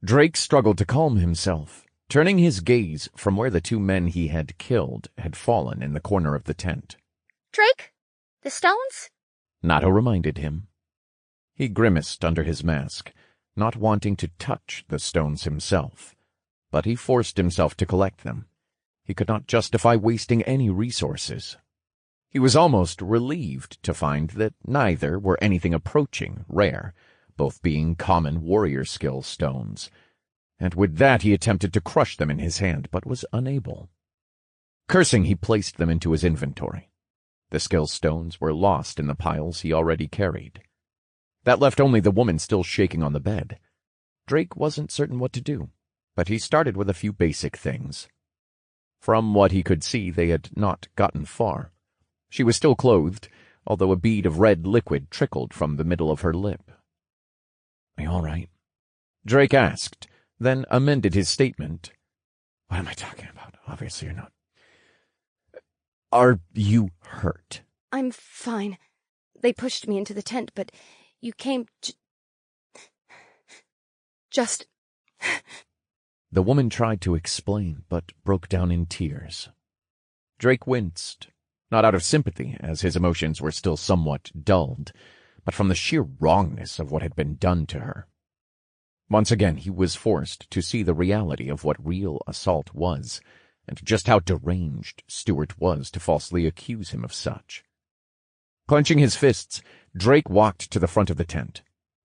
Drake struggled to calm himself, turning his gaze from where the 2 men he had killed had fallen in the corner of the tent. Drake? The stones? Nato reminded him. He grimaced under his mask, not wanting to touch the stones himself, but he forced himself to collect them. He could not justify wasting any resources. He was almost relieved to find that neither were anything approaching rare, both being common warrior skill stones, and with that he attempted to crush them in his hand, but was unable. Cursing, he placed them into his inventory. The skill stones were lost in the piles he already carried. That left only the woman still shaking on the bed. Drake wasn't certain what to do, but he started with a few basic things. From what he could see, they had not gotten far. She was still clothed, although a bead of red liquid trickled from the middle of her lip. Are you all right? Drake asked, then amended his statement. What am I talking about? Obviously you're not. Are you hurt? I'm fine. They pushed me into the tent, but you came just... The woman tried to explain, but broke down in tears. Drake winced, not out of sympathy, as his emotions were still somewhat dulled, but from the sheer wrongness of what had been done to her. Once again he was forced to see the reality of what real assault was, and just how deranged Stewart was to falsely accuse him of such. Clenching his fists, Drake walked to the front of the tent.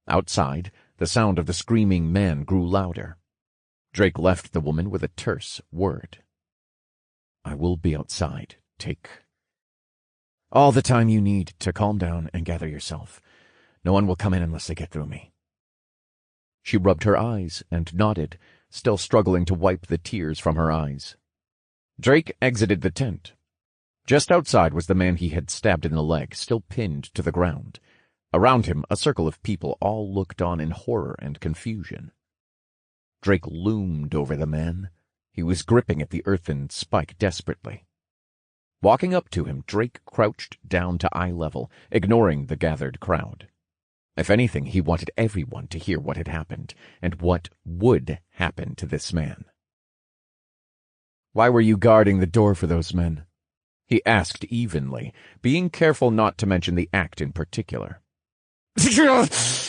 Outside, the sound of the screaming man grew louder. Drake left the woman with a terse word. I will be outside. Take all the time you need to calm down and gather yourself. No one will come in unless they get through me. She rubbed her eyes and nodded, still struggling to wipe the tears from her eyes. Drake exited the tent. Just outside was the man he had stabbed in the leg, still pinned to the ground. Around him, a circle of people all looked on in horror and confusion. Drake loomed over the man. He was gripping at the earthen spike desperately. Walking up to him, Drake crouched down to eye level, ignoring the gathered crowd. If anything, he wanted everyone to hear what had happened, and what would happen to this man. "Why were you guarding the door for those men?" he asked evenly, being careful not to mention the act in particular. They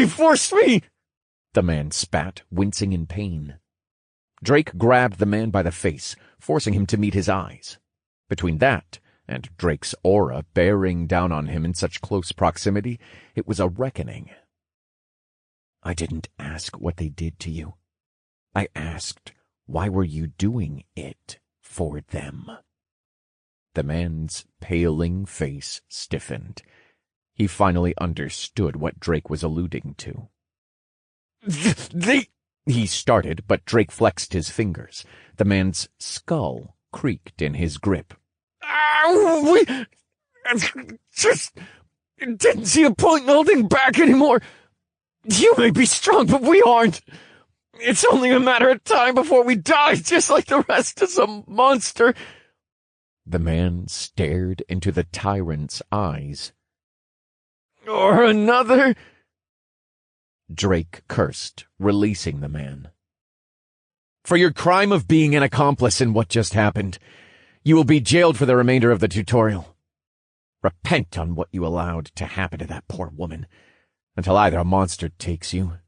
forced me! The man spat, wincing in pain. Drake grabbed the man by the face, forcing him to meet his eyes. Between that and Drake's aura bearing down on him in such close proximity, it was a reckoning. "I didn't ask what they did to you. I asked, why were you doing it for them?" The man's paling face stiffened. He finally understood what Drake was alluding to. He started, but Drake flexed his fingers. The man's skull creaked in his grip. We just didn't see a point in holding back anymore. You may be strong, but we aren't. It's only a matter of time before we die, just like the rest of some monster. The man stared into the tyrant's eyes. Or another. Drake cursed, releasing the man. "For your crime of being an accomplice in what just happened, you will be jailed for the remainder of the tutorial. Repent on what you allowed to happen to that poor woman, until either a monster takes you."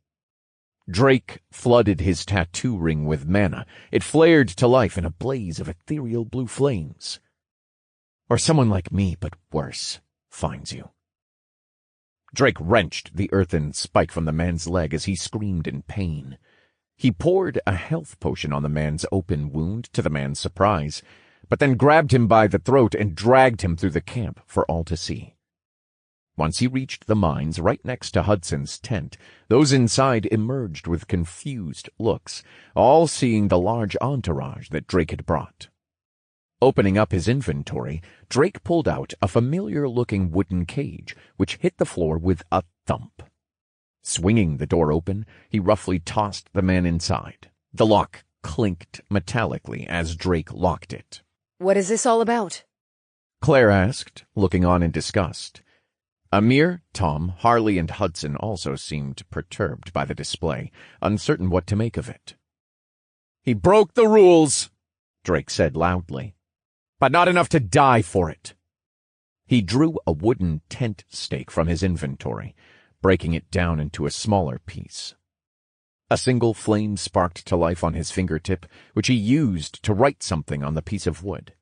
Drake flooded his tattoo ring with mana. It flared to life in a blaze of ethereal blue flames. "Or someone like me, but worse, finds you." Drake wrenched the earthen spike from the man's leg as he screamed in pain. He poured a health potion on the man's open wound, to the man's surprise, but then grabbed him by the throat and dragged him through the camp for all to see. Once he reached the mines right next to Hudson's tent, those inside emerged with confused looks, all seeing the large entourage that Drake had brought. Opening up his inventory, Drake pulled out a familiar-looking wooden cage, which hit the floor with a thump. Swinging the door open, he roughly tossed the man inside. The lock clinked metallically as Drake locked it. What is this all about? Claire asked, looking on in disgust. Amir, Tom, Harley, and Hudson also seemed perturbed by the display, uncertain what to make of it. "He broke the rules," Drake said loudly, "but not enough to die for it." He drew a wooden tent stake from his inventory, breaking it down into a smaller piece. A single flame sparked to life on his fingertip, which he used to write something on the piece of wood.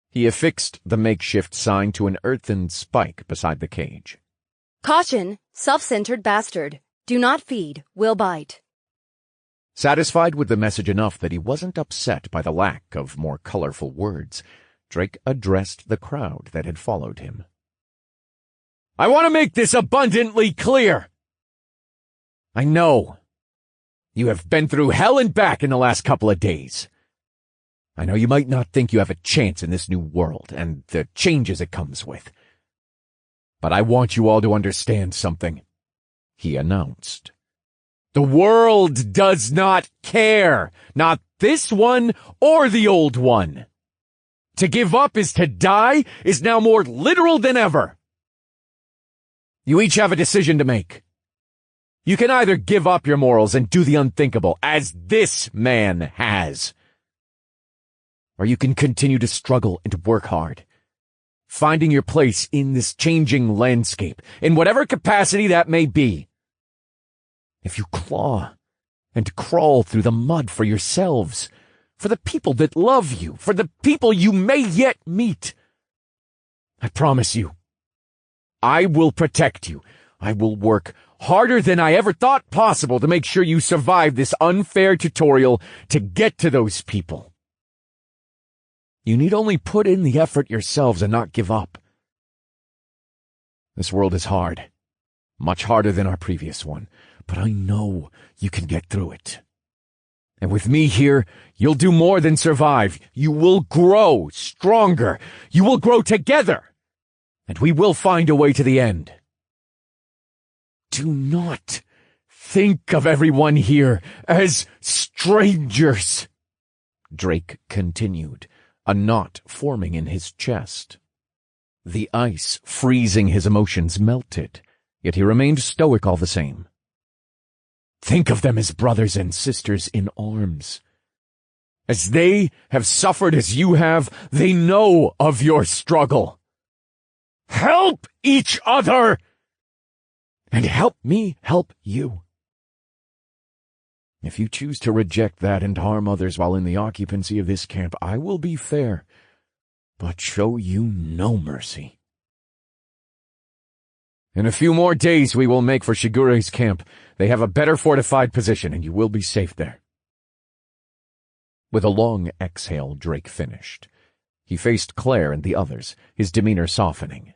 He affixed the makeshift sign to an earthen spike beside the cage. Caution, self-centered bastard. Do not feed, will bite. Satisfied with the message enough that he wasn't upset by the lack of more colorful words, Drake addressed the crowd that had followed him. "I want to make this abundantly clear. I know you have been through hell and back in the last couple of days. I know you might not think you have a chance in this new world and the changes it comes with. But I want you all to understand something," he announced. "The world does not care, not this one or the old one. To give up is to die is now more literal than ever. You each have a decision to make. You can either give up your morals and do the unthinkable, as this man has, or you can continue to struggle and work hard, finding your place in this changing landscape, in whatever capacity that may be. If you claw and crawl through the mud for yourselves, for the people that love you, for the people you may yet meet, I promise you, I will protect you. I will work harder than I ever thought possible to make sure you survive this unfair tutorial to get to those people. You need only put in the effort yourselves and not give up. This world is hard, much harder than our previous one, but I know you can get through it. And with me here, you'll do more than survive. You will grow stronger. You will grow together. And we will find a way to the end. Do not think of everyone here as strangers, Drake continued, a knot forming in his chest. The ice freezing his emotions melted, yet he remained stoic all the same. Think of them as brothers and sisters in arms. As they have suffered as you have, they know of your struggle. Help each other! And help me help you. If you choose to reject that and harm others while in the occupancy of this camp, I will be fair, but show you no mercy. In a few more days we will make for Shigure's camp. They have a better fortified position, and you will be safe there. With a long exhale, Drake finished. He faced Claire and the others, his demeanor softening.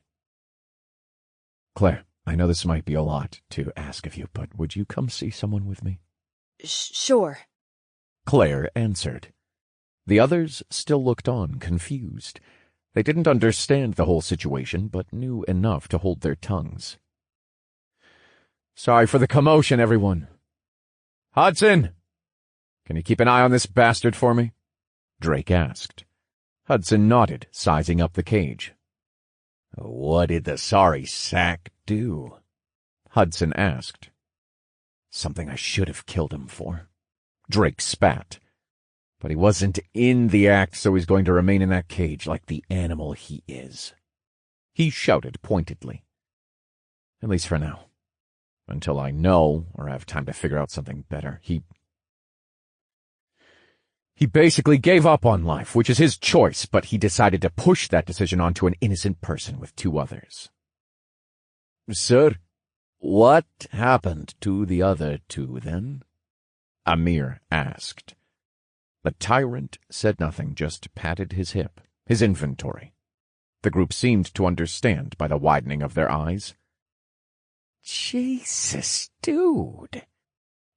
Claire, I know this might be a lot to ask of you, but would you come see someone with me? Sure. Claire answered. The others still looked on, confused. They didn't understand the whole situation, but knew enough to hold their tongues. Sorry for the commotion, everyone. Hudson! Can you keep an eye on this bastard for me? Drake asked. Hudson nodded, sizing up the cage. What did the sorry sack do? Hudson asked. Something I should have killed him for. Drake spat. But he wasn't in the act, so he's going to remain in that cage like the animal he is. He shouted pointedly. At least for now. Until I know, or have time to figure out something better. He basically gave up on life, which is his choice, but he decided to push that decision onto an innocent person with two others. Sir, what happened to the other two, then? Amir asked. The tyrant said nothing, just patted his hip, his inventory. The group seemed to understand by the widening of their eyes. Jesus, dude,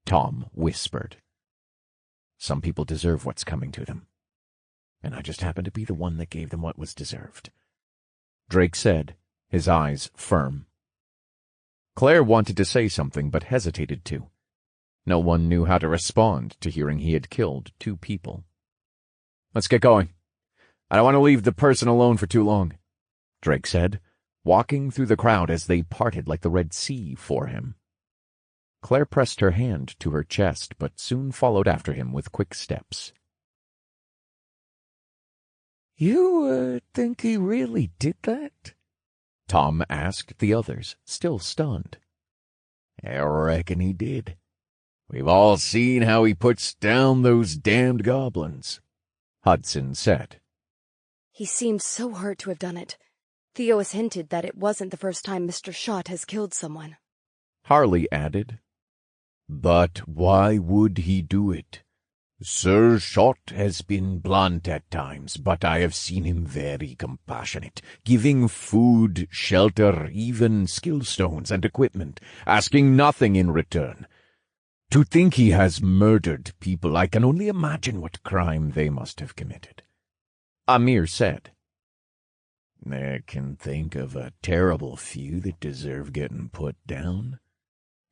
Tom whispered. Some people deserve what's coming to them, and I just happened to be the one that gave them what was deserved. Drake said, his eyes firm. Claire wanted to say something, but hesitated to. No one knew how to respond to hearing he had killed two people. Let's get going. I don't want to leave the person alone for too long, Drake said, walking through the crowd as they parted like the Red Sea for him. Claire pressed her hand to her chest, but soon followed after him with quick steps. You think he really did that? Tom asked the others, still stunned. I reckon he did. We've all seen how he puts down those damned goblins, Hudson said. He seems so hurt to have done it. Theo has hinted that it wasn't the first time Mr. Schott has killed someone. Harley added. But why would he do it? Sir Schott has been blunt at times, but I have seen him very compassionate, giving food, shelter, even skill stones and equipment, asking nothing in return. To think he has murdered people, I can only imagine what crime they must have committed. Amir said. I can think of a terrible few that deserve getting put down,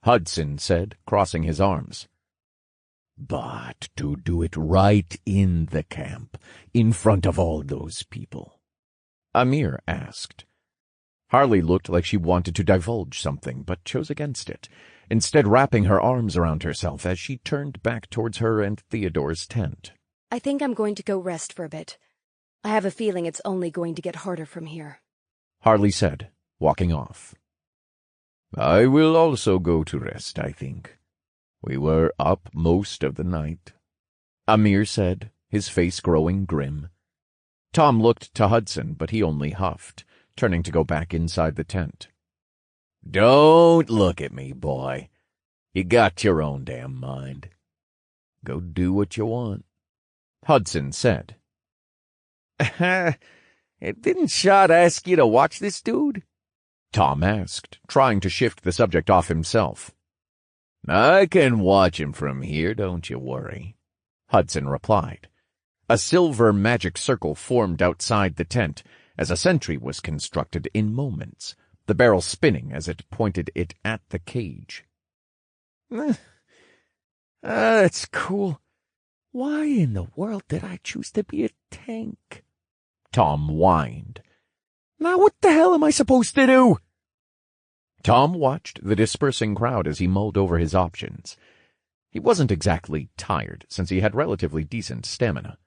Hudson said, crossing his arms. But to do it right in the camp, in front of all those people, Amir asked. Harley looked like she wanted to divulge something, but chose against it, instead wrapping her arms around herself as she turned back towards her and Theodore's tent. I think I'm going to go rest for a bit. I have a feeling it's only going to get harder from here, Harley said, walking off. I will also go to rest, I think. We were up most of the night, Amir said, his face growing grim. Tom looked to Hudson, but he only huffed, turning to go back inside the tent. Don't look at me, boy. You got your own damn mind. Go do what you want, Hudson said. Didn't Schott ask you to watch this dude? Tom asked, trying to shift the subject off himself. I can watch him from here, don't you worry, Hudson replied. A silver magic circle formed outside the tent as a sentry was constructed in moments, the barrel spinning as it pointed it at the cage. That's cool. Why in the world did I choose to be a tank? Tom whined. Now what the hell am I supposed to do? Tom watched the dispersing crowd as he mulled over his options. He wasn't exactly tired, since he had relatively decent stamina,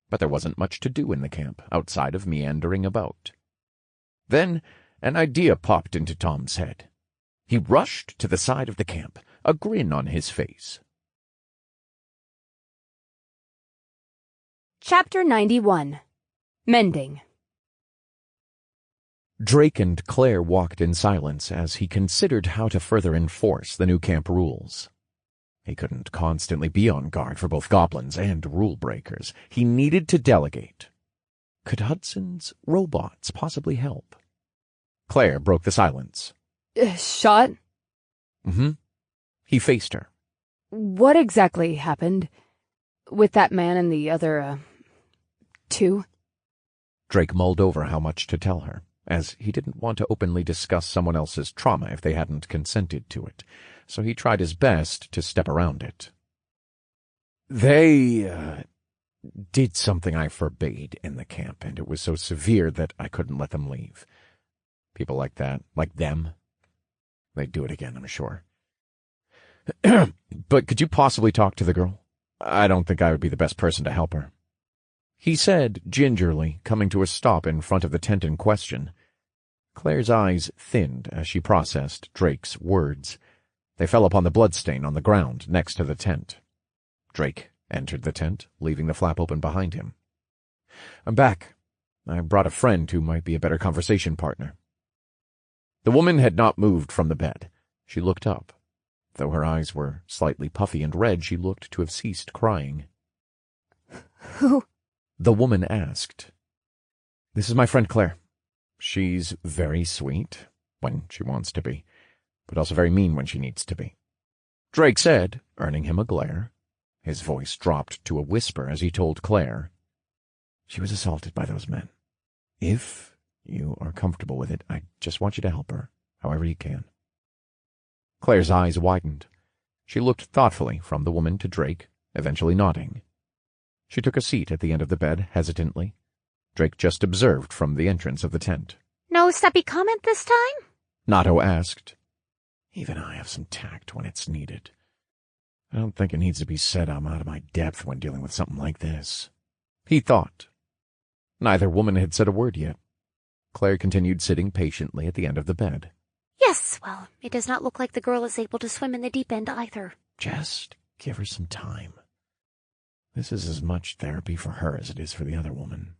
but there wasn't much to do in the camp outside of meandering about. Then an idea popped into Tom's head. He rushed to the side of the camp, a grin on his face. Chapter 91. Mending. Drake and Claire walked in silence as he considered how to further enforce the new camp rules. He couldn't constantly be on guard for both goblins and rule breakers. He needed to delegate. Could Hudson's robots possibly help? Claire broke the silence. Shot? Mm-hmm. He faced her. What exactly happened with that man and the other, two? Drake mulled over how much to tell her, as he didn't want to openly discuss someone else's trauma if they hadn't consented to it, so he tried his best to step around it. They, did something I forbade in the camp, and it was so severe that I couldn't let them leave. People like that, like them, they'd do it again, I'm sure. But could you possibly talk to the girl? I don't think I would be the best person to help her, he said gingerly, coming to a stop in front of the tent in question. Claire's eyes thinned as she processed Drake's words. They fell upon the bloodstain on the ground next to the tent. Drake entered the tent, leaving the flap open behind him. I'm back. I brought a friend who might be a better conversation partner. The woman had not moved from the bed. She looked up. Though her eyes were slightly puffy and red, she looked to have ceased crying. Who? The woman asked. This is my friend Claire. She's very sweet, when she wants to be, but also very mean when she needs to be. Drake said, earning him a glare. His voice dropped to a whisper as he told Claire. She was assaulted by those men. If you are comfortable with it, I just want you to help her, however you can. Claire's eyes widened. She looked thoughtfully from the woman to Drake, eventually nodding. She took a seat at the end of the bed, hesitantly. Drake just observed from the entrance of the tent. No sappy comment this time? Nato asked. Even I have some tact when it's needed. I don't think it needs to be said I'm out of my depth when dealing with something like this, he thought. Neither woman had said a word yet. Claire continued sitting patiently at the end of the bed. Yes, well, it does not look like the girl is able to swim in the deep end either. Just give her some time. This is as much therapy for her as it is for the other woman.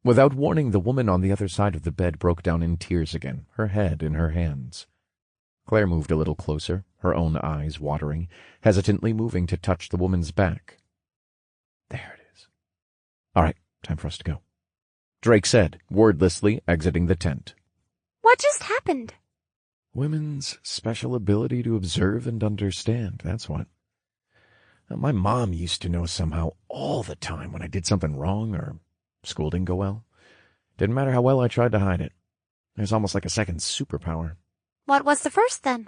Without warning, the woman on the other side of the bed broke down in tears again, her head in her hands. Claire moved a little closer, her own eyes watering, hesitantly moving to touch the woman's back. There it is. All right, time for us to go, Drake said, wordlessly exiting the tent. What just happened? Women's special ability to observe and understand, that's what. My mom used to know somehow all the time when I did something wrong or school didn't go well. Didn't matter how well I tried to hide it. It was almost like a second superpower. What was the first, then?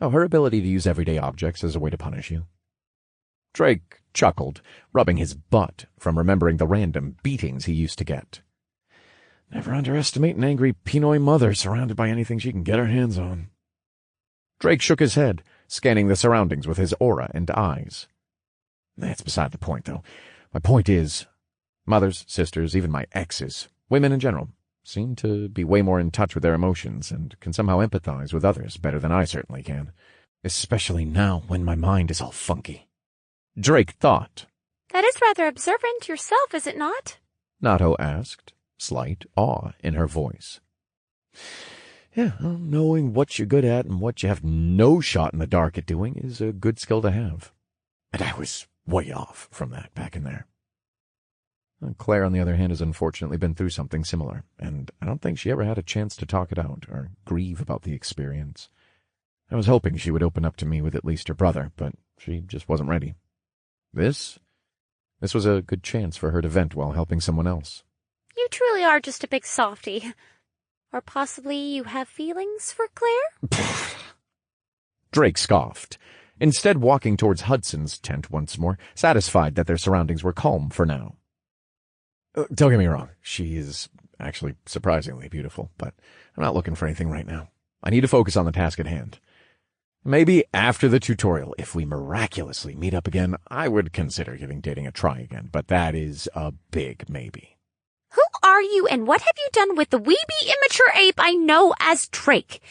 Oh, her ability to use everyday objects as a way to punish you. Drake chuckled, rubbing his butt from remembering the random beatings he used to get. Never underestimate an angry Pinoy mother surrounded by anything she can get her hands on. Drake shook his head, scanning the surroundings with his aura and eyes. That's beside the point, though. My point is, mothers, sisters, even my exes, women in general, seem to be way more in touch with their emotions and can somehow empathize with others better than I certainly can, especially now when my mind is all funky. Drake thought. That is rather observant yourself, is it not? Nato asked, slight awe in her voice. Yeah, well, knowing what you're good at and what you have no shot in the dark at doing is a good skill to have. And I was way off from that back in there. Claire, on the other hand, has unfortunately been through something similar, and I don't think she ever had a chance to talk it out or grieve about the experience. I was hoping she would open up to me with at least her brother, but she just wasn't ready. This was a good chance for her to vent while helping someone else. You truly are just a big softy. Or possibly you have feelings for Claire? Drake scoffed, instead walking towards Hudson's tent once more, satisfied that their surroundings were calm for now. Don't get me wrong, she is actually surprisingly beautiful, but I'm not looking for anything right now. I need to focus on the task at hand. Maybe after the tutorial, if we miraculously meet up again, I would consider giving dating a try again, but that is a big maybe. Who are you and what have you done with the weeby immature ape I know as Drake?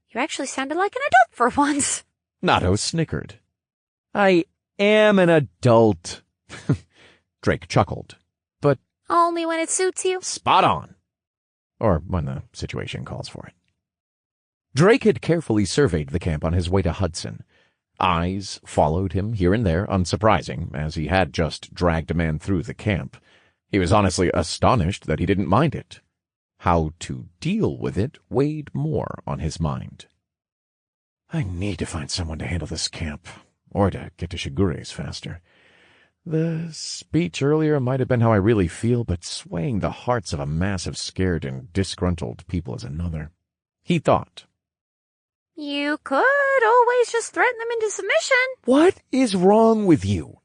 You actually sounded like an adult for once. Nato snickered. I am an adult. Drake chuckled. But only when it suits you. Spot on. Or when the situation calls for it. Drake had carefully surveyed the camp on his way to Hudson. Eyes followed him here and there, unsurprising, as he had just dragged a man through the camp. He was honestly astonished that he didn't mind it. How to deal with it weighed more on his mind. I need to find someone to handle this camp, or to get to Shigure's faster. The speech earlier might have been how I really feel, but swaying the hearts of a mass of scared and disgruntled people is another. He thought. You could always just threaten them into submission. What is wrong with you?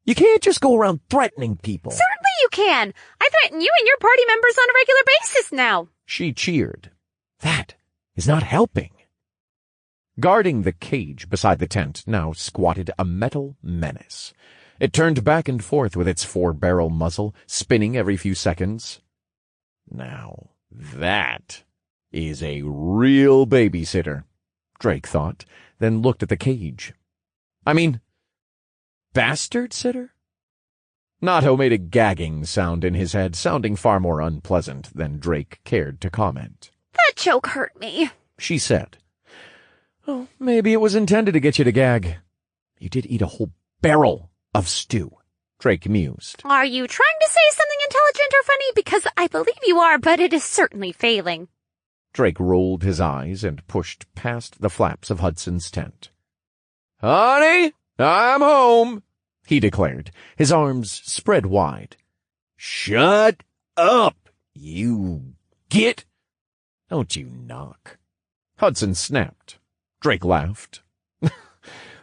You can't just go around threatening people. Certainly you can. I threaten you and your party members on a regular basis now. She cheered. That is not helping. Guarding the cage beside the tent now squatted a metal menace. It turned back and forth with its 4-barrel muzzle, spinning every few seconds. Now, that is a real babysitter, Drake thought, then looked at the cage. I mean, bastard sitter? Nato made a gagging sound in his head, sounding far more unpleasant than Drake cared to comment. That joke hurt me, she said. Oh, maybe it was intended to get you to gag. You did eat a whole barrel of stew, Drake mused. Are you trying to say something intelligent or funny? Because I believe you are, but it is certainly failing. Drake rolled his eyes and pushed past the flaps of Hudson's tent. Honey, I'm home, he declared, his arms spread wide. Shut up, you git. Don't you knock. Hudson snapped. Drake laughed.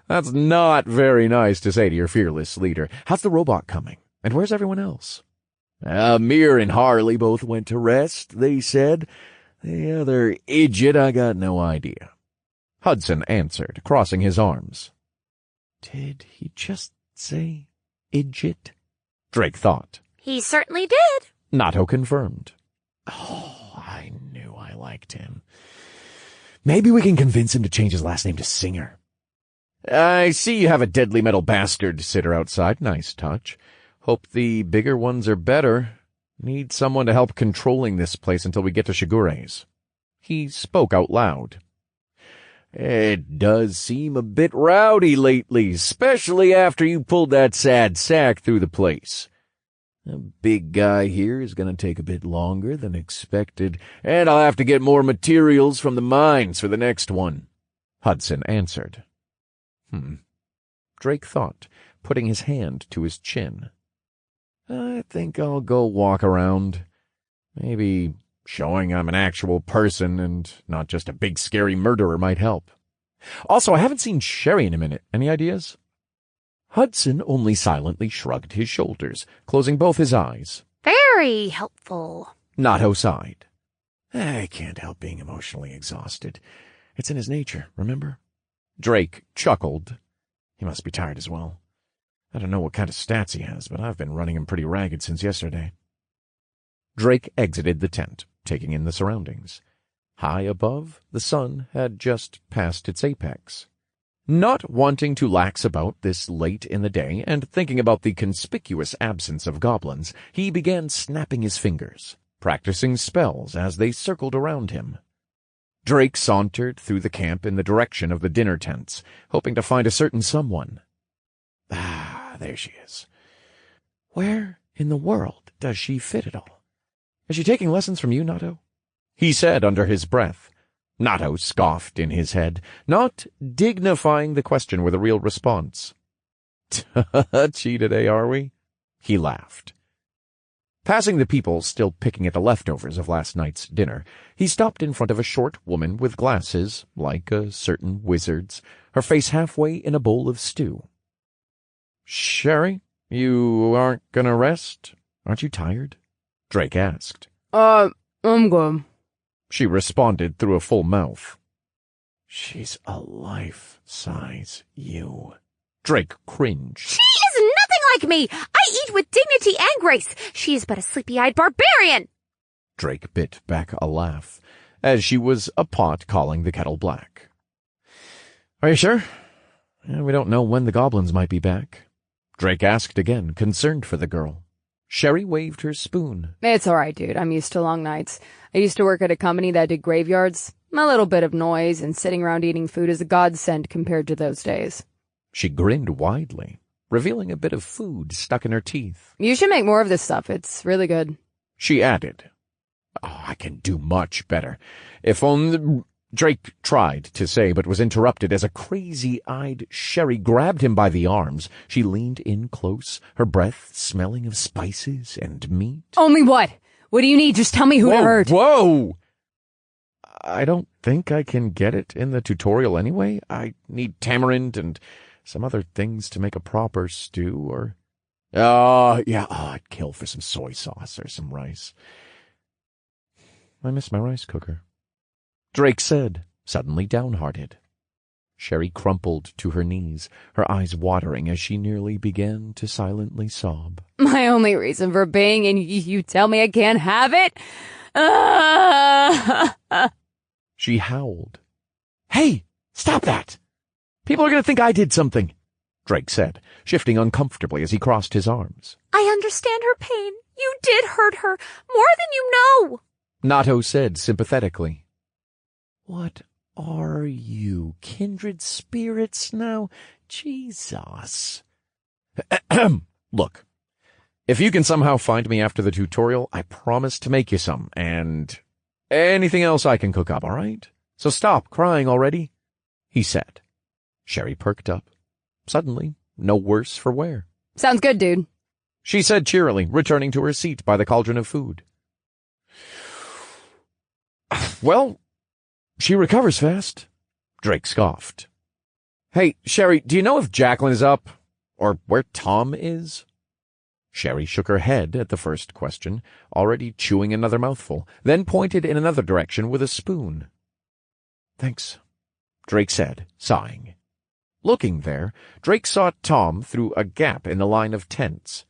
That's not very nice to say to your fearless leader. How's the robot coming? And where's everyone else? Amir and Harley both went to rest, they said. The other idiot, I got no idea. Hudson answered, crossing his arms. Did he just say idiot? Drake thought. He certainly did. Nato confirmed. Oh, I knew I liked him. Maybe we can convince him to change his last name to Singer. I see you have a deadly metal bastard sitter outside. Nice touch. Hope the bigger ones are better. Need someone to help controlling this place until we get to Shigure's. He spoke out loud. It does seem a bit rowdy lately, especially after you pulled that sad sack through the place. The big guy here is going to take a bit longer than expected, and I'll have to get more materials from the mines for the next one, Hudson answered. Drake thought, putting his hand to his chin. I think I'll go walk around. Maybe showing I'm an actual person and not just a big scary murderer might help. Also, I haven't seen Sherry in a minute. Any ideas? Hudson only silently shrugged his shoulders, closing both his eyes. Very helpful. Nato sighed. I can't help being emotionally exhausted. It's in his nature, remember? Drake chuckled. He must be tired as well. I don't know what kind of stats he has, but I've been running him pretty ragged since yesterday. Drake exited the tent, taking in the surroundings. High above, the sun had just passed its apex. Not wanting to lax about this late in the day and thinking about the conspicuous absence of goblins, he began snapping his fingers, practicing spells as they circled around him. Drake sauntered through the camp in the direction of the dinner tents, hoping to find a certain someone. There she is. Where in the world does she fit it all? Is she taking lessons from you, Nato? He said under his breath. Nato scoffed in his head, not dignifying the question with a real response. Touchy today, are we? He laughed. Passing the people still picking at the leftovers of last night's dinner, he stopped in front of a short woman with glasses, like a certain wizard's, her face halfway in a bowl of stew. "Sherry, you aren't gonna rest? Aren't you tired?" Drake asked. I'm good. She responded through a full mouth. "She's a life-size you." Drake cringed. She is nothing like me! I eat with dignity and grace. She is but a sleepy-eyed barbarian! Drake bit back a laugh, as she was a pot calling the kettle black. "Are you sure? We don't know when the goblins might be back." Drake asked again, concerned for the girl. Sherry waved her spoon. It's all right, dude. I'm used to long nights. I used to work at a company that did graveyards. A little bit of noise and sitting around eating food is a godsend compared to those days. She grinned widely, revealing a bit of food stuck in her teeth. You should make more of this stuff. It's really good. She added, I can do much better. If only... Drake tried to say, but was interrupted as a crazy-eyed Sherry grabbed him by the arms. She leaned in close, her breath smelling of spices and meat. Only what? What do you need? Just tell me who to hurt. Whoa! I don't think I can get it in the tutorial anyway. I need tamarind and some other things to make a proper stew, or... I'd kill for some soy sauce or some rice. I miss my rice cooker. Drake said, suddenly downhearted. Sherry crumpled to her knees, her eyes watering as she nearly began to silently sob. My only reason for being, and you tell me I can't have it? She howled. "Hey, stop that! People are going to think I did something," Drake said, shifting uncomfortably as he crossed his arms. I understand her pain. You did hurt her, more than you know. Nato said sympathetically. "What are you, kindred spirits now? Jesus." "Look, if you can somehow find me after the tutorial, I promise to make you some, and anything else I can cook up, all right? So stop crying already," he said. Sherry perked up. Suddenly, no worse for wear. Sounds good, dude, she said cheerily, returning to her seat by the cauldron of food. "Well, she recovers fast," Drake scoffed. "Hey, Sherry, do you know if Jacqueline is up? Or where Tom is?" Sherry shook her head at the first question, already chewing another mouthful, then pointed in another direction with a spoon. "Thanks," Drake said, sighing. Looking there, Drake saw Tom through a gap in the line of tents.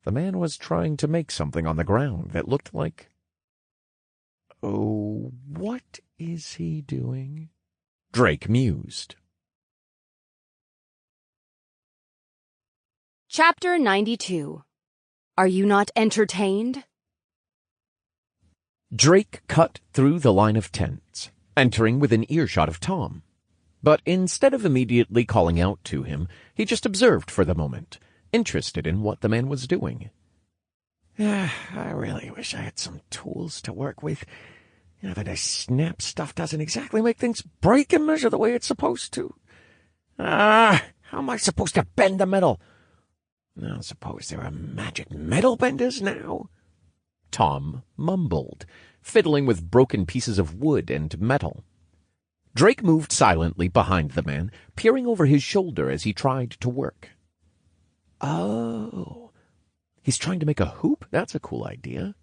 The man was trying to make something on the ground that looked like... Oh, what is he doing? Drake mused. Chapter 92. Are you not entertained? Drake cut through the line of tents, entering within earshot of Tom. But instead of immediately calling out to him, he just observed for the moment, interested in what the man was doing. I really wish I had some tools to work with. That snap stuff doesn't exactly make things break and measure the way it's supposed to. How am I supposed to bend the metal? I suppose there are magic metal benders now? Tom mumbled, fiddling with broken pieces of wood and metal. Drake moved silently behind the man, peering over his shoulder as he tried to work. Oh, he's trying to make a hoop? That's a cool idea,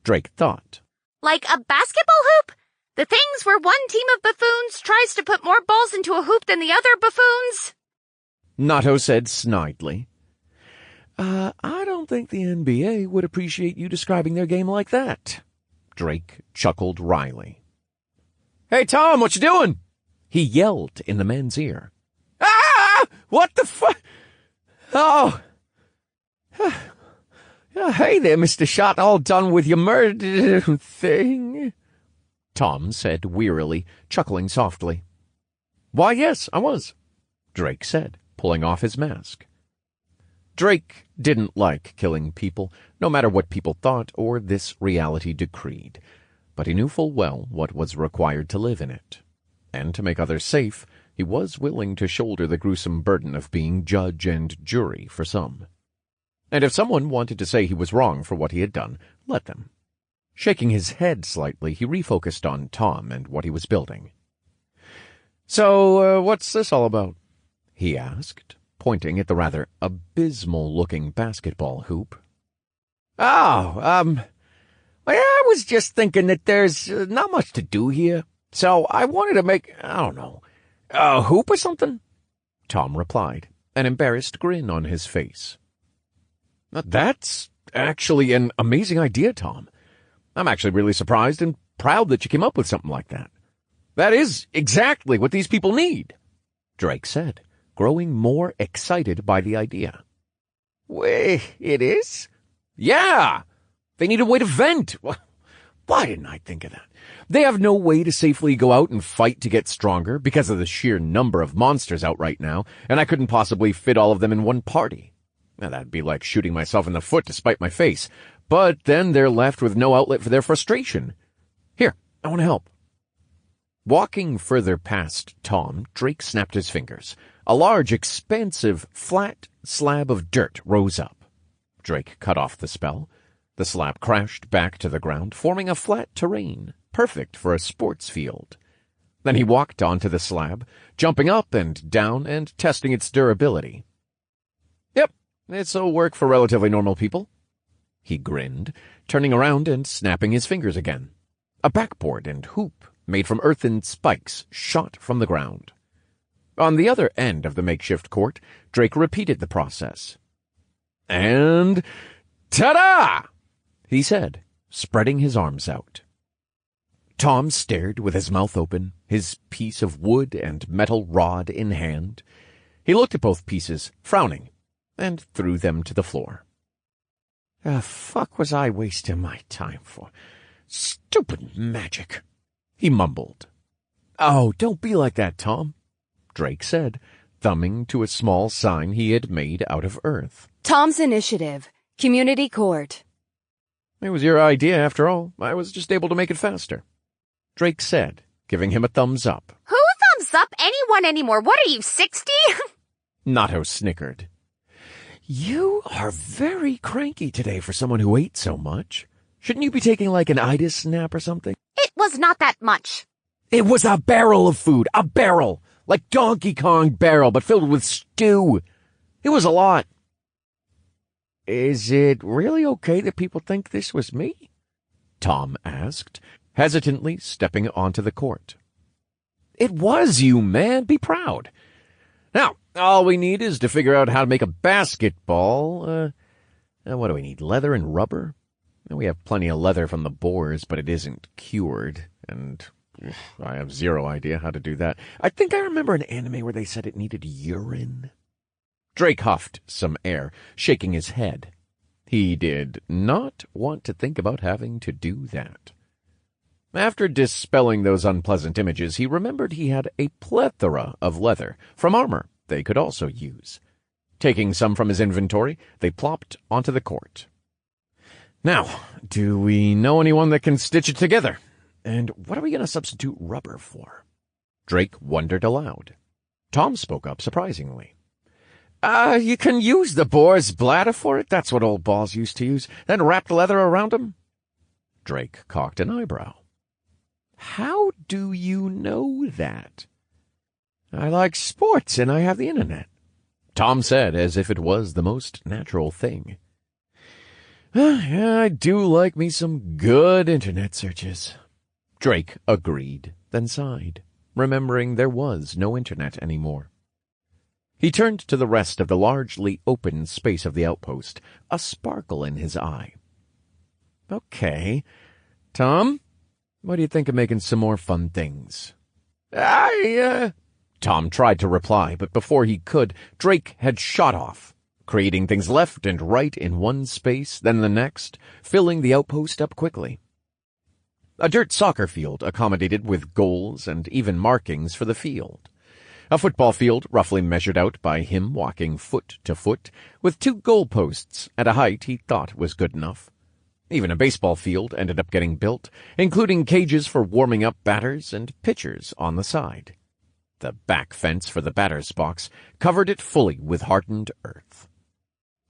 Drake thought. Like a basketball hoop? The things where one team of buffoons tries to put more balls into a hoop than the other buffoons? Nato said snidely. I don't think the NBA would appreciate you describing their game like that. Drake chuckled wryly. Hey, Tom, what you doing? He yelled in the man's ear. Ah! What the fuck? Oh! Hey there, Mr. Shot, all done with your murder thing? Tom said wearily, chuckling softly. Why, yes, I was, Drake said, pulling off his mask. Drake didn't like killing people, no matter what people thought or this reality decreed. but he knew full well what was required to live in it. And to make others safe, he was willing to shoulder the gruesome burden of being judge and jury for some. And if someone wanted to say he was wrong for what he had done, let them. Shaking his head slightly, he refocused on Tom and what he was building. "So, what's this all about?" he asked, pointing at the rather abysmal-looking basketball hoop. I was just thinking that there's not much to do here, so I wanted to make, a hoop or something," Tom replied, an embarrassed grin on his face. "That's actually an amazing idea, Tom. I'm actually really surprised and proud that you came up with something like that. That is exactly what these people need," Drake said, growing more excited by the idea. "Wait, it is?" "Yeah! They need a way to vent. Why didn't I think of that? They have no way to safely go out and fight to get stronger because of the sheer number of monsters out right now, and I couldn't possibly fit all of them in one party. Now, that'd be like shooting myself in the foot to spite my face. But then they're left with no outlet for their frustration. Here, I want to help." Walking further past Tom, Drake snapped his fingers. A large, expansive, flat slab of dirt rose up. Drake cut off the spell. The slab crashed back to the ground, forming a flat terrain, perfect for a sports field. Then he walked onto the slab, jumping up and down and testing its durability. "Yep, this'll work for relatively normal people." He grinned, turning around and snapping his fingers again. A backboard and hoop made from earthen spikes shot from the ground. On the other end of the makeshift court, Drake repeated the process. "And ta-da!" he said, spreading his arms out. Tom stared with his mouth open, his piece of wood and metal rod in hand. He looked at both pieces, frowning, and threw them to the floor. "The fuck was I wasting my time for? Stupid magic," he mumbled. "Oh, don't be like that, Tom," Drake said, thumbing to a small sign he had made out of earth. Tom's Initiative, Community Court. "It was your idea, after all. I was just able to make it faster," Drake said, giving him a thumbs up. Who thumbs up anyone anymore? What are you, 60? Nato snickered. "You are very cranky today for someone who ate so much. Shouldn't you be taking like an itis nap or something?" It was not that much. "It was a barrel of food, a barrel, like Donkey Kong barrel, but filled with stew. It was a lot." "Is it really okay that people think this was me?" Tom asked, hesitantly stepping onto the court. "It was you, man. Be proud. Now, all we need is to figure out how to make a basketball. What do we need, leather and rubber? We have plenty of leather from the boars, but it isn't cured, and I have zero idea how to do that. I think I remember an anime where they said it needed urine." Drake huffed some air, shaking his head. He did not want to think about having to do that. After dispelling those unpleasant images, he remembered he had a plethora of leather from armor they could also use. Taking some from his inventory, they plopped onto the court. "Now, do we know anyone that can stitch it together? And what are we going to substitute rubber for?" Drake wondered aloud. Tom spoke up surprisingly. You can use the boar's bladder for it. That's what old balls used to use. Then wrap the leather around them." Drake cocked an eyebrow. "How do you know that?" "I like sports, and I have the internet," Tom said, as if it was the most natural thing. "Yeah, I do like me some good internet searches." Drake agreed, then sighed, remembering there was no internet anymore. He turned to the rest of the largely open space of the outpost, a sparkle in his eye. "Okay, Tom, what do you think of making some more fun things?" Tom tried to reply, but before he could, Drake had shot off, creating things left and right in one space, then the next, filling the outpost up quickly. A dirt soccer field accommodated with goals and even markings for the field. A football field roughly measured out by him walking foot to foot, with 2 goalposts at a height he thought was good enough. Even a baseball field ended up getting built, including cages for warming up batters and pitchers on the side. The back fence for the batter's box covered it fully with hardened earth.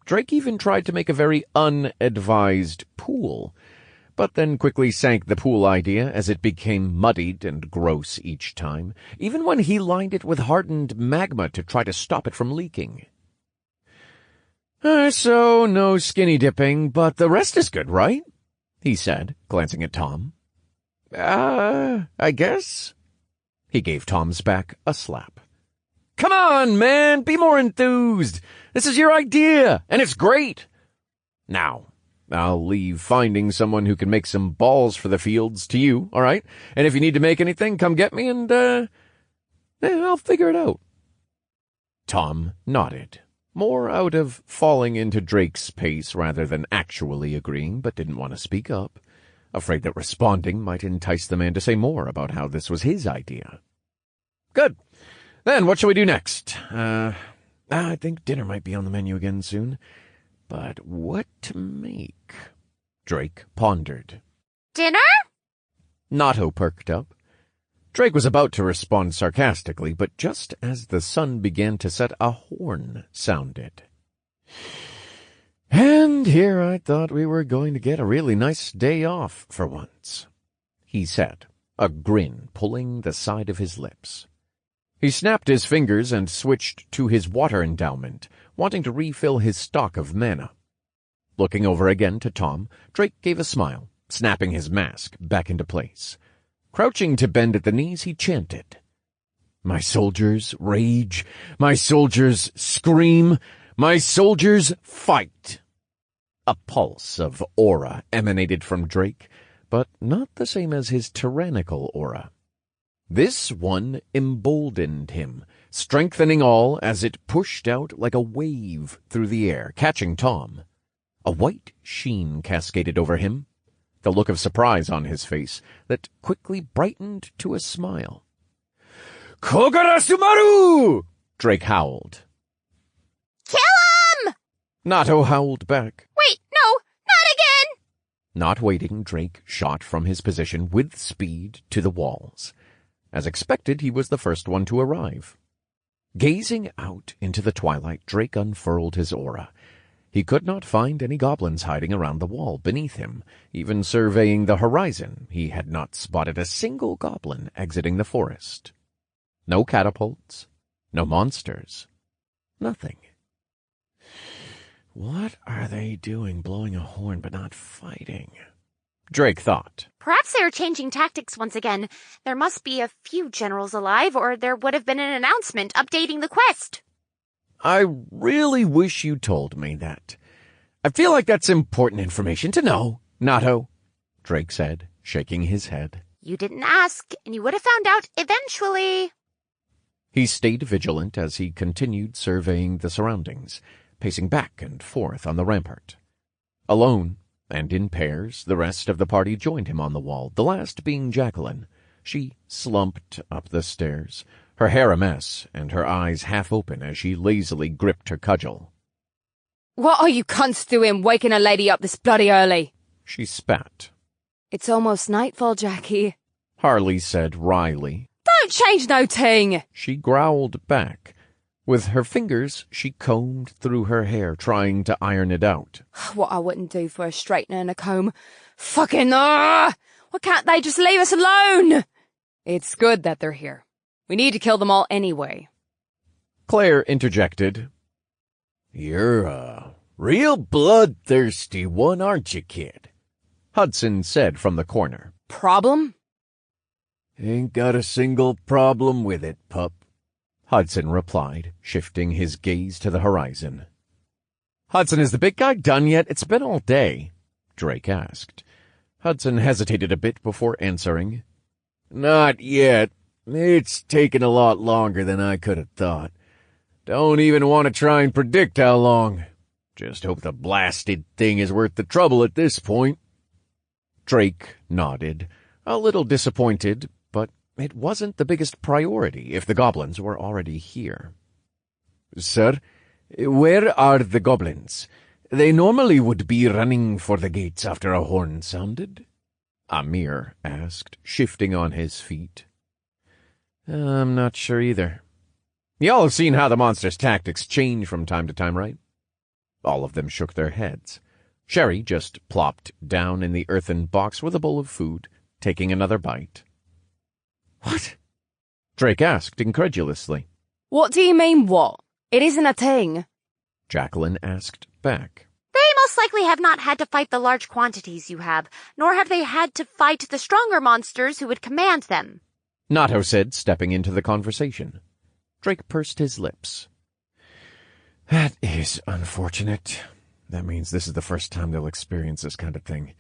Drake even tried to make a very unadvised pool, but then quickly sank the pool idea as it became muddied and gross each time, even when he lined it with hardened magma to try to stop it from leaking. So no skinny dipping, but the rest is good, right? He said, glancing at Tom. I guess. He gave Tom's back a slap. Come on, man, be more enthused. This is your idea, and it's great. Now, I'll leave finding someone who can make some balls for the fields to you, all right? And if you need to make anything, come get me, and, I'll figure it out. Tom nodded, more out of falling into Drake's pace rather than actually agreeing, but didn't want to speak up, afraid that responding might entice the man to say more about how this was his idea. Good. Then what shall we do next? I think dinner might be on the menu again soon. But what to make? Drake pondered. Dinner? Nato perked up. Drake was about to respond sarcastically, but just as the sun began to set, a horn sounded. And here I thought we were going to get a really nice day off for once, he said, a grin pulling the side of his lips. He snapped his fingers and switched to his water endowment, wanting to refill his stock of mana. Looking over again to Tom, Drake gave a smile, snapping his mask back into place. Crouching to bend at the knees, he chanted, "My soldiers rage, my soldiers scream, my soldiers fight." A pulse of aura emanated from Drake, but not the same as his tyrannical aura. This one emboldened him, strengthening all as it pushed out like a wave through the air, catching Tom. A white sheen cascaded over him, the look of surprise on his face that quickly brightened to a smile. "Kogarasumaru!" Drake howled. Kill him! Nato howled back. Wait, no, not again! Not waiting, Drake shot from his position with speed to the walls. As expected, he was the first one to arrive. Gazing out into the twilight, Drake unfurled his aura. He could not find any goblins hiding around the wall beneath him. Even surveying the horizon, he had not spotted a single goblin exiting the forest. No catapults, no monsters, nothing. What are they doing blowing a horn but not fighting? Drake thought. Perhaps they are changing tactics once again. There must be a few generals alive, or there would have been an announcement updating the quest. I really wish you told me that. I feel like that's important information to know, Nato, Drake said, shaking his head. You didn't ask, and you would have found out eventually. He stayed vigilant as he continued surveying the surroundings, pacing back and forth on the rampart. Alone, and in pairs, the rest of the party joined him on the wall, the last being Jacqueline. She slumped up the stairs, her hair a mess, and her eyes half open as she lazily gripped her cudgel. "What are you cunts doing waking a lady up this bloody early?" She spat. "It's almost nightfall, Jackie," Harley said wryly. "Don't change no ting." She growled back. With her fingers, she combed through her hair, trying to iron it out. What I wouldn't do for a straightener and a comb. Fucking, why can't they just leave us alone? It's good that they're here. We need to kill them all anyway. Claire interjected. You're a real bloodthirsty one, aren't you, kid? Hudson said from the corner. Problem? Ain't got a single problem with it, pup, Hudson replied, shifting his gaze to the horizon. Hudson, is the big guy done yet? It's been all day, Drake asked. Hudson hesitated a bit before answering. Not yet. It's taken a lot longer than I could have thought. Don't even want to try and predict how long. Just hope the blasted thing is worth the trouble at this point. Drake nodded, a little disappointed, but it wasn't the biggest priority if the goblins were already here. Sir, where are the goblins? They normally would be running for the gates after a horn sounded? Amir asked, shifting on his feet. I'm not sure either. Y'all have seen how the monster's tactics change from time to time, right? All of them shook their heads. Sherry just plopped down in the earthen box with a bowl of food, taking another bite. What? Drake asked incredulously. What do you mean, what? It isn't a thing. Jacqueline asked back. They most likely have not had to fight the large quantities you have, nor have they had to fight the stronger monsters who would command them. Nato said, stepping into the conversation. Drake pursed his lips. That is unfortunate. That means this is the first time they'll experience this kind of thing.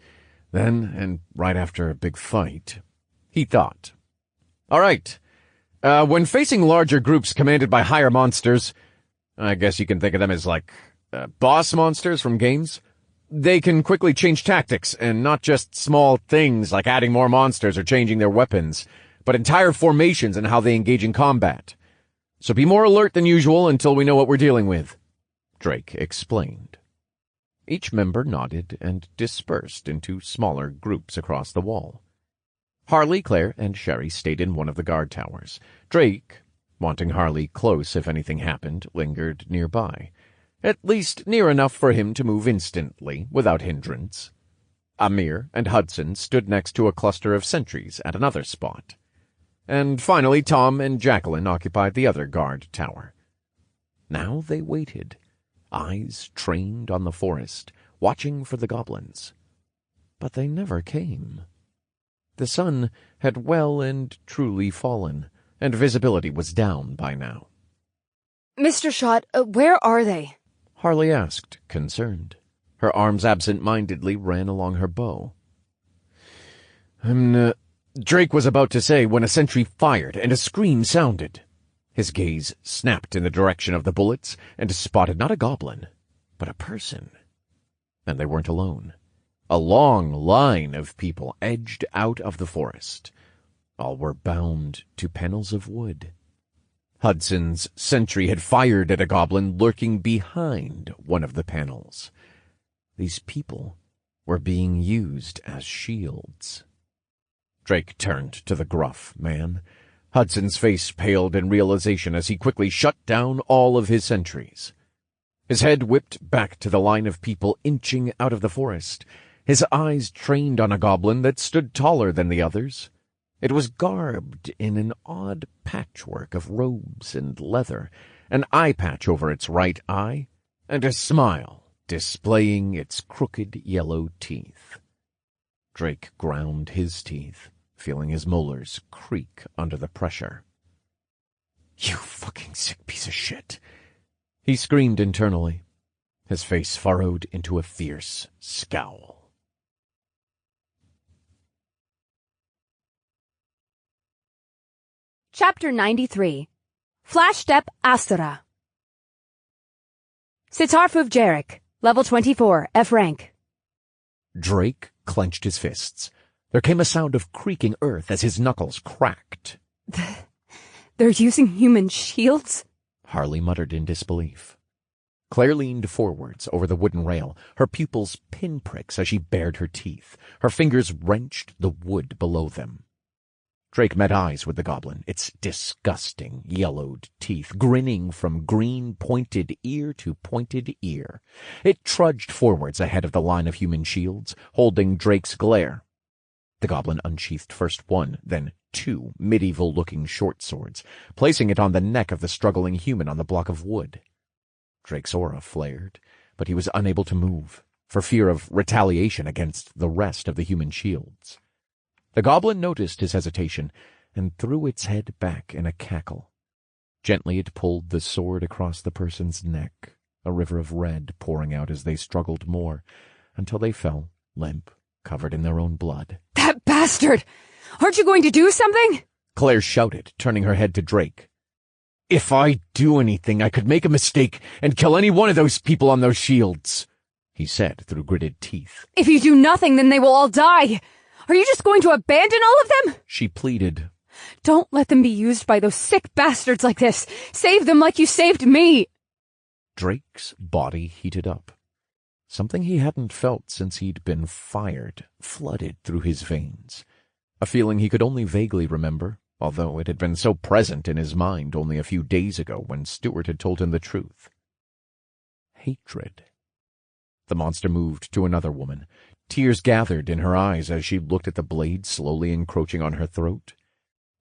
Then, and right after a big fight, he thought. All right. When facing larger groups commanded by higher monsters, I guess you can think of them as like boss monsters from games, they can quickly change tactics, and not just small things like adding more monsters or changing their weapons, but entire formations and how they engage in combat. So be more alert than usual until we know what we're dealing with, Drake explained. Each member nodded and dispersed into smaller groups across the wall. Harley, Claire, and Sherry stayed in one of the guard towers. Drake, wanting Harley close if anything happened, lingered nearby, at least near enough for him to move instantly without hindrance. Amir and Hudson stood next to a cluster of sentries at another spot. And finally Tom and Jacqueline occupied the other guard tower. Now they waited, eyes trained on the forest, watching for the goblins. But they never came. The sun had well and truly fallen, and visibility was down by now. Mr. Schott, where are they? Harley asked, concerned. Her arms absent-mindedly ran along her bow. Drake was about to say when a sentry fired and a scream sounded. His gaze snapped in the direction of the bullets and spotted not a goblin, but a person. And they weren't alone. A long line of people edged out of the forest. All were bound to panels of wood. Hudson's sentry had fired at a goblin lurking behind one of the panels. These people were being used as shields. Drake turned to the gruff man. Hudson's face paled in realization as he quickly shut down all of his sentries. His head whipped back to the line of people inching out of the forest, his eyes trained on a goblin that stood taller than the others. It was garbed in an odd patchwork of robes and leather, an eye patch over its right eye, and a smile displaying its crooked yellow teeth. Drake ground his teeth, feeling his molars creak under the pressure. "You fucking sick piece of shit!" he screamed internally, his face furrowed into a fierce scowl. Chapter 93. Flashstep Asura. Sitarfuv Jarek, level 24, F rank. Drake clenched his fists. There came a sound of creaking earth as his knuckles cracked. They're using human shields? Harley muttered in disbelief. Claire leaned forwards over the wooden rail, her pupils pinpricks as she bared her teeth. Her fingers wrenched the wood below them. Drake met eyes with the goblin, its disgusting yellowed teeth grinning from green pointed ear to pointed ear. It trudged forwards ahead of the line of human shields, holding Drake's glare. The goblin unsheathed first one, then two medieval-looking short swords, placing it on the neck of the struggling human on the block of wood. Drake's aura flared, but he was unable to move, for fear of retaliation against the rest of the human shields. The goblin noticed his hesitation and threw its head back in a cackle. Gently it pulled the sword across the person's neck, a river of red pouring out as they struggled more, until they fell, limp, covered in their own blood. That bastard! Aren't you going to do something? Claire shouted, turning her head to Drake. If I do anything, I could make a mistake and kill any one of those people on those shields, he said through gritted teeth. If you do nothing, then they will all die. Are you just going to abandon all of them? She pleaded. Don't let them be used by those sick bastards like this. Save them like you saved me. Drake's body heated up. Something he hadn't felt since he'd been fired, flooded through his veins. A feeling he could only vaguely remember, although it had been so present in his mind only a few days ago when Stuart had told him the truth. Hatred. The monster moved to another woman. Tears gathered in her eyes as she looked at the blade slowly encroaching on her throat.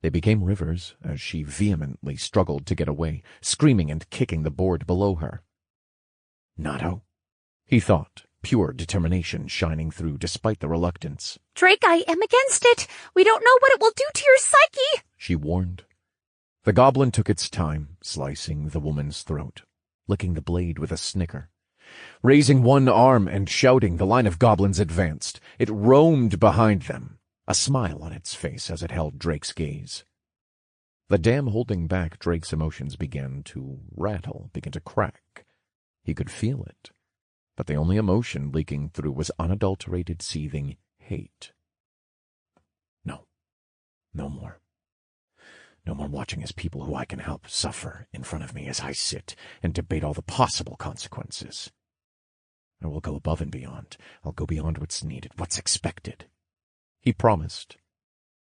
They became rivers as she vehemently struggled to get away, screaming and kicking the board below her. Nato, he thought, pure determination shining through despite the reluctance. Drake, I am against it. We don't know what it will do to your psyche, she warned. The goblin took its time, slicing the woman's throat, licking the blade with a snicker. Raising one arm and shouting, the line of goblins advanced. It roamed behind them, a smile on its face as it held Drake's gaze. The dam holding back Drake's emotions began to rattle, began to crack. He could feel it, but the only emotion leaking through was unadulterated, seething hate. No. No more. No more watching as people who I can help suffer in front of me as I sit and debate all the possible consequences. I will go above and beyond. I'll go beyond what's needed, what's expected. He promised.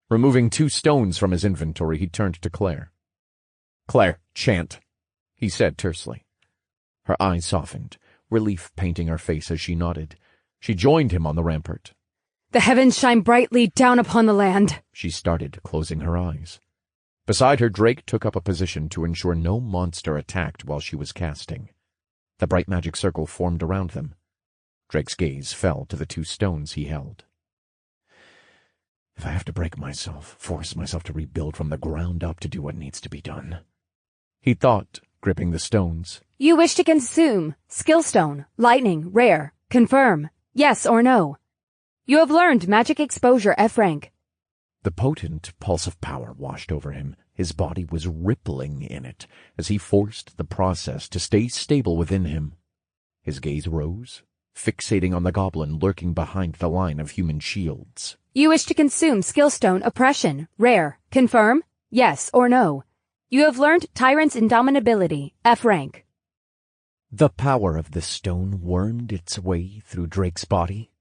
Removing 2 stones from his inventory, he turned to Claire. Claire, chant, he said tersely. Her eyes softened, relief painting her face as she nodded. She joined him on the rampart. The heavens shine brightly down upon the land. She started, closing her eyes. Beside her, Drake took up a position to ensure no monster attacked while she was casting. The bright magic circle formed around them. Drake's gaze fell to the 2 stones he held. If I have to break myself, force myself to rebuild from the ground up to do what needs to be done, he thought, gripping the stones. You wish to consume Skillstone, Lightning, Rare, Confirm, yes or no. You have learned Magic Exposure F rank. The potent pulse of power washed over him. His body was rippling in it as he forced the process to stay stable within him. His gaze rose, fixating on the goblin lurking behind the line of human shields. You wish to consume Skillstone, Oppression, Rare, Confirm, yes or no. You have learned Tyrant's Indomitability, F rank. The power of the stone wormed its way through Drake's body.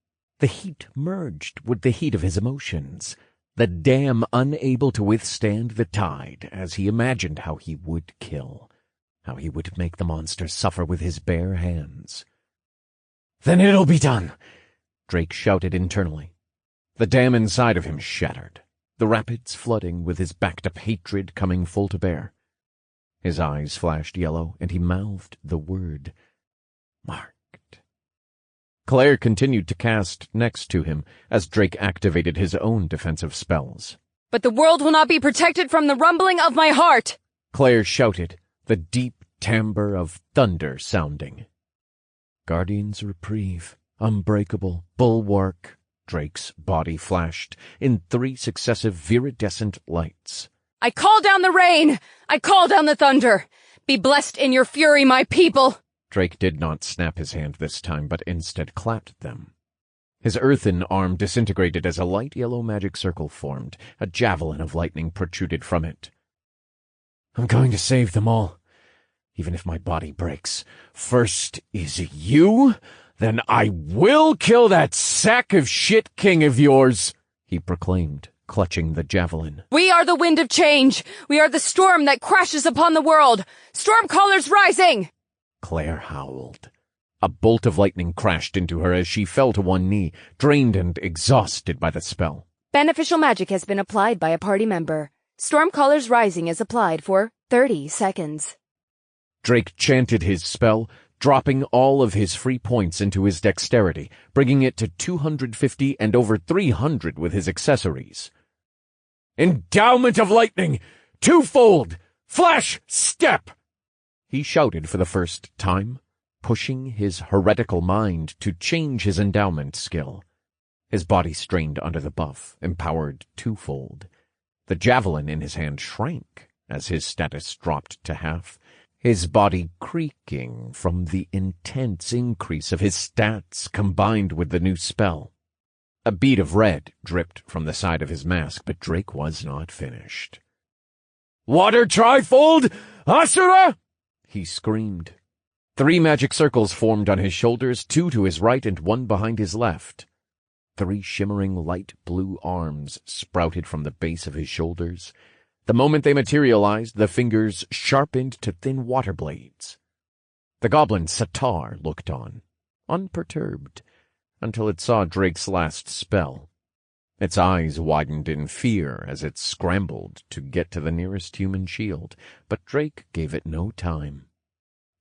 The heat merged with the heat of his emotions. The dam unable to withstand the tide as he imagined how he would kill, how he would make the monster suffer with his bare hands. Then it'll be done, Drake shouted internally. The dam inside of him shattered, the rapids flooding with his backed-up hatred coming full to bear. His eyes flashed yellow, and he mouthed the word, marked. Claire continued to cast next to him as Drake activated his own defensive spells. But the world will not be protected from the rumbling of my heart, Claire shouted, the deep timbre of thunder sounding. Guardian's Reprieve, Unbreakable, Bulwark, Drake's body flashed in 3 successive viridescent lights. I call down the rain! I call down the thunder! Be blessed in your fury, my people! Drake did not snap his hand this time, but instead clapped them. His earthen arm disintegrated as a light yellow magic circle formed. A javelin of lightning protruded from it. I'm going to save them all, even if my body breaks. First is you, then I will kill that sack of shit king of yours, he proclaimed, clutching the javelin. We are the wind of change! We are the storm that crashes upon the world! Stormcallers rising! Claire howled. A bolt of lightning crashed into her as she fell to one knee, drained and exhausted by the spell. Beneficial magic has been applied by a party member. Stormcallers Rising is applied for 30 seconds. Drake chanted his spell, dropping all of his free points into his dexterity, bringing it to 250 and over 300 with his accessories. Endowment of lightning! Twofold! Flash step! He shouted for the first time, pushing his heretical mind to change his endowment skill. His body strained under the buff, empowered twofold. The javelin in his hand shrank as his status dropped to half, his body creaking from the intense increase of his stats combined with the new spell. A bead of red dripped from the side of his mask, but Drake was not finished. Water trifold! Asura! He screamed. 3 magic circles formed on his shoulders, 2 to his right and 1 behind his left. 3 shimmering light blue arms sprouted from the base of his shoulders. The moment they materialized, the fingers sharpened to thin water blades. The goblin Satar looked on, unperturbed, until it saw Drake's last spell. Its eyes widened in fear as it scrambled to get to the nearest human shield, but Drake gave it no time.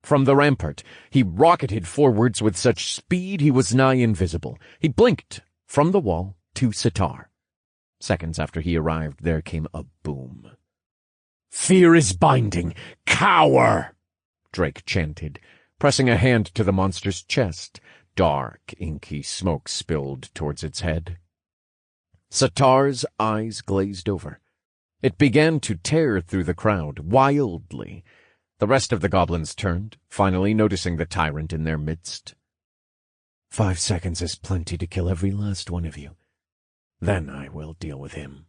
From the rampart, he rocketed forwards with such speed he was nigh invisible. He blinked from the wall to Satar. Seconds after he arrived, there came a boom. "Fear is binding! Cower!" Drake chanted, pressing a hand to the monster's chest. Dark, inky smoke spilled towards its head. Satar's eyes glazed over. It began to tear through the crowd, wildly. The rest of the goblins turned, finally noticing the tyrant in their midst. 5 seconds is plenty to kill every last one of you. Then I will deal with him,"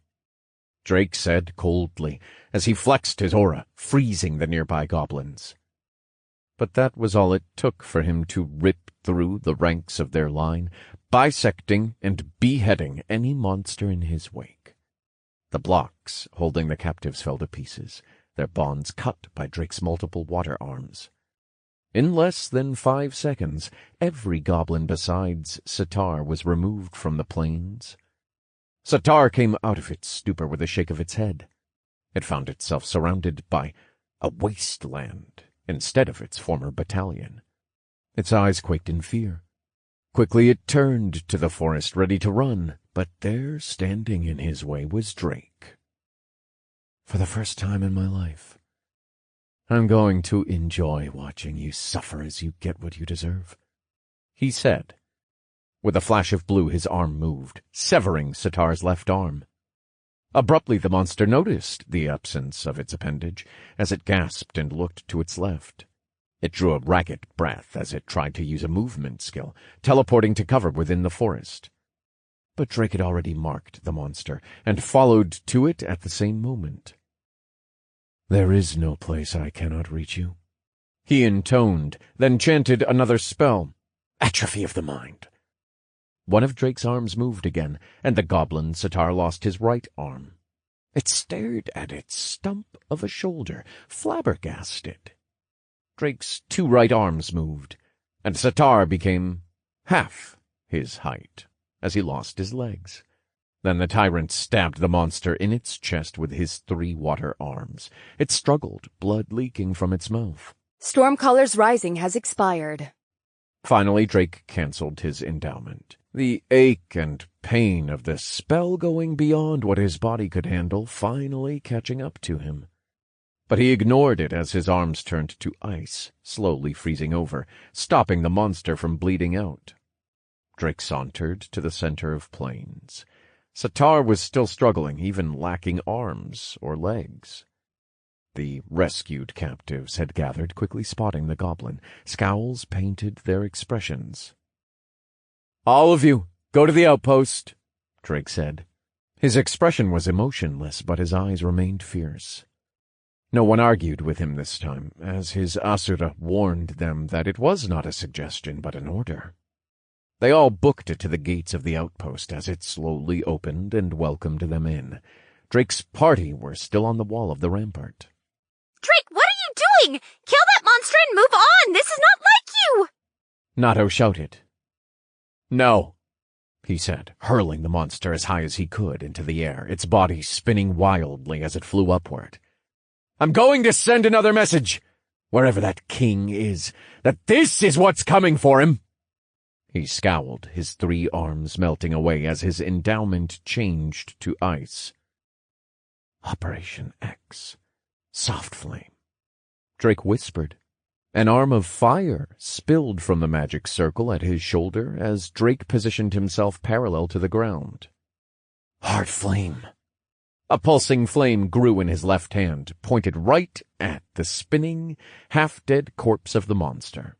Drake said coldly, as he flexed his aura, freezing the nearby goblins. But that was all it took for him to rip through the ranks of their line, bisecting and beheading any monster in his wake. The blocks holding the captives fell to pieces, their bonds cut by Drake's multiple water arms. In less than 5 seconds, every goblin besides Satar was removed from the plains. Satar came out of its stupor with a shake of its head. It found itself surrounded by a wasteland instead of its former battalion. Its eyes quaked in fear. Quickly it turned to the forest, ready to run, but there, standing in his way, was Drake. "For the first time in my life, I'm going to enjoy watching you suffer as you get what you deserve," he said. With a flash of blue, his arm moved, severing Satar's left arm. Abruptly, the monster noticed the absence of its appendage as it gasped and looked to its left. It drew a ragged breath as it tried to use a movement skill, teleporting to cover within the forest. But Drake had already marked the monster and followed to it at the same moment. "There is no place I cannot reach you," he intoned, then chanted another spell, "Atrophy of the Mind." One of Drake's arms moved again, and the goblin Satar lost his right arm. It stared at its stump of a shoulder, flabbergasted. Drake's 2 right arms moved, and Satar became half his height as he lost his legs. Then the tyrant stabbed the monster in its chest with his 3 water arms. It struggled, blood leaking from its mouth. Storm Colors Rising has expired. Finally, Drake cancelled his endowment. The ache and pain of the spell going beyond what his body could handle finally catching up to him. But he ignored it as his arms turned to ice, slowly freezing over, stopping the monster from bleeding out. Drake sauntered to the center of plains. Satar was still struggling, even lacking arms or legs. The rescued captives had gathered, quickly spotting the goblin. Scowls painted their expressions. "All of you, go to the outpost," Drake said. His expression was emotionless, but his eyes remained fierce. No one argued with him this time, as his Asura warned them that it was not a suggestion but an order. They all booked it to the gates of the outpost as it slowly opened and welcomed them in. Drake's party were still on the wall of the rampart. Drake, what are you doing? Kill that monster and move on! This is not like you! Nato shouted. "No," he said, hurling the monster as high as he could into the air, its body spinning wildly as it flew upward. "I'm going to send another message, wherever that king is, that this is what's coming for him." He scowled, his 3 arms melting away as his endowment changed to ice. "Operation X. Soft Flame," Drake whispered. An arm of fire spilled from the magic circle at his shoulder as Drake positioned himself parallel to the ground. "Hard Flame." A pulsing flame grew in his left hand, pointed right at the spinning, half-dead corpse of the monster.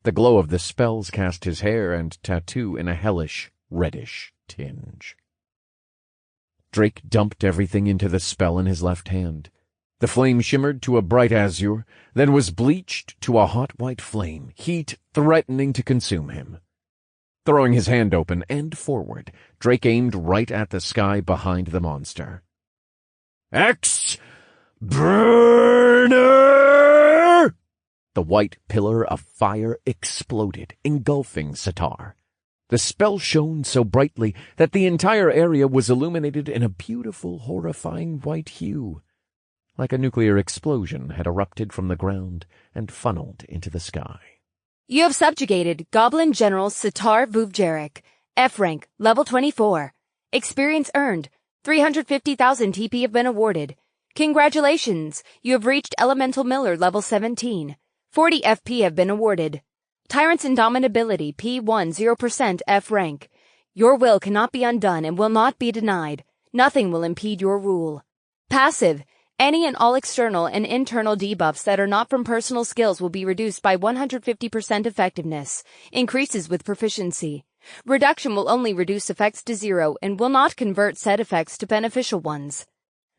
The glow of the spells cast his hair and tattoo in a hellish, reddish tinge. Drake dumped everything into the spell in his left hand. The flame shimmered to a bright azure, then was bleached to a hot white flame, heat threatening to consume him. Throwing his hand open and forward, Drake aimed right at the sky behind the monster. Burner! The white pillar of fire exploded, engulfing Sitar. The spell shone so brightly that the entire area was illuminated in a beautiful, horrifying white hue, like a nuclear explosion had erupted from the ground and funneled into the sky. You have subjugated Goblin General Sitar Vuvjeric, F rank, level 24. Experience earned. 350,000 TP have been awarded. Congratulations, you have reached Elemental Miller level 17. 40 FP have been awarded. Tyrant's Indomitability P1 0% F rank. Your will cannot be undone and will not be denied. Nothing will impede your rule. Passive. Any and all external and internal debuffs that are not from personal skills will be reduced by 150% effectiveness. Increases with proficiency. Reduction will only reduce effects to 0 and will not convert said effects to beneficial ones.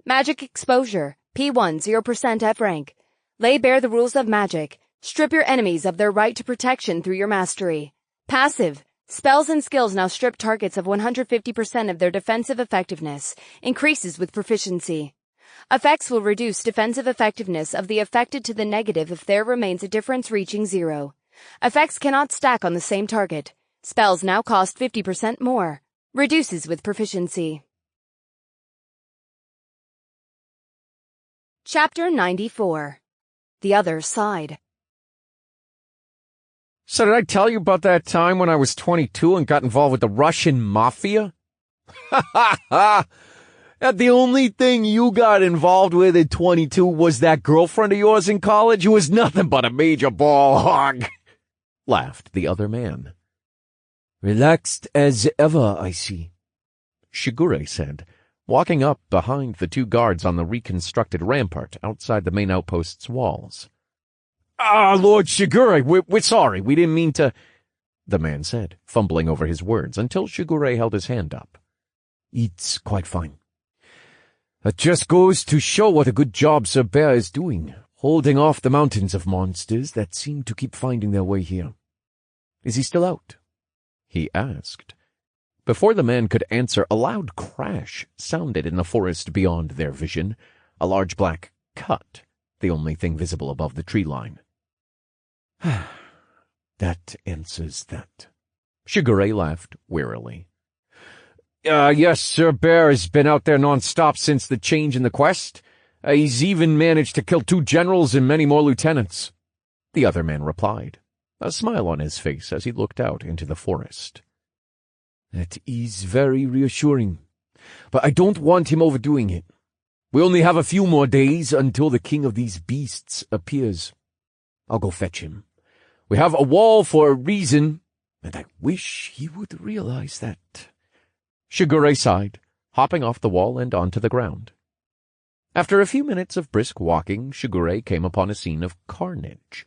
Magic Exposure P1 0% F rank. Lay bare the rules of magic. Strip your enemies of their right to protection through your mastery. Passive. Spells and skills now strip targets of 150% of their defensive effectiveness. Increases with proficiency. Effects will reduce defensive effectiveness of the affected to the negative if there remains a difference reaching 0. Effects cannot stack on the same target. Spells now cost 50% more. Reduces with proficiency. Chapter 94. The Other Side. So did I tell you about that time when I was 22 and got involved with the Russian mafia? Ha ha ha! The only thing you got involved with at 22 was that girlfriend of yours in college who was nothing but a major ball hog, laughed the other man. Relaxed as ever, I see, Shigure said, walking up behind the two guards on the reconstructed rampart outside the main outpost's walls. Lord Shigure, we're sorry, we didn't mean to, the man said, fumbling over his words until Shigure held his hand up. It's quite fine. It just goes to show what a good job Sir Bear is doing, holding off the mountains of monsters that seem to keep finding their way here. Is he still out? He asked. Before the man could answer, a loud crash sounded in the forest beyond their vision, a large black cut, the only thing visible above the tree line. That answers that. Shigure laughed wearily. Yes, Sir Bear has been out there non-stop since the change in the quest. He's even managed to kill 2 generals and many more lieutenants. The other man replied, a smile on his face as he looked out into the forest. That is very reassuring, but I don't want him overdoing it. We only have a few more days until the king of these beasts appears. I'll go fetch him. We have a wall for a reason, and I wish he would realize that. Shigure sighed, hopping off the wall and onto the ground. After a few minutes of brisk walking, Shigure came upon a scene of carnage.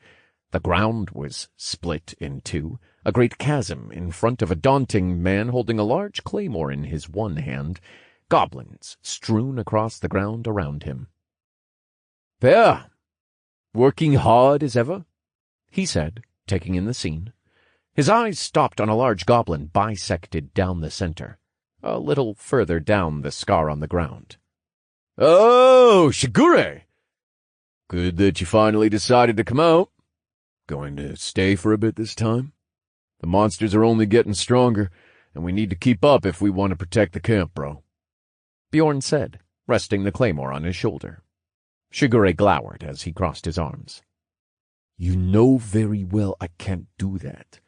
The ground was split in two, a great chasm in front of a daunting man holding a large claymore in his one hand, goblins strewn across the ground around him. Bear, working hard as ever? He said, taking in the scene. His eyes stopped on a large goblin bisected down the center, a little further down the scar on the ground. Oh, Shigure! Good that you finally decided to come out. Going to stay for a bit this time? The monsters are only getting stronger, and we need to keep up if we want to protect the camp, bro. Bjorn said, resting the claymore on his shoulder. Shigure glowered as he crossed his arms. You know very well I can't do that.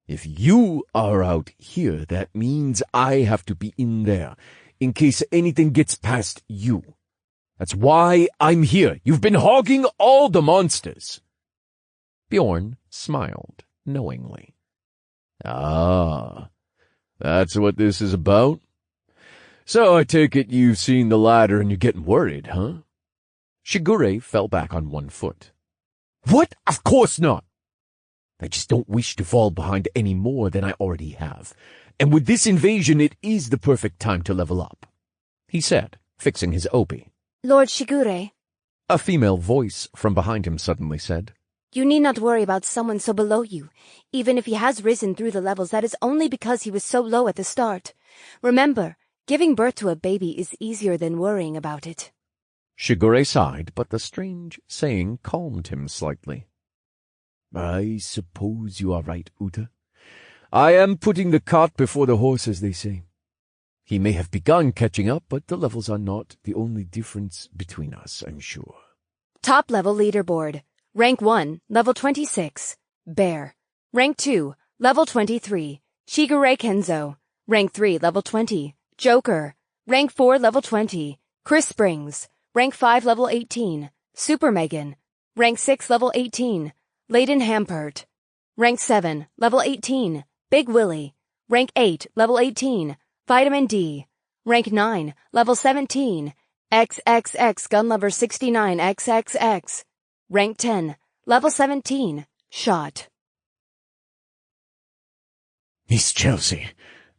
If you are out here, that means I have to be in there, in case anything gets past you. That's why I'm here. You've been hogging all the monsters. Bjorn smiled knowingly. Ah, that's what this is about? So I take it you've seen the ladder and you're getting worried, huh? Shigure fell back on one foot. What? Of course not. I just don't wish to fall behind any more than I already have. And with this invasion, it is the perfect time to level up, he said, fixing his obi. Lord Shigure, A female voice from behind him suddenly said, You need not worry about someone so below you. Even if he has risen through the levels, that is only because he was so low at the start. Remember, giving birth to a baby is easier than worrying about it. Shigure sighed, but the strange saying calmed him slightly. I suppose you are right, Uta. I am putting the cart before the horse, as they say. He may have begun catching up, but the levels are not the only difference between us, I'm sure. Top level leaderboard. Rank 1, level 26. Bear. Rank 2, level 23. Shigure Kenzo. Rank 3, level 20. Joker. Rank 4, level 20. Chris Springs. Rank 5, level 18. Super Megan. Rank 6, level 18. Layden Hampert. Rank 7, level 18. Big Willie. Rank 8, level 18. Vitamin D. Rank 9, level 17. XXX Gunlover 69 XXX. Rank 10, level 17. Shot. Miss Chelsea,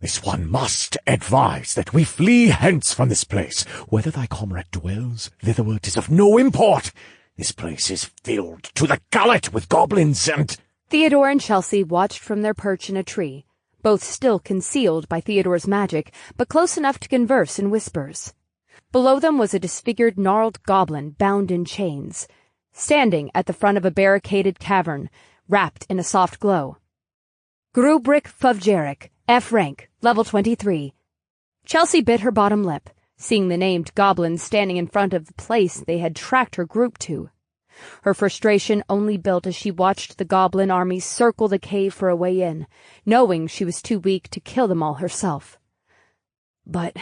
this one must advise that we flee hence from this place. Whether thy comrade dwells thitherward is of no import. This place is filled to the gullet with goblins and— Theodore and Chelsea watched from their perch in a tree, both still concealed by Theodore's magic, but close enough to converse in whispers. Below them was a disfigured, gnarled goblin bound in chains, standing at the front of a barricaded cavern, wrapped in a soft glow. Grubrick Fuvjeric, F rank, level 23. Chelsea bit her bottom lip, seeing the named goblin standing in front of the place they had tracked her group to. Her frustration only built as she watched the goblin army circle the cave for a way in, knowing she was too weak to kill them all herself. But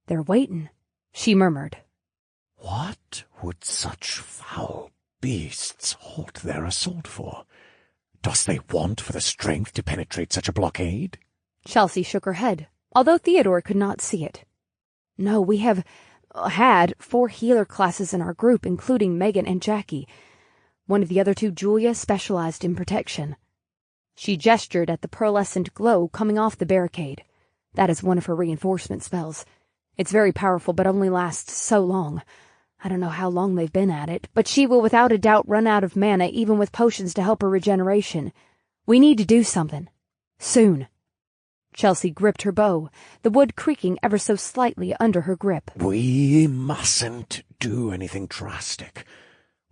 they're waiting, she murmured. What would such foul beasts halt their assault for? Dost they want for the strength to penetrate such a blockade? Chelsea shook her head, although Theodore could not see it. No, we have had 4 healer classes in our group, including Megan and Jackie. One of the other 2, Julia, specialized in protection. She gestured at the pearlescent glow coming off the barricade. That is one of her reinforcement spells. It's very powerful, but only lasts so long. I don't know how long they've been at it, but she will without a doubt run out of mana even with potions to help her regeneration. We need to do something. Soon. Chelsea gripped her bow, the wood creaking ever so slightly under her grip. We mustn't do anything drastic.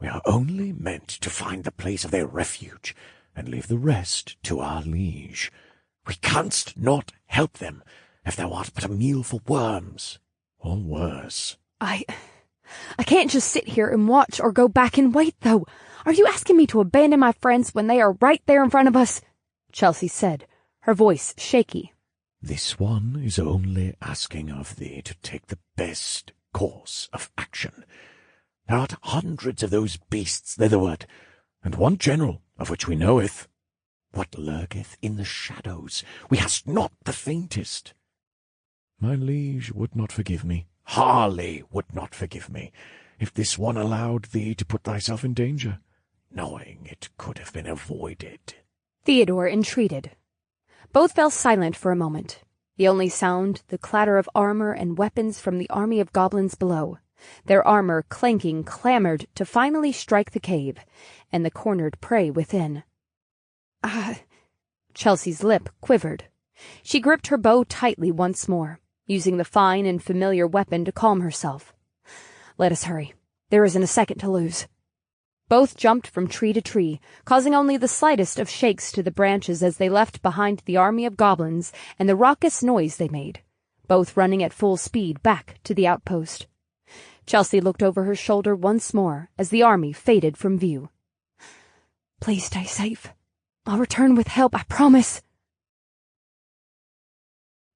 We are only meant to find the place of their refuge and leave the rest to our liege. We canst not help them if thou art but a meal for worms, or worse. I can't just sit here and watch or go back and wait, though. Are you asking me to abandon my friends when they are right there in front of us? Chelsea said, her voice shaky. This one is only asking of thee to take the best course of action. There are hundreds of those beasts thitherward, and one general, of which we knoweth. What lurketh in the shadows, we hast not the faintest. My liege would not forgive me, Harley would not forgive me, if this one allowed thee to put thyself in danger, knowing it could have been avoided. Theodore entreated. Both fell silent for a moment, the only sound the clatter of armor and weapons from the army of goblins below. Their armor clanking clamored to finally strike the cave, and the cornered prey within. Chelsea's lip quivered. She gripped her bow tightly once more, using the fine and familiar weapon to calm herself. Let us hurry. There isn't a second to lose. Both jumped from tree to tree, causing only the slightest of shakes to the branches as they left behind the army of goblins and the raucous noise they made, both running at full speed back to the outpost. Chelsea looked over her shoulder once more as the army faded from view. Please stay safe. I'll return with help, I promise.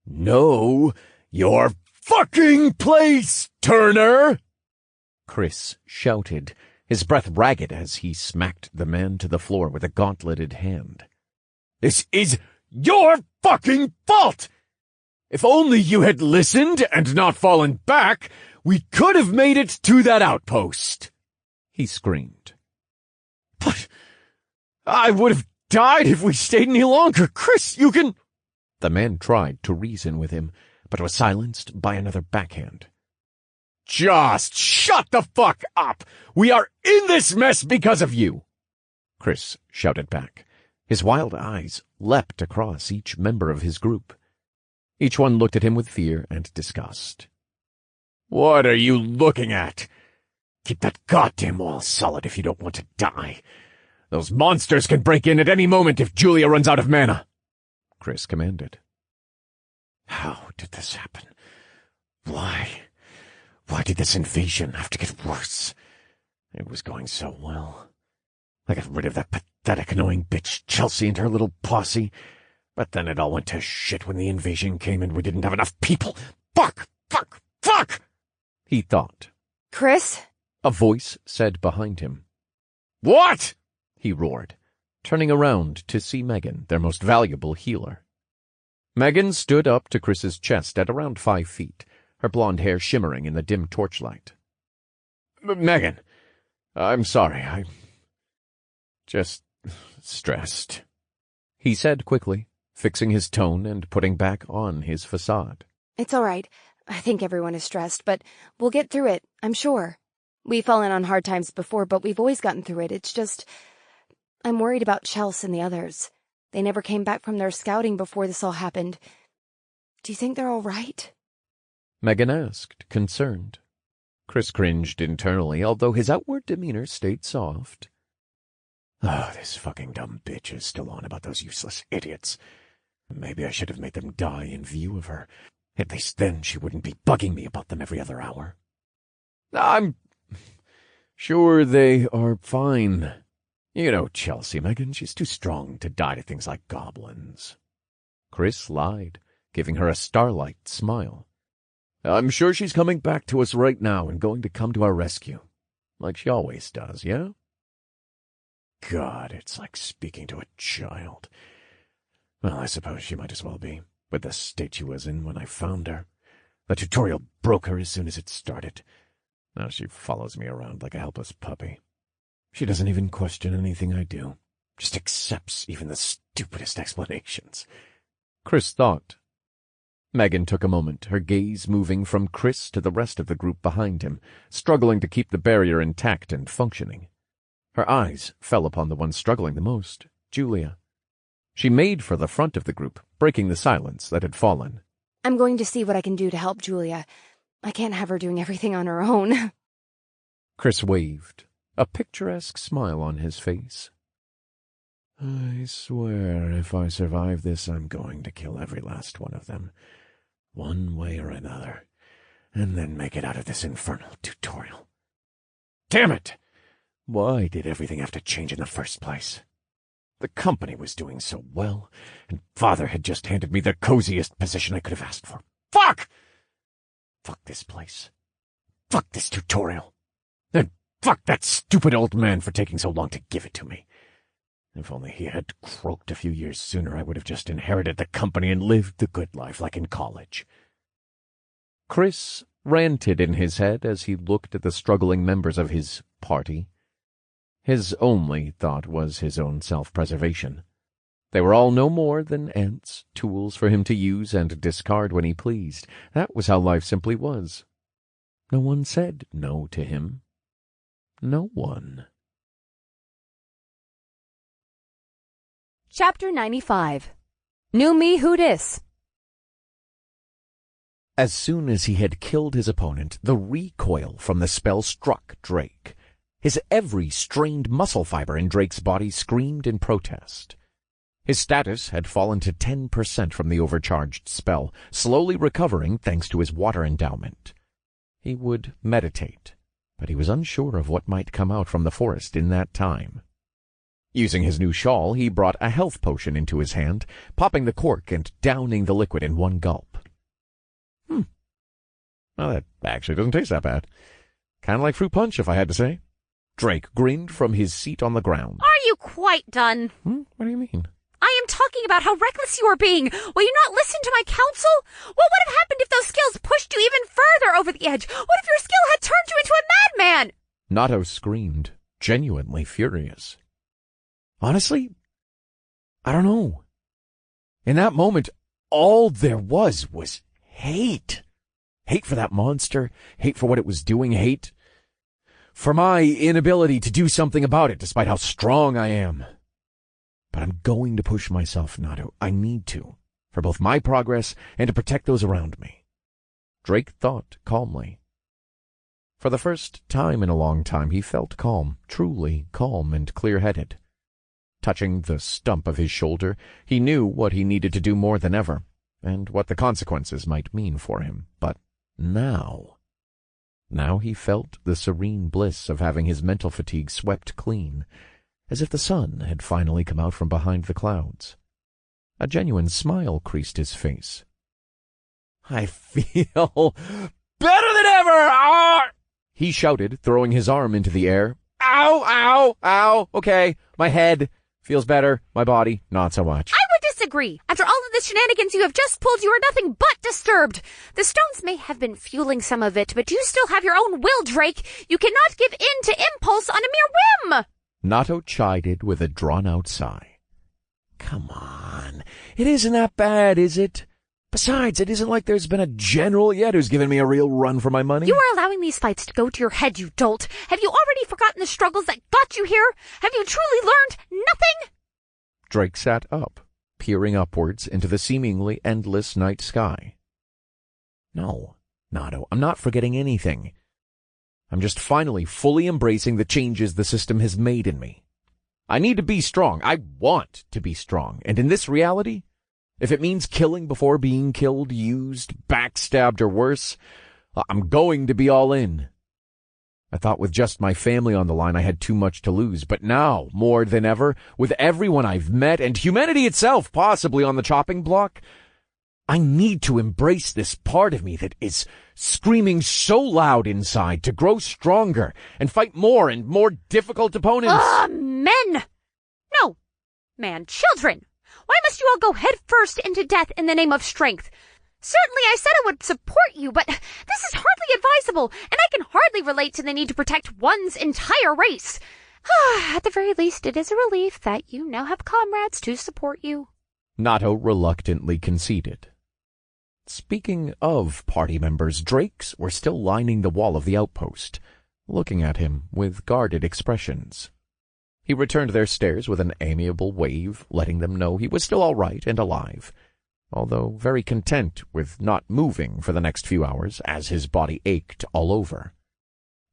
Know your fucking place, Turner! Chris shouted, his breath ragged as he smacked the man to the floor with a gauntleted hand. This is your fucking fault! If only you had listened and not fallen back, we could have made it to that outpost, he screamed. But I would have died if we stayed any longer. Chris, you can— The man tried to reason with him, but was silenced by another backhand. Just shut the fuck up! We are in this mess because of you! Chris shouted back. His wild eyes leapt across each member of his group. Each one looked at him with fear and disgust. What are you looking at? Keep that goddamn wall solid if you don't want to die. Those monsters can break in at any moment if Julia runs out of mana, Chris commanded. How did this happen? Why? Why did this invasion have to get worse? It was going so well. I got rid of that pathetic, annoying bitch Chelsea and her little posse. But then it all went to shit when the invasion came and we didn't have enough people. Fuck! Fuck! Fuck! He thought. Chris? A voice said behind him. What? He roared, turning around to see Megan, their most valuable healer. Megan stood up to Chris's chest at around 5 feet, her blonde hair shimmering in the dim torchlight. Megan, I'm sorry, I'm just stressed, he said quickly, fixing his tone and putting back on his facade. It's all right. I think everyone is stressed, but we'll get through it, I'm sure. We've fallen on hard times before, but we've always gotten through it. It's just, I'm worried about Chelsea and the others. They never came back from their scouting before this all happened. Do you think they're all right? Megan asked, concerned. Chris cringed internally, although his outward demeanor stayed soft. Oh, this fucking dumb bitch is still on about those useless idiots. Maybe I should have made them die in view of her. At least then she wouldn't be bugging me about them every other hour. I'm sure they are fine. You know Chelsea, Megan, she's too strong to die to things like goblins. Chris lied, giving her a starlight smile. I'm sure she's coming back to us right now and going to come to our rescue, like she always does, yeah? God, it's like speaking to a child. Well, I suppose she might as well be, with the state she was in when I found her. The tutorial broke her as soon as it started. Now she follows me around like a helpless puppy. She doesn't even question anything I do, just accepts even the stupidest explanations. Chris thought. Megan took a moment, her gaze moving from Chris to the rest of the group behind him, struggling to keep the barrier intact and functioning. Her eyes fell upon the one struggling the most, Julia. She made for the front of the group, breaking the silence that had fallen. I'm going to see what I can do to help Julia. I can't have her doing everything on her own. Chris waved, a picturesque smile on his face. I swear if I survive this, I'm going to kill every last one of them, one way or another, and then make it out of this infernal tutorial. Damn it! Why did everything have to change in the first place? The company was doing so well, and Father had just handed me the coziest position I could have asked for. Fuck! Fuck this place. Fuck this tutorial. And fuck that stupid old man for taking so long to give it to me. If only he had croaked a few years sooner, I would have just inherited the company and lived the good life like in college. Chris ranted in his head as he looked at the struggling members of his party. His only thought was his own self-preservation. They were all no more than ants, tools for him to use and discard when he pleased. That was how life simply was. No one said no to him. No one. Chapter 95. New Me Who Dis? As soon as he had killed his opponent, the recoil from the spell struck Drake. His every strained muscle fiber in Drake's body screamed in protest. His status had fallen to 10% from the overcharged spell, slowly recovering thanks to his water endowment. He would meditate, but he was unsure of what might come out from the forest in that time. Using his new shawl, he brought a health potion into his hand, popping the cork and downing the liquid in one gulp. Well, that actually doesn't taste that bad. Kind of like fruit punch, if I had to say. Drake grinned from his seat on the ground. Are you quite done? What do you mean? I am talking about how reckless you are being. Will you not listen to my counsel? What would have happened if those skills pushed you even further over the edge? What if your skill had turned you into a madman? Nato screamed, genuinely furious. Honestly, I don't know. In that moment, all there was hate. Hate for that monster, hate for what it was doing, hate for my inability to do something about it despite how strong I am. But I'm going to push myself, Nato. I need to, for both my progress and to protect those around me. Drake thought calmly. For the first time in a long time, he felt calm, truly calm and clear-headed. Touching the stump of his shoulder, he knew what he needed to do more than ever, and what the consequences might mean for him. But now he felt the serene bliss of having his mental fatigue swept clean, as if the sun had finally come out from behind the clouds. A genuine smile creased his face. I feel better than ever! Ah! He shouted, throwing his arm into the air. Ow, ow, ow. Okay, my head feels better, my body, not so much. I would disagree. After all of the shenanigans you have just pulled, you are nothing but disturbed. The stones may have been fueling some of it, but you still have your own will, Drake. You cannot give in to impulse on a mere whim. Nato chided with a drawn-out sigh. Come on, it isn't that bad, is it? Besides, it isn't like there's been a general yet who's given me a real run for my money. You are allowing these fights to go to your head, you dolt. Have you already forgotten the struggles that got you here? Have you truly learned nothing? Drake sat up, peering upwards into the seemingly endless night sky. No, Nato, I'm not forgetting anything. I'm just finally fully embracing the changes the system has made in me. I need to be strong. I want to be strong. And in this reality, if it means killing before being killed, used, backstabbed, or worse, I'm going to be all in. I thought with just my family on the line I had too much to lose, but now, more than ever, with everyone I've met and humanity itself possibly on the chopping block, I need to embrace this part of me that is screaming so loud inside to grow stronger and fight more and more difficult opponents. Men! No, man, children! Why must you all go head first into death in the name of strength? Certainly I said I would support you, but this is hardly advisable, and I can hardly relate to the need to protect one's entire race. At the very least, it is a relief that you now have comrades to support you. Nato reluctantly conceded. Speaking of party members, Drakes were still lining the wall of the outpost, looking at him with guarded expressions. He returned their stares with an amiable wave, letting them know he was still all right and alive, although very content with not moving for the next few hours, as his body ached all over.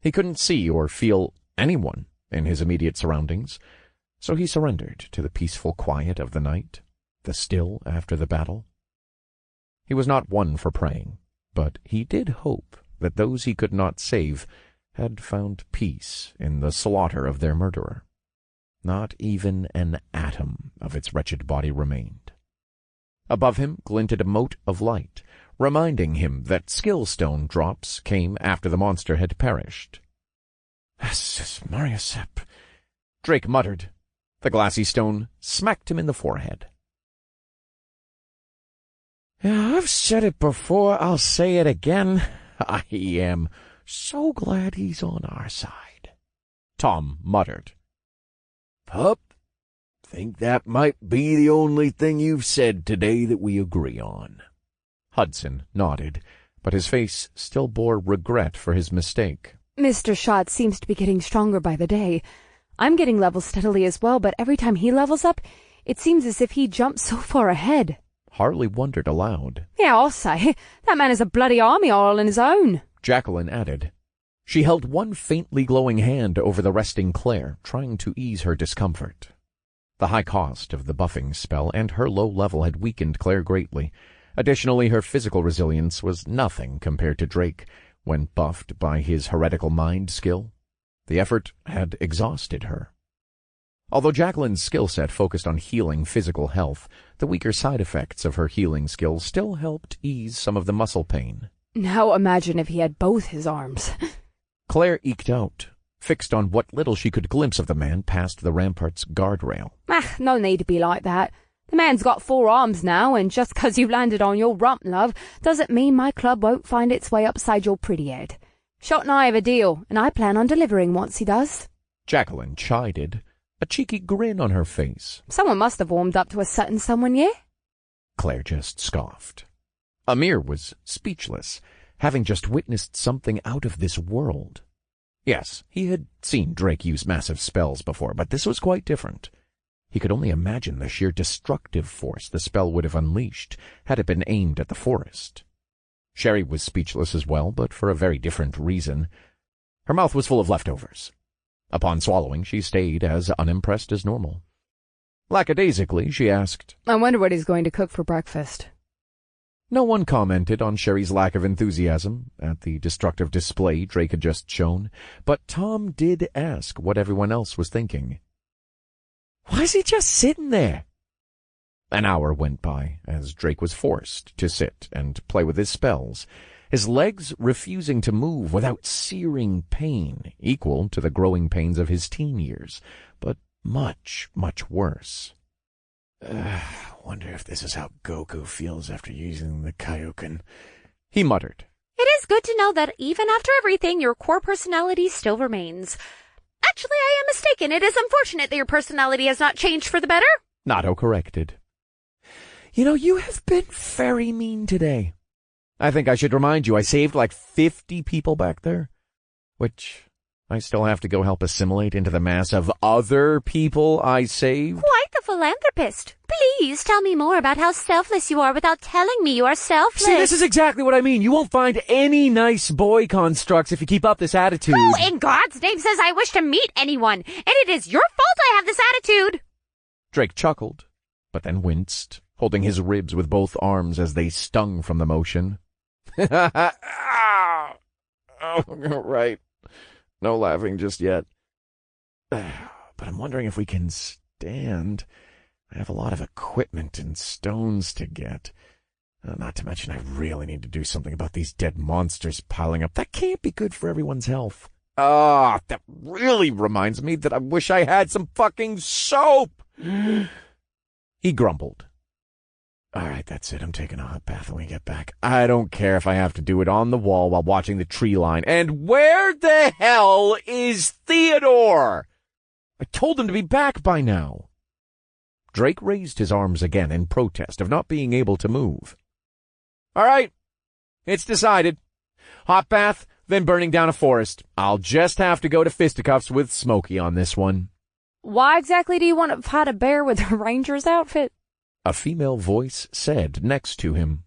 He couldn't see or feel anyone in his immediate surroundings, so he surrendered to the peaceful quiet of the night, the still after the battle. He was not one for praying, but he did hope that those he could not save had found peace in the slaughter of their murderer. Not even an atom of its wretched body remained. Above him glinted a mote of light, reminding him that skill stone drops came after the monster had perished. "This is Mariusep," Drake muttered. The glassy stone smacked him in the forehead. "Yeah, I've said it before, I'll say it again. I am so glad he's on our side," Tom muttered. "Pup, think that might be the only thing you've said today that we agree on." Hudson nodded, but his face still bore regret for his mistake. Mr. Schott seems to be getting stronger by the day. I'm getting levels steadily as well, but every time he levels up, it seems as if he jumps so far ahead. Harley wondered aloud. "Yeah, I'll say. That man is a bloody army all on his own," Jacqueline added. She held one faintly glowing hand over the resting Claire, trying to ease her discomfort. The high cost of the buffing spell and her low level had weakened Claire greatly. Additionally, her physical resilience was nothing compared to Drake when buffed by his heretical mind skill. The effort had exhausted her. Although Jacqueline's skill set focused on healing physical health, the weaker side effects of her healing skills still helped ease some of the muscle pain. Now imagine if he had both his arms. Claire eked out, fixed on what little she could glimpse of the man past the rampart's guardrail. No need to be like that. The man's got 4 arms now, and just 'cause you've landed on your rump, love, doesn't mean my club won't find its way upside your pretty head. Schott and I have a deal, and I plan on delivering once he does. Jacqueline chided, a cheeky grin on her face. Someone must have warmed up to a certain someone, yeah? Claire just scoffed. Amir was speechless, having just witnessed something out of this world. Yes, he had seen Drake use massive spells before, but this was quite different. He could only imagine the sheer destructive force the spell would have unleashed had it been aimed at the forest. Sherry was speechless as well, but for a very different reason. Her mouth was full of leftovers. Upon swallowing, she stayed as unimpressed as normal. Lackadaisically, she asked, I wonder what he's going to cook for breakfast. No one commented on Sherry's lack of enthusiasm at the destructive display Drake had just shown, but Tom did ask what everyone else was thinking. Why is he just sitting there? An hour went by as Drake was forced to sit and play with his spells, his legs refusing to move without searing pain equal to the growing pains of his teen years, but much, much worse. Wonder if this is how Goku feels after using the Kaioken, he muttered. It is good to know that even after everything, your core personality still remains. Actually, I am mistaken. It is unfortunate that your personality has not changed for the better. Nato corrected. You know, you have been very mean today. I think I should remind you I saved like 50 people back there, which I still have to go help assimilate into the mass of other people I saved. Quite the philanthropist. Please tell me more about how selfless you are without telling me you are selfless. See, this is exactly what I mean. You won't find any nice boy constructs if you keep up this attitude. Who in God's name says I wish to meet anyone? And it is your fault I have this attitude. Drake chuckled, but then winced, holding his ribs with both arms as they stung from the motion. Oh, right. No laughing just yet. But I'm wondering if we can stand. I have a lot of equipment and stones to get. Not to mention I really need to do something about these dead monsters piling up. That can't be good for everyone's health. Ah, that really reminds me that I wish I had some fucking soap. He grumbled. All right, that's it. I'm taking a hot bath when we get back. I don't care if I have to do it on the wall while watching the tree line. And where the hell is Theodore? I told him to be back by now. Drake raised his arms again in protest of not being able to move. All right, it's decided. Hot bath, then burning down a forest. I'll just have to go to fisticuffs with Smokey on this one. Why exactly do you want to fight a bear with a ranger's outfit? A female voice said next to him.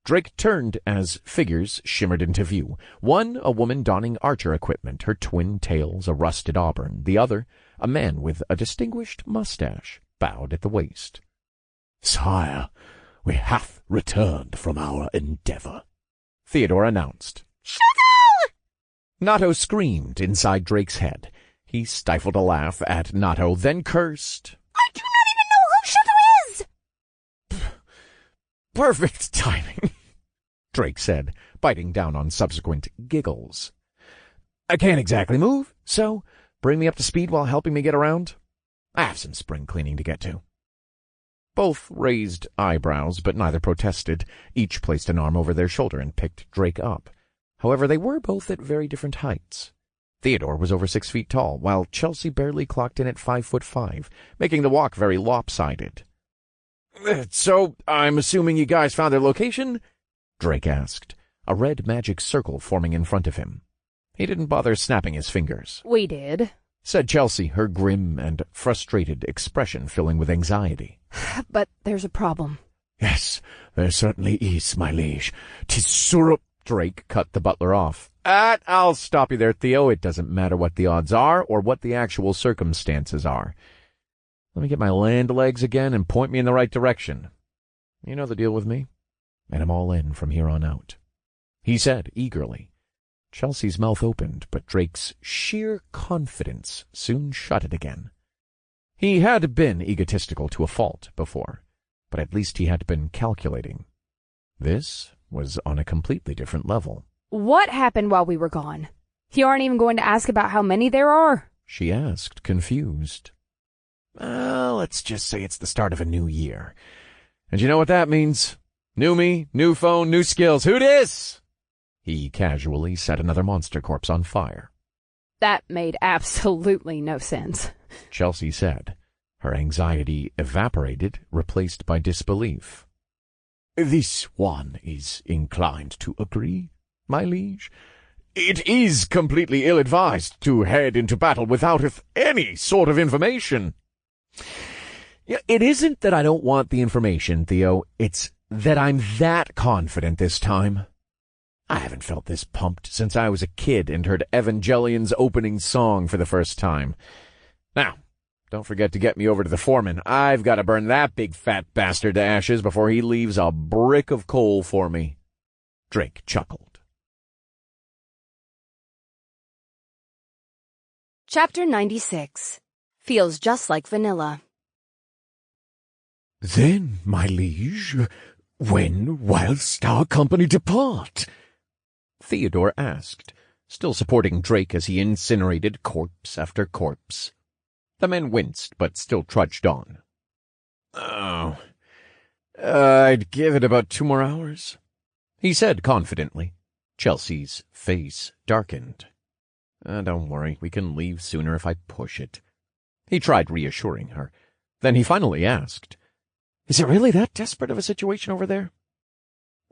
Drake turned as figures shimmered into view. One, a woman donning archer equipment, her twin tails a rusted auburn. The other, a man with a distinguished mustache, bowed at the waist. Sire, we hath returned from our endeavor, Theodore announced. Shuttle! Nato screamed inside Drake's head. He stifled a laugh at Nato, then cursed. I do not even know who Shuttle is! Perfect timing, Drake said, biting down on subsequent giggles. I can't exactly move, so bring me up to speed while helping me get around. I have some spring cleaning to get to. Both raised eyebrows, but neither protested. Each placed an arm over their shoulder and picked Drake up. However, they were both at very different heights. Theodore was over 6 feet tall, while Chelsea barely clocked in at 5'5", making the walk very lopsided. So, I'm assuming you guys found their location? Drake asked, a red magic circle forming in front of him. He didn't bother snapping his fingers. We did, said Chelsea, her grim and frustrated expression filling with anxiety. But there's a problem. Yes, there certainly is, my liege. 'Tis syrup. Drake cut the butler off. I'll stop you there, Theo. It doesn't matter what the odds are or what the actual circumstances are. Let me get my land legs again and point me in the right direction. You know the deal with me, and I'm all in from here on out, he said eagerly. Chelsea's mouth opened, but Drake's sheer confidence soon shut it again. He had been egotistical to a fault before, but at least he had been calculating. This was on a completely different level. What happened while we were gone? You aren't even going to ask about how many there are? She asked, confused. Let's just say it's the start of a new year. And you know what that means? New me, new phone, new skills. Who dis? He casually set another monster corpse on fire. That made absolutely no sense, Chelsea said. Her anxiety evaporated, replaced by disbelief. This one is inclined to agree, my liege. It is completely ill-advised to head into battle without any sort of information. Yeah, it isn't that I don't want the information, Theo. It's that I'm that confident this time. I haven't felt this pumped since I was a kid and heard Evangelion's opening song for the first time. Now, don't forget to get me over to the foreman. I've got to burn that big fat bastard to ashes before he leaves a brick of coal for me. Drake chuckled. Chapter 96. Feels just like vanilla. Then, my liege, when whilst our company depart? Theodore asked, still supporting Drake as he incinerated corpse after corpse. The men winced, but still trudged on. Oh, I'd give it about 2 more hours, he said confidently. Chelsea's face darkened. Don't worry, we can leave sooner if I push it. He tried reassuring her. Then he finally asked, Is it really that desperate of a situation over there?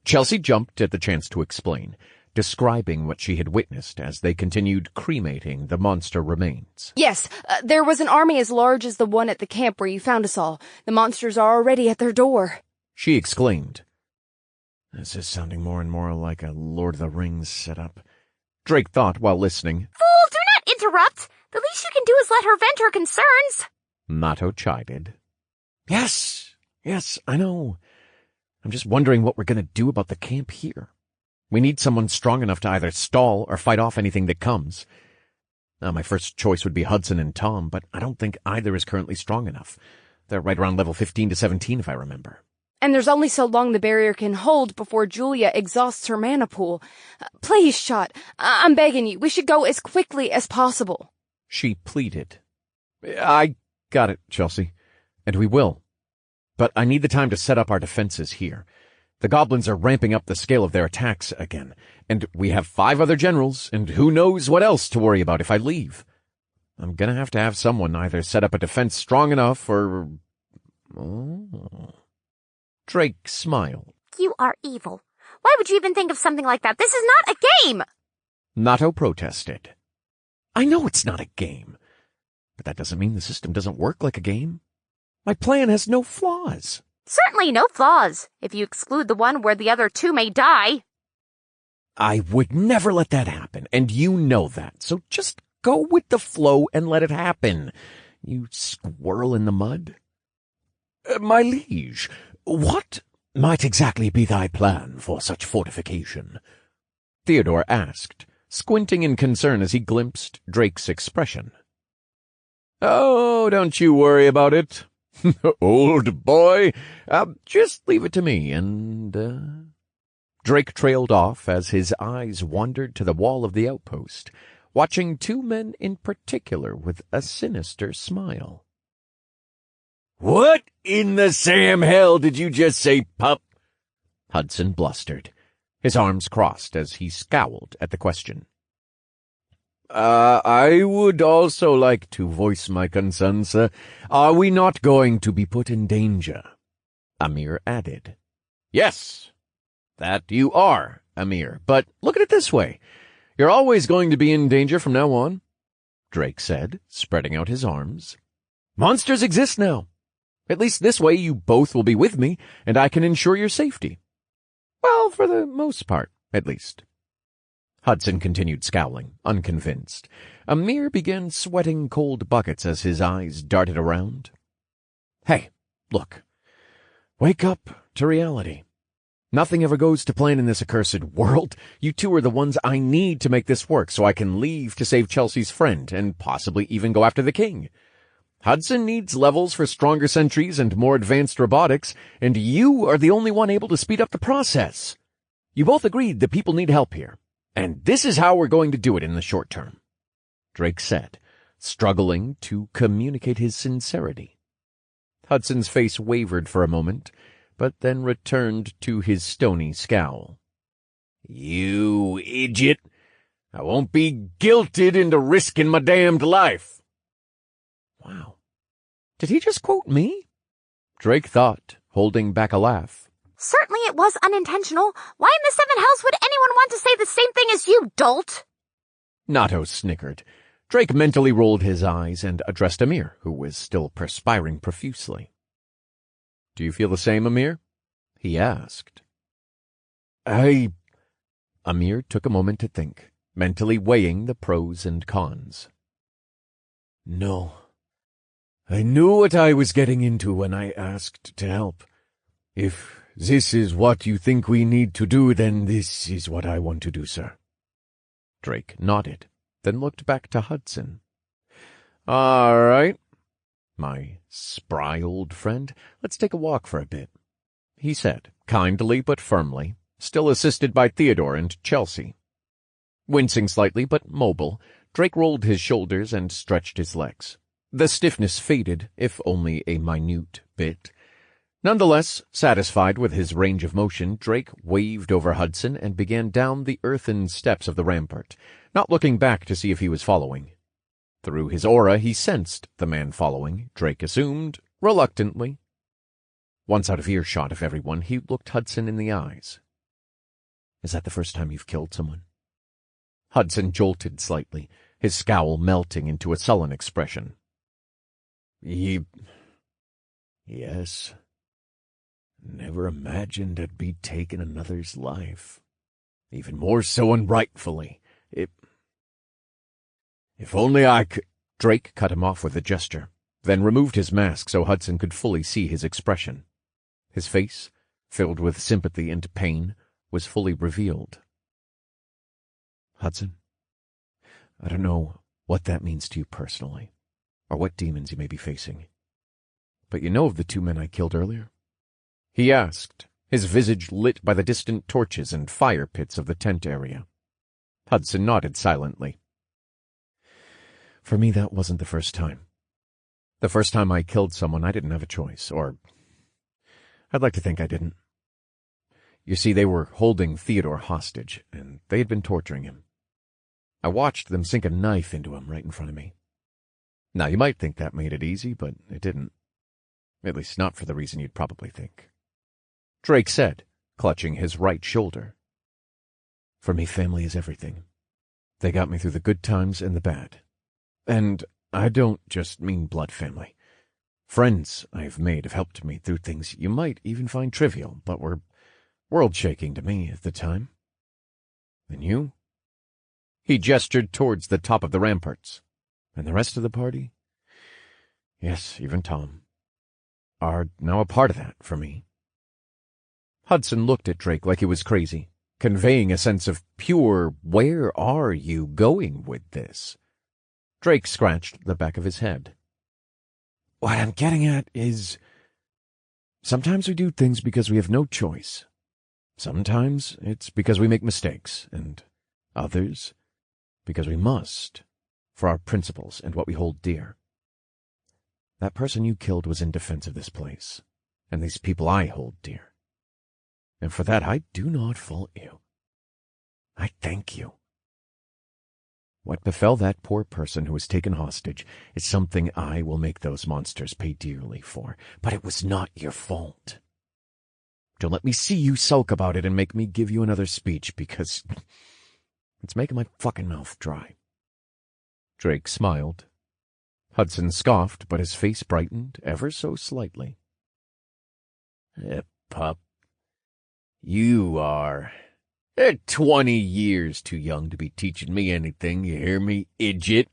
Chelsea jumped at the chance to explain, describing what she had witnessed as they continued cremating the monster remains. Yes, there was an army as large as the one at the camp where you found us all. The monsters are already at their door. She exclaimed. This is sounding more and more like a Lord of the Rings setup, Drake thought while listening. Fool, do not interrupt! The least you can do is let her vent her concerns! Nato chided. Yes, I know. I'm just wondering what we're going to do about the camp here. We need someone strong enough to either stall or fight off anything that comes. Now, my first choice would be Hudson and Tom, but I don't think either is currently strong enough. They're right around level 15 to 17, if I remember. And there's only so long the barrier can hold before Julia exhausts her mana pool. Please, Shot, I'm begging you, we should go as quickly as possible. She pleaded. I got it, Chelsea, and we will. But I need the time to set up our defenses here. The goblins are ramping up the scale of their attacks again, and we have 5 other generals, and who knows what else to worry about if I leave. I'm gonna have to have someone either set up a defense strong enough or... Oh. Drake smiled. You are evil. Why would you even think of something like that? This is not a game! Nato protested. I know it's not a game, but that doesn't mean the system doesn't work like a game. My plan has no flaws. Certainly no flaws, if you exclude the one where the other 2 may die. I would never let that happen, and you know that, so just go with the flow and let it happen, you squirrel in the mud. My liege, what might exactly be thy plan for such fortification? Theodore asked, squinting in concern as he glimpsed Drake's expression. Oh, don't you worry about it. Old boy, just leave it to me, and, Drake trailed off as his eyes wandered to the wall of the outpost, watching 2 men in particular with a sinister smile. What in the Sam hell did you just say, pup? Hudson blustered, his arms crossed as he scowled at the question. I would also like to voice my concern, sir. Are we not going to be put in danger? Amir added. Yes, that you are, Amir, but look at it this way. You're always going to be in danger from now on, Drake said, spreading out his arms. Monsters exist now. At least this way you both will be with me, and I can ensure your safety. Well, for the most part, at least. Hudson continued scowling, unconvinced. Amir began sweating cold buckets as his eyes darted around. Hey, look. Wake up to reality. Nothing ever goes to plan in this accursed world. You 2 are the ones I need to make this work so I can leave to save Chelsea's friend and possibly even go after the king. Hudson needs levels for stronger sentries and more advanced robotics, and you are the only one able to speed up the process. You both agreed that people need help here. And this is how we're going to do it in the short term, Drake said, struggling to communicate his sincerity. Hudson's face wavered for a moment, but then returned to his stony scowl. You idiot! I won't be guilted into risking my damned life. Wow. Did he just quote me? Drake thought, holding back a laugh. Certainly it was unintentional. Why in the seven hells would anyone want to say the same thing as you, dolt? Nato snickered. Drake mentally rolled his eyes and addressed Amir, who was still perspiring profusely. "Do you feel the same, Amir?" he asked. Amir took a moment to think, mentally weighing the pros and cons. "No. I knew what I was getting into when I asked to help. If this is what you think we need to do, then this is what I want to do, sir." Drake nodded, then looked back to Hudson. "All right, my spry old friend, let's take a walk for a bit," he said, kindly but firmly, still assisted by Theodore and Chelsea. Wincing slightly but mobile, Drake rolled his shoulders and stretched his legs. The stiffness faded, if only a minute bit. Nonetheless, satisfied with his range of motion, Drake waved over Hudson and began down the earthen steps of the rampart, not looking back to see if he was following. Through his aura, he sensed the man following, Drake assumed, reluctantly. Once out of earshot of everyone, he looked Hudson in the eyes. "Is that the first time you've killed someone?" Hudson jolted slightly, his scowl melting into a sullen expression. Yes. Never imagined I'd be taking another's life. Even more so unrightfully. If only I could— Drake cut him off with a gesture, then removed his mask so Hudson could fully see his expression. His face, filled with sympathy and pain, was fully revealed. "Hudson, I don't know what that means to you personally, or what demons you may be facing. But you know of the two men I killed earlier?" he asked, his visage lit by the distant torches and fire pits of the tent area. Hudson nodded silently. "For me, that wasn't the first time. The first time I killed someone, I didn't have a choice, or I'd like to think I didn't. You see, they were holding Theodore hostage, and they had been torturing him. I watched them sink a knife into him right in front of me. Now, you might think that made it easy, but it didn't. At least not for the reason you'd probably think," Drake said, clutching his right shoulder. "For me, family is everything. They got me through the good times and the bad. And I don't just mean blood family. Friends I've made have helped me through things you might even find trivial, but were world-shaking to me at the time. And you?" He gestured towards the top of the ramparts. "And the rest of the party? Yes, even Tom, are now a part of that for me." Hudson looked at Drake like he was crazy, conveying a sense of pure, "Where are you going with this?" Drake scratched the back of his head. "What I'm getting at is, sometimes we do things because we have no choice. Sometimes it's because we make mistakes, and others because we must, for our principles and what we hold dear. That person you killed was in defense of this place, and these people I hold dear. And for that I do not fault you. I thank you. What befell that poor person who was taken hostage is something I will make those monsters pay dearly for, but it was not your fault. Don't let me see you sulk about it and make me give you another speech, because it's making my fucking mouth dry." Drake smiled. Hudson scoffed, but his face brightened ever so slightly. Pup, you are 20 years too young to be teaching me anything, you hear me, idiot?"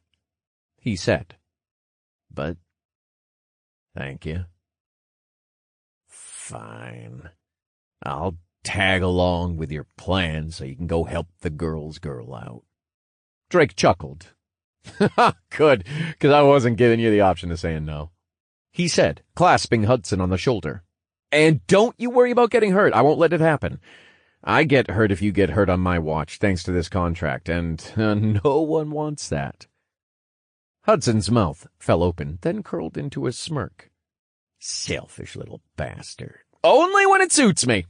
he said. "But thank you. Fine. I'll tag along with your plan so you can go help the girl out." Drake chuckled. "Good, because I wasn't giving you the option of saying no," he said, clasping Hudson on the shoulder. "And don't you worry about getting hurt. I won't let it happen. I get hurt if you get hurt on my watch, thanks to this contract, and no one wants that." Hudson's mouth fell open, then curled into a smirk. "Selfish little bastard. Only when it suits me."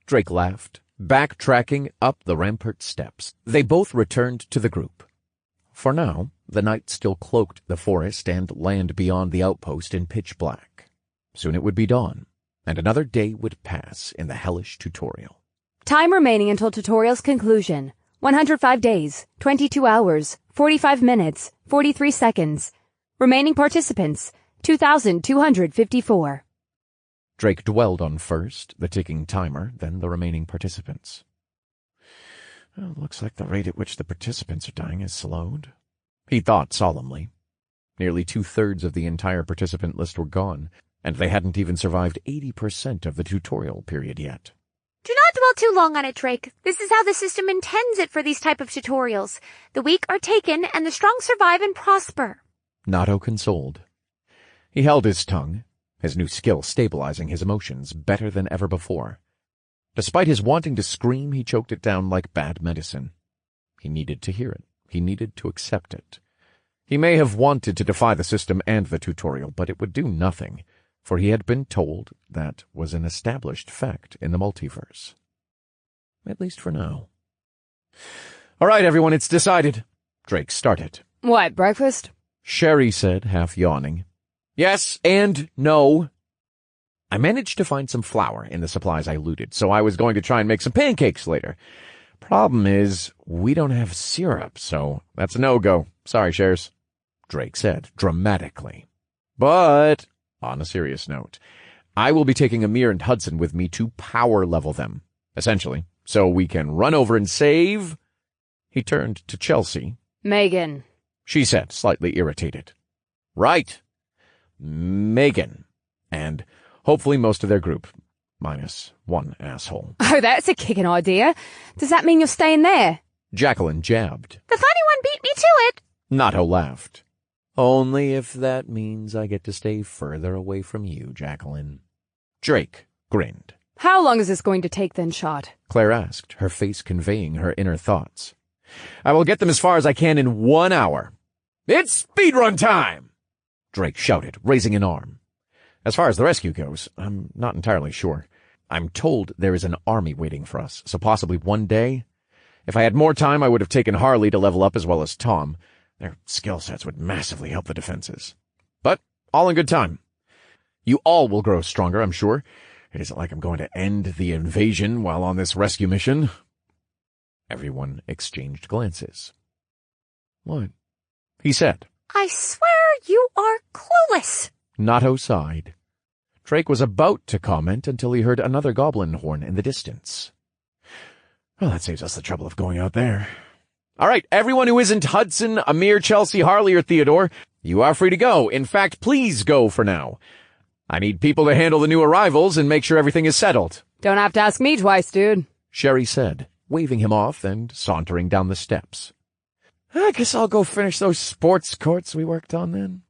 Drake laughed, backtracking up the rampart steps. They both returned to the group. For now, the night still cloaked the forest and land beyond the outpost in pitch black. Soon it would be dawn, and another day would pass in the hellish tutorial. Time remaining until tutorial's conclusion. 105 days, 22 hours, 45 minutes, 43 seconds. Remaining participants, 2,254. Drake dwelled on first the ticking timer, then the remaining participants. Well, looks like the rate at which the participants are dying is slowed, he thought solemnly. Nearly 2/3 of the entire participant list were gone, and they hadn't even survived 80% of the tutorial period yet. Do not dwell too long on it, Drake. This is how the system intends it for these type of tutorials. The weak are taken, and the strong survive and prosper. Nato consoled. He held his tongue, his new skill stabilizing his emotions better than ever before. Despite his wanting to scream, he choked it down like bad medicine. He needed to hear it. He needed to accept it. He may have wanted to defy the system and the tutorial, but it would do nothing, for he had been told that was an established fact in the multiverse. At least for now. All right, everyone, it's decided. Drake started. What, breakfast? Sherry said, half yawning. Yes and no. I managed to find some flour in the supplies I looted, so I was going to try and make some pancakes later. Problem is, we don't have syrup, so that's a no-go. Sorry, Shares, Drake said, dramatically. But, on a serious note, I will be taking Amir and Hudson with me to power level them, essentially, so we can run over and save. He turned to Chelsea. Megan, She said, slightly irritated. Right. Megan. And hopefully most of their group, minus one asshole. Oh, that's a kicking idea. Does that mean you're staying there? Jacqueline jabbed. The funny one beat me to it. Nato laughed. Only if that means I get to stay further away from you, Jacqueline. Drake grinned. How long is this going to take then, Shot? Claire asked, her face conveying her inner thoughts. I will get them as far as I can in 1 hour. It's speedrun time! Drake shouted, raising an arm. As far as the rescue goes, I'm not entirely sure. I'm told there is an army waiting for us, so possibly one day. If I had more time, I would have taken Harley to level up as well as Tom. Their skill sets would massively help the defenses. But all in good time. You all will grow stronger, I'm sure. It isn't like I'm going to end the invasion while on this rescue mission. Everyone exchanged glances. What? He said. I swear you are clueless. Nato sighed. Drake was about to comment until he heard another goblin horn in the distance. Well, that saves us the trouble of going out there. All right, everyone who isn't Hudson, Amir, Chelsea, Harley, or Theodore, you are free to go. In fact, please go for now. I need people to handle the new arrivals and make sure everything is settled. Don't have to ask me twice, dude. Sherry said, waving him off and sauntering down the steps. I guess I'll go finish those sports courts we worked on then,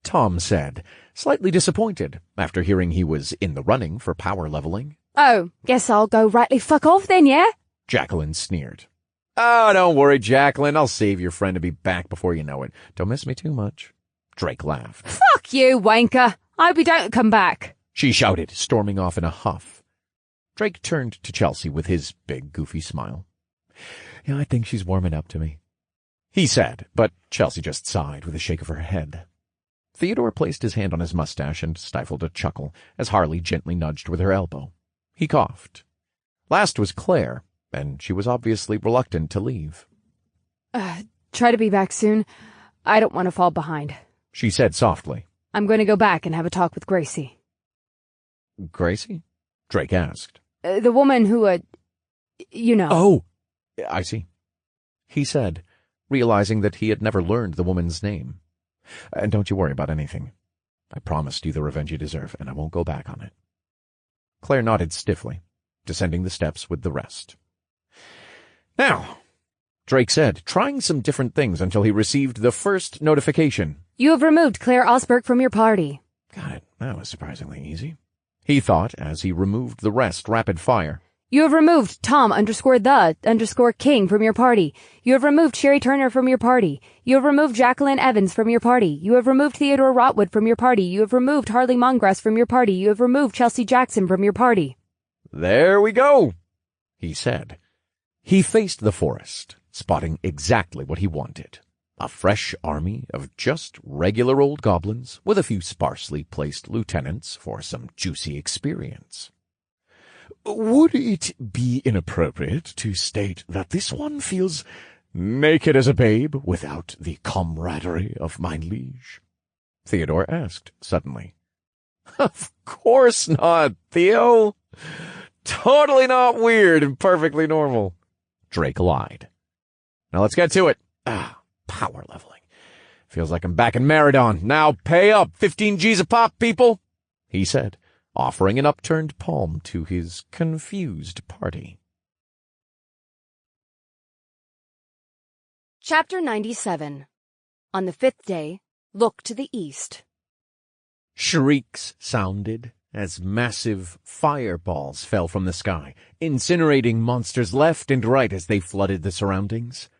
Tom said, slightly disappointed after hearing he was in the running for power leveling. Oh, guess I'll go rightly fuck off then, yeah? Jacqueline sneered. Oh, don't worry, Jacqueline. I'll save your friend to be back before you know it. Don't miss me too much. Drake laughed. Fuck you, wanker. I hope you don't come back. She shouted, storming off in a huff. Drake turned to Chelsea with his big, goofy smile. Yeah, I think she's warming up to me, he said, but Chelsea just sighed with a shake of her head. Theodore placed his hand on his mustache and stifled a chuckle as Harley gently nudged with her elbow. He coughed. Last was Claire, and she was obviously reluctant to leave. Try to be back soon. I don't want to fall behind, she said softly. I'm going to go back and have a talk with Gracie. Gracie? Drake asked. The woman who, you know. Oh, I see, he said, realizing that he had never learned the woman's name. And don't you worry about anything. I promised you the revenge you deserve, and I won't go back on it. Claire nodded stiffly, descending the steps with the rest. Now, Drake said, trying some different things until he received the first notification. You have removed Claire Osberg from your party. Got it. That was surprisingly easy, he thought as he removed the rest rapid fire. You have removed Tom_the_King from your party. You have removed Sherry Turner from your party. You have removed Jacqueline Evans from your party. You have removed Theodore Rotwood from your party. You have removed Harley Mongrass from your party. You have removed Chelsea Jackson from your party. There we go, he said. He faced the forest, spotting exactly what he wanted. A fresh army of just regular old goblins with a few sparsely placed lieutenants for some juicy experience. Would it be inappropriate to state that this one feels naked as a babe without the camaraderie of my liege? Theodore asked suddenly. Of course not, Theo. Totally not weird and perfectly normal. Drake lied. Now let's get to it. Power leveling. Feels like I'm back in Meridon. Now pay up, 15 G's a pop, people, he said, offering an upturned palm to his confused party. Chapter 97. On the 5th day, look to the east. Shrieks sounded as massive fireballs fell from the sky, incinerating monsters left and right as they flooded the surroundings.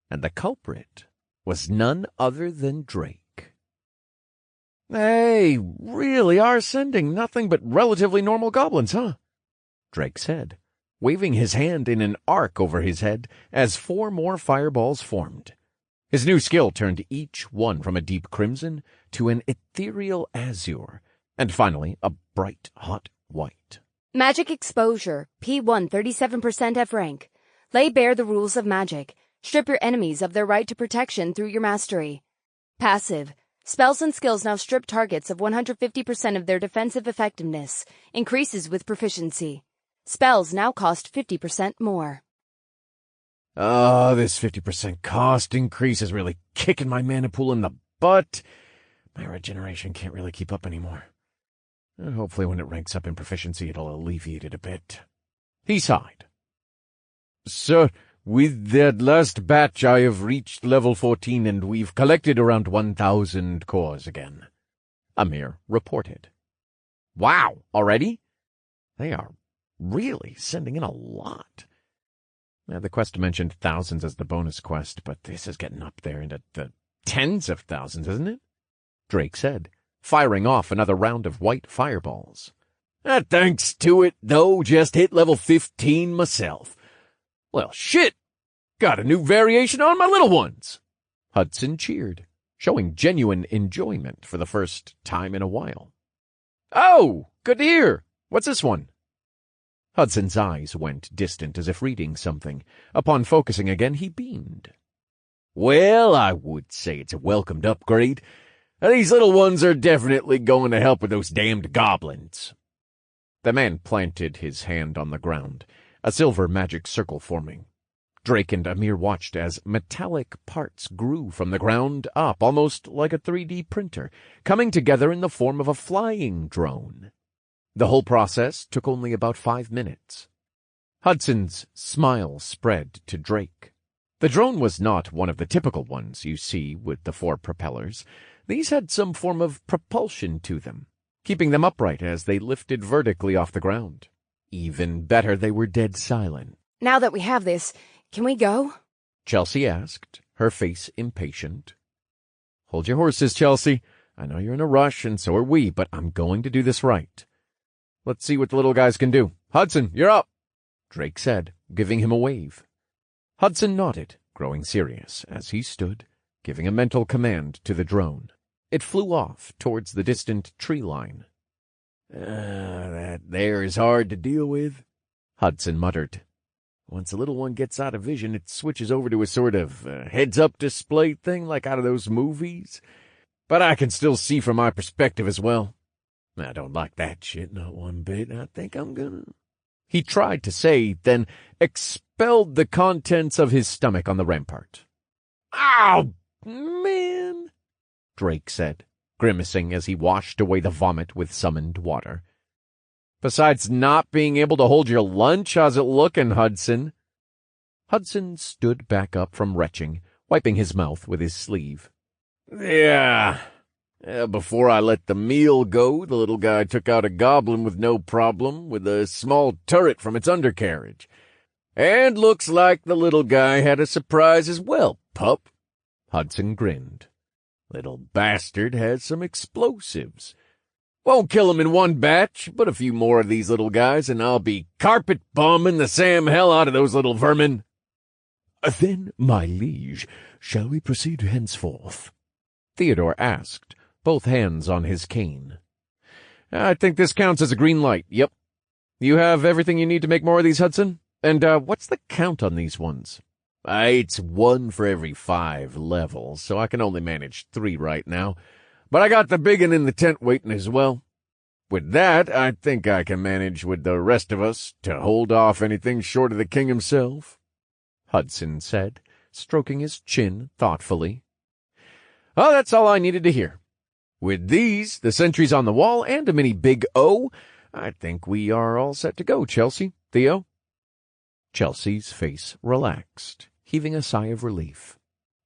And the culprit was none other than Drake. They really are sending nothing but relatively normal goblins, huh? Drake said, waving his hand in an arc over his head as 4 more fireballs formed. His new skill turned each one from a deep crimson to an ethereal azure, and finally a bright hot white. Magic exposure, P1 37% F rank. Lay bare the rules of magic. Strip your enemies of their right to protection through your mastery. Passive. Spells and skills now strip targets of 150% of their defensive effectiveness. Increases with proficiency. Spells now cost 50% more. This 50% cost increase is really kicking my mana pool in the butt. My regeneration can't really keep up anymore. Hopefully when it ranks up in proficiency, it'll alleviate it a bit. He sighed. Sir, with that last batch, I have reached level 14, and we've collected around 1,000 cores again, Amir reported. Wow, already? They are really sending in a lot. The quest mentioned thousands as the bonus quest, but this is getting up there into the tens of thousands, isn't it? Drake said, firing off another round of white fireballs. Thanks to it, though, just hit level 15 myself. Well, shit! Got a new variation on my little ones! Hudson cheered, showing genuine enjoyment for the first time in a while. Oh, good to hear! What's this one? Hudson's eyes went distant as if reading something. Upon focusing again, he beamed. Well, I would say it's a welcomed upgrade. These little ones are definitely going to help with those damned goblins. The man planted his hand on the ground, a silver magic circle forming. Drake and Amir watched as metallic parts grew from the ground up, almost like a 3D printer, coming together in the form of a flying drone. The whole process took only about 5 minutes. Hudson's smile spread to Drake. The drone was not one of the typical ones you see with the 4 propellers. These had some form of propulsion to them, keeping them upright as they lifted vertically off the ground. Even better, they were dead silent. Now that we have this, can we go? Chelsea asked, her face impatient. Hold your horses, Chelsea. I know you're in a rush, and so are we, but I'm going to do this right. Let's see what the little guys can do. Hudson, you're up, Drake said, giving him a wave. Hudson nodded, growing serious, as he stood, giving a mental command to the drone. It flew off towards the distant tree line. That there is hard to deal with, Hudson muttered. Once a little one gets out of vision, it switches over to a sort of heads-up display thing like out of those movies. But I can still see from my perspective as well. I don't like that shit, not one bit. I think I'm gonna... He tried to say, then expelled the contents of his stomach on the rampart. Ow, man, Drake said, grimacing as he washed away the vomit with summoned water. Besides not being able to hold your lunch, how's it looking, Hudson? Hudson stood back up from retching, wiping his mouth with his sleeve. Yeah, before I let the meal go, the little guy took out a goblin with no problem, with a small turret from its undercarriage. And looks like the little guy had a surprise as well, pup. Hudson grinned. Little bastard has some explosives. Won't kill him in one batch, but a few more of these little guys, and I'll be carpet bombing the Sam hell out of those little vermin. Then, my liege, shall we proceed henceforth? Theodore asked, both hands on his cane. I think this counts as a green light, yep. You have everything you need to make more of these, Hudson? And what's the count on these ones? It's 1 for every 5 levels, so I can only manage 3 right now. But I got the big one in the tent waiting as well. With that, I think I can manage with the rest of us to hold off anything short of the king himself, Hudson said, stroking his chin thoughtfully. Oh, that's all I needed to hear. With these, the sentries on the wall, and a mini Big O, I think we are all set to go, Chelsea. Theo? Chelsea's face relaxed, heaving a sigh of relief.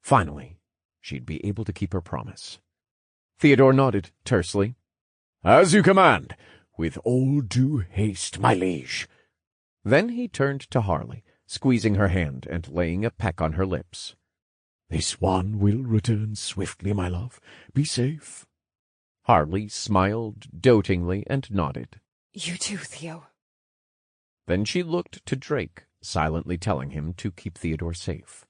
Finally, she'd be able to keep her promise. Theodore nodded tersely. As you command. With all due haste, my liege. Then he turned to Harley, squeezing her hand and laying a peck on her lips. This one will return swiftly, my love. Be safe. Harley smiled dotingly and nodded. You too, Theo. Then she looked to Drake, silently telling him to keep Theodore safe.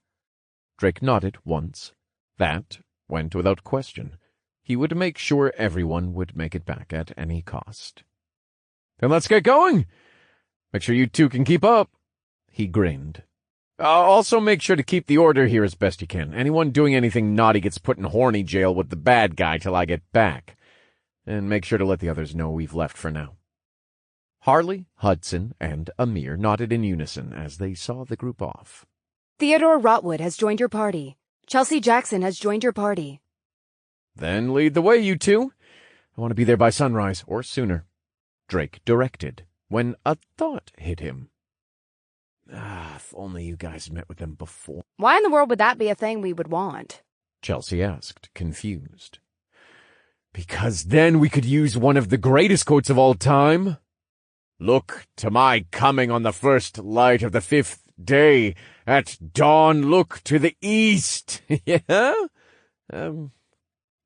Drake nodded once. That went without question. He would make sure everyone would make it back at any cost. Then let's get going. Make sure you two can keep up. He grinned. Also make sure to keep the order here as best you can. Anyone doing anything naughty gets put in horny jail with the bad guy till I get back. And make sure to let the others know we've left for now. Harley, Hudson, and Amir nodded in unison as they saw the group off. Theodore Rotwood has joined your party. Chelsea Jackson has joined your party. Then lead the way, you two. I want to be there by sunrise, or sooner. Drake directed, when a thought hit him. If only you guys met with them before. Why in the world would that be a thing we would want? Chelsea asked, confused. Because then we could use one of the greatest quotes of all time. Look to my coming on the first light of the 5th day. At dawn look to the east. Yeah?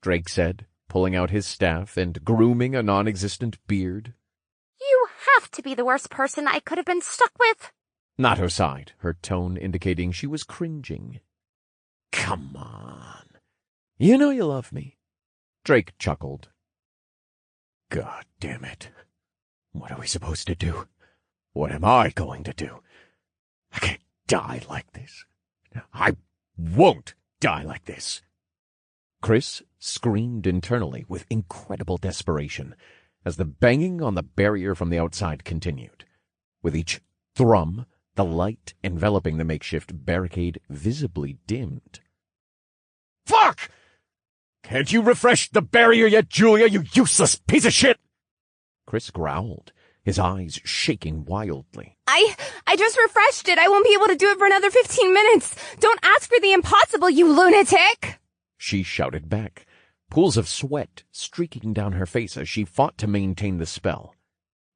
Drake said, pulling out his staff and grooming a non-existent beard. You have to be the worst person I could have been stuck with. Nato sighed, her tone indicating she was cringing. Come on. You know you love me. Drake chuckled. God damn it. What are we supposed to do? What am I going to do? I can't die like this. I won't die like this. Chris screamed internally with incredible desperation as the banging on the barrier from the outside continued. With each thrum, the light enveloping the makeshift barricade visibly dimmed. Fuck! Can't you refresh the barrier yet, Julia, you useless piece of shit? Chris growled, his eyes shaking wildly. I just refreshed it. I won't be able to do it for another 15 minutes. Don't ask for the impossible, you lunatic! She shouted back, pools of sweat streaking down her face as she fought to maintain the spell.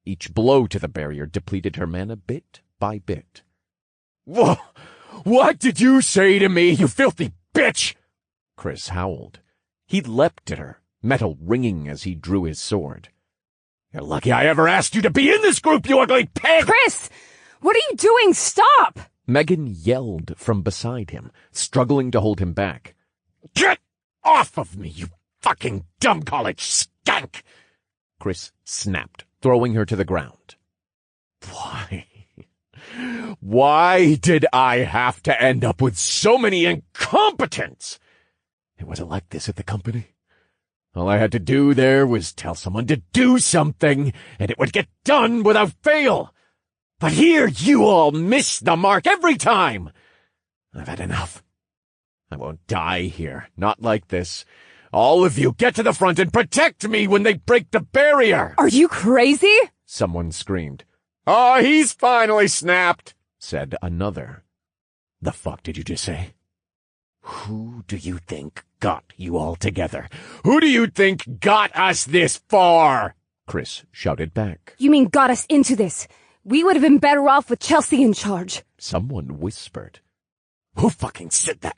Each blow to the barrier depleted her mana bit by bit. Whoa! What did you say to me, you filthy bitch? Chris howled. He leapt at her, metal ringing as he drew his sword. You're lucky I ever asked you to be in this group, you ugly pig! Chris! What are you doing? Stop! Megan yelled from beside him, struggling to hold him back. Get off of me, you fucking dumb college skank! Chris snapped, throwing her to the ground. Why did I have to end up with so many incompetents? It wasn't like this at the company. All I had to do there was tell someone to do something, and it would get done without fail. But here you all miss the mark every time. I've had enough. I won't die here, not like this. All of you get to the front and protect me when they break the barrier. Are you crazy? Someone screamed. Oh, he's finally snapped, said another. The fuck did you just say? Who do you think got you all together? Who do you think got us this far? Chris shouted back. You mean got us into this? We would have been better off with Chelsea in charge. Someone whispered. Who fucking said that?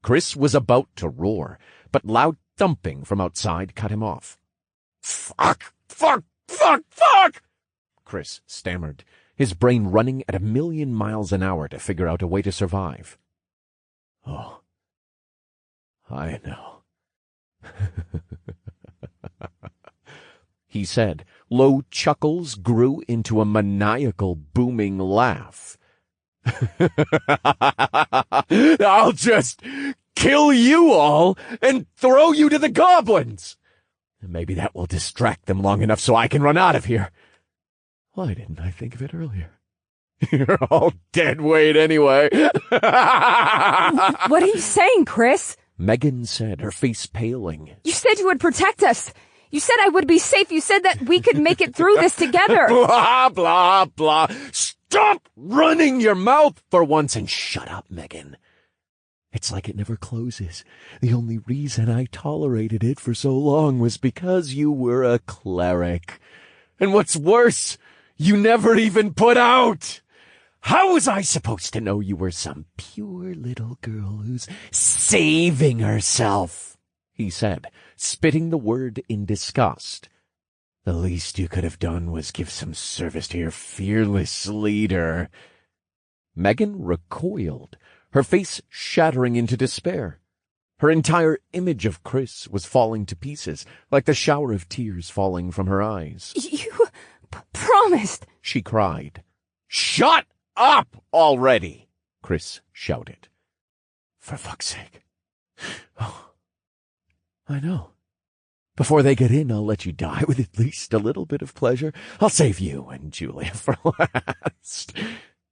Chris was about to roar, but loud thumping from outside cut him off. Fuck! Chris stammered, his brain running at 1,000,000 miles an hour to figure out a way to survive. Oh, I know. He said. Low chuckles grew into a maniacal, booming laugh. I'll just kill you all and throw you to the goblins. Maybe that will distract them long enough so I can run out of here. Why didn't I think of it earlier? You're all dead weight anyway. What are you saying, Chris? Megan said, her face paling. You said you would protect us. You said I would be safe. You said that we could make it through this together. Blah, blah, blah. Stop running your mouth for once and shut up, Megan. It's like it never closes. The only reason I tolerated it for so long was because you were a cleric. And what's worse, you never even put out. How was I supposed to know you were some pure little girl who's saving herself? He said, spitting the word in disgust. The least you could have done was give some service to your fearless leader. Megan recoiled, her face shattering into despair. Her entire image of Chris was falling to pieces, like the shower of tears falling from her eyes. You promised, she cried. Shut up already, Chris shouted. For fuck's sake. Oh, I know. Before they get in, I'll let you die with at least a little bit of pleasure. I'll save you and Julia for last.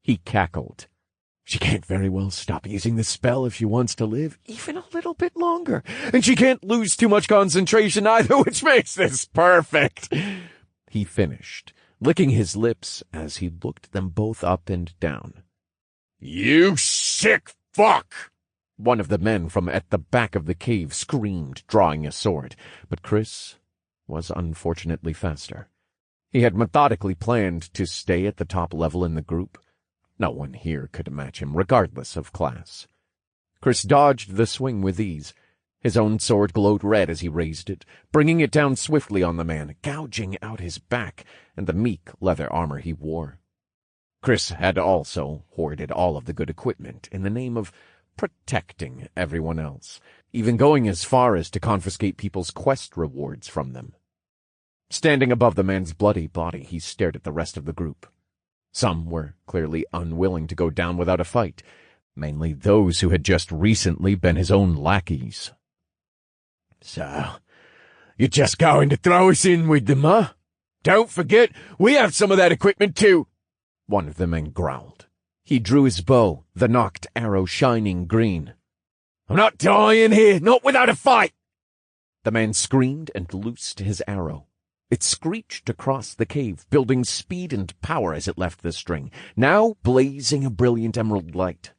He cackled. She can't very well stop using the spell if she wants to live even a little bit longer. And she can't lose too much concentration either, which makes this perfect. He finished, licking his lips as he looked them both up and down. You sick fuck! One of the men from at the back of the cave screamed, drawing a sword. But Chris was unfortunately faster. He had methodically planned to stay at the top level in the group. No one here could match him, regardless of class. Chris dodged the swing with ease. His own sword glowed red as he raised it, bringing it down swiftly on the man, gouging out his back and the meek leather armor he wore. Chris had also hoarded all of the good equipment in the name of protecting everyone else, even going as far as to confiscate people's quest rewards from them. Standing above the man's bloody body, he stared at the rest of the group. Some were clearly unwilling to go down without a fight, mainly those who had just recently been his own lackeys. So, you're just going to throw us in with them, huh? Don't forget, we have some of that equipment too, one of the men growled. He drew his bow, the nocked arrow shining green. I'm not dying here, not without a fight! The man screamed and loosed his arrow. It screeched across the cave, building speed and power as it left the string, now blazing a brilliant emerald light.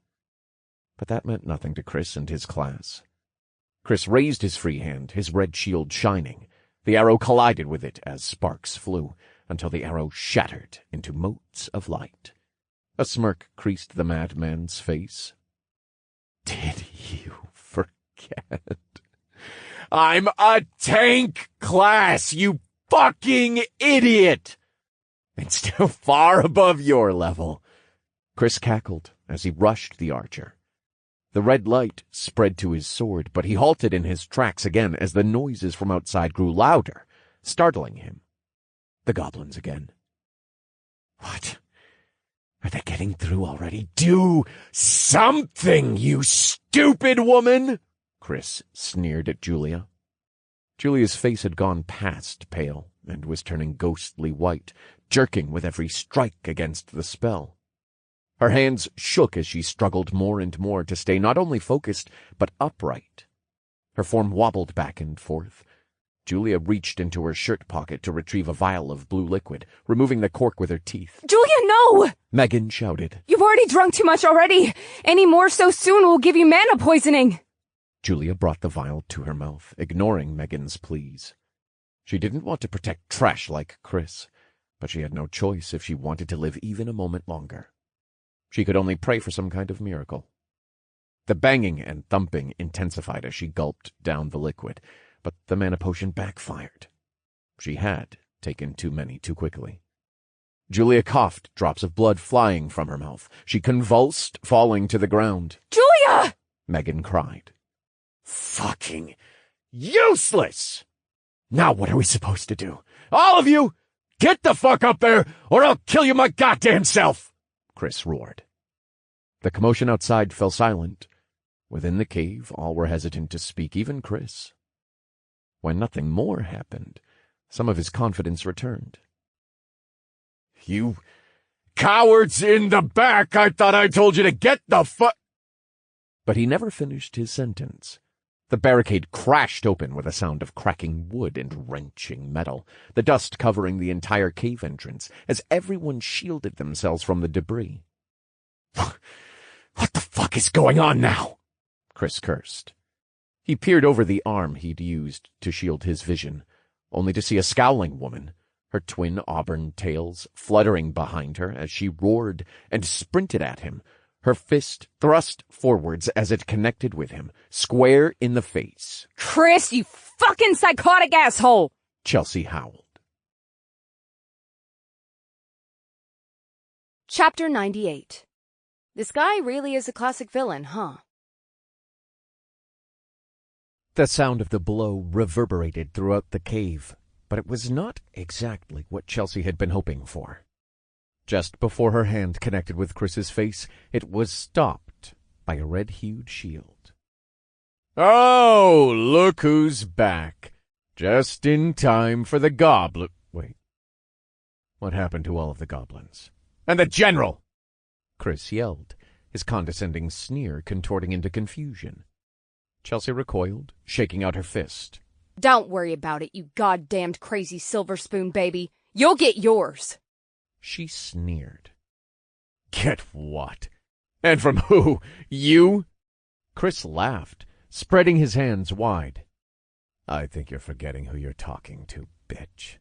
But that meant nothing to Chris and his class. Chris raised his free hand, his red shield shining. The arrow collided with it as sparks flew, until the arrow shattered into motes of light. A smirk creased the madman's face. Did you forget? I'm a tank class, you fucking idiot! And still far above your level. Chris cackled as he rushed the archer. The red light spread to his sword, but he halted in his tracks again as the noises from outside grew louder, startling him. The goblins again. What? Are they getting through already? Do something, you stupid woman! Chris sneered at Julia. Julia's face had gone past pale and was turning ghostly white, jerking with every strike against the spell. Her hands shook as she struggled more and more to stay not only focused, but upright. Her form wobbled back and forth. Julia reached into her shirt pocket to retrieve a vial of blue liquid, removing the cork with her teeth. Julia, no! Megan shouted. You've already drunk too much already. Any more so soon will give you mana poisoning. Julia brought the vial to her mouth, ignoring Megan's pleas. She didn't want to protect trash like Chris, but she had no choice if she wanted to live even a moment longer. She could only pray for some kind of miracle. The banging and thumping intensified as she gulped down the liquid, but the mana potion backfired. She had taken too many too quickly. Julia coughed, drops of blood flying from her mouth. She convulsed, falling to the ground. Julia! Megan cried. Fucking useless! Now what are we supposed to do? All of you, get the fuck up there, or I'll kill you my goddamn self! Chris roared. The commotion outside fell silent. Within the cave, all were hesitant to speak, even Chris. When nothing more happened, some of his confidence returned. You cowards in the back! I thought I told you to get the fuck... But he never finished his sentence. The barricade crashed open with a sound of cracking wood and wrenching metal, the dust covering the entire cave entrance as everyone shielded themselves from the debris. What the fuck is going on now? Chris cursed. He peered over the arm he'd used to shield his vision, only to see a scowling woman, her twin auburn tails fluttering behind her as she roared and sprinted at him, her fist thrust forwards as it connected with him, square in the face. Chris, you fucking psychotic asshole! Chelsea howled. Chapter 98. This guy really is a classic villain, huh? The sound of the blow reverberated throughout the cave, but it was not exactly what Chelsea had been hoping for. Just before her hand connected with Chris's face, it was stopped by a red-hued shield. Oh, look who's back. Just in time for the goblin... Wait. What happened to all of the goblins? And the general! Chris yelled, his condescending sneer contorting into confusion. Chelsea recoiled, shaking out her fist. Don't worry about it, you goddamned crazy silver spoon baby. You'll get yours. She sneered. Get what? And from who? You? Chris laughed, spreading his hands wide. I think you're forgetting who you're talking to, bitch.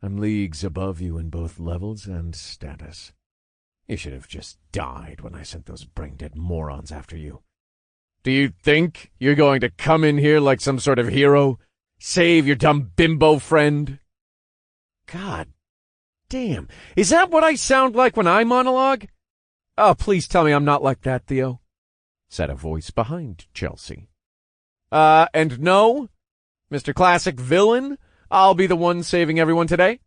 I'm leagues above you in both levels and status. You should have just died when I sent those brain-dead morons after you. Do you think you're going to come in here like some sort of hero? Save your dumb bimbo friend? God damn, is that what I sound like when I monologue? Oh, please tell me I'm not like that, Theo, said a voice behind Chelsea. And no, Mr. Classic Villain, I'll be the one saving everyone today.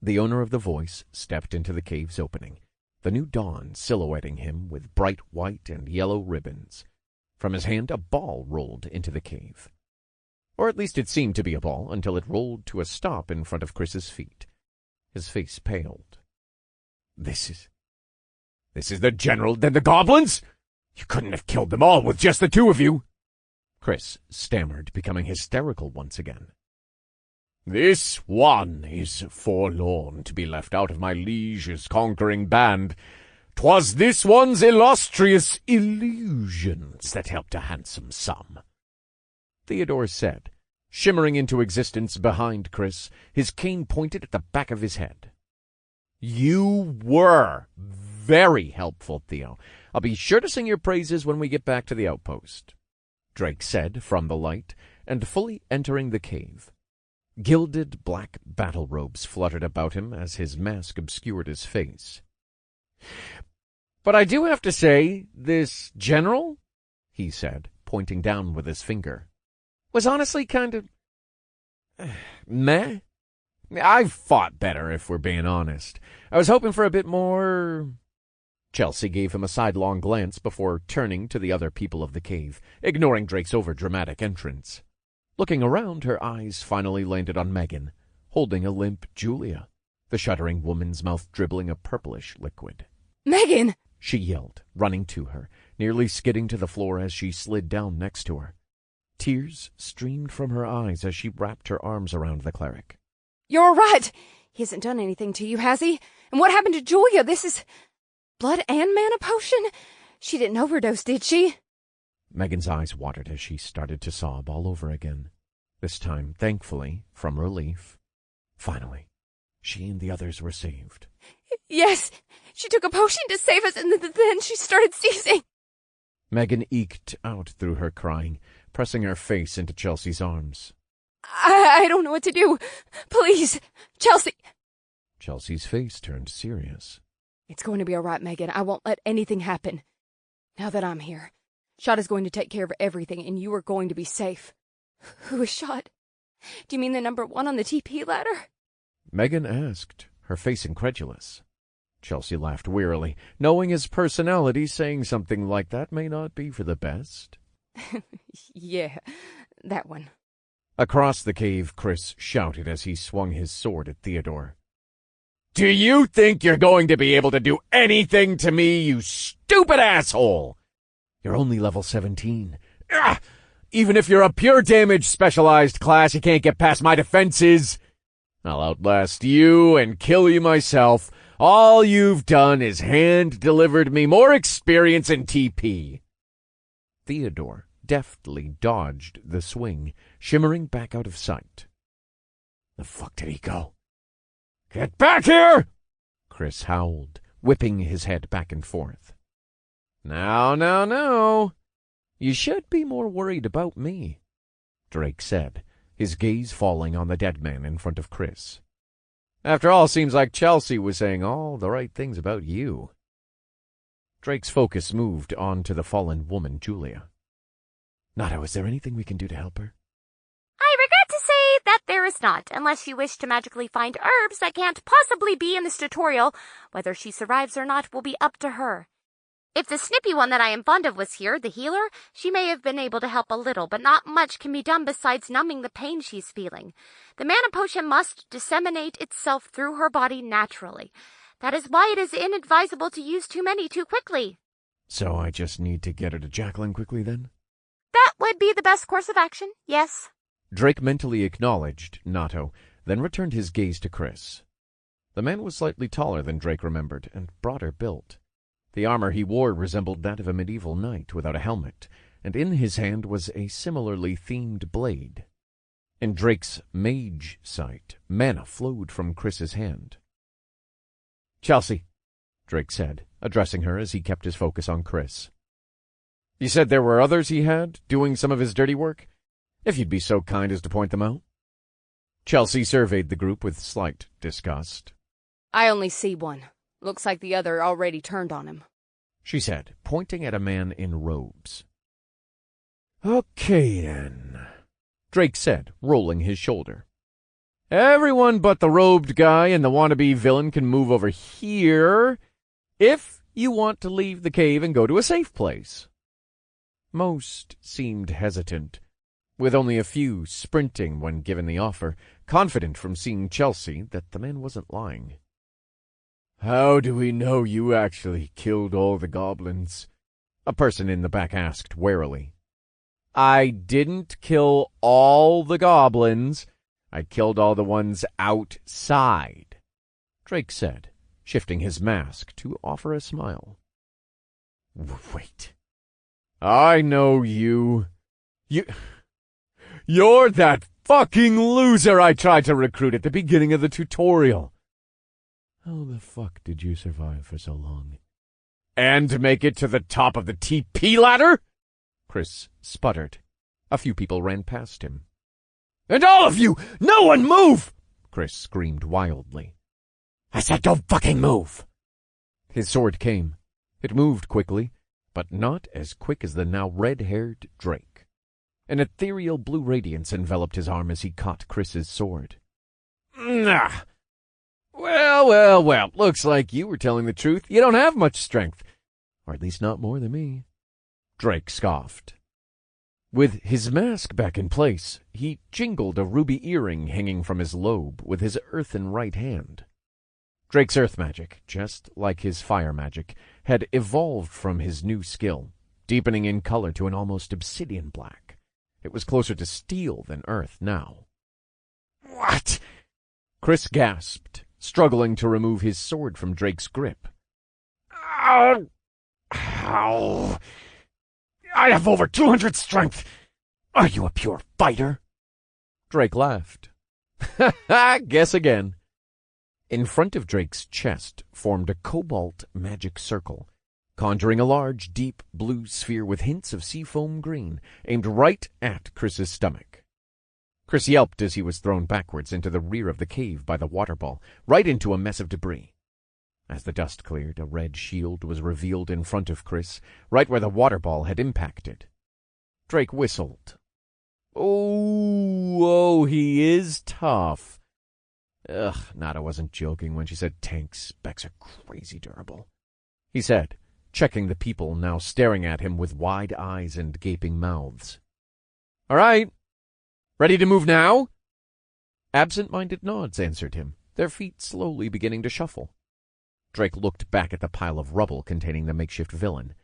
The owner of the voice stepped into the cave's opening, the new dawn silhouetting him with bright white and yellow ribbons. From his hand, a ball rolled into the cave. Or at least it seemed to be a ball until it rolled to a stop in front of Chris's feet. His face paled. This is the general, then the goblins? You couldn't have killed them all with just the two of you. Chris stammered, becoming hysterical once again. This one is forlorn to be left out of my liege's conquering band. 'Twas this one's illustrious illusions that helped a handsome sum, Theodore said, shimmering into existence behind Chris, his cane pointed at the back of his head. You were very helpful, Theo. I'll be sure to sing your praises when we get back to the outpost, Drake said from the light, and fully entering the cave. Gilded black battle robes fluttered about him as his mask obscured his face. But I do have to say, this general, he said, pointing down with his finger, was honestly kind of meh. I've fought better, if we're being honest. I was hoping for a bit more... Chelsea gave him a sidelong glance before turning to the other people of the cave, ignoring Drake's overdramatic entrance. Looking around, her eyes finally landed on Megan, holding a limp Julia, the shuddering woman's mouth dribbling a purplish liquid. Megan! She yelled, running to her, nearly skidding to the floor as she slid down next to her. Tears streamed from her eyes as she wrapped her arms around the cleric. You're right! He hasn't done anything to you, has he? And what happened to Julia? This is blood and mana potion? She didn't overdose, did she? Megan's eyes watered as she started to sob all over again. This time, thankfully, from relief. Finally, she and the others were saved. Yes, she took a potion to save us, and then she started seizing. Megan eked out through her crying, pressing her face into Chelsea's arms. I don't know what to do. Please, Chelsea. Chelsea's face turned serious. It's going to be all right, Megan. I won't let anything happen. Now that I'm here, Shot is going to take care of everything, and you are going to be safe. Who is Shot? Do you mean the number 1 on the TP ladder? Megan asked, her face incredulous. Chelsea laughed wearily, knowing his personality saying something like that may not be for the best. Yeah, that one. Across the cave, Chris shouted as he swung his sword at Theodore. Do you think you're going to be able to do anything to me, you stupid asshole? You're only level 17. Ugh! Even if you're a pure damage specialized class, you can't get past my defenses. I'll outlast you and kill you myself. All you've done is hand-delivered me more experience in TP. Theodore deftly dodged the swing, shimmering back out of sight. The fuck did he go? Get back here! Chris howled, whipping his head back and forth. Now. You should be more worried about me, Drake said, his gaze falling on the dead man in front of Chris. After all, seems like Chelsea was saying all the right things about you. Drake's focus moved on to the fallen woman, Julia. Nato, is there anything we can do to help her? I regret to say that there is not, unless you wish to magically find herbs that can't possibly be in this tutorial. Whether she survives or not will be up to her. If the snippy one that I am fond of was here, the healer, she may have been able to help a little, but not much can be done besides numbing the pain she's feeling. The mana potion must disseminate itself through her body naturally. That is why it is inadvisable to use too many too quickly. So I just need to get her to Jacqueline quickly then? That would be the best course of action, yes. Drake mentally acknowledged Nato, then returned his gaze to Chris. The man was slightly taller than Drake remembered, and broader built. The armor he wore resembled that of a medieval knight without a helmet, and in his hand was a similarly themed blade. In Drake's mage sight, mana flowed from Chris's hand. Chelsea, Drake said, addressing her as he kept his focus on Chris. You said there were others he had, doing some of his dirty work? If you'd be so kind as to point them out. Chelsea surveyed the group with slight disgust. I only see one. Looks like the other already turned on him, she said, pointing at a man in robes. Okay, then, Drake said, rolling his shoulder. Everyone but the robed guy and the wannabe villain can move over here if you want to leave the cave and go to a safe place. Most seemed hesitant, with only a few sprinting when given the offer, confident from seeing Chelsea that the man wasn't lying. How do we know you actually killed all the goblins? A person in the back asked warily. I didn't kill all the goblins. I killed all the ones outside, Drake said, shifting his mask to offer a smile. Wait. I know you. You're that fucking loser I tried to recruit at the beginning of the tutorial. How the fuck did you survive for so long? And make it to the top of the TP ladder? Chris sputtered. A few people ran past him. And all of you, no one move! Chris screamed wildly. I said don't fucking move! His sword came. It moved quickly, but not as quick as the now red-haired Drake. An ethereal blue radiance enveloped his arm as he caught Chris's sword. Nah. Well, looks like you were telling the truth. You don't have much strength. Or at least not more than me. Drake scoffed. With his mask back in place, he jingled a ruby earring hanging from his lobe with his earthen right hand. Drake's earth magic, just like his fire magic, had evolved from his new skill, deepening in color to an almost obsidian black. It was closer to steel than earth now. What? Chris gasped, struggling to remove his sword from Drake's grip. Ow! Ow! I have over 200 strength! Are you a pure fighter? Drake laughed. Guess again. In front of Drake's chest formed a cobalt magic circle, conjuring a large, deep blue sphere with hints of seafoam green, aimed right at Chris's stomach. Chris yelped as he was thrown backwards into the rear of the cave by the water ball, right into a mess of debris. As the dust cleared, a red shield was revealed in front of Chris, right where the water ball had impacted. Drake whistled. Oh, he is tough. Ugh, Nada wasn't joking when she said tank specs are crazy durable. He said, checking the people now staring at him with wide eyes and gaping mouths. All right. Ready to move now? Absent-minded nods answered him, their feet slowly beginning to shuffle. Drake looked back at the pile of rubble containing the makeshift villain.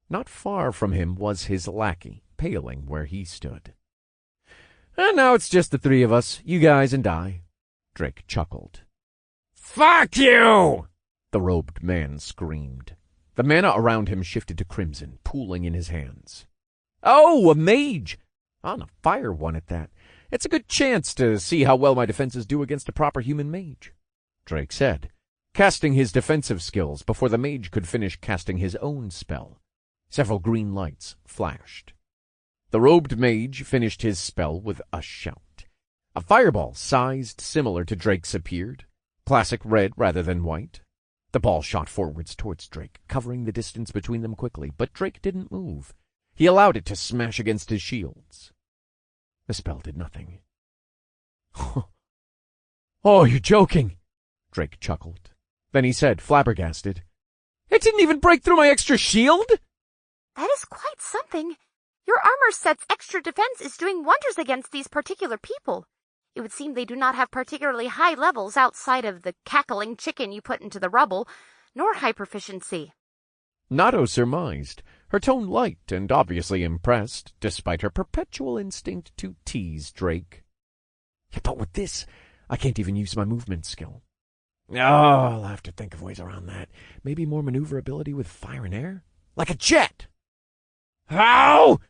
Not far from him was his lackey, paling where he stood. And now it's just the three of us, you guys and I. Drake chuckled. Fuck you! The robed man screamed. The mana around him shifted to crimson, pooling in his hands. Oh, a mage! On a fire one at that. It's a good chance to see how well my defenses do against a proper human mage, Drake said, casting his defensive skills before the mage could finish casting his own spell. Several green lights flashed. The robed mage finished his spell with a shout. A fireball sized similar to Drake's appeared, classic red rather than white. The ball shot forwards towards Drake, covering the distance between them quickly, but Drake didn't move. He allowed it to smash against his shields. The spell did nothing. Oh, you're joking, Drake chuckled. Then he said, flabbergasted, It didn't even break through my extra shield? That is quite something. Your armor set's extra defense is doing wonders against these particular people. It would seem they do not have particularly high levels outside of the cackling chicken you put into the rubble, nor high proficiency. Nado surmised, her tone light and obviously impressed, despite her perpetual instinct to tease Drake. Yeah, but with this, I can't even use my movement skill. Oh, I'll have to think of ways around that. Maybe more maneuverability with fire and air? Like a jet! How?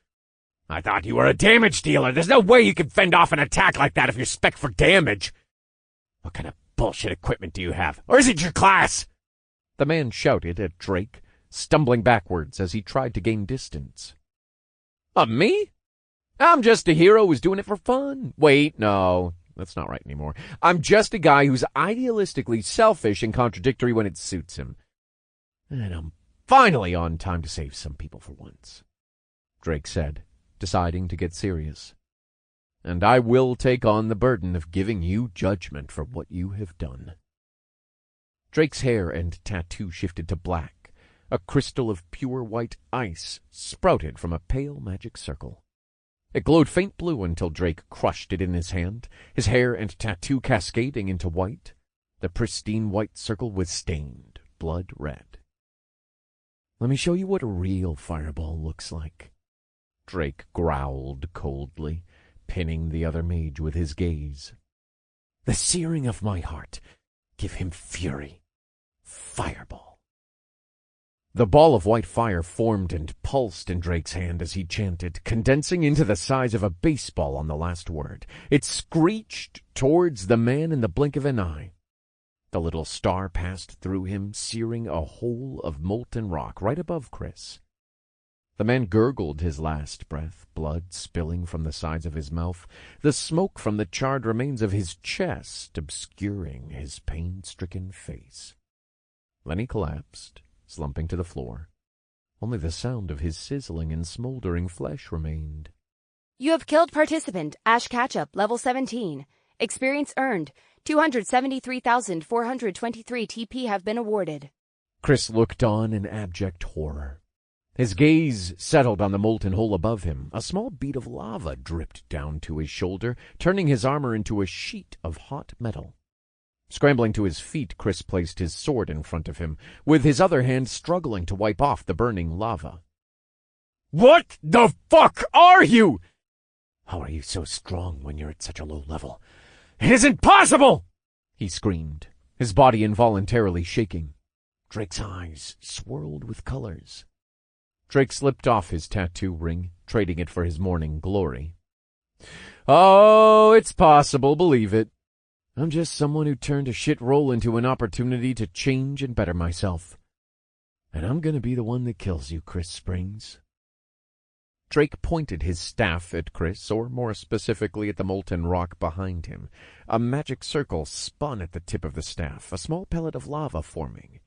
I thought you were a damage dealer. There's no way you can fend off an attack like that if you're spec'd for damage. What kind of bullshit equipment do you have? Or is it your class? The man shouted at Drake, stumbling backwards as he tried to gain distance. Me? I'm just a hero who's doing it for fun. Wait, no, that's not right anymore. I'm just a guy who's idealistically selfish and contradictory when it suits him. And I'm finally on time to save some people for once, Drake said, deciding to get serious. And I will take on the burden of giving you judgment for what you have done. Drake's hair and tattoo shifted to black. A crystal of pure white ice sprouted from a pale magic circle. It glowed faint blue until Drake crushed it in his hand, his hair and tattoo cascading into white. The pristine white circle was stained blood red. Let me show you what a real fireball looks like, Drake growled coldly, pinning the other mage with his gaze. The searing of my heart. Give him fury. Fireball. The ball of white fire formed and pulsed in Drake's hand as he chanted, condensing into the size of a baseball on the last word. It screeched towards the man in the blink of an eye. The little star passed through him, searing a hole of molten rock right above Chris. The man gurgled his last breath, blood spilling from the sides of his mouth, the smoke from the charred remains of his chest obscuring his pain-stricken face. Then he collapsed, slumping to the floor. Only the sound of his sizzling and smoldering flesh remained. You have killed participant Ash Ketchup, level 17. Experience earned. 273,423 TP have been awarded. Chris looked on in abject horror. His gaze settled on the molten hole above him. A small bead of lava dripped down to his shoulder, turning his armor into a sheet of hot metal. Scrambling to his feet, Chris placed his sword in front of him, with his other hand struggling to wipe off the burning lava. What the fuck are you? How are you so strong when you're at such a low level? It isn't possible! He screamed, his body involuntarily shaking. Drake's eyes swirled with colors. Drake slipped off his tattoo ring, trading it for his morning glory. Oh, it's possible, believe it. I'm just someone who turned a shit roll into an opportunity to change and better myself. And I'm gonna be the one that kills you, Chris Springs. Drake pointed his staff at Chris, or more specifically at the molten rock behind him. A magic circle spun at the tip of the staff, a small pellet of lava forming.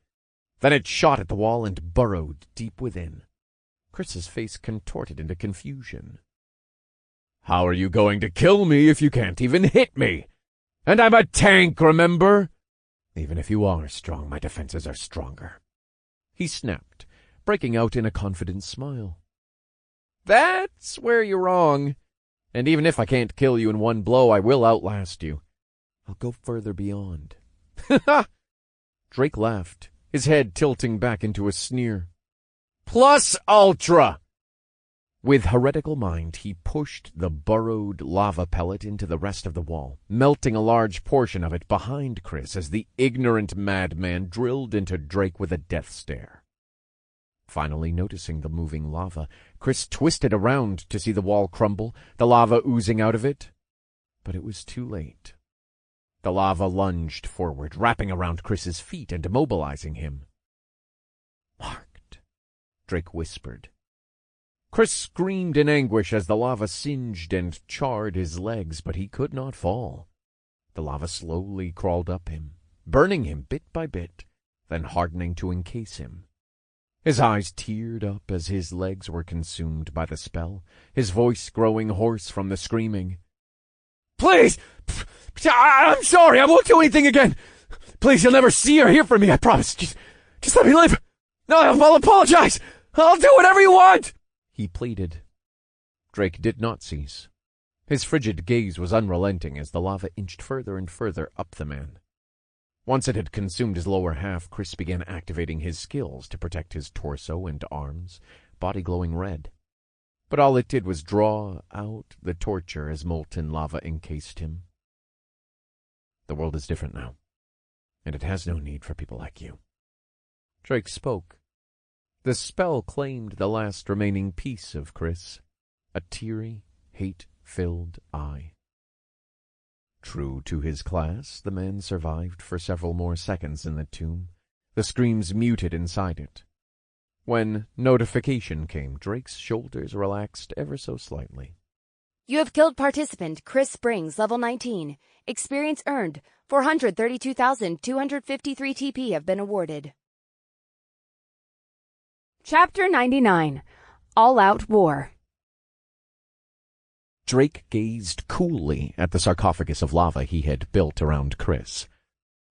Then it shot at the wall and burrowed deep within. Chris's face contorted into confusion. "How are you going to kill me if you can't even hit me? And I'm a tank, remember? Even if you are strong, my defenses are stronger." He snapped, breaking out in a confident smile. "That's where you're wrong. And even if I can't kill you in one blow, I will outlast you. I'll go further beyond." "Ha!" Drake laughed, his head tilting back into a sneer. "Plus ultra!" With heretical mind, he pushed the burrowed lava pellet into the rest of the wall, melting a large portion of it behind Chris as the ignorant madman drilled into Drake with a death stare. Finally noticing the moving lava, Chris twisted around to see the wall crumble, the lava oozing out of it. But it was too late. The lava lunged forward, wrapping around Chris's feet and immobilizing him. "Marked," Drake whispered. Chris screamed in anguish as the lava singed and charred his legs, but he could not fall. The lava slowly crawled up him, burning him bit by bit, then hardening to encase him. His eyes teared up as his legs were consumed by the spell, his voice growing hoarse from the screaming. "Please! I'm sorry, I won't do anything again! Please, you'll never see or hear from me, I promise! Just let me live! No, I'll apologize! I'll do whatever you want!" he pleaded. Drake did not cease. His frigid gaze was unrelenting as the lava inched further and further up the man. Once it had consumed his lower half, Chris began activating his skills to protect his torso and arms, body glowing red. But all it did was draw out the torture as molten lava encased him. "The world is different now, and it has no need for people like you." Drake spoke. The spell claimed the last remaining piece of Chris, a teary, hate-filled eye. True to his class, the man survived for several more seconds in the tomb, the screams muted inside it. When notification came, Drake's shoulders relaxed ever so slightly. You have killed participant Chris Springs, level 19. Experience earned. 432,253 TP have been awarded. Chapter 99. All-Out War. Drake gazed coolly at the sarcophagus of lava he had built around Chris.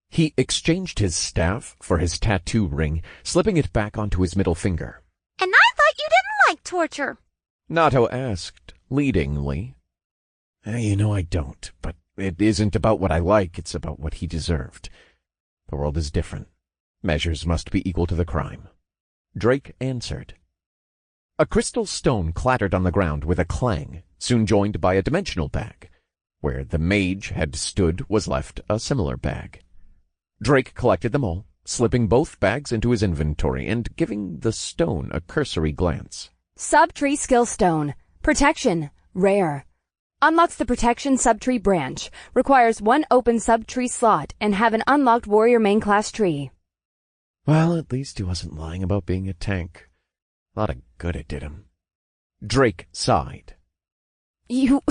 He exchanged his staff for his tattoo ring, slipping it back onto his middle finger. "And I thought you didn't like torture." Nato asked, leadingly. You know I don't, but it isn't about what I like, it's about what he deserved. The world is different. Measures must be equal to the crime." Drake answered. A crystal stone clattered on the ground with a clang, soon joined by a dimensional bag. Where the mage had stood was left a similar bag. Drake collected them all, slipping both bags into his inventory and giving the stone a cursory glance. Subtree Skill Stone. Protection. Rare. Unlocks the Protection Subtree branch. Requires one open subtree slot and have an unlocked warrior main class tree. Well, at least he wasn't lying about being a tank. A lot of good it did him. Drake sighed. You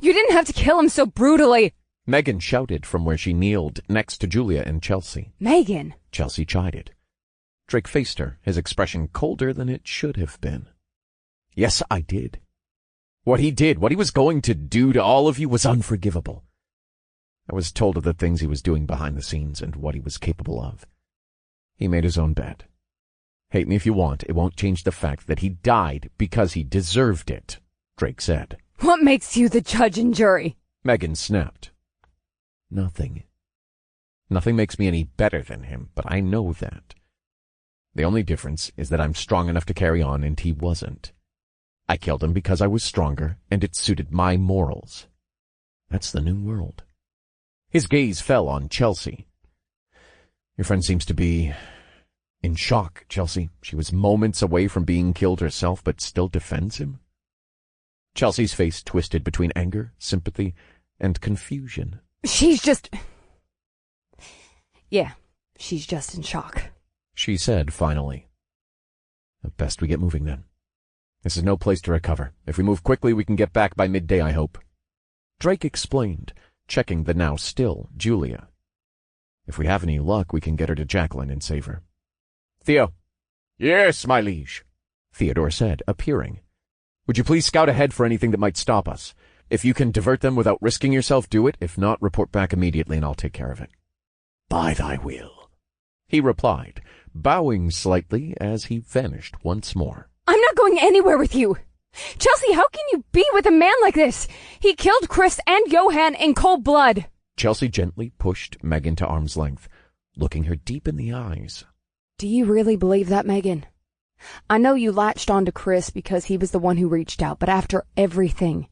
didn't have to kill him so brutally. Megan shouted from where she kneeled next to Julia and Chelsea. Megan. Chelsea chided. Drake faced her, his expression colder than it should have been. Yes, I did. What he did, what he was going to do to all of you was unforgivable. I was told of the things he was doing behind the scenes and what he was capable of. He made his own bed. Hate me if you want, it won't change the fact that he died because he deserved it, Drake said. What makes you the judge and jury? Megan snapped. Nothing. Nothing makes me any better than him, but I know that. The only difference is that I'm strong enough to carry on and he wasn't. I killed him because I was stronger and it suited my morals. That's the new world. His gaze fell on Chelsea. Your friend seems to be in shock, Chelsea. She was moments away from being killed herself, but still defends him. Chelsea's face twisted between anger, sympathy, and confusion. She's just in shock, she said finally. Best we get moving then. This is no place to recover. If we move quickly, we can get back by midday, I hope. Drake explained, checking the now still Julia. If we have any luck, we can get her to Jacqueline and save her. Theo. Yes, my liege, Theodore said, appearing. Would you please scout ahead for anything that might stop us? If you can divert them without risking yourself, do it. If not, report back immediately and I'll take care of it. By thy will, he replied, bowing slightly as he vanished once more. I'm not going anywhere with you. Chelsea, how can you be with a man like this? He killed Chris and Johan in cold blood. Chelsea gently pushed Megan to arm's length, looking her deep in the eyes. Do you really believe that, Megan? I know you latched on to Chris because he was the one who reached out, but after everything,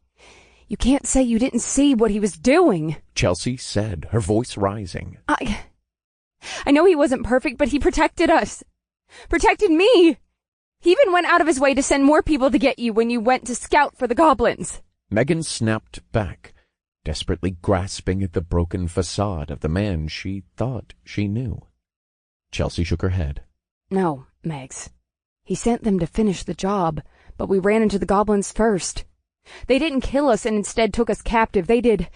you can't say you didn't see what he was doing. Chelsea said, her voice rising. I know he wasn't perfect, but he protected us. Protected me. He even went out of his way to send more people to get you when you went to scout for the goblins. Megan snapped back, desperately grasping at the broken facade of the man she thought she knew. Chelsea shook her head. No, Megs. He sent them to finish the job, but we ran into the goblins first. They didn't kill us and instead took us captive. They did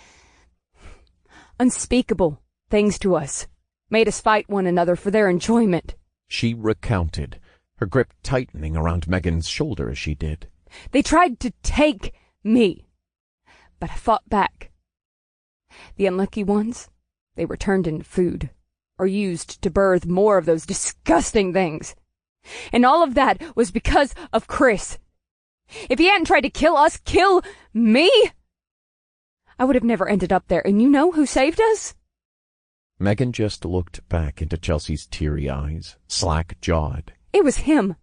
unspeakable things to us. Made us fight one another for their enjoyment. She recounted, her grip tightening around Megan's shoulder as she did. They tried to take me, but I fought back. The unlucky ones, they were turned into food, or used to birth more of those disgusting things. And all of that was because of Chris. If he hadn't tried to kill us, kill me, I would have never ended up there. And you know who saved us? Megan just looked back into Chelsea's teary eyes, slack-jawed. It was him.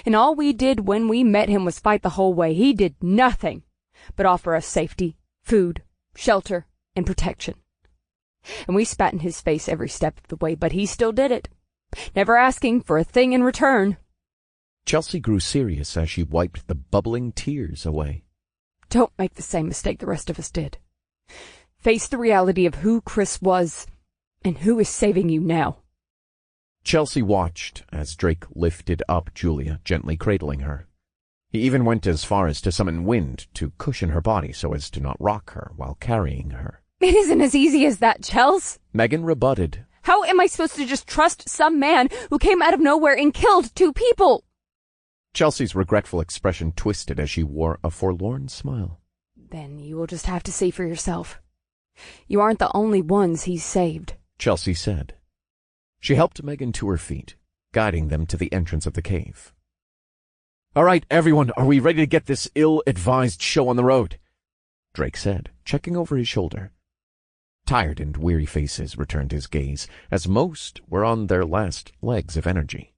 And all we did when we met him was fight the whole way. He did nothing but offer us safety, food, shelter, and protection. And we spat in his face every step of the way, but he still did it, never asking for a thing in return. Chelsea grew serious as she wiped the bubbling tears away. Don't make the same mistake the rest of us did. Face the reality of who Chris was and who is saving you now. Chelsea watched as Drake lifted up Julia, gently cradling her. He even went as far as to summon wind to cushion her body so as to not rock her while carrying her. It isn't as easy as that, Chels. Megan rebutted. How am I supposed to just trust some man who came out of nowhere and killed 2 people? Chelsea's regretful expression twisted as she wore a forlorn smile. Then you will just have to see for yourself. You aren't the only ones he's saved, Chelsea said. She helped Megan to her feet, guiding them to the entrance of the cave. All right, everyone, are we ready to get this ill-advised show on the road? Drake said, checking over his shoulder. Tired and weary faces returned his gaze, as most were on their last legs of energy.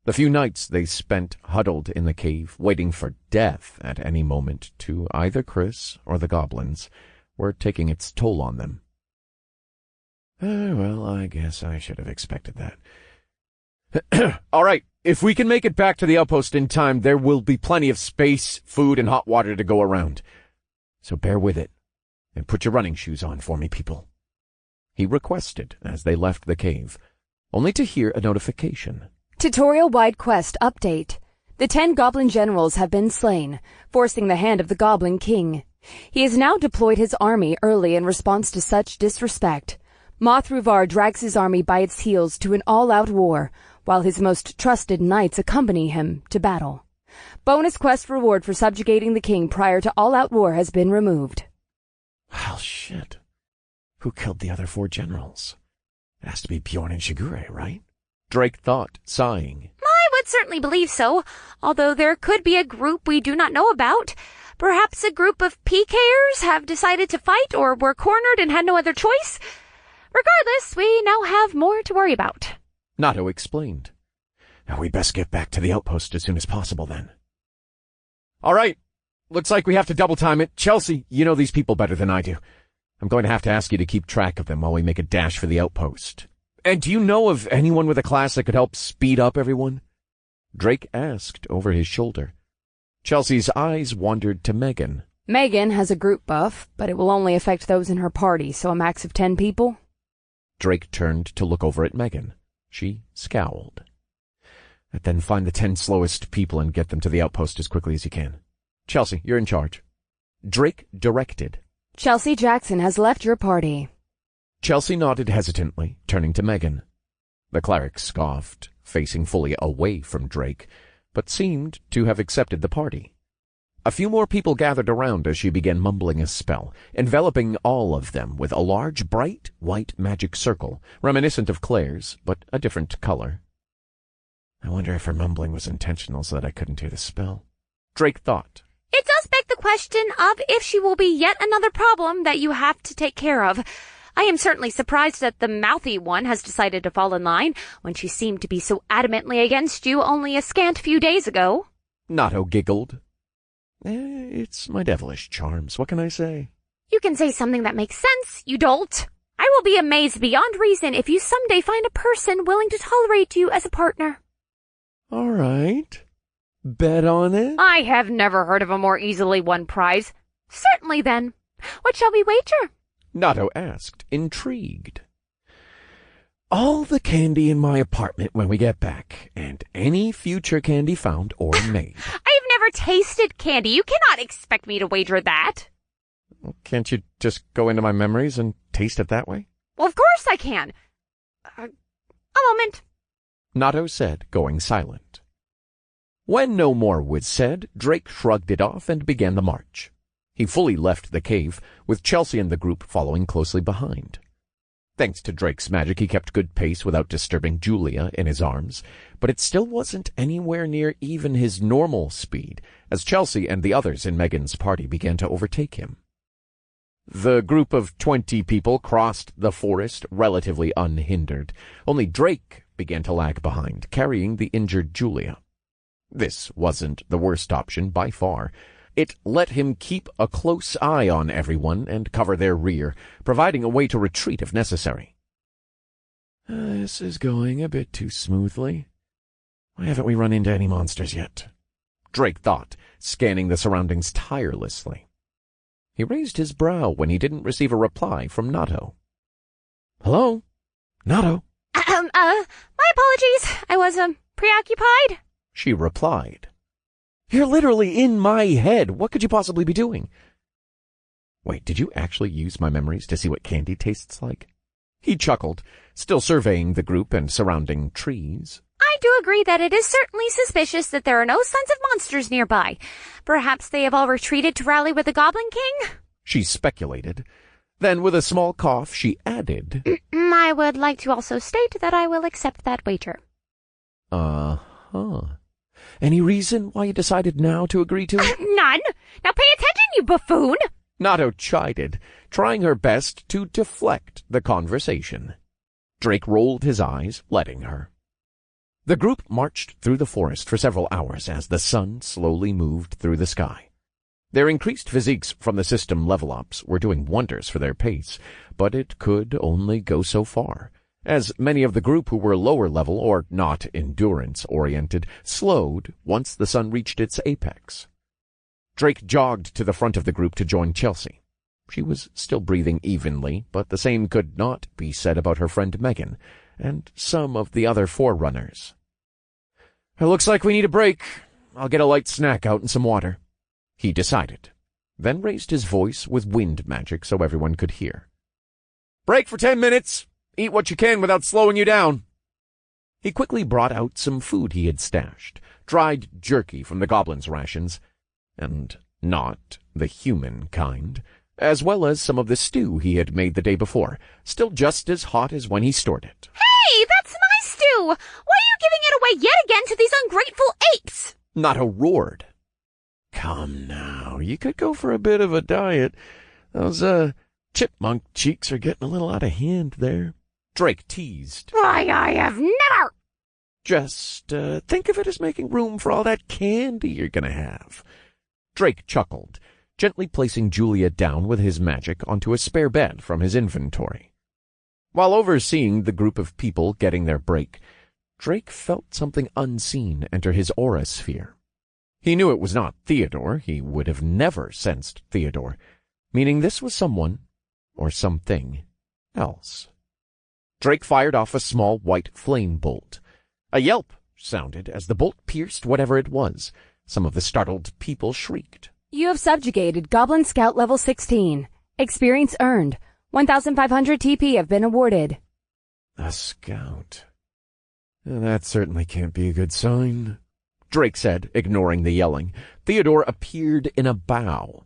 The few nights they spent huddled in the cave, waiting for death at any moment to either Chris or the goblins, were taking its toll on them. Well, I guess I should have expected that. All right, if we can make it back to the outpost in time, there will be plenty of space, food, and hot water to go around. So bear with it, and put your running shoes on for me, people. He requested as they left the cave, only to hear a notification. Tutorial-wide quest update. The 10 goblin generals have been slain, forcing the hand of the Goblin King. He has now deployed his army early in response to such disrespect. Mothruvar drags his army by its heels to an all-out war, while his most trusted knights accompany him to battle. Bonus quest reward for subjugating the king prior to all-out war has been removed. Well, shit. Who killed the other 4 generals? It has to be Bjorn and Shigure, right? Drake thought, sighing. I would certainly believe so, although there could be a group we do not know about. Perhaps a group of PKers have decided to fight or were cornered and had no other choice. Regardless, we now have more to worry about. Nato explained. Now we best get back to the outpost as soon as possible, then. All right. Looks like we have to double time it. Chelsea, you know these people better than I do. I'm going to have to ask you to keep track of them while we make a dash for the outpost. And do you know of anyone with a class that could help speed up everyone? Drake asked over his shoulder. Chelsea's eyes wandered to Megan. Megan has a group buff, but it will only affect those in her party, so a max of 10 people. Drake turned to look over at Megan. She scowled. Then find the 10 slowest people and get them to the outpost as quickly as you can. Chelsea, you're in charge. Drake directed. Chelsea Jackson has left your party. Chelsea nodded hesitantly, turning to Megan. The cleric scoffed, facing fully away from Drake, but seemed to have accepted the party. A few more people gathered around as she began mumbling a spell, enveloping all of them with a large, bright, white magic circle, reminiscent of Claire's, but a different color. I wonder if her mumbling was intentional so that I couldn't hear the spell. Drake thought. It does beg the question of if she will be yet another problem that you have to take care of. I am certainly surprised that the mouthy one has decided to fall in line when she seemed to be so adamantly against you only a scant few days ago. Nato giggled. It's my devilish charms, what can I say? You can say something that makes sense, you dolt. I will be amazed beyond reason if you someday find a person willing to tolerate you as a partner. All right. Bet on it? I have never heard of a more easily won prize. Certainly then. What shall we wager? Nato asked, intrigued. All the candy in my apartment when we get back, and any future candy found or made. I have never tasted candy. You cannot expect me to wager that. Can't you just go into my memories and taste it that way? Well, of course I can. A moment. Nato said, going silent. When no more was said, Drake shrugged it off and began the march. He fully left the cave, with Chelsea and the group following closely behind. Thanks to Drake's magic, he kept good pace without disturbing Julia in his arms, but it still wasn't anywhere near even his normal speed, as Chelsea and the others in Megan's party began to overtake him. The group of 20 people crossed the forest relatively unhindered. Only Drake began to lag behind, carrying the injured Julia. This wasn't the worst option by far. It let him keep a close eye on everyone and cover their rear, providing a way to retreat if necessary. This is going a bit too smoothly. Why haven't we run into any monsters yet? Drake thought, scanning the surroundings tirelessly. He raised his brow when he didn't receive a reply from Nato. Hello? Nato? My apologies. I was, preoccupied. She replied. You're literally in my head. What could you possibly be doing? Wait, did you actually use my memories to see what candy tastes like? He chuckled, still surveying the group and surrounding trees. I do agree that it is certainly suspicious that there are no signs of monsters nearby. Perhaps they have all retreated to rally with the Goblin King? She speculated. Then, with a small cough, she added, I would like to also state that I will accept that wager. Uh-huh. Any reason why you decided now to agree to it? None. Now pay attention, you buffoon. Nato chided, trying her best to deflect the conversation. Drake rolled his eyes, letting her. The group marched through the forest for several hours as the sun slowly moved through the sky. Their increased physiques from the system level-ups were doing wonders for their pace, but it could only go so far, as many of the group who were lower level or not endurance-oriented slowed once the sun reached its apex. Drake jogged to the front of the group to join Chelsea. She was still breathing evenly, but the same could not be said about her friend Megan and some of the other forerunners. It looks like we need a break. I'll get a light snack out and some water, he decided, then raised his voice with wind magic so everyone could hear. Break for 10 minutes. Eat what you can without slowing you down. He quickly brought out some food he had stashed, dried jerky from the goblin's rations, and not the human kind, as well as some of the stew he had made the day before, still just as hot as when he stored it. Hey, that's my stew! Why are you giving it away yet again to these ungrateful apes? Nato roared. Come now, you could go for a bit of a diet. Those, chipmunk cheeks are getting a little out of hand there. Drake teased. Why, I have never! Just, think of it as making room for all that candy you're gonna have. Drake chuckled, gently placing Julia down with his magic onto a spare bed from his inventory. While overseeing the group of people getting their break, Drake felt something unseen enter his aura sphere. He knew it was not Theodore. He would have never sensed Theodore, meaning this was someone, or something, else. Drake fired off a small white flame bolt. A yelp sounded as the bolt pierced whatever it was. Some of the startled people shrieked. You have subjugated Goblin Scout level 16. Experience earned. 1,500 TP have been awarded. A scout. That certainly can't be a good sign, Drake said, ignoring the yelling. Theodore appeared in a bow.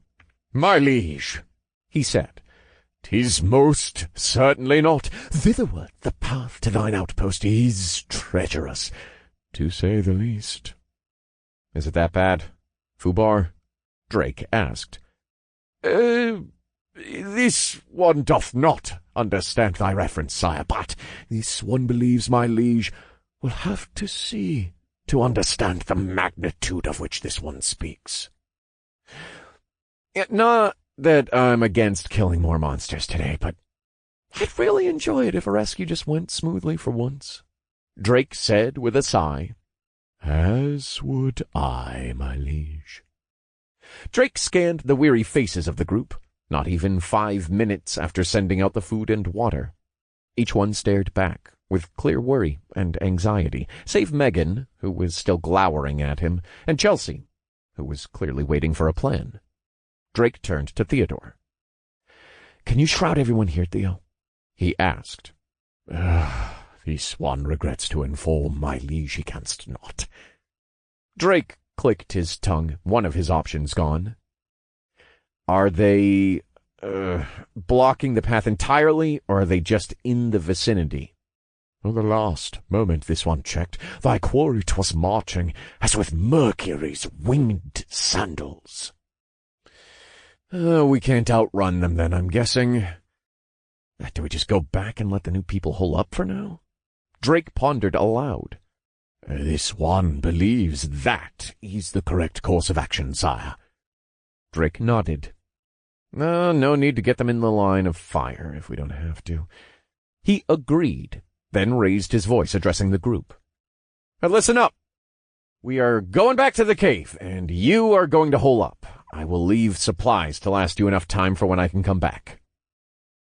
My liege, he said, "'tis most certainly not. Thitherward the path to thine outpost is treacherous, to say the least." "Is it that bad, Fubar?" Drake asked. This one doth not understand thy reference, sire, but this one believes my liege will have to see to understand the magnitude of which this one speaks." Not that I'm against killing more monsters today, but I'd really enjoy it if a rescue just went smoothly for once, Drake said with a sigh. "As would I, my liege." Drake scanned the weary faces of the group, not even 5 minutes after sending out the food and water. Each one stared back, with clear worry and anxiety, save Megan, who was still glowering at him, and Chelsea, who was clearly waiting for a plan. Drake turned to Theodore. "Can you shroud everyone here, Theo?" he asked. "This one regrets to inform my liege he canst not." Drake clicked his tongue, one of his options gone. "Are they, blocking the path entirely, or are they just in the vicinity?" "On the last moment this one checked, thy quarry 'twas marching as with Mercury's winged sandals." We can't outrun them then, I'm guessing. Do we just go back and let the new people hole up for now? Drake pondered aloud. "This one believes that is the correct course of action, sire." Drake nodded. No need to get them in the line of fire if we don't have to. He agreed, then raised his voice, addressing the group. "Listen up. We are going back to the cave, and you are going to hole up. I will leave supplies to last you enough time for when I can come back."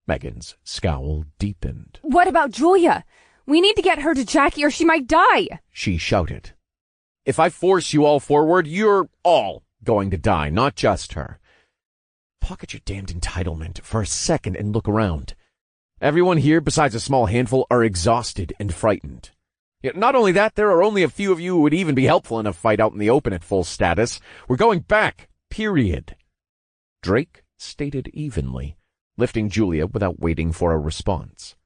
Megan's scowl deepened. What about Julia? We need to get her to Jackie or she might die, she shouted. "If I force you all forward, you're all going to die, not just her. Pocket your damned entitlement for a second and look around. Everyone here, besides a small handful, are exhausted and frightened. Yet not only that, there are only a few of you who would even be helpful in a fight out in the open at full status. We're going back, period." Drake stated evenly, lifting Julia without waiting for a response.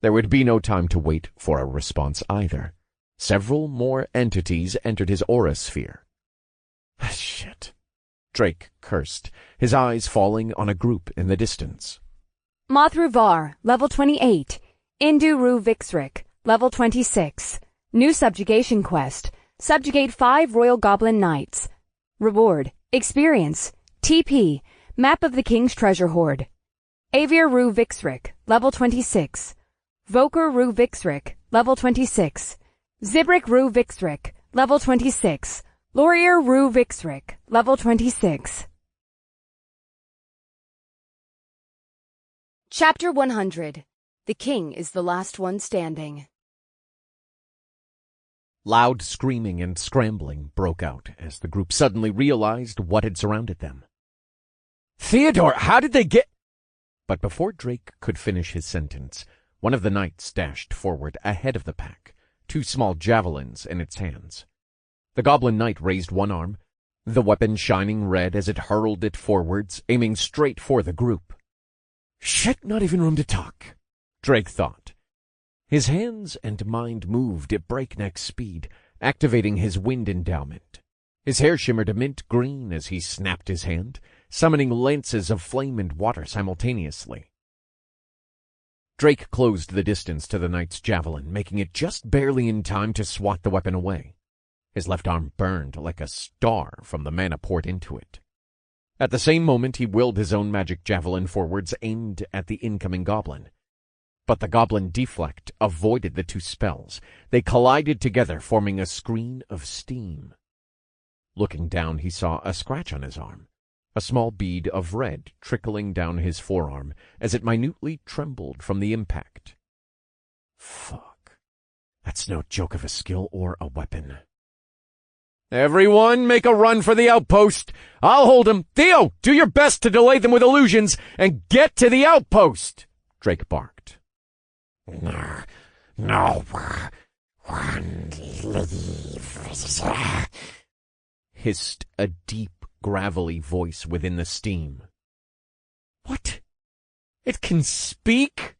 There would be no time to wait for a response either. Several more entities entered his aura sphere. "Shit," Drake cursed, his eyes falling on a group in the distance. Mothru Var, level 28. Indu Ru Vixric, level 26. New subjugation quest. Subjugate 5 Royal Goblin Knights. Reward. Experience. TP. Map of the King's Treasure Hoard. Avir Ru Vixric, level 26. Voker Ru Vixric, level 26. Zibrick Ru Vixric, level 26. Laurier Ru Vixric, level 26. Chapter 100. The King is the last one standing. Loud screaming and scrambling broke out as the group suddenly realized what had surrounded them. "Theodore, how did they get—" But before Drake could finish his sentence, one of the knights dashed forward ahead of the pack, 2 small javelins in its hands. The goblin knight raised one arm, the weapon shining red as it hurled it forwards, aiming straight for the group. "Shit, not even room to talk," Drake thought. His hands and mind moved at breakneck speed, activating his wind endowment. His hair shimmered a mint green as he snapped his hand, summoning lances of flame and water simultaneously. Drake closed the distance to the knight's javelin, making it just barely in time to swat the weapon away. His left arm burned like a star from the mana poured into it. At the same moment, he willed his own magic javelin forwards, aimed at the incoming goblin. But the goblin deflect avoided the 2 spells. They collided together, forming a screen of steam. Looking down, he saw a scratch on his arm, a small bead of red trickling down his forearm as it minutely trembled from the impact. Fuck. That's no joke of a skill or a weapon. "Everyone, make a run for the outpost. I'll hold him. Theo, do your best to delay them with illusions and get to the outpost," Drake barked. No. One leave, hissed a deep, gravelly voice within the steam. What? It can speak?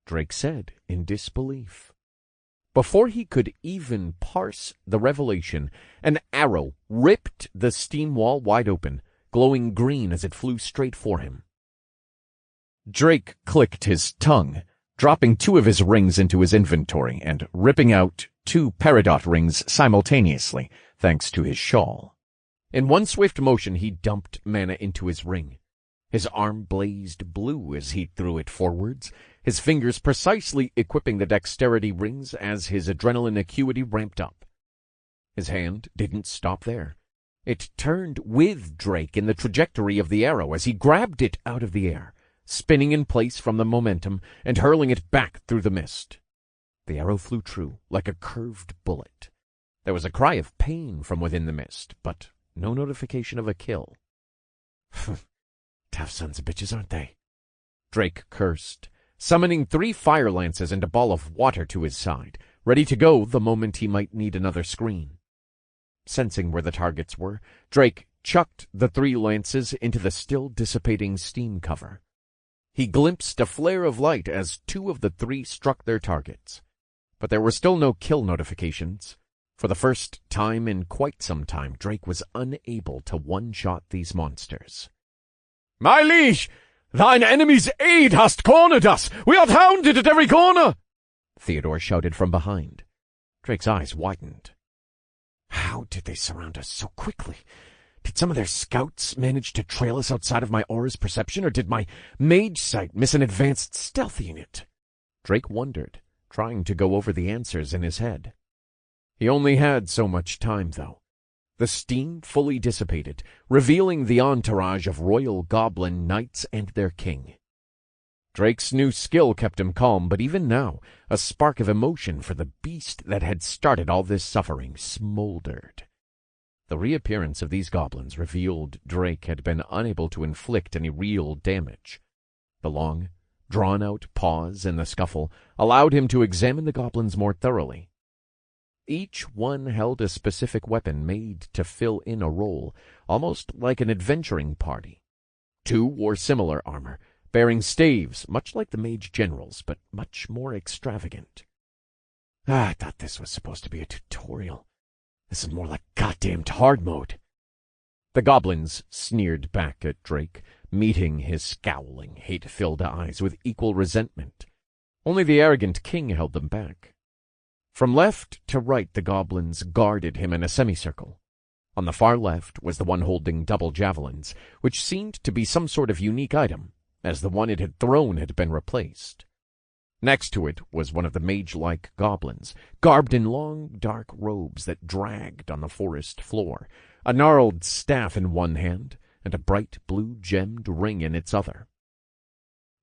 Drake said in disbelief. Before he could even parse the revelation, an arrow ripped the steam wall wide open, glowing green as it flew straight for him. Drake clicked his tongue, dropping 2 of his rings into his inventory and ripping out 2 peridot rings simultaneously, thanks to his shawl. In one swift motion, he dumped mana into his ring. His arm blazed blue as he threw it forwards, his fingers precisely equipping the dexterity rings as his adrenaline acuity ramped up. His hand didn't stop there. It turned with Drake in the trajectory of the arrow as he grabbed it out of the air, spinning in place from the momentum and hurling it back through the mist. The arrow flew true, like a curved bullet. There was a cry of pain from within the mist, but no notification of a kill. Tough sons of bitches, aren't they? Drake cursed, summoning 3 fire lances and a ball of water to his side, ready to go the moment he might need another screen. Sensing where the targets were, Drake chucked the 3 lances into the still dissipating steam cover. He glimpsed a flare of light as 2 of the 3 struck their targets. But there were still no kill notifications. For the first time in quite some time, Drake was unable to one-shot these monsters. My liege, thine enemy's aid hast cornered us. We are hounded at every corner, Theodore shouted from behind. Drake's eyes widened. How did they surround us so quickly? Did some of their scouts manage to trail us outside of my aura's perception, or did my mage sight miss an advanced stealth unit? Drake wondered, trying to go over the answers in his head. He only had so much time, though. The steam fully dissipated, revealing the entourage of royal goblin knights and their king. Drake's new skill kept him calm, but even now, a spark of emotion for the beast that had started all this suffering smoldered. The reappearance of these goblins revealed Drake had been unable to inflict any real damage. The long, drawn-out pause in the scuffle allowed him to examine the goblins more thoroughly. Each one held a specific weapon made to fill in a role, almost like an adventuring party. 2 wore similar armor, bearing staves, much like the mage generals, but much more extravagant. I thought this was supposed to be a tutorial. This is more like goddamned hard mode. The goblins sneered back at Drake, meeting his scowling, hate-filled eyes with equal resentment. Only the arrogant king held them back. From left to right, the goblins guarded him in a semicircle. On the far left was the one holding double javelins, which seemed to be some sort of unique item, as the one it had thrown had been replaced. Next to it was one of the mage-like goblins, garbed in long, dark robes that dragged on the forest floor, a gnarled staff in one hand and a bright blue gemmed ring in its other.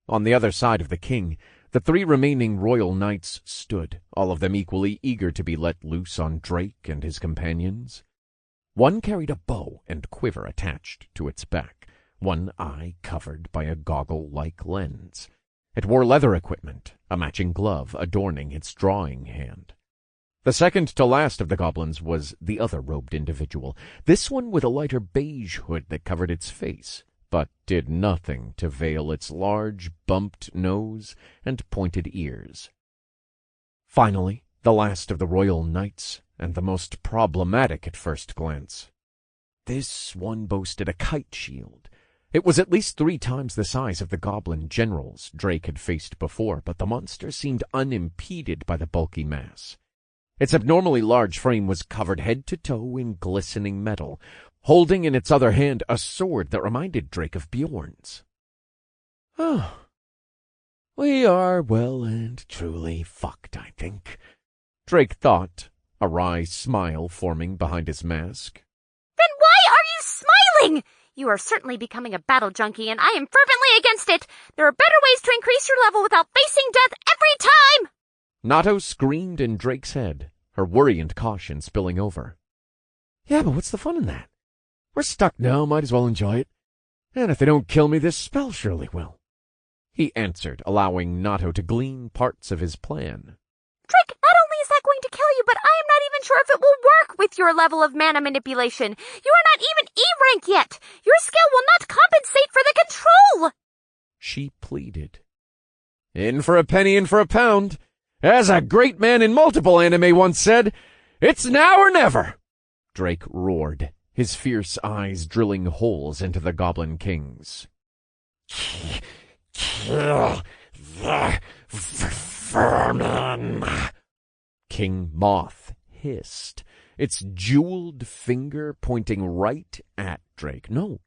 On the other side of the king, the 3 remaining royal knights stood, all of them equally eager to be let loose on Drake and his companions. One carried a bow and quiver attached to its back, one eye covered by a goggle-like lens. It wore leather equipment, a matching glove adorning its drawing hand. The second to last of the goblins was the other robed individual, this one with a lighter beige hood that covered its face, but did nothing to veil its large, bumped nose and pointed ears. Finally, the last of the royal knights, and the most problematic at first glance. This one boasted a kite shield. It was at least 3 times the size of the goblin generals Drake had faced before, but the monster seemed unimpeded by the bulky mass. Its abnormally large frame was covered head to toe in glistening metal, holding in its other hand a sword that reminded Drake of Bjorn's. Oh, we are well and truly fucked, I think, Drake thought, a wry smile forming behind his mask. Then why are you smiling? You are certainly becoming a battle junkie, and I am fervently against it. There are better ways to increase your level without facing death every time! Nato screamed in Drake's head, her worry and caution spilling over. Yeah, but what's the fun in that? We're stuck now, might as well enjoy it. And if they don't kill me, this spell surely will. He answered, allowing Nato to glean parts of his plan. Drake, not only is that going to kill you, but I am not even sure if it will work with your level of mana manipulation. You are not even E-rank yet. Your skill will not compensate for the control. She pleaded. In for a penny, in for a pound. As a great man in multiple anime once said, it's now or never. Drake roared, his fierce eyes drilling holes into the Goblin Kings. Kill the vermin. King Moth hissed, its jeweled finger pointing right at Drake. No,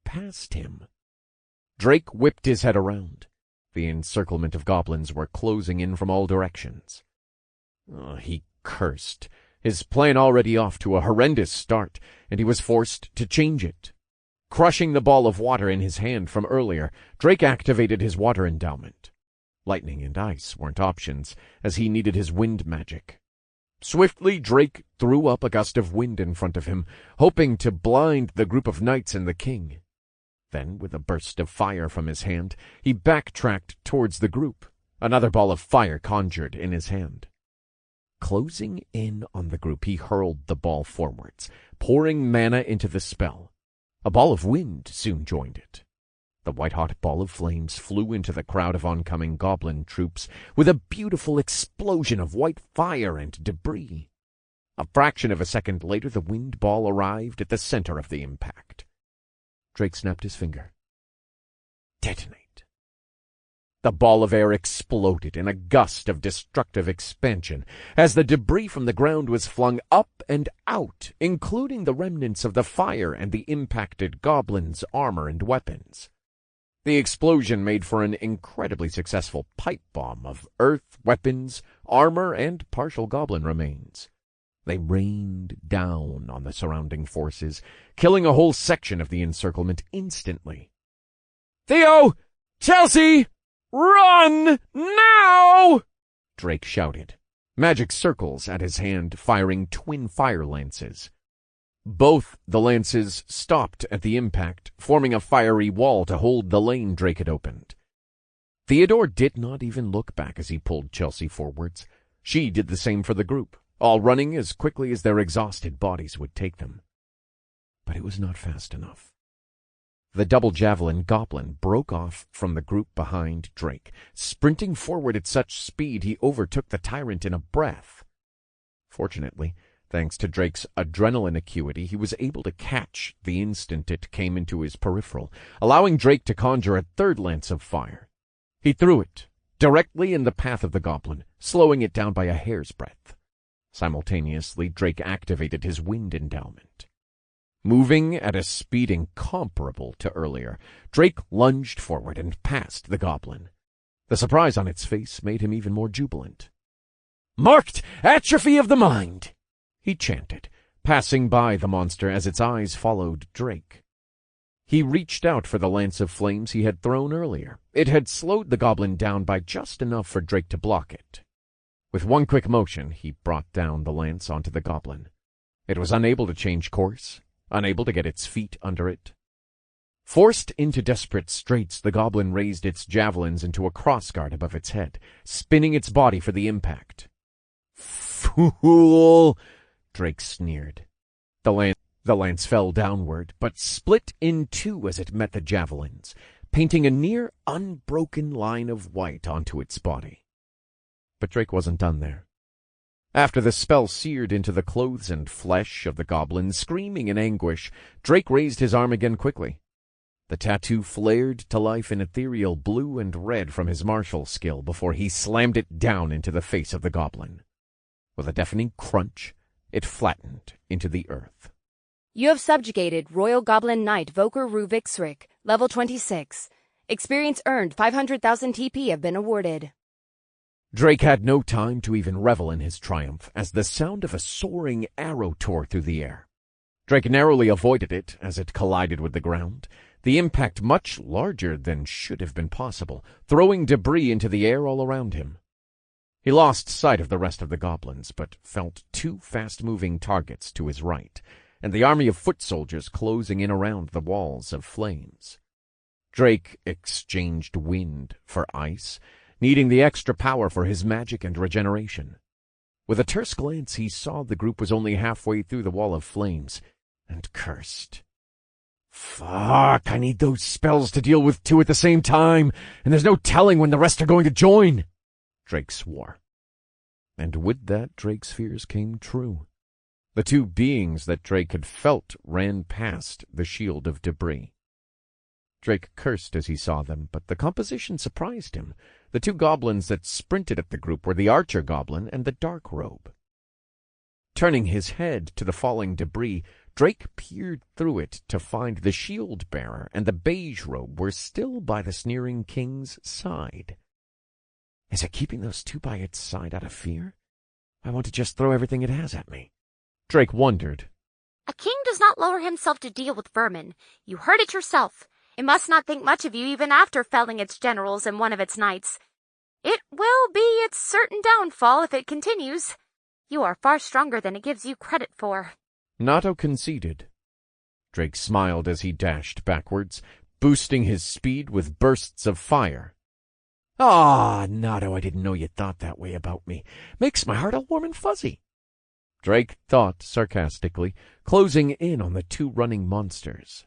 past him. Drake whipped his head around. The encirclement of goblins were closing in from all directions. He cursed, his plan already off to a horrendous start, and he was forced to change it. Crushing the ball of water in his hand from earlier, Drake activated his water endowment. Lightning and ice weren't options, as he needed his wind magic. Swiftly, Drake threw up a gust of wind in front of him, hoping to blind the group of knights and the king. Then, with a burst of fire from his hand, he backtracked towards the group, another ball of fire conjured in his hand. Closing in on the group, he hurled the ball forwards, pouring mana into the spell. A ball of wind soon joined it. The white-hot ball of flames flew into the crowd of oncoming goblin troops with a beautiful explosion of white fire and debris. A fraction of a second later, the wind ball arrived at the center of the impact. Drake snapped his finger. Detonate. The ball of air exploded in a gust of destructive expansion as the debris from the ground was flung up and out, including the remnants of the fire and the impacted goblins' armor and weapons. The explosion made for an incredibly successful pipe bomb of earth, weapons, armor, and partial goblin remains. They rained down on the surrounding forces, killing a whole section of the encirclement instantly. Theo! Chelsea! Run! Now! Drake shouted, magic circles at his hand firing twin fire lances. Both the lances stopped at the impact, forming a fiery wall to hold the lane Drake had opened. Theodore did not even look back as he pulled Chelsea forwards. She did the same for the group, all running as quickly as their exhausted bodies would take them. But it was not fast enough. The double javelin goblin broke off from the group behind Drake. Sprinting forward at such speed, he overtook the tyrant in a breath. Fortunately, thanks to Drake's adrenaline acuity, he was able to catch the instant it came into his peripheral, allowing Drake to conjure a third lance of fire. He threw it directly in the path of the goblin, slowing it down by a hair's breadth. Simultaneously, Drake activated his wind endowment. Moving at a speed incomparable to earlier, Drake lunged forward and passed the goblin. The surprise on its face made him even more jubilant. "Marked atrophy of the mind!" he chanted, passing by the monster as its eyes followed Drake. He reached out for the lance of flames he had thrown earlier. It had slowed the goblin down by just enough for Drake to block it. With one quick motion, he brought down the lance onto the goblin. It was unable to change course, unable to get its feet under it. Forced into desperate straits, the goblin raised its javelins into a crossguard above its head, spinning its body for the impact. "Fool!" Drake sneered. The lance fell downward, but split in two as it met the javelins, painting a near unbroken line of white onto its body. But Drake wasn't done there. After the spell seared into the clothes and flesh of the goblin, screaming in anguish, Drake raised his arm again quickly. The tattoo flared to life in ethereal blue and red from his martial skill before he slammed it down into the face of the goblin. With a deafening crunch, it flattened into the earth. You have subjugated Royal Goblin Knight Voker Ruvixric, level 26. Experience earned 500,000 TP have been awarded. Drake had no time to even revel in his triumph as the sound of a soaring arrow tore through the air. Drake narrowly avoided it as it collided with the ground, the impact much larger than should have been possible, throwing debris into the air all around him. He lost sight of the rest of the goblins, but felt two fast-moving targets to his right, and the army of foot soldiers closing in around the walls of flames. Drake exchanged wind for ice, needing the extra power for his magic and regeneration. With a terse glance, he saw the group was only halfway through the wall of flames, and cursed. Fuck, I need those spells to deal with two at the same time, and there's no telling when the rest are going to join, Drake swore. And with that, Drake's fears came true. The two beings that Drake had felt ran past the shield of debris. Drake cursed as he saw them, but the composition surprised him. The two goblins that sprinted at the group were the archer goblin and the dark robe. Turning his head to the falling debris, Drake peered through it to find the shield-bearer and the beige robe were still by the sneering king's side. Is it keeping those two by its side out of fear? I want to just throw everything it has at me. Drake wondered. A king does not lower himself to deal with vermin. You heard it yourself. It must not think much of you even after felling its generals and one of its knights. It will be its certain downfall if it continues. You are far stronger than it gives you credit for. Nato conceded. Drake smiled as he dashed backwards, boosting his speed with bursts of fire. Ah, Nato, I didn't know you thought that way about me. Makes my heart all warm and fuzzy. Drake thought sarcastically, closing in on the two running monsters.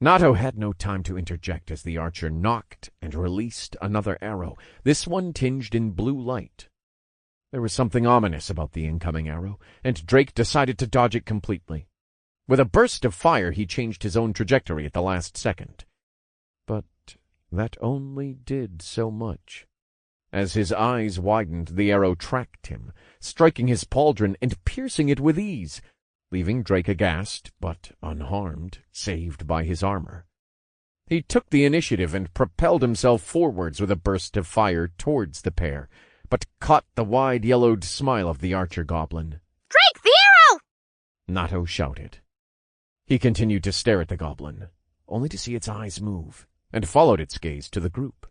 Nato had no time to interject as the archer knocked and released another arrow, this one tinged in blue light. There was something ominous about the incoming arrow, and Drake decided to dodge it completely. With a burst of fire, he changed his own trajectory at the last second. But that only did so much. As his eyes widened, the arrow tracked him, striking his pauldron and piercing it with ease, leaving Drake aghast, but unharmed, saved by his armor. He took the initiative and propelled himself forwards with a burst of fire towards the pair, but caught the wide yellowed smile of the archer goblin. Drake, the arrow! Nato shouted. He continued to stare at the goblin, only to see its eyes move, and followed its gaze to the group.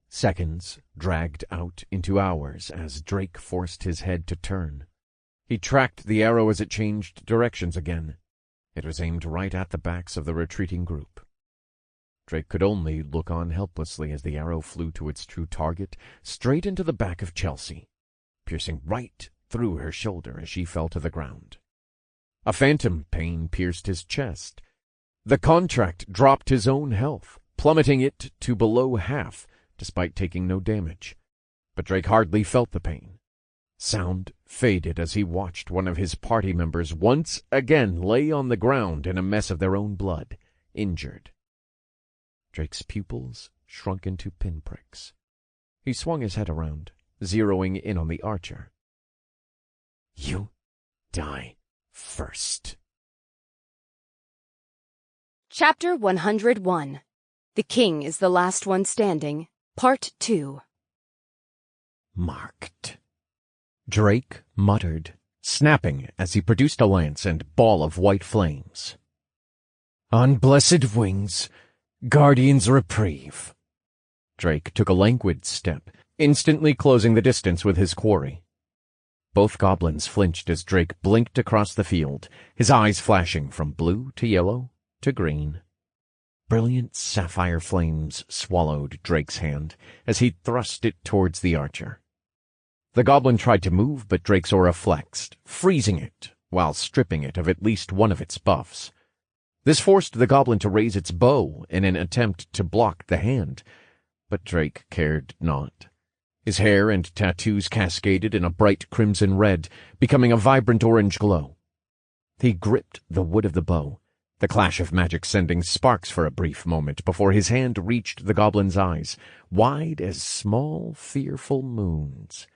Seconds dragged out into hours as Drake forced his head to turn. He tracked the arrow as it changed directions again. It was aimed right at the backs of the retreating group. Drake could only look on helplessly as the arrow flew to its true target, straight into the back of Chelsea, piercing right through her shoulder as she fell to the ground. A phantom pain pierced his chest. The contract dropped his own health, plummeting it to below half, despite taking no damage. But Drake hardly felt the pain. Sound faded as he watched one of his party members once again lay on the ground in a mess of their own blood, injured. Drake's pupils shrunk into pinpricks. He swung his head around, zeroing in on the archer. You die first. Chapter 101. The King is the Last One Standing, Part 2. Marked. Drake muttered, snapping as he produced a lance and ball of white flames. On blessed wings, Guardian's reprieve. Drake took a languid step, instantly closing the distance with his quarry. Both goblins flinched as Drake blinked across the field, his eyes flashing from blue to yellow to green. Brilliant sapphire flames swallowed Drake's hand as he thrust it towards the archer. The goblin tried to move, but Drake's aura flexed, freezing it while stripping it of at least one of its buffs. This forced the goblin to raise its bow in an attempt to block the hand, but Drake cared not. His hair and tattoos cascaded in a bright crimson red, becoming a vibrant orange glow. He gripped the wood of the bow, the clash of magic sending sparks for a brief moment before his hand reached the goblin's eyes, wide as small, fearful moons.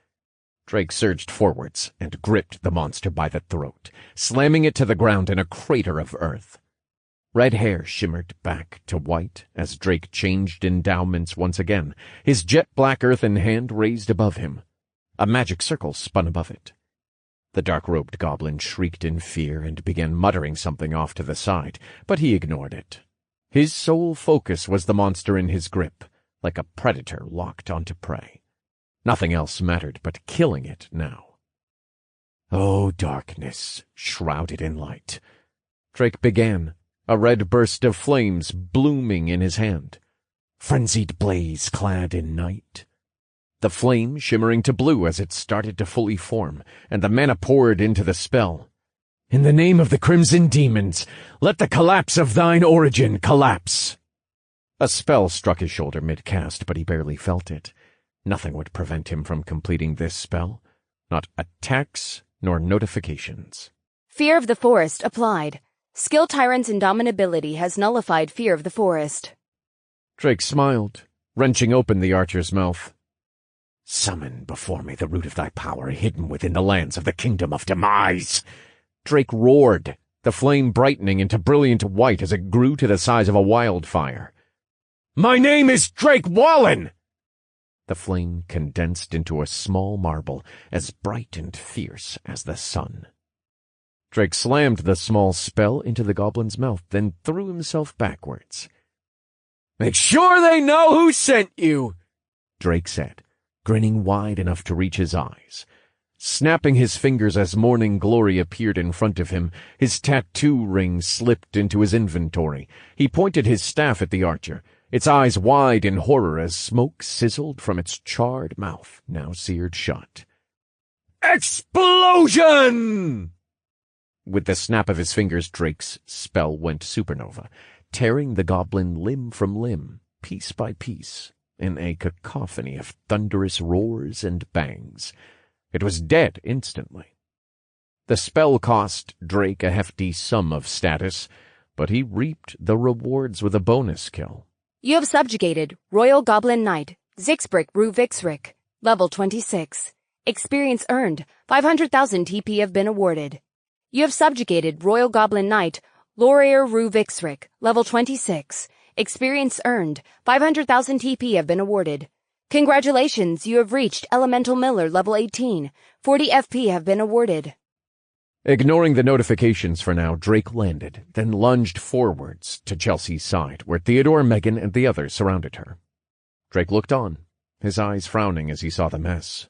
Drake surged forwards and gripped the monster by the throat, slamming it to the ground in a crater of earth. Red hair shimmered back to white as Drake changed endowments once again, his jet-black earthen hand raised above him. A magic circle spun above it. The dark-robed goblin shrieked in fear and began muttering something off to the side, but he ignored it. His sole focus was the monster in his grip, like a predator locked onto prey. Nothing else mattered but killing it now. Oh, darkness, shrouded in light. Drake began, a red burst of flames blooming in his hand. Frenzied blaze clad in night. the flame shimmering to blue as it started to fully form, and the mana poured into the spell. In the name of the Crimson Demons, let the collapse of thine origin collapse. A spell struck his shoulder mid-cast, but he barely felt it. Nothing would prevent him from completing this spell. Not attacks, nor notifications. Fear of the Forest applied. Skill Tyrant's Indomitability has nullified Fear of the Forest. Drake smiled, wrenching open the archer's mouth. Summon before me the root of thy power hidden within the lands of the Kingdom of Demise. Drake roared, the flame brightening into brilliant white as it grew to the size of a wildfire. My name is Drake Wallen! The flame condensed into a small marble, as bright and fierce as the sun. Drake slammed the small spell into the goblin's mouth, then threw himself backwards. Make sure they know who sent you, Drake said, grinning wide enough to reach his eyes. Snapping his fingers as morning glory appeared in front of him, his tattoo ring slipped into his inventory. He pointed his staff at the archer, its eyes wide in horror as smoke sizzled from its charred mouth, now seared shut. Explosion! With the snap of his fingers, Drake's spell went supernova, tearing the goblin limb from limb, piece by piece, in a cacophony of thunderous roars and bangs. It was dead instantly. The spell cost Drake a hefty sum of status, but he reaped the rewards with a bonus kill. You have subjugated Royal Goblin Knight, Zixbrick Ruvixrick, level 26. Experience earned, 500,000 TP have been awarded. You have subjugated Royal Goblin Knight, Laurier Ruvixrick, level 26. Experience earned, 500,000 TP have been awarded. Congratulations, you have reached Elemental Miller, level 18. 40 FP have been awarded. Ignoring the notifications for now, Drake landed, then lunged forwards to Chelsea's side, where Theodore, Megan, and the others surrounded her. Drake looked on, his eyes frowning as he saw the mess.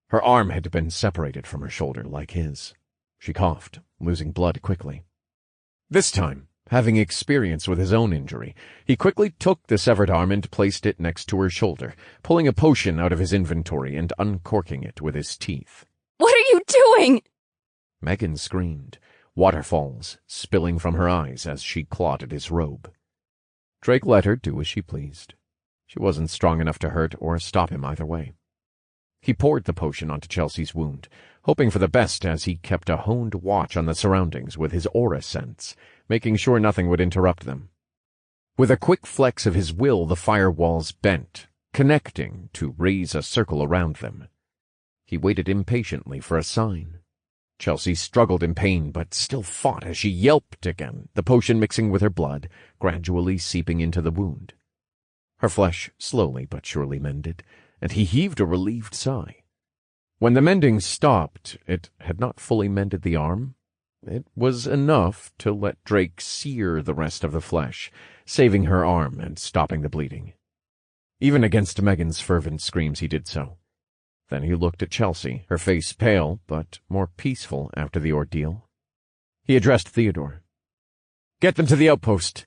Her arm had been separated from her shoulder like his. She coughed, losing blood quickly. This time, having experience with his own injury, he quickly took the severed arm and placed it next to her shoulder, pulling a potion out of his inventory and uncorking it with his teeth. What are you doing? Megan screamed, waterfalls spilling from her eyes as she clawed at his robe. Drake let her do as she pleased. She wasn't strong enough to hurt or stop him either way. He poured the potion onto Chelsea's wound, hoping for the best as he kept a honed watch on the surroundings with his aura sense, making sure nothing would interrupt them. With a quick flex of his will, the firewalls bent, connecting to raise a circle around them. He waited impatiently for a sign. Chelsea struggled in pain, but still fought as she yelped again, the potion mixing with her blood, gradually seeping into the wound. Her flesh slowly but surely mended, and he heaved a relieved sigh. When the mending stopped, it had not fully mended the arm. It was enough to let Drake sear the rest of the flesh, saving her arm and stopping the bleeding. Even against Megan's fervent screams he did so. Then he looked at Chelsea, her face pale but more peaceful after the ordeal. He addressed Theodore. Get them to the outpost.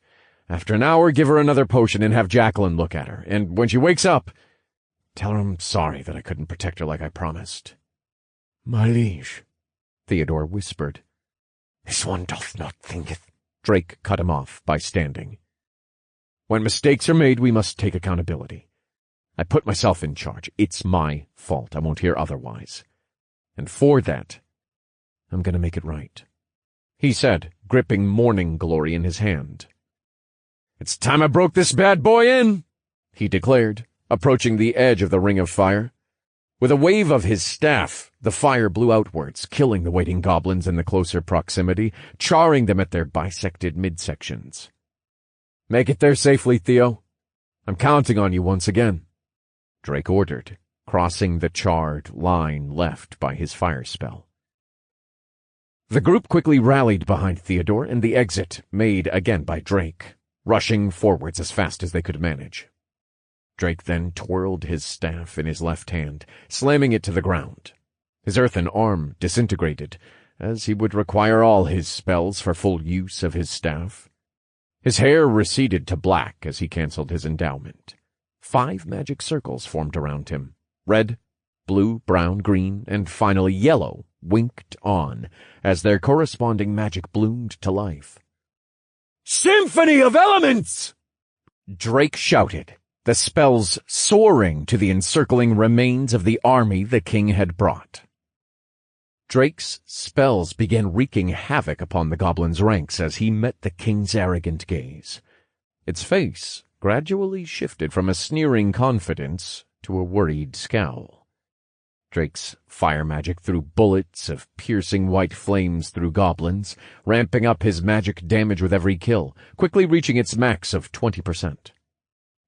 After an hour, give her another potion and have Jacqueline look at her, and when she wakes up, tell her I'm sorry that I couldn't protect her like I promised. My liege, Theodore whispered. This one doth not thinketh. Drake cut him off by standing. When mistakes are made, we must take accountability. I put myself in charge. It's my fault. I won't hear otherwise. And for that, I'm going to make it right, he said, gripping morning glory in his hand. It's time I broke this bad boy in, he declared, approaching the edge of the ring of fire. With a wave of his staff, the fire blew outwards, killing the waiting goblins in the closer proximity, charring them at their bisected midsections. Make it there safely, Theo. I'm counting on you once again, Drake ordered, crossing the charred line left by his fire spell. The group quickly rallied behind Theodore, and the exit made again by Drake, rushing forwards as fast as they could manage. Drake then twirled his staff in his left hand, slamming it to the ground. His earthen arm disintegrated, as he would require all his spells for full use of his staff. His hair receded to black as he cancelled his endowment. 5 magic circles formed around him, Red, blue, brown, green, and finally yellow winked on as their corresponding magic bloomed to life. Symphony of Elements! Drake shouted, the spells soaring to the encircling remains of the army the king had brought. Drake's spells began wreaking havoc upon the goblin's ranks as he met the king's arrogant gaze. Its face gradually shifted from a sneering confidence to a worried scowl. Drake's fire magic threw bullets of piercing white flames through goblins, ramping up his magic damage with every kill, quickly reaching its max of 20%.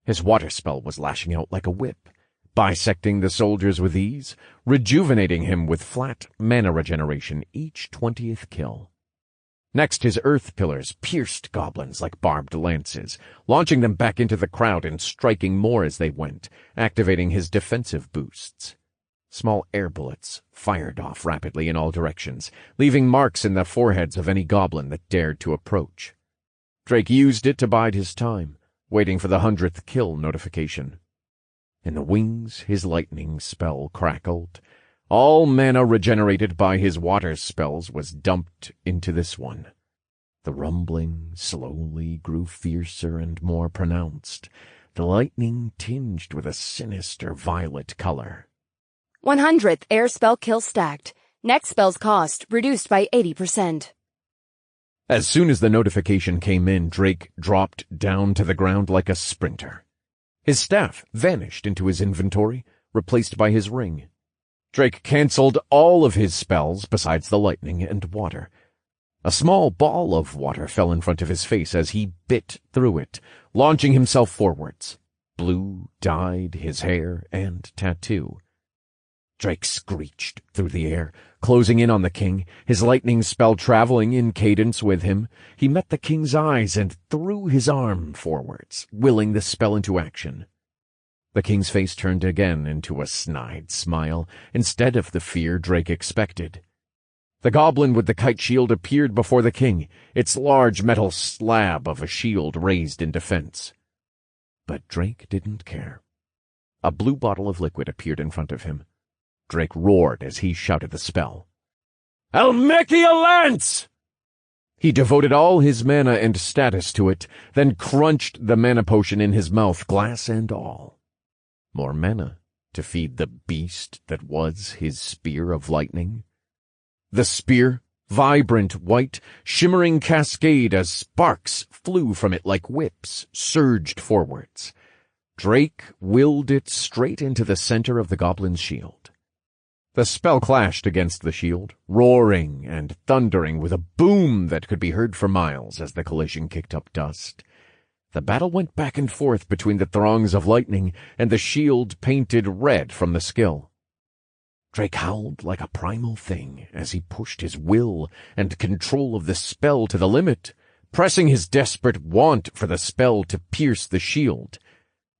His water spell was lashing out like a whip, bisecting the soldiers with ease, rejuvenating him with flat mana regeneration each 20th kill. Next, his earth pillars pierced goblins like barbed lances, launching them back into the crowd and striking more as they went, activating his defensive boosts. Small air bullets fired off rapidly in all directions, leaving marks in the foreheads of any goblin that dared to approach. Drake used it to bide his time, waiting for the 100th kill notification. In the wings, his lightning spell crackled. All mana regenerated by his water spells was dumped into this one. The rumbling slowly grew fiercer and more pronounced, the lightning tinged with a sinister violet color. 100th air spell kill stacked. Next spell's cost reduced by 80%. As soon as the notification came in, Drake dropped down to the ground like a sprinter. His staff vanished into his inventory, replaced by his ring. Drake canceled all of his spells besides the lightning and water. A small ball of water fell in front of his face as he bit through it, launching himself forwards. Blue dyed his hair and tattoo. Drake screeched through the air, closing in on the king, his lightning spell traveling in cadence with him. He met the king's eyes and threw his arm forwards, willing the spell into action. The king's face turned again into a snide smile, instead of the fear Drake expected. The goblin with the kite shield appeared before the king, its large metal slab of a shield raised in defense. But Drake didn't care. A blue bottle of liquid appeared in front of him. Drake roared as he shouted the spell. Almechia Lance! He devoted all his mana and status to it, then crunched the mana potion in his mouth, glass and all. More mana to feed the beast that was his spear of lightning. The spear, vibrant white, shimmering cascade as sparks flew from it like whips, surged forwards. Drake willed it straight into the center of the goblin's shield. The spell clashed against the shield, roaring and thundering with a boom that could be heard for miles as the collision kicked up dust. The battle went back and forth between the throngs of lightning and the shield painted red from the skill. Drake howled like a primal thing as he pushed his will and control of the spell to the limit, pressing his desperate want for the spell to pierce the shield.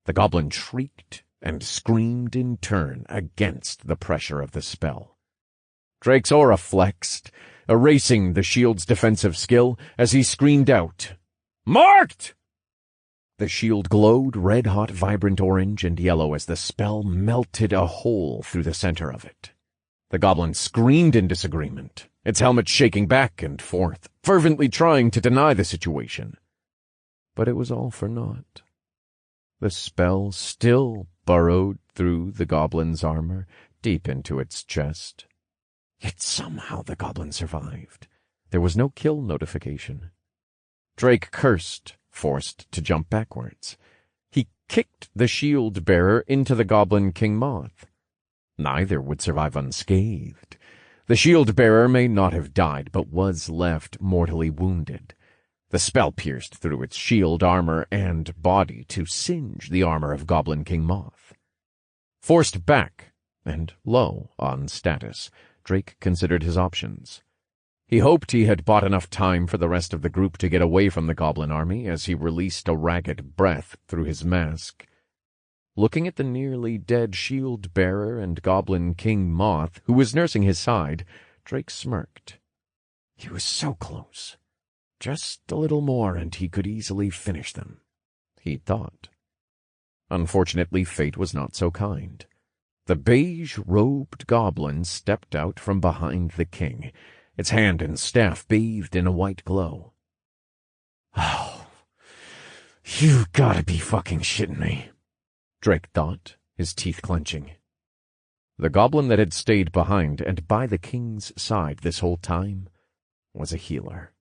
The goblin shrieked and screamed in turn against the pressure of the spell. Drake's aura flexed, erasing the shield's defensive skill as he screamed out, "Marked!" The shield glowed red-hot vibrant orange and yellow as the spell melted a hole through the center of it. The goblin screamed in disagreement, its helmet shaking back and forth, fervently trying to deny the situation. But it was all for naught. The spell still burrowed through the goblin's armor, deep into its chest. Yet somehow the goblin survived. There was no kill notification. Drake cursed, forced to jump backwards. He kicked the shield-bearer into the goblin King Moth. Neither would survive unscathed. The shield-bearer may not have died, but was left mortally wounded. The spell pierced through its shield, armor, and body to singe the armor of Goblin King Moth. Forced back, and low on status, Drake considered his options. He hoped he had bought enough time for the rest of the group to get away from the goblin army as he released a ragged breath through his mask. Looking at the nearly dead shield-bearer and Goblin King Moth, who was nursing his side, Drake smirked. He was so close. Just a little more and he could easily finish them, he thought. Unfortunately, fate was not so kind. The beige-robed goblin stepped out from behind the king, its hand and staff bathed in a white glow. "Oh, you've gotta be fucking shitting me," Drake thought, his teeth clenching. The goblin that had stayed behind and by the king's side this whole time was a healer.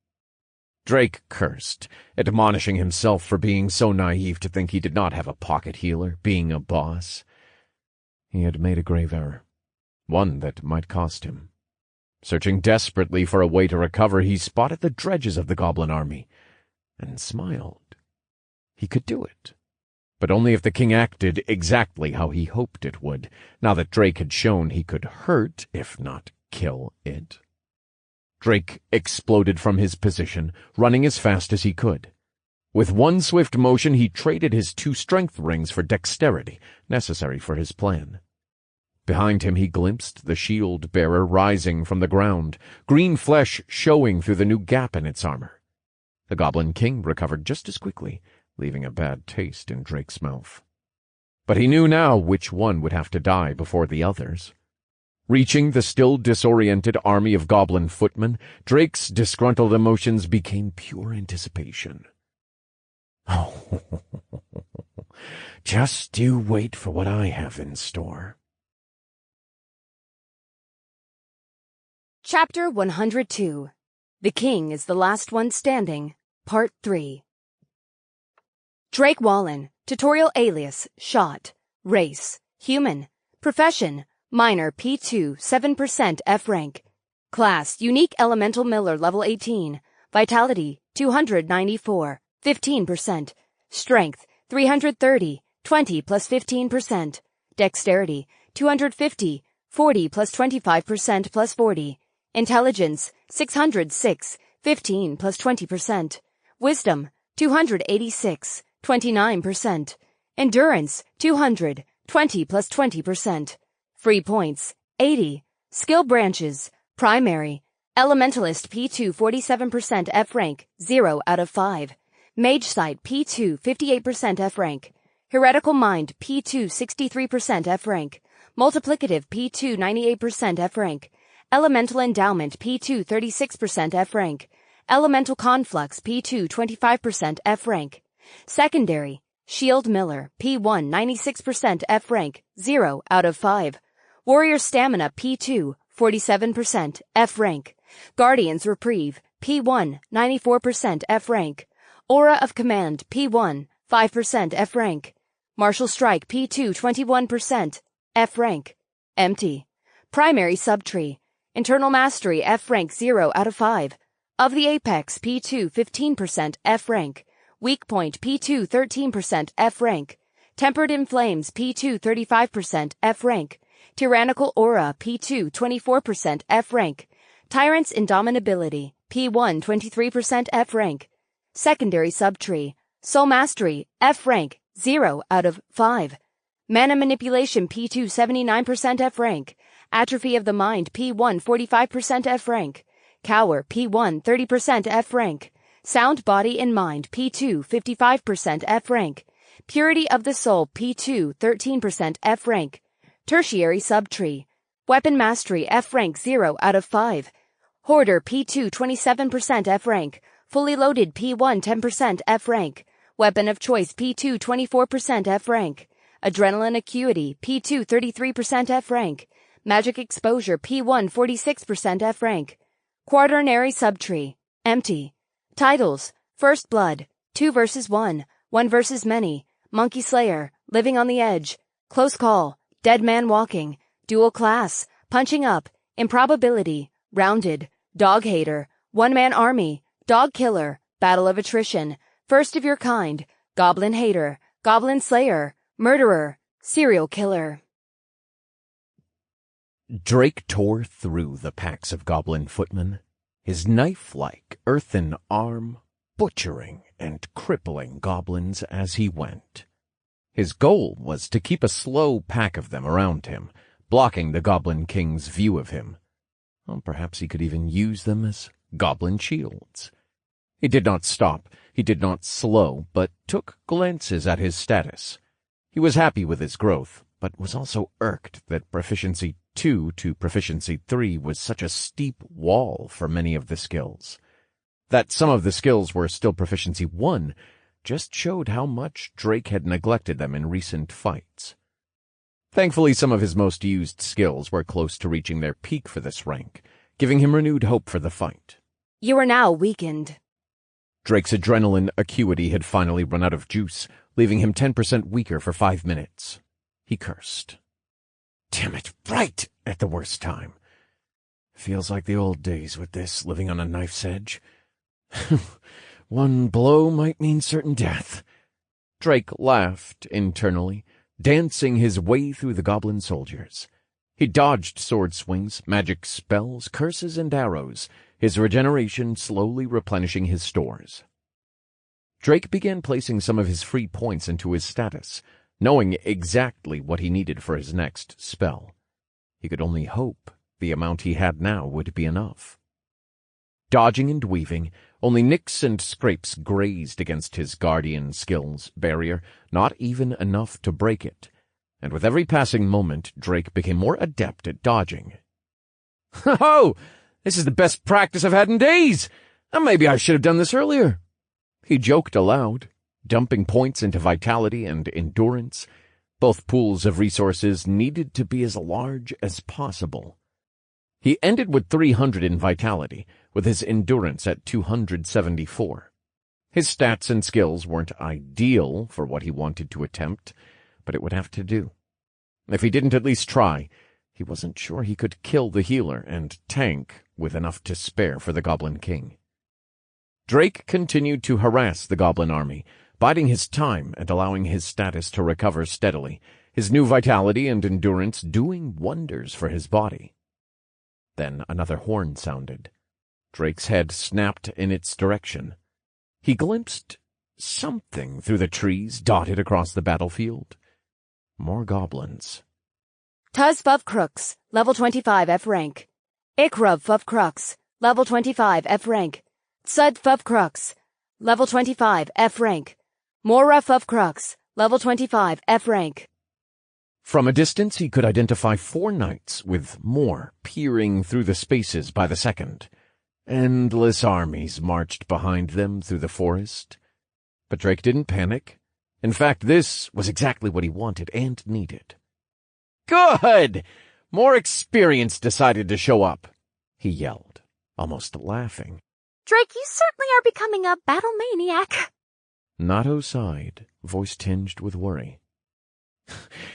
Drake cursed, admonishing himself for being so naive to think he did not have a pocket healer, being a boss. He had made a grave error, one that might cost him. Searching desperately for a way to recover, he spotted the dredges of the goblin army, and smiled. He could do it, but only if the king acted exactly how he hoped it would, now that Drake had shown he could hurt, if not kill it. Drake exploded from his position, running as fast as he could. With one swift motion, he traded his 2 strength rings for dexterity, necessary for his plan. Behind him he glimpsed the shield-bearer rising from the ground, green flesh showing through the new gap in its armor. The Goblin King recovered just as quickly, leaving a bad taste in Drake's mouth. But he knew now which one would have to die before the others. Reaching the still disoriented army of goblin footmen, Drake's disgruntled emotions became pure anticipation. Oh, just you wait for what I have in store. Chapter 102. The King is the Last One Standing, Part 3. Drake Wallen, tutorial alias, shot, race, human, profession, minor P2, 7% F rank, class, unique elemental Miller level 18, vitality, 294, 15%, strength, 330, 20 plus 15%, dexterity, 250, 40 plus 25% plus 40, intelligence, 606, 15 plus 20%, wisdom, 286, 29%, endurance, 200, 20 plus 20%, free points, 80, skill branches, primary, elementalist P2, 47% F rank, 0 out of 5, mage sight P2, 58% F rank, heretical mind P2, 63% F rank, multiplicative P2, 98% F rank, elemental endowment P2, 36% F rank, elemental conflux P2, 25% F rank, secondary, shield miller P1, 96% F rank, 0 out of 5, warrior stamina P2, 47% F rank, guardian's reprieve P1, 94% F rank, aura of command P1, 5% F rank, martial strike P2, 21% F rank, empty, primary subtree, internal mastery F rank, 0 out of 5, of the apex P2, 15% F rank, weak point P2, 13% F rank, tempered in flames P2, 35% F rank, tyrannical aura P2, 24% F rank, tyrant's indomitability P1, 23% F rank, secondary subtree, soul mastery F rank, 0 out of 5, mana manipulation P2, 79% F rank, atrophy of the mind P1, 45% F rank, cower P1, 30% F rank, sound body and mind P2, 55% F rank, purity of the soul P2, 13% F rank, tertiary subtree, weapon mastery F rank, 0 out of 5, hoarder P2, 27% F rank, fully loaded P1, 10% F rank, weapon of choice P2, 24% F rank, adrenaline acuity P2, 33% F rank, magic exposure P1, 46% F rank, quaternary subtree, empty, titles, First Blood, 2 versus 1, 1 versus many, Monkey Slayer, Living on the Edge, Close Call, Dead Man Walking, Dual Class, Punching Up, Improbability, Rounded, Dog Hater, One Man Army, Dog Killer, Battle of Attrition, First of Your Kind, Goblin Hater, Goblin Slayer, Murderer, Serial Killer. Drake tore through the packs of goblin footmen, his knife-like earthen arm butchering and crippling goblins as he went. His goal was to keep a slow pack of them around him, blocking the Goblin King's view of him. Or perhaps he could even use them as goblin shields. He did not stop, he did not slow, but took glances at his status. He was happy with his growth, but was also irked that Proficiency 2 to Proficiency 3 was such a steep wall for many of the skills. That some of the skills were still Proficiency 1 just showed how much Drake had neglected them in recent fights. Thankfully, some of his most used skills were close to reaching their peak for this rank, giving him renewed hope for the fight. You are now weakened. Drake's adrenaline acuity had finally run out of juice, leaving him 10% weaker for 5 minutes. He cursed. Damn it, right at the worst time. Feels like the old days with this, living on a knife's edge. One blow might mean certain death. Drake laughed internally, dancing his way through the goblin soldiers. He dodged sword swings, magic spells, curses, and arrows, his regeneration slowly replenishing his stores. Drake began placing some of his free points into his status, knowing exactly what he needed for his next spell. He could only hope the amount he had now would be enough. Dodging and weaving, only nicks and scrapes grazed against his guardian skills barrier, not even enough to break it, and with every passing moment Drake became more adept at dodging. "Ho! This is the best practice I've had in days! Maybe I should have done this earlier." He joked aloud, dumping points into vitality and endurance. Both pools of resources needed to be as large as possible. He ended with 300 in vitality, with his endurance at 274. His stats and skills weren't ideal for what he wanted to attempt, but it would have to do. If he didn't at least try, he wasn't sure he could kill the healer and tank with enough to spare for the Goblin King. Drake continued to harass the Goblin army, biding his time and allowing his status to recover steadily, his new vitality and endurance doing wonders for his body. Then another horn sounded. Drake's head snapped in its direction. He glimpsed something through the trees dotted across the battlefield. More goblins. Tuz Fuv Crooks, level 25 F rank. Ikrub Fuv Crux, level 25 F rank. Tsud Fuv Crux, level 25 F rank. Mora Fuv Crux, level 25 F rank. From a distance he could identify 4 knights, with more peering through the spaces by the second. Endless armies marched behind them through the forest. But Drake didn't panic. In fact, this was exactly what he wanted and needed. "Good! More experience decided to show up," he yelled, almost laughing. Drake, you certainly are becoming a battle maniac. Nato sighed, voice tinged with worry.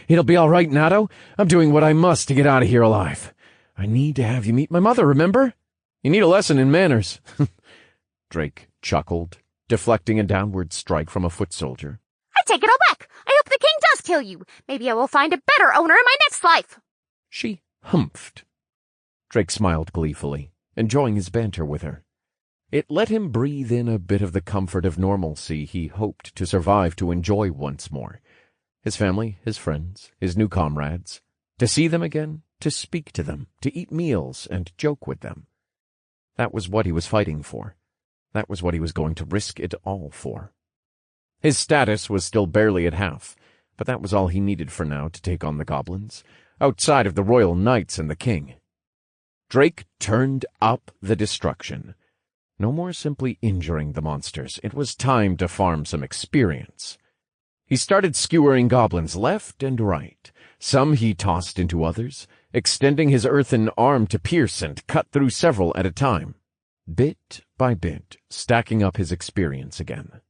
"It'll be all right, Nato. I'm doing what I must to get out of here alive. I need to have you meet my mother, remember? You need a lesson in manners." Drake chuckled, deflecting a downward strike from a foot soldier. I take it all back. I hope the king does kill you. Maybe I will find a better owner in my next life. She humphed. Drake smiled gleefully, enjoying his banter with her. It let him breathe in a bit of the comfort of normalcy he hoped to survive to enjoy once more. His family, his friends, his new comrades. To see them again, to speak to them, to eat meals and joke with them. That was what he was fighting for. That was what he was going to risk it all for. His status was still barely at half, but that was all he needed for now to take on the goblins, outside of the royal knights and the king. Drake turned up the destruction. No more simply injuring the monsters. It was time to farm some experience. He started skewering goblins left and right. Some he tossed into others, extending his earthen arm to pierce and cut through several at a time, bit by bit, stacking up his experience again.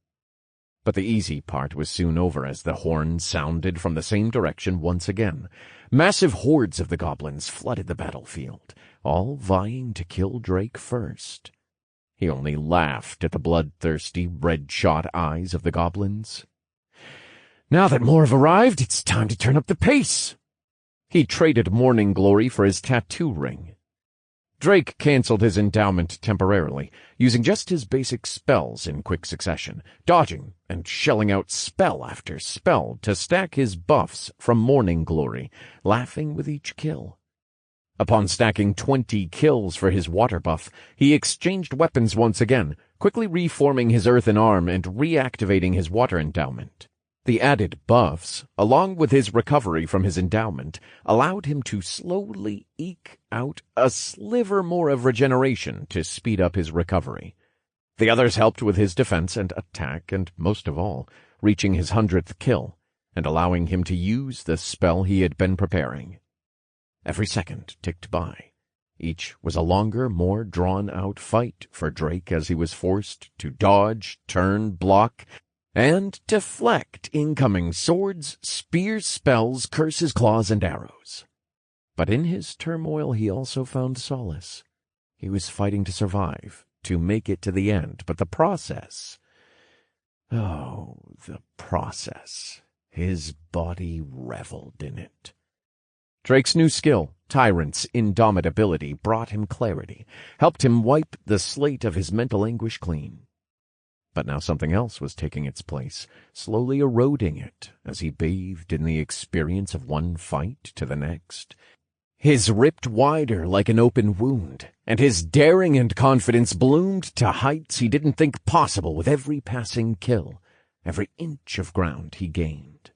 But the easy part was soon over as the horn sounded from the same direction once again. Massive hordes of the goblins flooded the battlefield, all vying to kill Drake first. He only laughed at the bloodthirsty, red-shot eyes of the goblins. Now that more have arrived, it's time to turn up the pace. He traded Morning Glory for his tattoo ring. Drake canceled his endowment temporarily, using just his basic spells in quick succession, dodging and shelling out spell after spell to stack his buffs from Morning Glory, laughing with each kill. Upon stacking 20 kills for his water buff, he exchanged weapons once again, quickly reforming his earthen arm and reactivating his water endowment. The added buffs, along with his recovery from his endowment, allowed him to slowly eke out a sliver more of regeneration to speed up his recovery. The others helped with his defense and attack, and most of all, reaching his 100th kill, and allowing him to use the spell he had been preparing. Every second ticked by. Each was a longer, more drawn-out fight for Drake as he was forced to dodge, turn, block, and deflect incoming swords, spears, spells, curses, claws, and arrows. But in his turmoil he also found solace. He was fighting to survive, to make it to the end, but the process... Oh, the process. His body reveled in it. Drake's new skill, Tyrant's Indomitability, brought him clarity, helped him wipe the slate of his mental anguish clean. But now something else was taking its place, slowly eroding it as he bathed in the experience of one fight to the next. His ripped wider like an open wound, and his daring and confidence bloomed to heights he didn't think possible with every passing kill, every inch of ground he gained.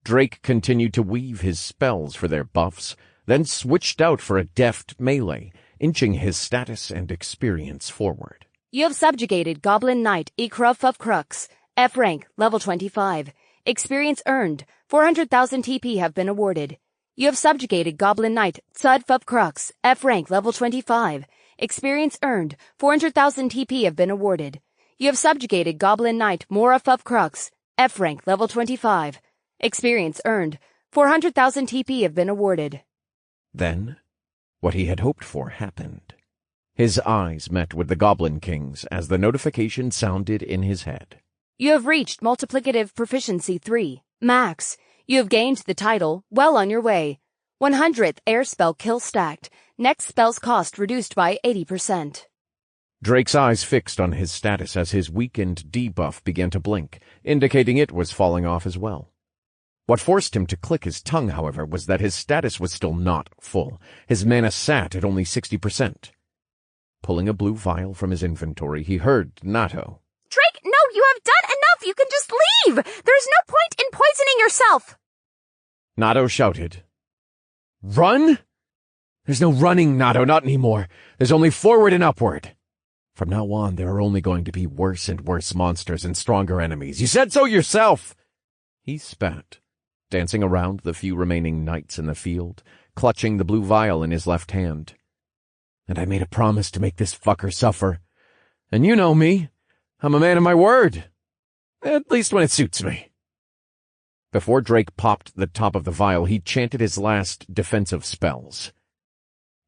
Drake continued to weave his spells for their buffs, then switched out for a deft melee, inching his status and experience forward. You have subjugated Goblin Knight Ikruf of Crux, F rank, level 25. Experience earned, 400,000 TP have been awarded. You have subjugated Goblin Knight Tsudf of Crux, F rank, level 25. Experience earned, 400,000 TP have been awarded. You have subjugated Goblin Knight Moraf of Crux, F rank, level 25. Experience earned, 400,000 TP have been awarded. Then, what he had hoped for happened. His eyes met with the Goblin King's as the notification sounded in his head. You have reached Multiplicative Proficiency 3, Max. You have gained the title, well on your way. 100th air spell kill stacked. Next spell's cost reduced by 80%. Drake's eyes fixed on his status as his weakened debuff began to blink, indicating it was falling off as well. What forced him to click his tongue, however, was that his status was still not full. His mana sat at only 60%. Pulling a blue vial from his inventory, he heard Nato. Drake, no, you have done enough. You can just leave. There's no point in poisoning yourself. Nato shouted. Run? There's no running, Nato, not anymore. There's only forward and upward. From now on, there are only going to be worse and worse monsters and stronger enemies. You said so yourself. He spat, dancing around the few remaining knights in the field, clutching the blue vial in his left hand. And I made a promise to make this fucker suffer. And you know me. I'm a man of my word. At least when it suits me. Before Drake popped the top of the vial, he chanted his last defensive spells.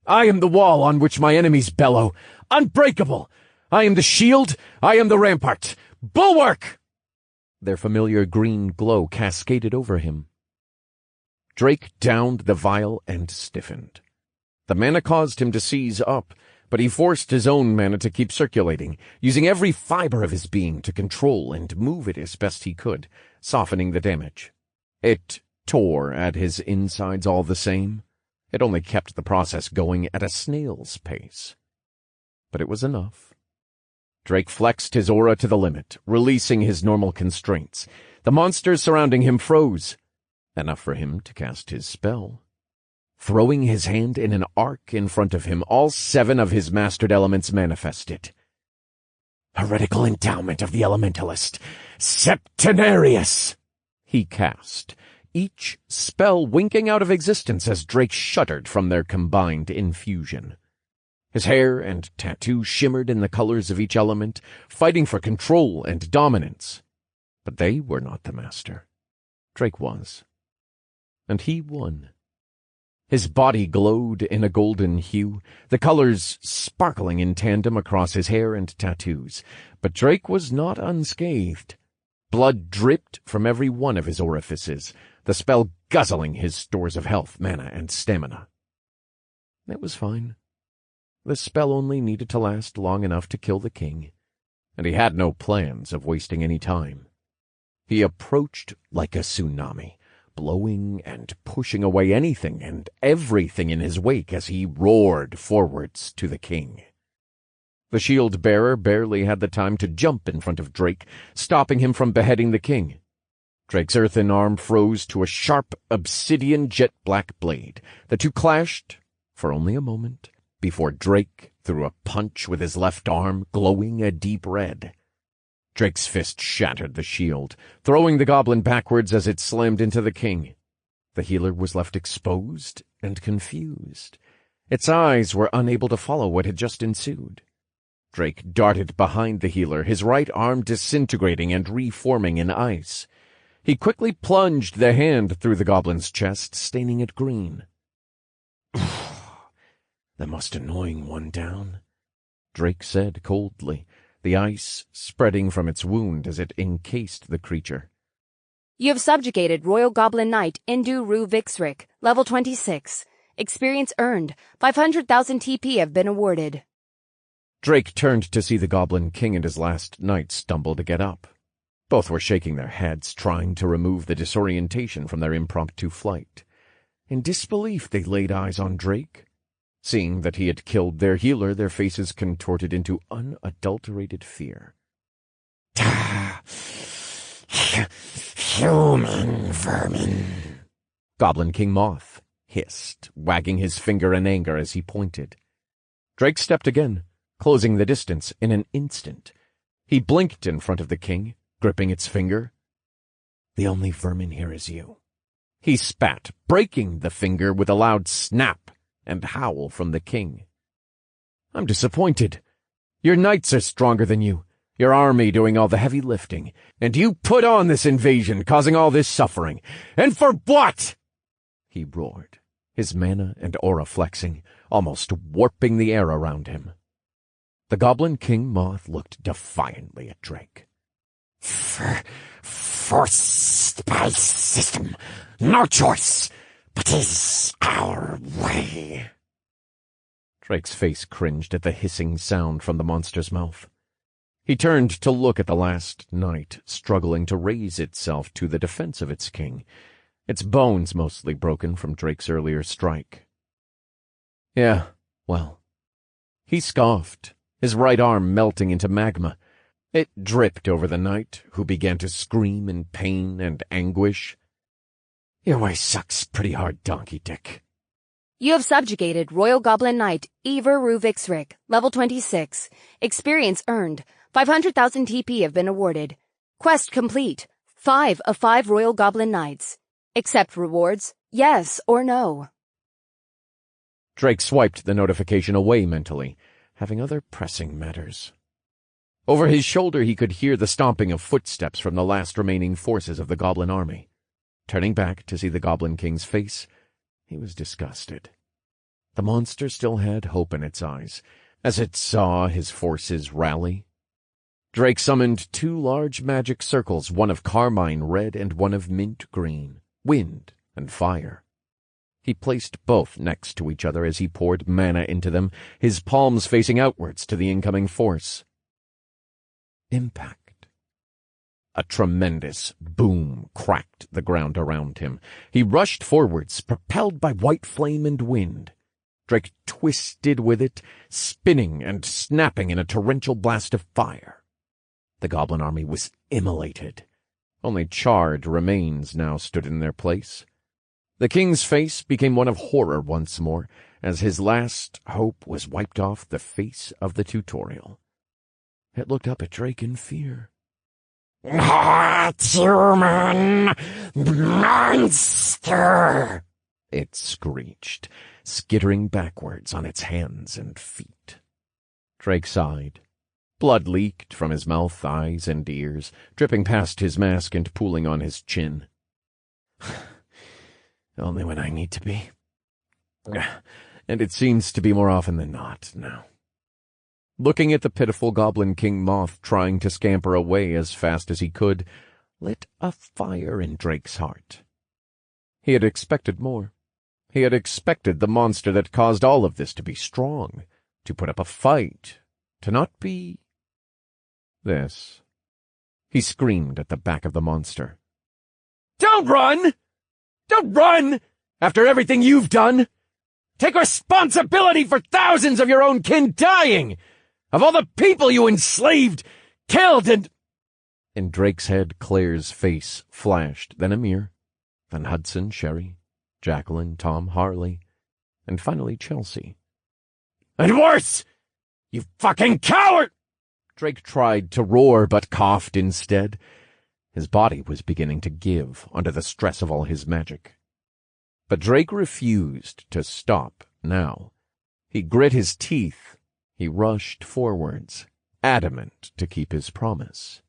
I am the wall on which my enemies bellow. Unbreakable. I am the shield. I am the rampart. Bulwark! Their familiar green glow cascaded over him. Drake downed the vial and stiffened. The mana caused him to seize up, but he forced his own mana to keep circulating, using every fiber of his being to control and move it as best he could, softening the damage. It tore at his insides all the same. It only kept the process going at a snail's pace. But it was enough. Drake flexed his aura to the limit, releasing his normal constraints. The monsters surrounding him froze, enough for him to cast his spell. Throwing his hand in an arc in front of him, all 7 of his mastered elements manifested. Heretical endowment of the elementalist, Septenarius, he cast, each spell winking out of existence as Drake shuddered from their combined infusion. His hair and tattoo shimmered in the colors of each element, fighting for control and dominance. But they were not the master. Drake was. And he won. His body glowed in a golden hue, the colors sparkling in tandem across his hair and tattoos. But Drake was not unscathed. Blood dripped from every one of his orifices, the spell guzzling his stores of health, mana, and stamina. It was fine. The spell only needed to last long enough to kill the king, and he had no plans of wasting any time. He approached like a tsunami, blowing and pushing away anything and everything in his wake as he roared forwards to the king. The shield-bearer barely had the time to jump in front of Drake, stopping him from beheading the king. Drake's earthen arm froze to a sharp obsidian jet-black blade. The two clashed for only a moment before Drake threw a punch with his left arm, glowing a deep red. Drake's fist shattered the shield, throwing the goblin backwards as it slammed into the king. The healer was left exposed and confused. Its eyes were unable to follow what had just ensued. Drake darted behind the healer, his right arm disintegrating and reforming in ice. He quickly plunged the hand through the goblin's chest, staining it green. "The most annoying one down," Drake said coldly, the ice spreading from its wound as it encased the creature. You have subjugated Royal Goblin Knight Indu Ru Vixric, level 26. Experience earned. 500,000 TP have been awarded. Drake turned to see the Goblin King and his last knight stumble to get up. Both were shaking their heads, trying to remove the disorientation from their impromptu flight. In disbelief, they laid eyes on Drake. Seeing that he had killed their healer, their faces contorted into unadulterated fear. Human vermin, Goblin King Moth hissed, wagging his finger in anger as he pointed. Drake stepped again, closing the distance in an instant. He blinked in front of the king, gripping its finger. "The only vermin here is you." He spat, breaking the finger with a loud snap and howl from the king. "I'm disappointed. Your knights are stronger than you, your army doing all the heavy lifting, and you put on this invasion, causing all this suffering. And for what?" He roared, his mana and aura flexing, almost warping the air around him. The Goblin King Moth looked defiantly at Drake. Forced by system. No choice, but is our way. Drake's face cringed at the hissing sound from the monster's mouth. He turned to look at the last knight, struggling to raise itself to the defense of its king, its bones mostly broken from Drake's earlier strike. "Yeah, well." He scoffed, his right arm melting into magma. It dripped over the knight, who began to scream in pain and anguish. "Your way sucks pretty hard, donkey dick." You have subjugated Royal Goblin Knight Ever Ru Vixric, level 26. Experience earned. 500,000 TP have been awarded. Quest complete. 5 of 5 Royal Goblin Knights. Accept rewards, yes or no. Drake swiped the notification away mentally, having other pressing matters. Over his shoulder he could hear the stomping of footsteps from the last remaining forces of the goblin army. Turning back to see the Goblin King's face, he was disgusted. The monster still had hope in its eyes, as it saw his forces rally. Drake summoned 2 large magic circles, one of carmine red and one of mint green, wind and fire. He placed both next to each other as he poured mana into them, his palms facing outwards to the incoming force. Impact. A tremendous boom cracked the ground around him. He rushed forwards, propelled by white flame and wind. Drake twisted with it, spinning and snapping in a torrential blast of fire. The goblin army was immolated. Only charred remains now stood in their place. The king's face became one of horror once more, as his last hope was wiped off the face of the tutorial. It looked up at Drake in fear. "Not human monster!" it screeched, skittering backwards on its hands and feet. Drake sighed. Blood leaked from his mouth, eyes, and ears, dripping past his mask and pooling on his chin. "Only when I need to be. And it seems to be more often than not now." Looking at the pitiful Goblin King Moth trying to scamper away as fast as he could, lit a fire in Drake's heart. He had expected more. He had expected the monster that caused all of this to be strong, to put up a fight, to not be this. He screamed at the back of the monster. Don't run! Don't run! After everything you've done! Take responsibility for thousands of your own kin dying! Of all the people you enslaved, killed, and... In Drake's head, Claire's face flashed, then Amir, then Hudson, Sherry, Jacqueline, Tom, Harley, and finally Chelsea. And worse! You fucking coward! Drake tried to roar, but coughed instead. His body was beginning to give under the stress of all his magic. But Drake refused to stop now. He grit his teeth. He rushed forwards, adamant to keep his promise.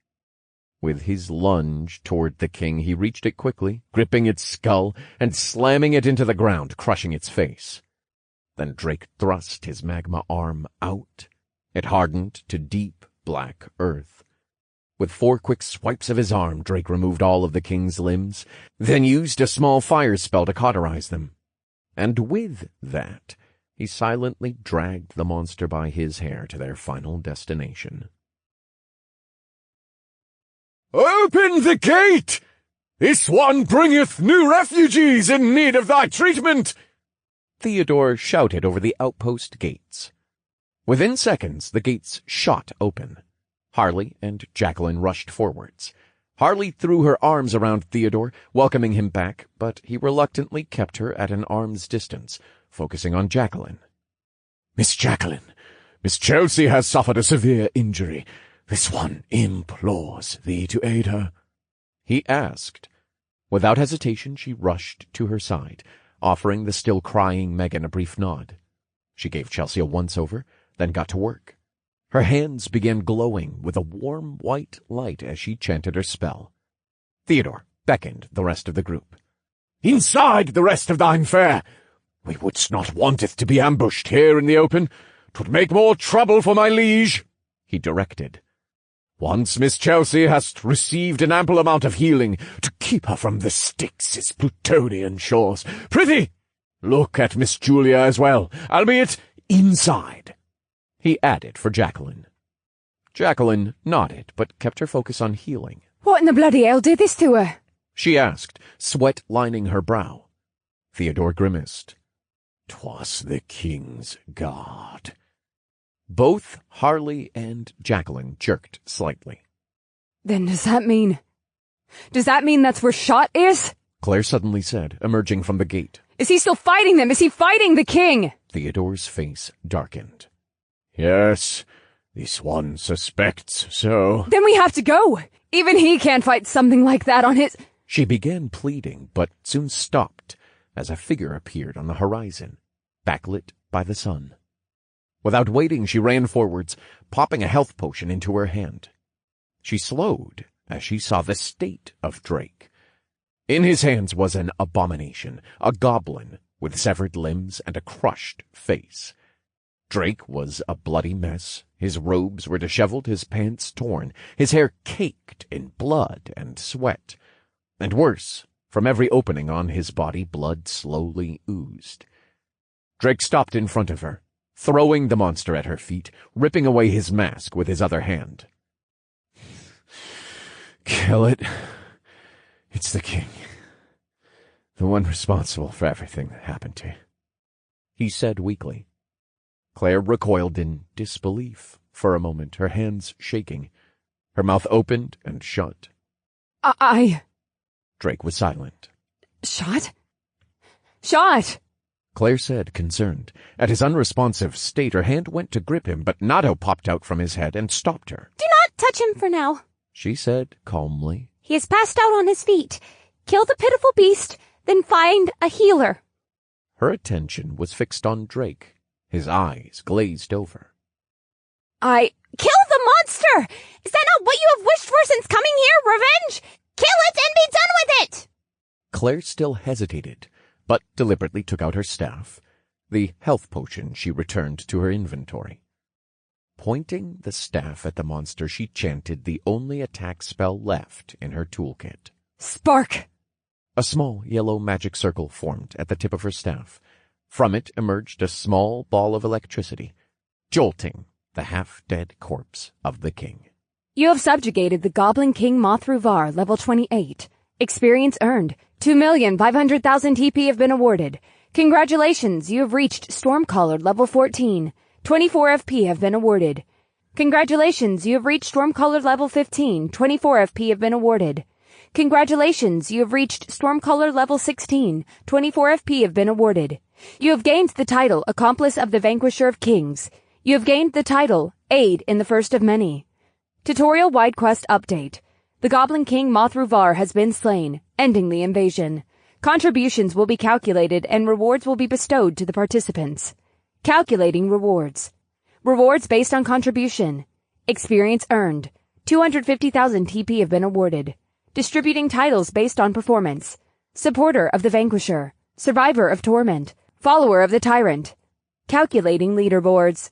With his lunge toward the king, he reached it quickly, gripping its skull and slamming it into the ground, crushing its face. Then Drake thrust his magma arm out. It hardened to deep black earth. With 4 quick swipes of his arm, Drake removed all of the king's limbs, then used a small fire spell to cauterize them. And with that, he silently dragged the monster by his hair to their final destination. Open the gate! This one bringeth new refugees in need of thy treatment! Theodore shouted over the outpost gates. Within seconds, the gates shot open. Harley and Jacqueline rushed forwards. Harley threw her arms around Theodore, welcoming him back, but he reluctantly kept her at an arm's distance, focusing on Jacqueline. Miss Jacqueline, Miss Chelsea has suffered a severe injury. This one implores thee to aid her. He asked. Without hesitation, she rushed to her side, offering the still crying Megan a brief nod. She gave Chelsea a once-over, then got to work. Her hands began glowing with a warm white light as she chanted her spell. Theodore beckoned the rest of the group. Inside the rest of thine fare! We wouldst not wanteth to be ambushed here in the open. 'Twould make more trouble for my liege, he directed. Once Miss Chelsea hast received an ample amount of healing to keep her from the Styx's Plutonian shores. Prithee, look at Miss Julia as well, albeit inside, he added for Jacqueline. Jacqueline nodded, but kept her focus on healing. What in the bloody hell did this to her? She asked, sweat lining her brow. Theodore grimaced. 'Twas the king's guard. Both Harley and Jacqueline jerked slightly. Then does that mean that's where Shot is? Claire suddenly said, emerging from the gate. Is he still fighting them? Is he fighting the king? Theodore's face darkened. Yes, this one suspects so. Then we have to go. Even he can't fight something like that on his... She began pleading, but soon stopped as a figure appeared on the horizon, backlit by the sun. Without waiting, she ran forwards, popping a health potion into her hand. She slowed as she saw the state of Drake. In his hands was an abomination, a goblin with severed limbs and a crushed face. Drake was a bloody mess. His robes were disheveled, his pants torn, his hair caked in blood and sweat. And worse, from every opening on his body, blood slowly oozed. Drake stopped in front of her, throwing the monster at her feet, ripping away his mask with his other hand. Kill it. It's the king. The one responsible for everything that happened to you, he said weakly. Claire recoiled in disbelief for a moment, her hands shaking. Her mouth opened and shut. Drake was silent. Shot? Shot! Claire said, concerned. At his unresponsive state, her hand went to grip him, but Nato popped out from his head and stopped her. Do not touch him for now, she said calmly. He is passed out on his feet. Kill the pitiful beast, then find a healer. Her attention was fixed on Drake. His eyes glazed over. Kill the monster! Is that not what you have wished for since coming here? Revenge? Kill it and be done with it! Claire still hesitated, but deliberately took out her staff, the health potion she returned to her inventory. Pointing the staff at the monster, she chanted the only attack spell left in her toolkit. Spark! A small yellow magic circle formed at the tip of her staff. From it emerged a small ball of electricity, jolting the half-dead corpse of the king. You have subjugated the Goblin King Mothruvar, level 28. Experience earned. 2,500,000 TP have been awarded. Congratulations, you have reached Stormcaller, level 14. 24 FP have been awarded. Congratulations, you have reached Storm Color Level 15. 24 FP have been awarded. Congratulations, you have reached Storm Color Level 16. 24 FP have been awarded. You have gained the title Accomplice of the Vanquisher of Kings. You have gained the title Aid in the First of Many. Tutorial Wide Quest Update. The Goblin King Mothruvar has been slain, ending the invasion. Contributions will be calculated and rewards will be bestowed to the participants. Calculating rewards. Rewards based on contribution. Experience earned. 250,000 TP have been awarded. Distributing titles based on performance. Supporter of the Vanquisher. Survivor of Torment. Follower of the Tyrant. Calculating leaderboards.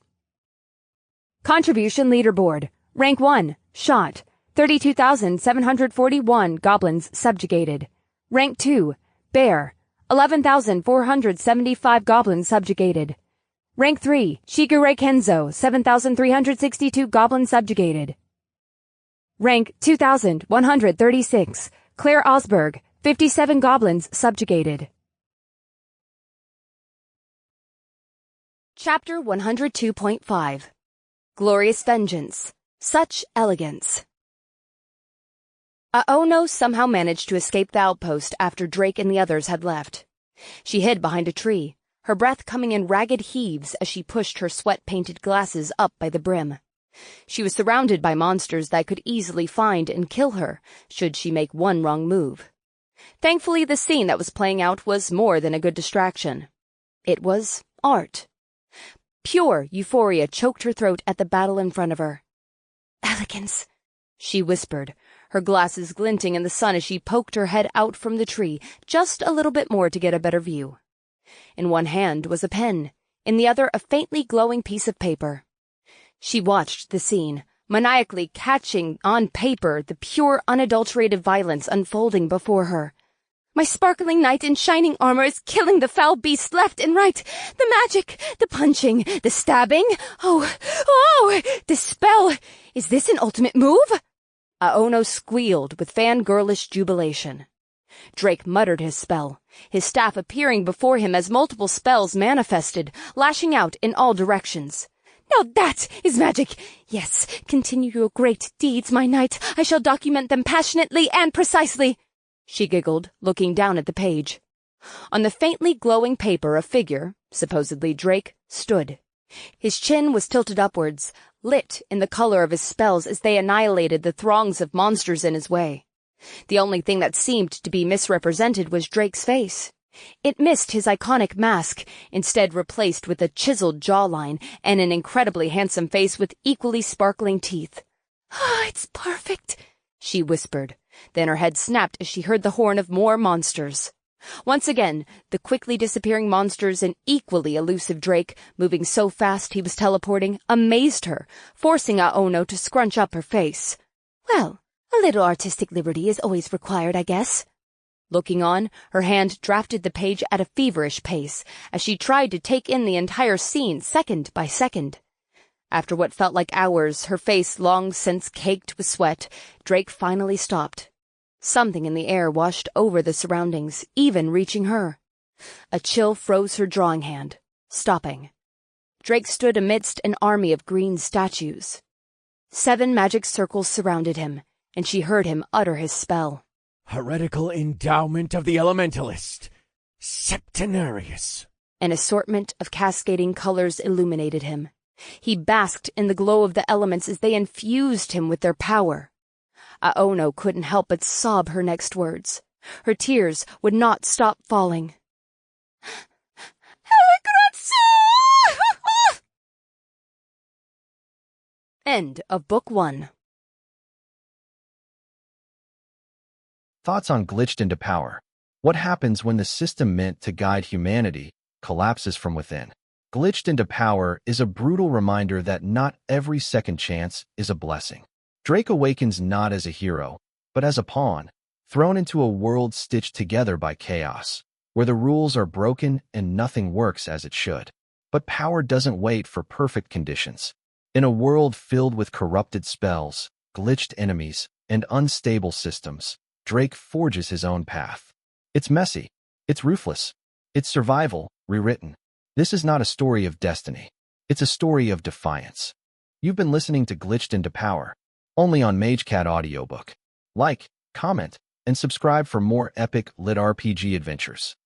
Contribution leaderboard. Rank 1. Shot. 32,741 goblins subjugated. Rank 2. Bear. 11,475 goblins subjugated. Rank 3, Shigure Kenzo, 7,362 goblins subjugated. Rank 2,136, Claire Osberg, 57 goblins subjugated. Chapter 102.5 Glorious Vengeance. Such Elegance. Aono somehow managed to escape the outpost after Drake and the others had left. She hid behind a tree, her breath coming in ragged heaves as she pushed her sweat-painted glasses up by the brim. She was surrounded by monsters that could easily find and kill her, should she make one wrong move. Thankfully, the scene that was playing out was more than a good distraction. It was art. Pure euphoria choked her throat at the battle in front of her. "Elegance," she whispered, her glasses glinting in the sun as she poked her head out from the tree just a little bit more to get a better view. In one hand was a pen, in the other a faintly glowing piece of paper. She watched the scene, maniacally catching on paper the pure, unadulterated violence unfolding before her. "My sparkling knight in shining armor is killing the foul beasts left and right. The magic, the punching, the stabbing. Oh, the spell. Is this an ultimate move?" Aono squealed with fangirlish jubilation. Drake muttered his spell, his staff appearing before him as multiple spells manifested, lashing out in all directions. "Now that is magic! Yes, continue your great deeds, my knight. I shall document them passionately and precisely," she giggled, looking down at the page. On the faintly glowing paper a figure, supposedly Drake, stood. His chin was tilted upwards, lit in the color of his spells as they annihilated the throngs of monsters in his way. The only thing that seemed to be misrepresented was Drake's face. It missed his iconic mask, instead replaced with a chiseled jawline and an incredibly handsome face with equally sparkling teeth. "Ah, it's perfect," she whispered. Then her head snapped as she heard the horn of more monsters. Once again, the quickly disappearing monsters and equally elusive Drake, moving so fast he was teleporting, amazed her, forcing Aono to scrunch up her face. "Well, a little artistic liberty is always required, I guess." Looking on, her hand drafted the page at a feverish pace as she tried to take in the entire scene second by second. After what felt like hours, her face long since caked with sweat, Drake finally stopped. Something in the air washed over the surroundings, even reaching her. A chill froze her drawing hand, stopping. Drake stood amidst an army of green statues. 7 magic circles surrounded him, and she heard him utter his spell. Heretical endowment of the elementalist, Septenarius. An assortment of cascading colors illuminated him. He basked in the glow of the elements as they infused him with their power. Aono couldn't help but sob her next words. Her tears would not stop falling. End of Book 1. Thoughts on Glitched into Power. What happens when the system meant to guide humanity collapses from within? Glitched into Power is a brutal reminder that not every second chance is a blessing. Drake awakens not as a hero, but as a pawn, thrown into a world stitched together by chaos, where the rules are broken and nothing works as it should. But power doesn't wait for perfect conditions. In a world filled with corrupted spells, glitched enemies, and unstable systems, Drake forges his own path. It's messy. It's ruthless. It's survival, rewritten. This is not a story of destiny. It's a story of defiance. You've been listening to Glitched into Power, only on Magecat Audiobook. Like, comment, and subscribe for more epic lit RPG adventures.